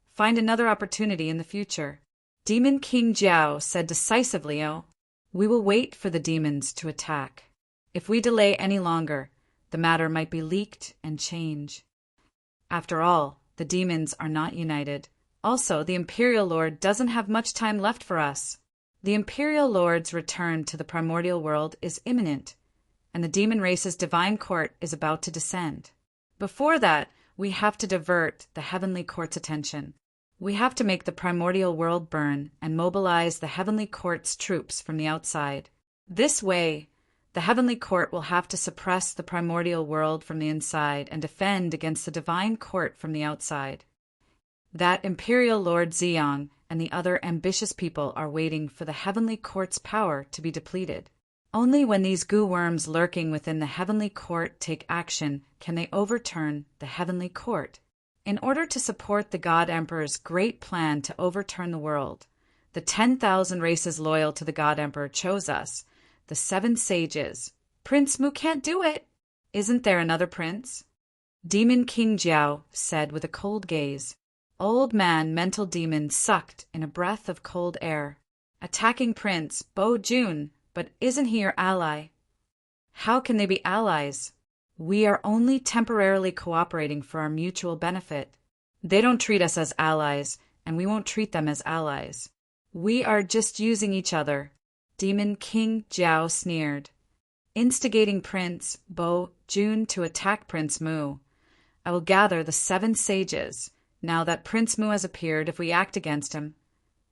find another opportunity in the future. Demon King Jiao said decisively, "Oh, we will wait for the demons to attack. If we delay any longer, the matter might be leaked and change." After all, the demons are not united. Also, the Imperial Lord doesn't have much time left for us. The Imperial Lord's return to the primordial world is imminent, and the demon race's divine court is about to descend. Before that, we have to divert the heavenly court's attention. We have to make the primordial world burn and mobilize the heavenly court's troops from the outside. This way, the heavenly court will have to suppress the primordial world from the inside and defend against the divine court from the outside. That Imperial Lord Ziyang and the other ambitious people are waiting for the heavenly court's power to be depleted. Only when these goo worms lurking within the heavenly court take action can they overturn the heavenly court. In order to support the God Emperor's great plan to overturn the world, the 10,000 races loyal to the God Emperor chose us, the 7 sages. Prince Mu can't do it. Isn't there another prince? Demon King Jiao said with a cold gaze. Old man mental demon sucked in a breath of cold air. Attacking Prince Bo Jun, but isn't he your ally? How can they be allies? We are only temporarily cooperating for our mutual benefit. They don't treat us as allies, and we won't treat them as allies. We are just using each other. Demon King Jiao sneered. Instigating Prince Bo Jun to attack Prince Mu. I will gather the 7 sages. Now that Prince Mu has appeared, if we act against him,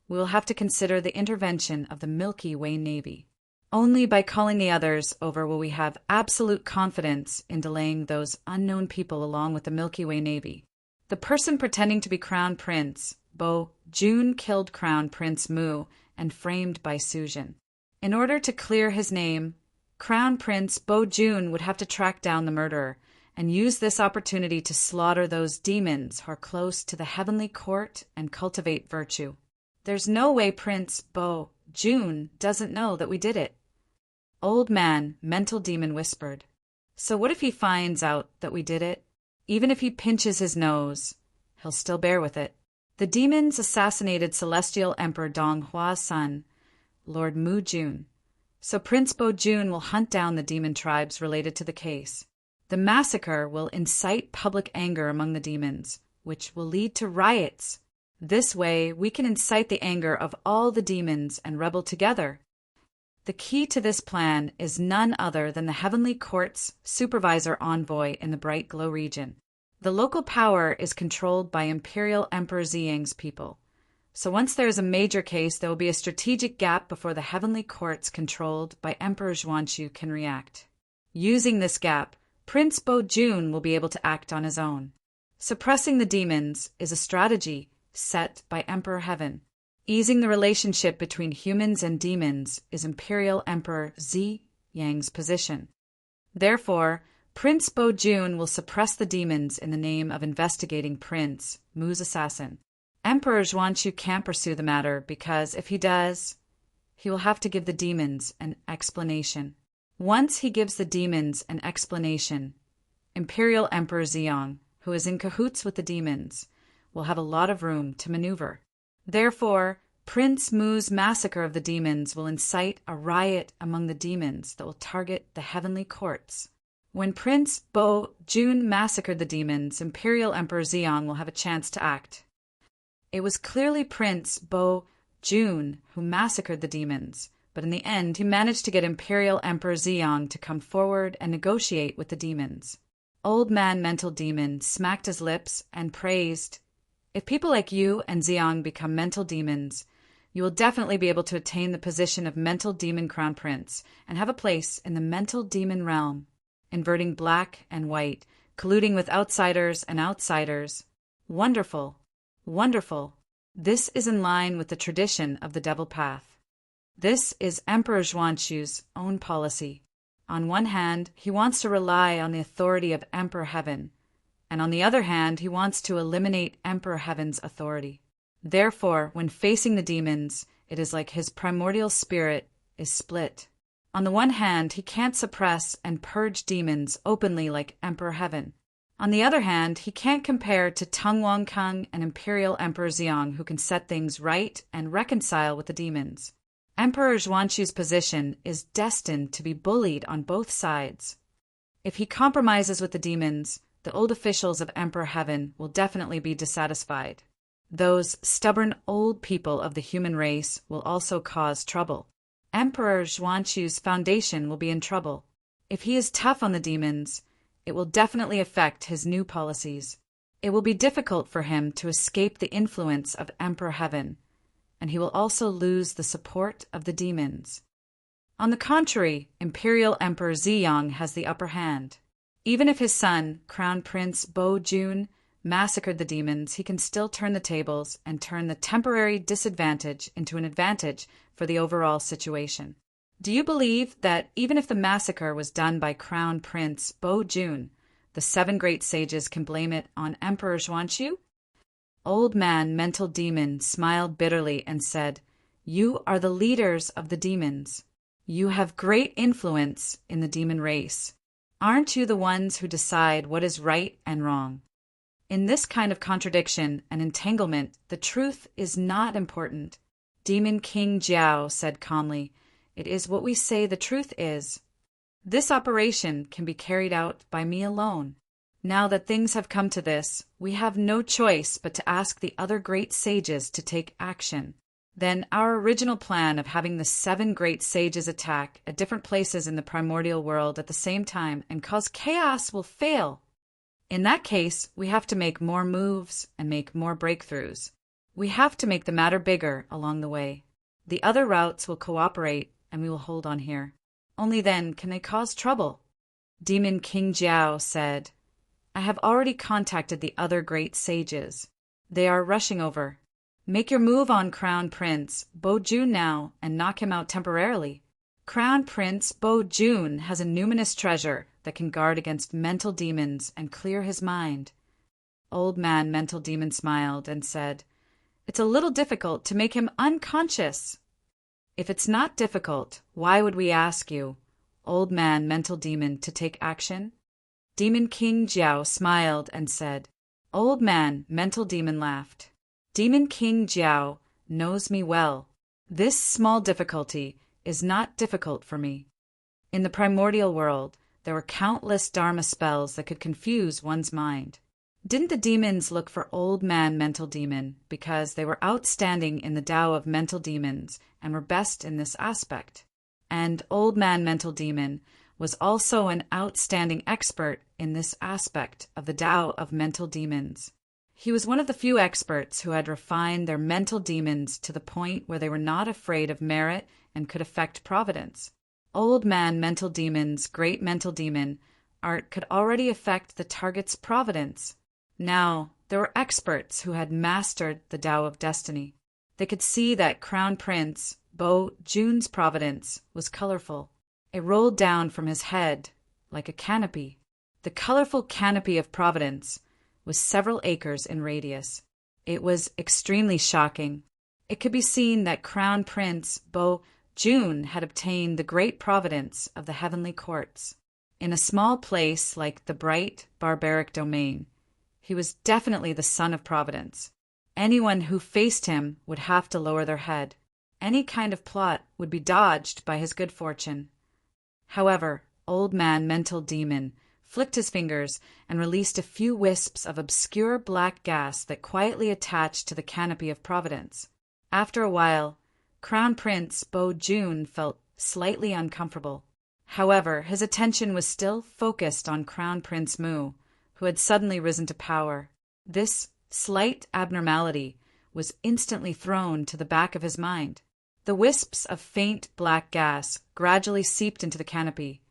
we will have to consider the intervention of the Milky Way Navy. Only by calling the others over will we have absolute confidence in delaying those unknown people along with the Milky Way Navy. The person pretending to be Crown Prince Bo Jun killed Crown Prince Mu and framed by Suzhen. In order to clear his name, Crown Prince Bo Jun would have to track down the murderer and use this opportunity to slaughter those demons who are close to the heavenly court and cultivate virtue. There's no way Prince Bo Jun doesn't know that we did it. Old man, mental demon whispered. So what if he finds out that we did it? Even if he pinches his nose, he'll still bear with it. The demons assassinated Celestial Emperor Dong Hua's son, Lord Mu Jun. So Prince Bo Jun will hunt down the demon tribes related to the case. The massacre will incite public anger among the demons, which will lead to riots. This way, we can incite the anger of all the demons and rebel together. The key to this plan is none other than the Heavenly Court's supervisor envoy in the Bright Glow region. The local power is controlled by Imperial Emperor Ziyang's people. So once there is a major case, there will be a strategic gap before the Heavenly Courts controlled by Emperor Zhuanqiu can react. Using this gap, Prince Bo Jun will be able to act on his own. Suppressing the demons is a strategy set by Emperor Heaven. Easing the relationship between humans and demons is Imperial Emperor Ziyang's position. Therefore, Prince Bo Jun will suppress the demons in the name of investigating Prince Mu's assassin. Emperor Zhuanqiu can't pursue the matter because if he does, he will have to give the demons an explanation. Once he gives the demons an explanation, Imperial Emperor Ziyang, who is in cahoots with the demons, will have a lot of room to maneuver. Therefore, Prince Mu's massacre of the demons will incite a riot among the demons that will target the heavenly courts. When Prince Bo Jun massacred the demons, Imperial Emperor Ziyang will have a chance to act. It was clearly Prince Bo Jun who massacred the demons, but in the end he managed to get Imperial Emperor Ziyang to come forward and negotiate with the demons. Old Man Mental Demon smacked his lips and praised, "If people like you and Ziyang become mental demons, you will definitely be able to attain the position of Mental Demon Crown Prince and have a place in the Mental Demon realm, inverting black and white, colluding with outsiders and outsiders. Wonderful, wonderful. This is in line with the tradition of the Devil Path. This is Emperor Zhuanxu's own policy. On one hand, he wants to rely on the authority of Emperor Heaven, and on the other hand, he wants to eliminate Emperor Heaven's authority. Therefore, when facing the demons, it is like his primordial spirit is split. On the one hand, he can't suppress and purge demons openly like Emperor Heaven. On the other hand, he can't compare to Tung Wangkang and Imperial Emperor Ziyang, who can set things right and reconcile with the demons. Emperor Zhuanxu's position is destined to be bullied on both sides. If he compromises with the demons, the old officials of Emperor Heaven will definitely be dissatisfied. Those stubborn old people of the human race will also cause trouble. Emperor Zhuanxu's foundation will be in trouble. If he is tough on the demons, it will definitely affect his new policies. It will be difficult for him to escape the influence of Emperor Heaven, and he will also lose the support of the demons. On the contrary, Imperial Emperor Ziyang has the upper hand. Even if his son, Crown Prince Bo Jun, massacred the demons, he can still turn the tables and turn the temporary disadvantage into an advantage for the overall situation. Do you believe that even if the massacre was done by Crown Prince Bo Jun, the 7 great sages can blame it on Emperor Zhuanxu? Old Man Mental Demon smiled bitterly and said, "You are the leaders of the demons. You have great influence in the demon race. Aren't you the ones who decide what is right and wrong?" In this kind of contradiction and entanglement, the truth is not important. Demon King Jiao said calmly, "It is what we say the truth is. This operation can be carried out by me alone. Now that things have come to this, we have no choice but to ask the other great sages to take action. Then our original plan of having the 7 great sages attack at different places in the primordial world at the same time and cause chaos will fail. In that case, we have to make more moves and make more breakthroughs. We have to make the matter bigger along the way. The other routes will cooperate, and we will hold on here. Only then can they cause trouble." Demon King Jiao said, "I have already contacted the other great sages. They are rushing over. Make your move on Crown Prince Bo Jun now and knock him out temporarily. Crown Prince Bo Jun has a numinous treasure that can guard against mental demons and clear his mind." Old Man Mental Demon smiled and said, "It's a little difficult to make him unconscious." "If it's not difficult, why would we ask you, Old Man Mental Demon, to take action?" Demon King Jiao smiled and said. Old Man Mental Demon laughed. "Demon King Jiao knows me well. This small difficulty is not difficult for me. In the primordial world, there were countless Dharma spells that could confuse one's mind. Didn't the demons look for Old Man Mental Demon because they were outstanding in the Tao of mental demons and were best in this aspect? And Old Man Mental Demon was also an outstanding expert in this aspect of the Tao of mental demons. He was one of the few experts who had refined their mental demons to the point where they were not afraid of merit and could affect providence. Old Man Mental Demon's great mental demon art could already affect the target's providence. Now, there were experts who had mastered the Tao of destiny. They could see that Crown Prince Bo Jun's providence was colorful. It rolled down from his head like a canopy. The colorful canopy of providence was several acres in radius. It was extremely shocking. It could be seen that Crown Prince Bo Jun had obtained the great providence of the heavenly courts. In a small place like the bright, barbaric domain, he was definitely the son of providence. Anyone who faced him would have to lower their head. Any kind of plot would be dodged by his good fortune. However, Old Man Mental Demon flicked his fingers and released a few wisps of obscure black gas that quietly attached to the canopy of providence. After a while, Crown Prince Bo-jun felt slightly uncomfortable. However, his attention was still focused on Crown Prince Mu, who had suddenly risen to power. This slight abnormality was instantly thrown to the back of his mind. The wisps of faint black gas gradually seeped into the canopy,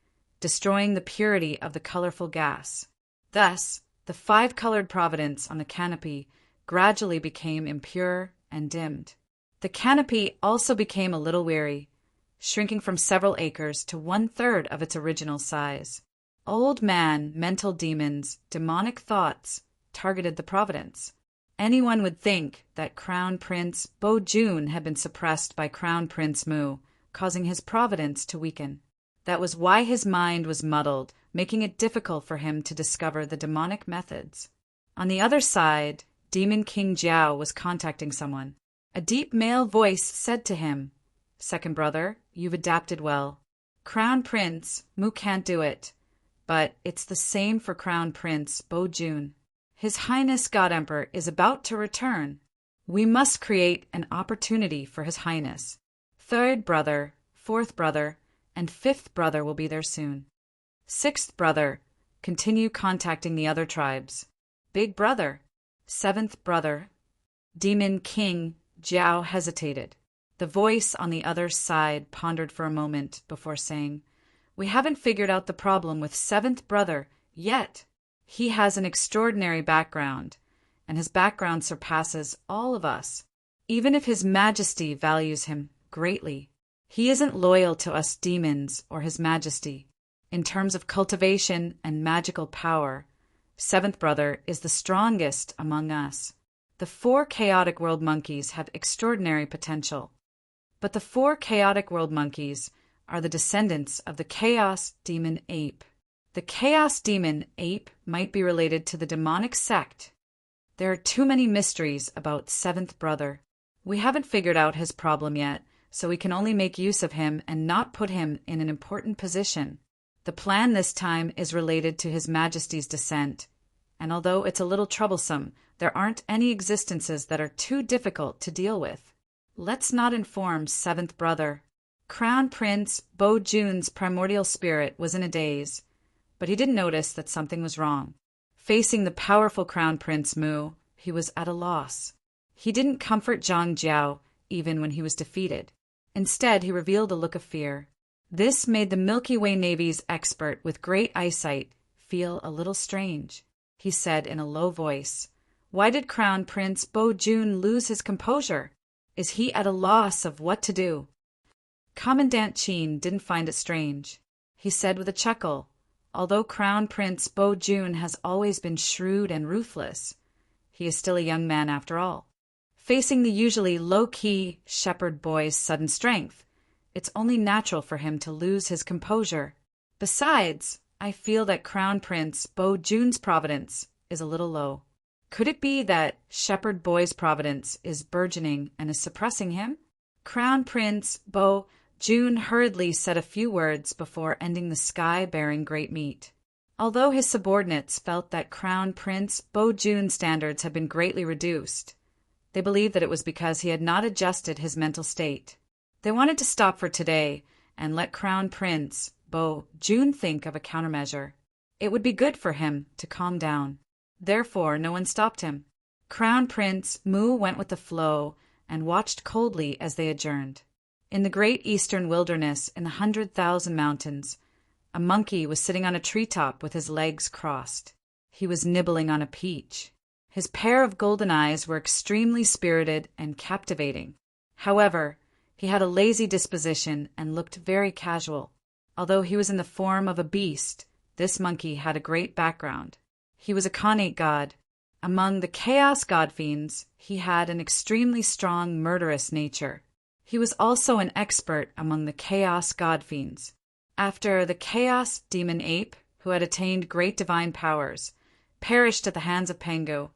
destroying the purity of the colorful gas. Thus, the five-colored providence on the canopy gradually became impure and dimmed. The canopy also became a little weary, shrinking from several acres to 1/3 of its original size. Old man, mental demons, demonic thoughts targeted the providence. Anyone would think that Crown Prince Bo-jun had been suppressed by Crown Prince Mu, causing his providence to weaken. That was why his mind was muddled, making it difficult for him to discover the demonic methods. On the other side, Demon King Jiao was contacting someone. A deep male voice said to him, "Second brother, you've adapted well. Crown Prince Mu can't do it, but it's the same for Crown Prince Bo-jun. His Highness God Emperor is about to return. We must create an opportunity for His Highness. Third brother, fourth brother, and fifth brother will be there soon. Sixth brother, continue contacting the other tribes. Big brother, seventh brother." Demon King Jiao hesitated. The voice on the other side pondered for a moment before saying, "We haven't figured out the problem with seventh brother yet. He has an extraordinary background, and his background surpasses all of us. Even if His Majesty values him greatly, he isn't loyal to us demons or His Majesty. In terms of cultivation and magical power, seventh brother is the strongest among us. The 4 chaotic world monkeys have extraordinary potential. But the 4 chaotic world monkeys are the descendants of the chaos demon ape. The chaos demon ape might be related to the demonic sect. There are too many mysteries about seventh brother. We haven't figured out his problem yet, so we can only make use of him and not put him in an important position. The plan this time is related to His Majesty's descent, and although it's a little troublesome, there aren't any existences that are too difficult to deal with. Let's not inform seventh brother." Crown Prince Bo-jun's primordial spirit was in a daze, but he didn't notice that something was wrong. Facing the powerful Crown Prince Mu, he was at a loss. He didn't comfort Zhang Jiao even when he was defeated. Instead, he revealed a look of fear. This made the Milky Way Navy's expert with great eyesight feel a little strange. He said in a low voice, "Why did Crown Prince Bo-jun lose his composure? Is he at a loss of what to do?" Commandant Qin didn't find it strange. He said with a chuckle, "Although Crown Prince Bo-jun has always been shrewd and ruthless, he is still a young man after all. Facing the usually low-key shepherd boy's sudden strength, it's only natural for him to lose his composure. Besides, I feel that Crown Prince Bo-jun's providence is a little low. Could it be that shepherd boy's providence is burgeoning and is suppressing him?" Crown Prince Bo-jun hurriedly said a few words before ending the sky-bearing great meat. Although his subordinates felt that Crown Prince Bo-jun's standards had been greatly reduced, they believed that it was because he had not adjusted his mental state. They wanted to stop for today and let Crown Prince Bo-jun think of a countermeasure. It would be good for him to calm down. Therefore, no one stopped him. Crown Prince Mu went with the flow and watched coldly as they adjourned. In the great eastern wilderness in the 100,000 mountains, a monkey was sitting on a treetop with his legs crossed. He was nibbling on a peach. His pair of golden eyes were extremely spirited and captivating. However, he had a lazy disposition and looked very casual. Although he was in the form of a beast, this monkey had a great background. He was a Khanate god. Among the Chaos God-fiends, he had an extremely strong murderous nature. He was also an expert among the Chaos God-fiends. After the Chaos Demon Ape, who had attained great divine powers, perished at the hands of Pangu,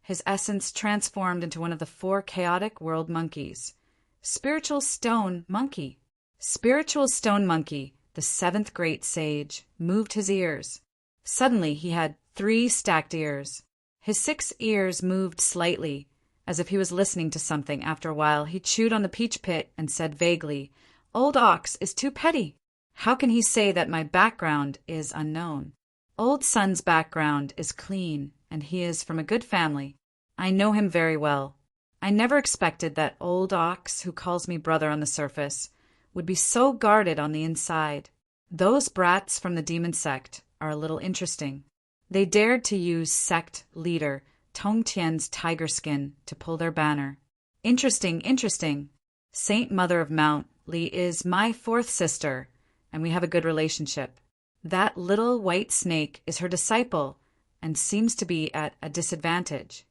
his essence transformed into one of the 4 chaotic world monkeys. Spiritual Stone Monkey. Spiritual Stone Monkey, the 7th great sage, moved his ears. Suddenly he had 3 stacked ears. His 6 ears moved slightly, As if he was listening to something, after a while he chewed on the peach pit and said vaguely, "Old Ox is too petty. How can he say that my background is unknown? Old Son's background is clean, and he is from a good family. I know him very well. I never expected that Old Ox, who calls me brother on the surface, would be so guarded on the inside. Those brats from the demon sect are a little interesting. They dared to use sect leader Tong Tian's tiger skin to pull their banner. Interesting, interesting. Saint Mother of Mount Li is my fourth sister, and we have a good relationship. That little white snake is her disciple and seems to be at a disadvantage.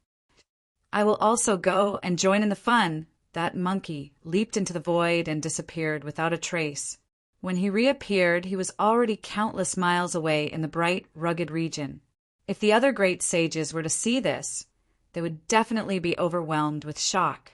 I will also go and join in the fun." That monkey leaped into the void and disappeared without a trace. When he reappeared, he was already countless miles away in the bright, rugged region. If the other great sages were to see this, they would definitely be overwhelmed with shock.